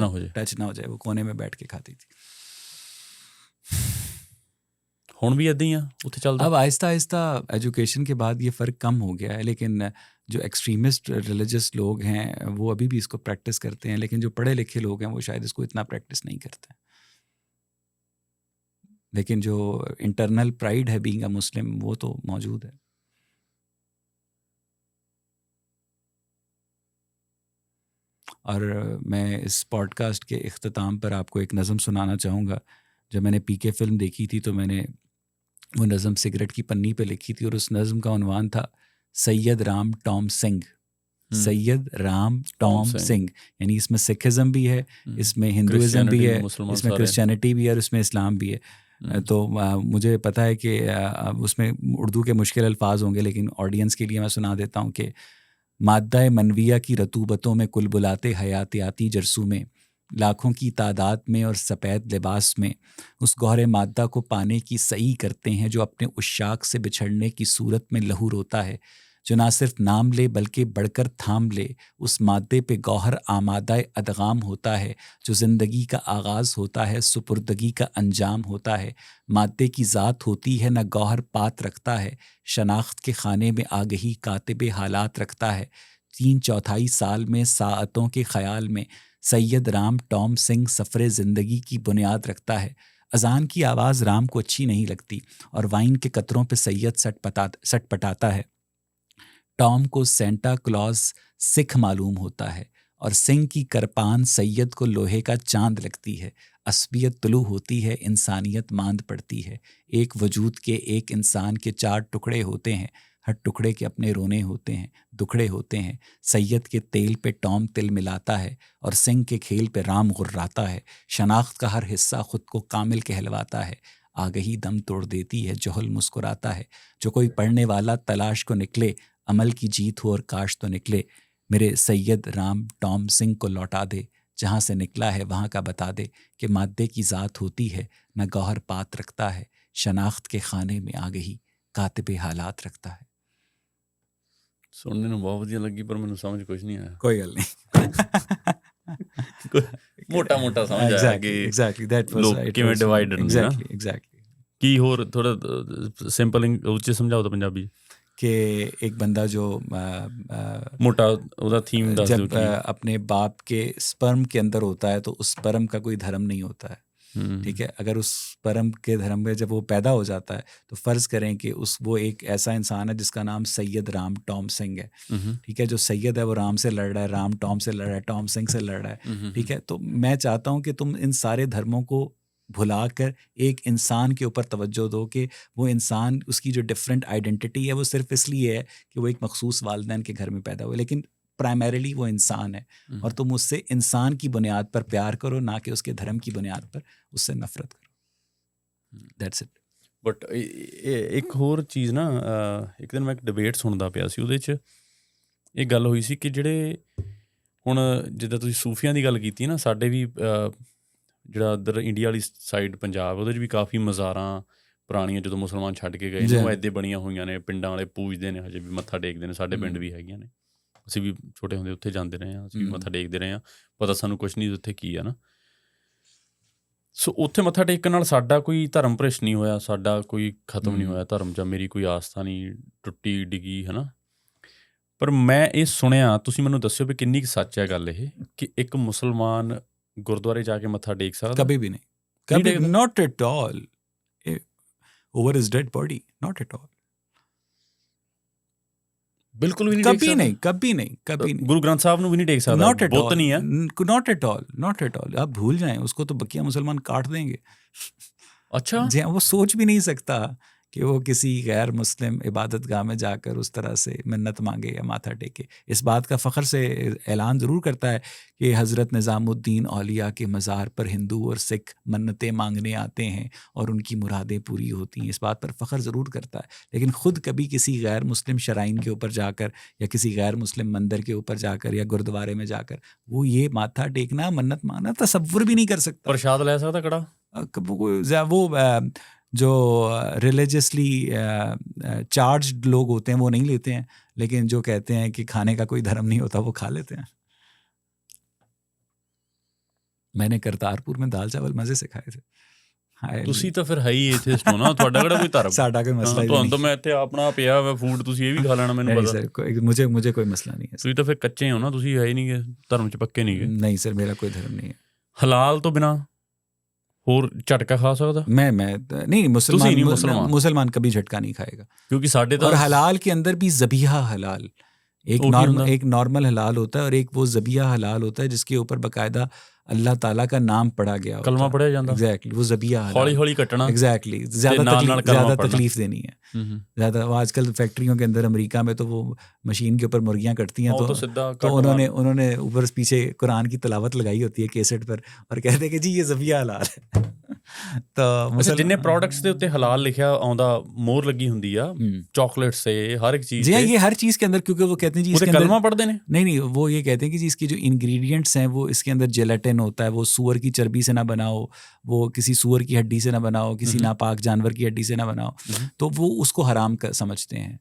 ना हो जाए, वो कोने में बैठ के खाती थी। ਹੁਣ ਵੀ ਇਦਾਂ ਹੀ ਆ ਉੱਥੇ ਚੱਲਦਾ? अब आहिस्ता आहिस्ता एजुकेशन के बाद ये फ़र्क कम हो गया है, लेकिन जो एक्सट्रीमिस्ट रिलीजियस लोग हैं वो अभी भी इसको प्रैक्टिस करते हैं, लेकिन जो पढ़े लिखे लोग हैं वो शायद इसको इतना प्रैक्टिस नहीं करते हैं। लेकिन जो इंटरनल प्राइड है बीइंग अ मुस्लिम, वो तो मौजूद है। और मैं इस पॉडकास्ट के इख्तिताम पर आपको एक नज़म सुनाना चाहूँगा। जब मैंने पीके फ़िल्म देखी थी तो मैंने वो नज़म सिगरेट की पन्नी पे लिखी थी, और उस नज़म का उन्वान था सैयद राम टॉम सिंह। सैयद राम टॉम सिंह, यानी इसमें सिखिज़म भी है, इसमें हिंदुइज़म भी है, इसमें क्रिश्चियनिटी भी है और इसमें इस्लाम भी है। तो मुझे पता है कि उसमें उर्दू के मुश्किल अल्फाज होंगे, लेकिन ऑडियंस के लिए मैं सुना देता हूँ कि माद्दा मनविया की रतूबतों में कुल बुलाते हयातियाती जरसू में, लाखों की तादाद में और सफ़ेद लिबास में उस गौहर माद्दा को पाने की सही करते हैं जो अपने उशाक से बिछड़ने की सूरत में लहू रोता है, जो ना सिर्फ नाम ले बल्कि बढ़कर थाम ले उस माद्दे पे गौहर आमादा अदगाम होता है, जो ज़िंदगी का आगाज़ होता है सुपुर्दगी का अंजाम होता है। माद्दे की ज़ात होती है न गौहर पात रखता है, शनाख्त के खाने में आगही कातिब हालात रखता है। 3/4 साल में साअतों के ख़याल में सैयद राम टॉम सिंह सफ़रे ज़िंदगी की बुनियाद रखता है। अज़ान की आवाज़ राम को अच्छी नहीं लगती और वाइन के कतरों पे सैयद सटपटाता है। टॉम को सेंटा क्लॉज सिख मालूम होता है और सिंह की करपान सैयद को लोहे का चांद लगती है। असबियत तुलू होती है, इंसानियत मांद पड़ती है। एक वजूद के एक इंसान के 4 टुकड़े होते हैं, हर टुकड़े के अपने रोने होते हैं, दुखड़े होते हैं। सैयद के तेल पे टॉम तिल मिलाता है और सिंह के खेल पे राम गुर्राता है। शनाख्त का हर हिस्सा खुद को कामिल कहलवाता है। आगही दम तोड़ देती है, जोहल मुस्कुराता है। जो कोई पढ़ने वाला तलाश को निकले, अमल की जीत हो और काश तो निकले। मेरे सैयद राम टॉम सिंह को लौटा दे, जहाँ से निकला है वहाँ का बता दे कि माद्दे की ज़ात होती है न गौहर पात रखता है, शनाख्त के खाने में आगही कातिब हालात रखता है। ਸੁਣਨੇ ਨੂੰ ਬਹੁਤ ਵਧੀਆ ਲੱਗੀ, ਪਰ ਮੈਨੂੰ ਸਮਝ ਕੁਝ ਨਹੀਂ ਆਇਆ। कोई गल नहीं। ਮੋਟਾ ਮੋਟਾ ਸਮਝ ਆਇਆ ਕਿ एग्जैक्टली दैट वाज ਲੋਕ ਕਿਵੇਂ ਡਿਵਾਈਡਡ ਨੇ ਨਾ। एग्जैक्टली ਕੀ ਹੋਰ ਥੋੜਾ ਸਿੰਪਲ ਉੱਚ ਸਮਝਾਓ ਤਾਂ ਪੰਜਾਬੀ कि एक बंदा जो ਮੋਟਾ ਉਹਦਾ ਥੀਮ ਦੱਸ ਦਿਓ जब अपने बाप के स्पर्म के अंदर होता है तो उस स्पर्म का कोई धर्म नहीं होता है। ठीक है, अगर उस स्पर्म के धर्म में जब वो पैदा हो जाता है तो फ़र्ज़ करें कि वो एक ऐसा इंसान है जिसका नाम सैयद राम टॉम सिंह है। ठीक है, जो सैयद है वो राम से लड़ रहा है, राम टॉम से लड़ रहा है, टॉम सिंह से लड़ रहा है। ठीक है, तो मैं चाहता हूँ कि तुम इन सारे धर्मों को भुला कर एक इंसान के ऊपर तवज्जो दो कि वो इंसान, उसकी जो डिफरेंट आइडेंटिटी है वो सिर्फ इसलिए है कि वो एक मखसूस वालिदैन के घर में पैदा हुए, लेकिन प्राइमरीली वो इंसान है और तुम उससे इंसान की बुनियाद पर प्यार करो, ना कि उसके धर्म की बुनियाद पर उससे नफरत करो। That's it. ਬਟ ਇੱਕ ਹੋਰ ਚੀਜ਼ ਨਾ, ਇੱਕ ਦਿਨ ਮੈਂ ਇੱਕ ਡਿਬੇਟ ਸੁਣਦਾ ਪਿਆ ਸੀ, ਉਹਦੇ 'ਚ ਇਹ ਗੱਲ ਹੋਈ ਸੀ ਕਿ ਜਿਹੜੇ ਹੁਣ ਜਿੱਦਾਂ ਤੁਸੀਂ ਸੂਫੀਆਂ ਦੀ ਗੱਲ ਕੀਤੀ ਨਾ, ਸਾਡੇ ਵੀ ਜਿਹੜਾ ਇੱਧਰ ਇੰਡੀਆ ਵਾਲੀ ਸਾਈਡ ਪੰਜਾਬ, ਉਹਦੇ 'ਚ ਵੀ ਕਾਫੀ ਮਜ਼ਾਰਾਂ ਪੁਰਾਣੀਆਂ ਜਦੋਂ ਮੁਸਲਮਾਨ ਛੱਡ ਕੇ ਗਏ ਨੇ, ਉਹ ਇੱਦਾਂ ਬਣੀਆਂ ਹੋਈਆਂ ਨੇ, ਪਿੰਡਾਂ ਵਾਲੇ ਪੂਜਦੇ ਨੇ, ਹਜੇ ਵੀ ਮੱਥਾ ਟੇਕਦੇ ਨੇ। ਸਾਡੇ ਪਿੰਡ ਵੀ ਹੈਗੀਆਂ ਨੇ, ਅਸੀਂ ਵੀ ਛੋਟੇ ਹੁੰਦੇ ਉੱਥੇ ਜਾਂਦੇ ਰਹੇ ਹਾਂ, ਅਸੀਂ ਵੀ ਮੱਥਾ ਟੇਕਦੇ ਰਹੇ ਹਾਂ, ਪਤਾ ਸਾਨੂੰ ਕੁਛ ਨਹੀਂ ਉੱਥੇ ਕੀ ਆ ਨਾ। ਸੋ ਉੱਥੇ ਮੱਥਾ ਟੇਕਣ ਨਾਲ ਸਾਡਾ ਕੋਈ ਧਰਮ ਭ੍ਰਿਸ਼ਟ ਨਹੀਂ ਹੋਇਆ, ਸਾਡਾ ਕੋਈ ਖਤਮ ਨਹੀਂ ਹੋਇਆ ਧਰਮ, ਜਾਂ ਮੇਰੀ ਕੋਈ ਆਸਥਾ ਨਹੀਂ ਟੁੱਟੀ ਡਿੱਗੀ, ਹੈ ਨਾ। ਪਰ ਮੈਂ ਇਹ ਸੁਣਿਆ, ਤੁਸੀਂ ਮੈਨੂੰ ਦੱਸਿਓ ਵੀ ਕਿੰਨੀ ਕੁ ਸੱਚ ਹੈ ਗੱਲ ਇਹ, ਕਿ ਇੱਕ ਮੁਸਲਮਾਨ ਗੁਰਦੁਆਰੇ ਜਾ ਕੇ ਮੱਥਾ ਟੇਕ ਸਕਦਾ? कभी भी नहीं, कभी not at all, over his dead body, not at all, ਬਿਲਕੁਲ ਵੀ ਨਹੀਂ, कभी नहीं, कभी नहीं, कभी नहीं, ਗੁਰੂ ਗ੍ਰੰਥ ਸਾਹਿਬ ਨੂੰ ਵੀ ਨਹੀਂ ਟੇਕ ਸਕਦਾ? not at ਬੁੱਤ all, ਨਹੀਂ ਹੈ? not at all, not at all। आप भूल जाएं उसको, तो बकिया मुसलमान काट देंगे। अच्छा, जी हाँ, वो सोच भी नहीं सकता कि वो किसी गैर मुस्लिम इबादत गाह में जाकर उस तरह से मिन्नत मांगे या माथा टेके। इस बात का फ़ख्र से ऐलान ज़रूर करता है कि हज़रत निज़ामुद्दीन औलिया के मज़ार पर हिंदू और सिख मन्नतें मांगने आते हैं और उनकी मुरादें पूरी होती हैं, इस बात पर फ़ख्र ज़रूर करता है। लेकिन ख़ुद कभी किसी गैर मुस्लिम शराइन के ऊपर जाकर या किसी गैर मुस्लिम मंदिर के ऊपर जाकर या गुरुद्वारे में जाकर वो ये माथा टेकना, मन्नत मांगना तसव्वुर भी नहीं कर सकता। प्रसाद ले सकता कड़ा? वो जो रिलीजियसली चार्ज्ड लोग होते हैं वो नहीं लेते हैं, लेकिन जो कहते हैं कि खाने का कोई धर्म नहीं होता वो खा लेते हैं। मैंने करतारपुर में दाल चावल मज़े से खाए थे। ਤੁਸੀਂ ਤਾਂ ਫਿਰ ਹੈ ਹੀ ਏਥਿਸਟ ਹੋ ਨਾ, ਤੁਹਾਡਾ ਕਿਹੜਾ ਕੋਈ ਧਰਮ? साडा कोई मसला ही ਤੁਹਾਨੂੰ नहीं ਤਾਂ ਮੈਂ ਇੱਥੇ ਆਪਣਾ ਪਿਆ ਵਾ ਫੂਡ, ਤੁਸੀਂ ਇਹ ਵੀ ਖਾ ਲੈਣਾ, ਮੈਨੂੰ नहीं ਪਤਾ। सर, मुझे कोई मसला नहीं है। ਤੁਸੀਂ ਤਾਂ ਫਿਰ ਕੱਚੇ ਹੋ ਨਾ, ਤੁਸੀਂ ਹੈ ਹੀ ਨਹੀਂ ਗੇ ਧਰਮ 'ਚ, ਪੱਕੇ ਨਹੀਂ ਗੇ। नहीं सर, मेरा कोई धर्म नहीं है। ਹਲਾਲ ਤੋਂ ਬਿਨਾ ਹੋਰ ਝਟਕਾ ਖਾ ਸਕਦਾ? मैं नहीं, मुसलमान कभी झटका नहीं खाएगा, क्योंकि साढ़े और हलाल के अंदर भी ज़बीहा हलाल, एक नॉर्मल हलाल होता है और एक वो ज़बीहा हलाल होता है जिसके ऊपर बाकायदा अल्लाह ताला का नाम पढ़ा गया, कलमा पढ़ा जाता। एग्जैक्टली, वो ज़बीहा हलाल, हौली हौली कटना, एग्जैक्टली, ज़्यादा तकलीफ देनी है, ज़्यादा। वो आजकल फैक्ट्रियों के अंदर अमेरिका में तो वो मशीन के ऊपर मुर्गियाँ कटती हैं, तो उन्होंने ऊपर पीछे कुरान की तिलावत लगाई होती है कैसेट पर, और कहते हैं कि जी ये ज़बीहा हलाल है। तो जिन्ने प्रोडक्ट्स ਦੇ ਉੱਤੇ ਹਲਾਲ ਲਿਖਿਆ आउंदा मोहर लगी ਹੁੰਦੀ ਆ, चॉकलेट से हर एक चीज, जी ये हर चीज़ के अंदर, क्योंकि वो कहते हैं जी इसके अंदर कलमा पढ़ते हैं। नहीं, वो ये कहते हैं कि जी इसकी जो इंग्रेडिएंट्स हैं वो इसके अंदर जेलेटिन होता है, वो सूअर की चर्बी से ना बनाओ, वो किसी सूअर की हड्डी से ना बनाओ, किसी नापाक जानवर की हड्डी से ना बनाओ, तो वो उसको हराम समझते हैं।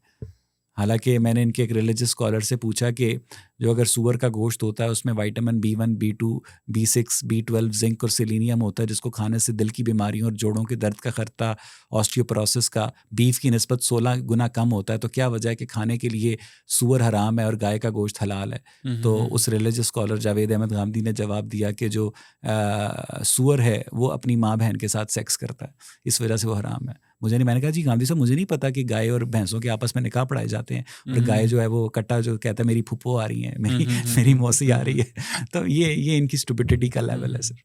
हालांकि मैंने इनके एक रिलीजियस स्कॉलर से पूछा कि जो अगर सूअर का गोश्त होता है उसमें vitamin B1, B2, B6, B12, zinc और सेलेनियम होता है, जिसको खाने से दिल की बीमारियों और जोड़ों के दर्द का खतरा, ऑस्टियोपोरोसिस का बीफ की निस्बत 16 गुना कम होता है, तो क्या वजह है कि खाने के लिए सूअर हराम है और गाय का गोश्त हलाल है? तो उस रिलीजियस स्कॉलर जावेद अहमद गामदी ने जवाब दिया कि जो सूअर है वो अपनी माँ बहन के साथ सेक्स करता है, इस वजह से वो हराम है। मुझे नहीं, मैंने कहा जी गांधी साहब मुझे नहीं पता कि गाय और भैंसों के आपस में निकाह पढ़ाए जाते हैं, और गाय जो है वो कट्टा जो कहता है मेरी फूफो आ रही है, मेरी मौसी आ रही है, तो ये इनकी स्टुपिडिटी का लेवल है सर।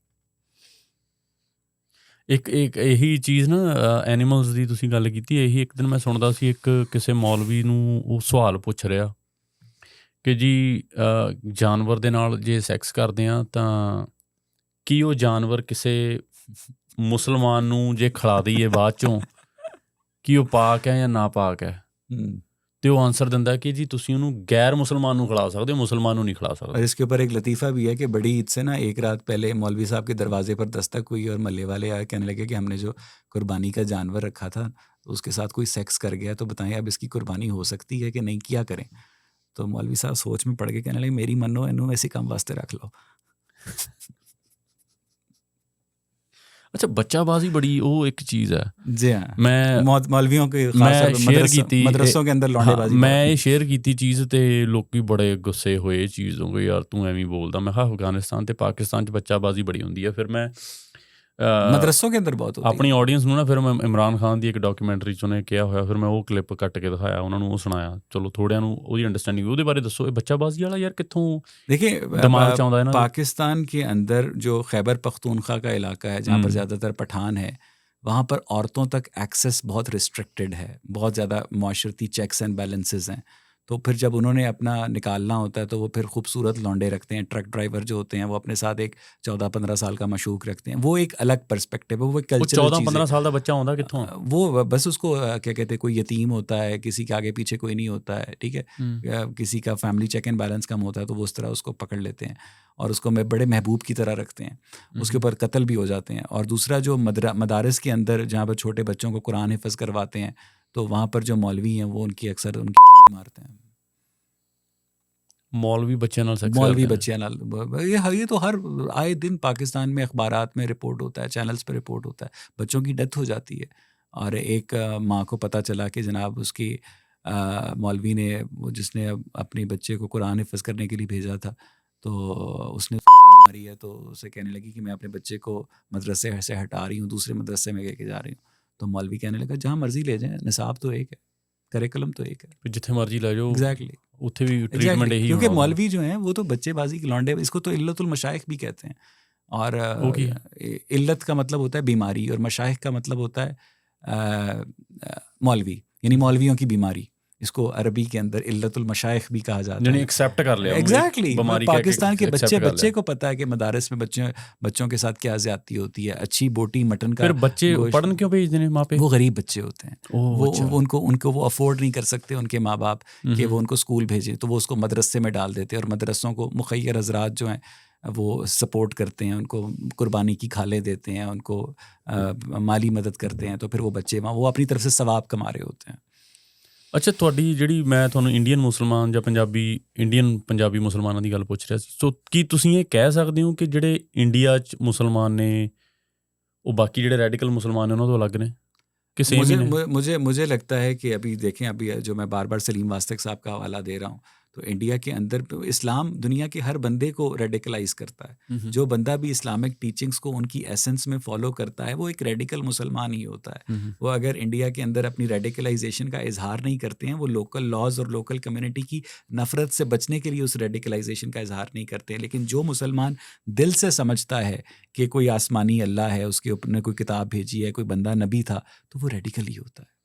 ਇੱਕ ਇਹੀ ਚੀਜ਼ ਨਾ, ਐਨੀਮਲਸ ਦੀ ਤੁਸੀਂ ਗੱਲ ਕੀਤੀ, ਇਹੀ ਇੱਕ ਦਿਨ ਮੈਂ ਸੁਣਦਾ ਸੀ, ਇੱਕ ਕਿਸੇ ਮੌਲਵੀ ਨੂੰ ਉਹ ਸਵਾਲ ਪੁੱਛ ਰਿਹਾ ਕਿ ਜੀ ਜਾਨਵਰ ਦੇ ਨਾਲ ਜੇ ਸੈਕਸ ਕਰਦੇ ਆ ਤਾਂ ਕੀ ਉਹ ਜਾਨਵਰ ਕਿਸੇ ਮੁਸਲਮਾਨ ਨੂੰ ਜੇ ਖਿਲਾ ਦਈਏ ਬਾਅਦ ਚੋਂ, ਕੀ ਉਹ ਪਾਕ ਹੈ ਜਾਂ ਨਾ ਪਾਕ ਹੈ? तो वो आंसर दिंदा कि जी तुसी उन्हों गैर मुसलमान नूं खिला सकते हो, मुसलमान नूं नहीं खिला सकते। और इसके ऊपर एक लतीफ़ा भी है कि बड़ी ईद से ना एक रात पहले मौलवी साहब के दरवाजे पर दस्तक हुई और मल्ले वाले आए, कहने लगे कि हमने जो कुर्बानी का जानवर रखा था उसके साथ कोई सेक्स कर गया, तो बताएं अब इसकी कुर्बानी हो सकती है कि नहीं, क्या करें? तो मौलवी साहब सोच में पड़ के कहने लगे मेरी मनो इनू ऐसी कम वास्ते रख लो। अच्छा, बच्चाबाजी बड़ी वो एक चीज़ है। जी हाँ, मैं मौलवियों के मदरसों के अंदर लौंडेबाजी, मैं ये शेयर की चीज़ ते लोग बड़े गुस्से होए चीज़ हो गई, यार तू एवं बोलता। मैं कहा अफगानिस्तान ते पाकिस्तान च बच्चाबाजी बड़ी होंदी है। फिर मैं मदरसों के अंदर बहुत होती है। अपनी ऑडियंस ਨੂੰ ਨਾ ਫਿਰ ਮੈਂ ਇਮਰਾਨ ਖਾਨ ਦੀ ਇੱਕ ਡਾਕੂਮੈਂਟਰੀ 'ਚ ਉਹਨੇ ਕਿਹਾ ਹੋਇਆ, ਫਿਰ ਮੈਂ ਉਹ ਕਲਿੱਪ ਕੱਟ ਕੇ ਦਿਖਾਇਆ ਉਹਨਾਂ ਨੂੰ, ਉਹ ਸੁਣਾਇਆ, ਚਲੋ ਥੋੜਿਆਂ ਨੂੰ ਉਹਦੀ ਅੰਡਰਸਟੈਂਡਿੰਗ। ਉਹਦੇ ਬਾਰੇ ਦੱਸੋ, ਇਹ ਬੱਚਾਬਾਜ਼ੀ ਵਾਲਾ ਯਾਰ ਕਿੱਥੋਂ देखिए दिमाग च आउंदा है ना? पाकिस्तान के अंदर जो खैबर पख्तूनख्वा का इलाका है जहाँ पर ज़्यादातर पठान है, वहाँ पर औरतों तक एक्सेस बहुत रिस्ट्रिक्टेड है, बहुत ज़्यादा माशरती चेक्स एंड बैलेंसेस हैं। तो फिर जब उन्होंने अपना निकालना होता है तो वो फिर खूबसूरत लौंडे रखते हैं, ट्रक ड्राइवर जो होते हैं वो अपने साथ एक 14-15 साल का मशूक रखते हैं। वो एक अलग पर्सपेक्टिव है, वो एक ਉਹ कल्चरल 14-15 चीज़ ਸਾਲ ਦਾ ਬੱਚਾ ਆਉਂਦਾ ਕਿੱਥੋਂ? है। वो बस उसको क्या कहते हैं, कोई यतीम होता है, किसी के आगे पीछे कोई नहीं होता है, ठीक है, किसी का फैमिली चेक एंड बैलेंस कम होता है तो वो उस तरह उसको पकड़ लेते हैं और उसको बड़े महबूब की तरह रखते हैं, उसके ऊपर कत्ल भी हो जाते हैं। और दूसरा जो मदारिस के अंदर जहाँ पर छोटे बच्चों को कुरान हिफ्ज़ करवाते हैं तो वहाँ पर जो मौलवी हैं वो उनकी अक्सर उनकी मारते हैं। मौलवी बच्चों नाल सेक्स मौलवी करते हैं। बच्चियाँ नाल ये तो हर आए दिन पाकिस्तान में अखबारात में रिपोर्ट होता है, चैनल्स पे रिपोर्ट होता है, बच्चों की डेथ हो जाती है। और एक माँ को पता चला कि जनाब उसकी मौलवी ने जिसने अपने बच्चे को कुरान हिफ्ज़ करने के लिए भेजा था तो उसने मारी है, तो उसे कहने लगी कि मैं अपने बच्चे को मदरसे से हटा रही हूँ, दूसरे मदरसे में लेके जा रही हूँ। तो मौलवी कहने लगा जहाँ मर्जी ले जाएं, निसाब तो एक है, करिकुलम तो एक है। ਫਿਰ ਜਿੱਥੇ ਮਰਜ਼ੀ ਲੈ ਜਾਓ एग्जैक्टली ਉੱਥੇ ਵੀ ट्रीटमेंट यही क्योंकि होना। मौलवी जो हैं वो तो बच्चेबाजी के लौंडे, इसको तो इल्लतुल मशाइख भी कहते हैं। और वो क्या इल्लत का मतलब होता है बीमारी और मशाइख का मतलब होता है मौलवी, यानी मौलवियों की बीमारी। इसको अरबी के अंदर इल्लतुल मशाइख भी कहा जाता यानी है। एक्सेप्ट कर लिया एग्जैक्टली बीमारी पाकिस्तान के accept कर बच्चे लिया। को पता है कि मदारिस में बच्चों के साथ क्या ज्यादती होती है। अच्छी बोटी मटन का फिर बच्चे गोश्त- पढ़न क्यों भेजते हैं माँ पे? वो गरीब बच्चे होते हैं, ओह, वो अच्छा। उनको वो अफोर्ड नहीं कर सकते उनके माँ बाप कि वो उनको स्कूल भेजें, तो वो उसको मदरसे में डाल देते हैं। और मदरसों को मुखैर हजरात जो हैं वो सपोर्ट करते हैं, उनको कुर्बानी की खालें देते हैं, उनको माली मदद करते हैं, तो फिर वो बच्चे वहाँ वो अपनी तरफ से सवाब कमा रहे होते हैं। ਅੱਛਾ, ਤੁਹਾਡੀ ਜਿਹੜੀ ਮੈਂ ਤੁਹਾਨੂੰ ਇੰਡੀਅਨ ਮੁਸਲਮਾਨ ਜਾਂ ਇੰਡੀਅਨ ਪੰਜਾਬੀ ਮੁਸਲਮਾਨਾਂ ਦੀ ਗੱਲ ਪੁੱਛ ਰਿਹਾ ਸੀ, ਸੋ ਕੀ ਤੁਸੀਂ ਇਹ ਕਹਿ ਸਕਦੇ ਹੋ ਕਿ ਜਿਹੜੇ ਇੰਡੀਆ 'ਚ ਮੁਸਲਮਾਨ ਨੇ ਉਹ ਬਾਕੀ ਜਿਹੜੇ ਰੈਡੀਕਲ ਮੁਸਲਮਾਨ ਨੇ ਉਹਨਾਂ ਤੋਂ ਅਲੱਗ ਨੇ कि सेम ही नहीं? मुझे लगता है कि अभी देखें, अभी जो मैं बार बार सलीम वास्तक साहब का हवाला दे रहा हूँ, तो इंडिया के अंदर इस्लाम दुनिया के हर बंदे को रेडिकलाइज करता है। जो बंदा भी इस्लामिक टीचिंग्स को उनकी एसेंस में फॉलो करता है वो एक रेडिकल मुसलमान ही होता है। वो अगर इंडिया के अंदर अपनी रेडिकलाइजेशन का इजहार नहीं करते हैं, वो लोकल लॉज और लोकल कम्युनिटी की नफ़रत से बचने के लिए उस रेडिकलाइजेशन का इजहार नहीं करते हैं। लेकिन जो मुसलमान दिल से समझता है कि कोई आसमानी अल्लाह है, उसके ऊपर ने कोई किताब भेजी है, कोई बंदा नबी था, तो वो रेडिकल ही होता है।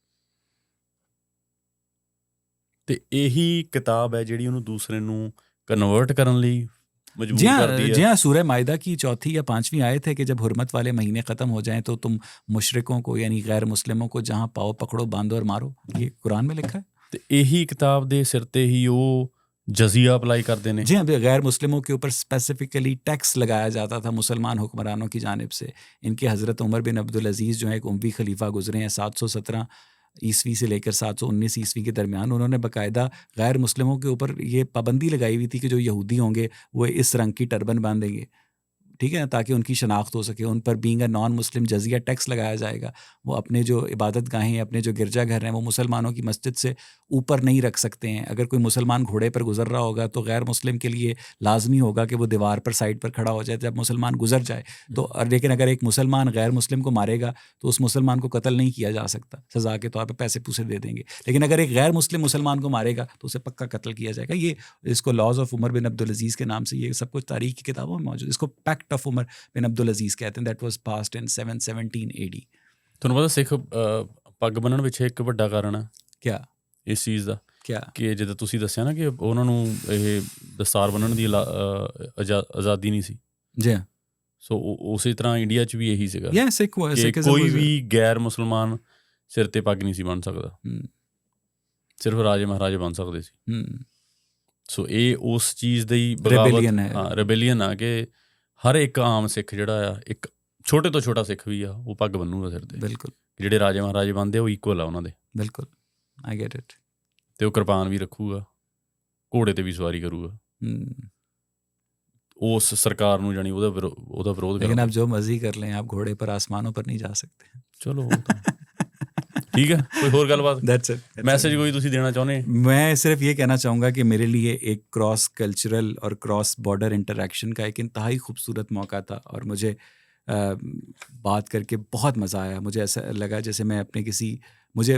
ਤੇ ਇਹੀ ਕਿਤਾਬ ਹੈ ਜਿਹੜੀ ਉਹਨੂੰ ਦੂਸਰੇ ਨੂੰ ਕਨवर्ट ਕਰਨ ਲਈ मजबूर जी करती है। हाँ, सूरह माइदा की 4वीं या 5वीं आयत है कि जब हुर्मत वाले महीने ख़त्म हो जाएं तो तुम मुशरिकों को यानी गैर मुस्लिमों को जहाँ पाओ पकड़ो, बांधो और मारो। ये कुरान में लिखा है। ਤੇ ਇਹੀ ਕਿਤਾਬ ਦੇ ਸਿਰ ਤੇ ਹੀ ਉਹ जजिया अप्लाई करते हैं। जी हाँ, गैर मुस्लिमों के ऊपर स्पेसिफिकली टैक्स लगाया जाता था मुसलमान हुक्मरानों की जानिब से। इनके हज़रत उमर बिन अब्दुल अजीज़ जो है एक उमवी खलीफा गुजरे हैं 717 ईस्वी से लेकर 719 ईस्वी के दरमियान। उन्होंने बाकायदा गैर मुस्लिमों के ऊपर ये पाबंदी लगाई हुई थी कि जो यहूदी होंगे वो इस रंग की टर्बन बांधेंगे, ठीक है, ताकि उनकी शनाख्त हो सके। उन पर बीइंग अ नॉन मुस्लिम जजिया टैक्स लगाया जाएगा। वो अपने जो इबादत गाहें, अपने जो गिरजाघर हैं, वो मुसलमानों की मस्जिद से ऊपर नहीं रख सकते हैं। अगर कोई मुसलमान घोड़े पर गुजर रहा होगा तो गैर मुस्लिम के लिए लाजमी होगा कि वो दीवार पर साइड पर खड़ा हो जाए जब मुसलमान गुजर जाए तो। लेकिन अगर एक मुसलमान गैर मुस्लिम को मारेगा तो उस मुसलमान को कत्ल नहीं किया जा सकता, सज़ा के तौर पर पैसे पूसे दे देंगे। लेकिन अगर एक गैर मुस्लिम मुसलमान को मारेगा तो उसे पक्का कत्ल किया जाएगा। ये इसको लॉज ऑफ उमर बिन अब्दुल अजीज़ के नाम से ये सब कुछ तारीख की किताबों में मौजूद। इसको पैक्ट ऑफ उमर बिन अब्दुल अजीज़ कहते हैं। That was passed in 717 AD। ਤੁਹਾਨੂੰ ਪਤਾ ਸਿੱਖ ਪੱਗ ਬੰਨਣ ਪਿੱਛੇ ਇੱਕ ਵੱਡਾ ਕਾਰਨ ਹੈ क्या ਇਸ ਚੀਜ਼ ਦਾ क्या ਕਿ ਜਿੱਦਾਂ ਤੁਸੀਂ ਦੱਸਿਆ ਨਾ ਕਿ ਉਹਨਾਂ ਨੂੰ ਇਹ ਦਸਤਾਰ ਬੰਨਣ ਦੀ ਆਜ਼ਾਦੀ ਨਹੀਂ ਸੀ। जी ਸੋ ਉਸੇ ਤਰ੍ਹਾਂ ਇੰਡੀਆ 'ਚ ਵੀ ਇਹੀ ਸੀਗਾ या सिख ਕਿ ਕੋਈ ਵੀ ਗੈਰ ਮੁਸਲਮਾਨ ਸਿਰ ਤੇ ਪੱਗ ਨਹੀਂ ਸੀ ਬੰਨ੍ਹ ਸਕਦਾ, ਸਿਰਫ ਰਾਜੇ ਮਹਾਰਾਜੇ ਬੰਨ੍ਹ ਸਕਦੇ ਸੀ। ਸੋ ਇਹ ਉਸ ਚੀਜ਼ ਦੀ Rebellion है। ਹਾਂ, ਰਿਬੇਲੀਅਨ ਆ ਕਿ ਹਰ ਇੱਕ ਆਮ ਸਿੱਖ ਜਿਹੜਾ ਆ, ਇੱਕ ਛੋਟੇ ਤੋਂ ਛੋਟਾ ਸਿੱਖ ਵੀ ਆ, ਉਹ ਪੱਗ ਬੰਨੂਗਾ ਸਿਰ ਤੇ। बिल्कुल ਜਿਹੜੇ ਰਾਜੇ ਮਹਾਰਾਜੇ ਬੰਨ੍ਹਦੇ ਉਹ ਇਕੁਅਲ ਆ ਉਹਨਾਂ ਦੇ। बिल्कुल आई गेट इट। ਤੇ ਉਹ ਕਿਰਪਾਨ ਵੀ ਰੱਖੂਗਾ, ਘੋੜੇ ਤੇ ਵੀ ਸਵਾਰੀ ਕਰੂਗਾ। उस सरकार ਨੂੰ ਜਾਨੀ ਉਹਦਾ ਵਿਰੋਧ लेकिन आप जो मर्जी कर लें, आप घोड़े पर आसमानों पर नहीं जा सकते। ਚਲੋ ठीक है। कोई और गलबात? That's it। मैसेज कोई तुसी देना चाਹੁੰਦੇ? मैं सिर्फ ये कहना चाहूँगा कि मेरे लिए एक क्रॉस कल्चरल और क्रॉस बॉर्डर इंटरेक्शन का एक इंतहाई खूबसूरत मौका था और मुझे बात करके बहुत मज़ा आया। मुझे ऐसा लगा जैसे मैं अपने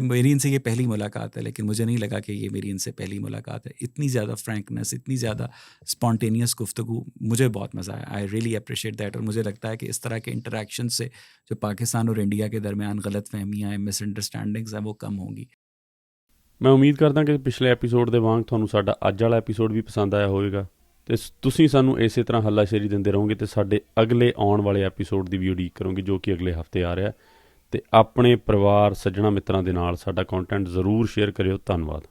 मेरी इनसे ये पहली मुलाकात है, लेकिन मुझे नहीं लगा कि ये मेरी इनसे पहली मुलाकात है। इतनी ज़्यादा फ्रैंकनेस, इतनी ज़्यादा स्पॉन्टेनियस गुफ्तगू, मुझे बहुत मज़ा आया। I really appreciate that. और मुझे लगता है कि इस तरह के इंटरेक्शन से जो पाकिस्तान और इंडिया के दरमियान गलत फहमियाँ हैं, मिसअंडरस्टैंडिंग्स हैं, वो कम होंगी। ਮੈਂ ਉਮੀਦ ਕਰਦਾ ਕਿ ਪਿਛਲੇ ਐਪੀਸੋਡ ਦੇ ਵਾਂਗ ਤੁਹਾਨੂੰ ਸਾਡਾ ਅੱਜ ਵਾਲਾ ਐਪੀਸੋਡ ਵੀ ਪਸੰਦ ਆਇਆ ਹੋਵੇਗਾ ਅਤੇ ਤੁਸੀਂ ਸਾਨੂੰ ਇਸੇ ਤਰ੍ਹਾਂ ਹੱਲਾਸ਼ੇਰੀ ਦਿੰਦੇ ਰਹੋਗੇ ਅਤੇ ਸਾਡੇ ਅਗਲੇ ਆਉਣ ਵਾਲੇ ਐਪੀਸੋਡ ਦੀ ਵੀ ਉਡੀਕ ਕਰੋਗੇ ਜੋ ਕਿ ਅਗਲੇ ਹਫਤੇ ਆ ਰਿਹਾ। ਅਤੇ ਆਪਣੇ ਪਰਿਵਾਰ, ਸੱਜਣਾ ਮਿੱਤਰਾਂ ਦੇ ਨਾਲ ਸਾਡਾ ਕੰਟੈਂਟ ਜ਼ਰੂਰ ਸ਼ੇਅਰ ਕਰਿਓ। ਧੰਨਵਾਦ।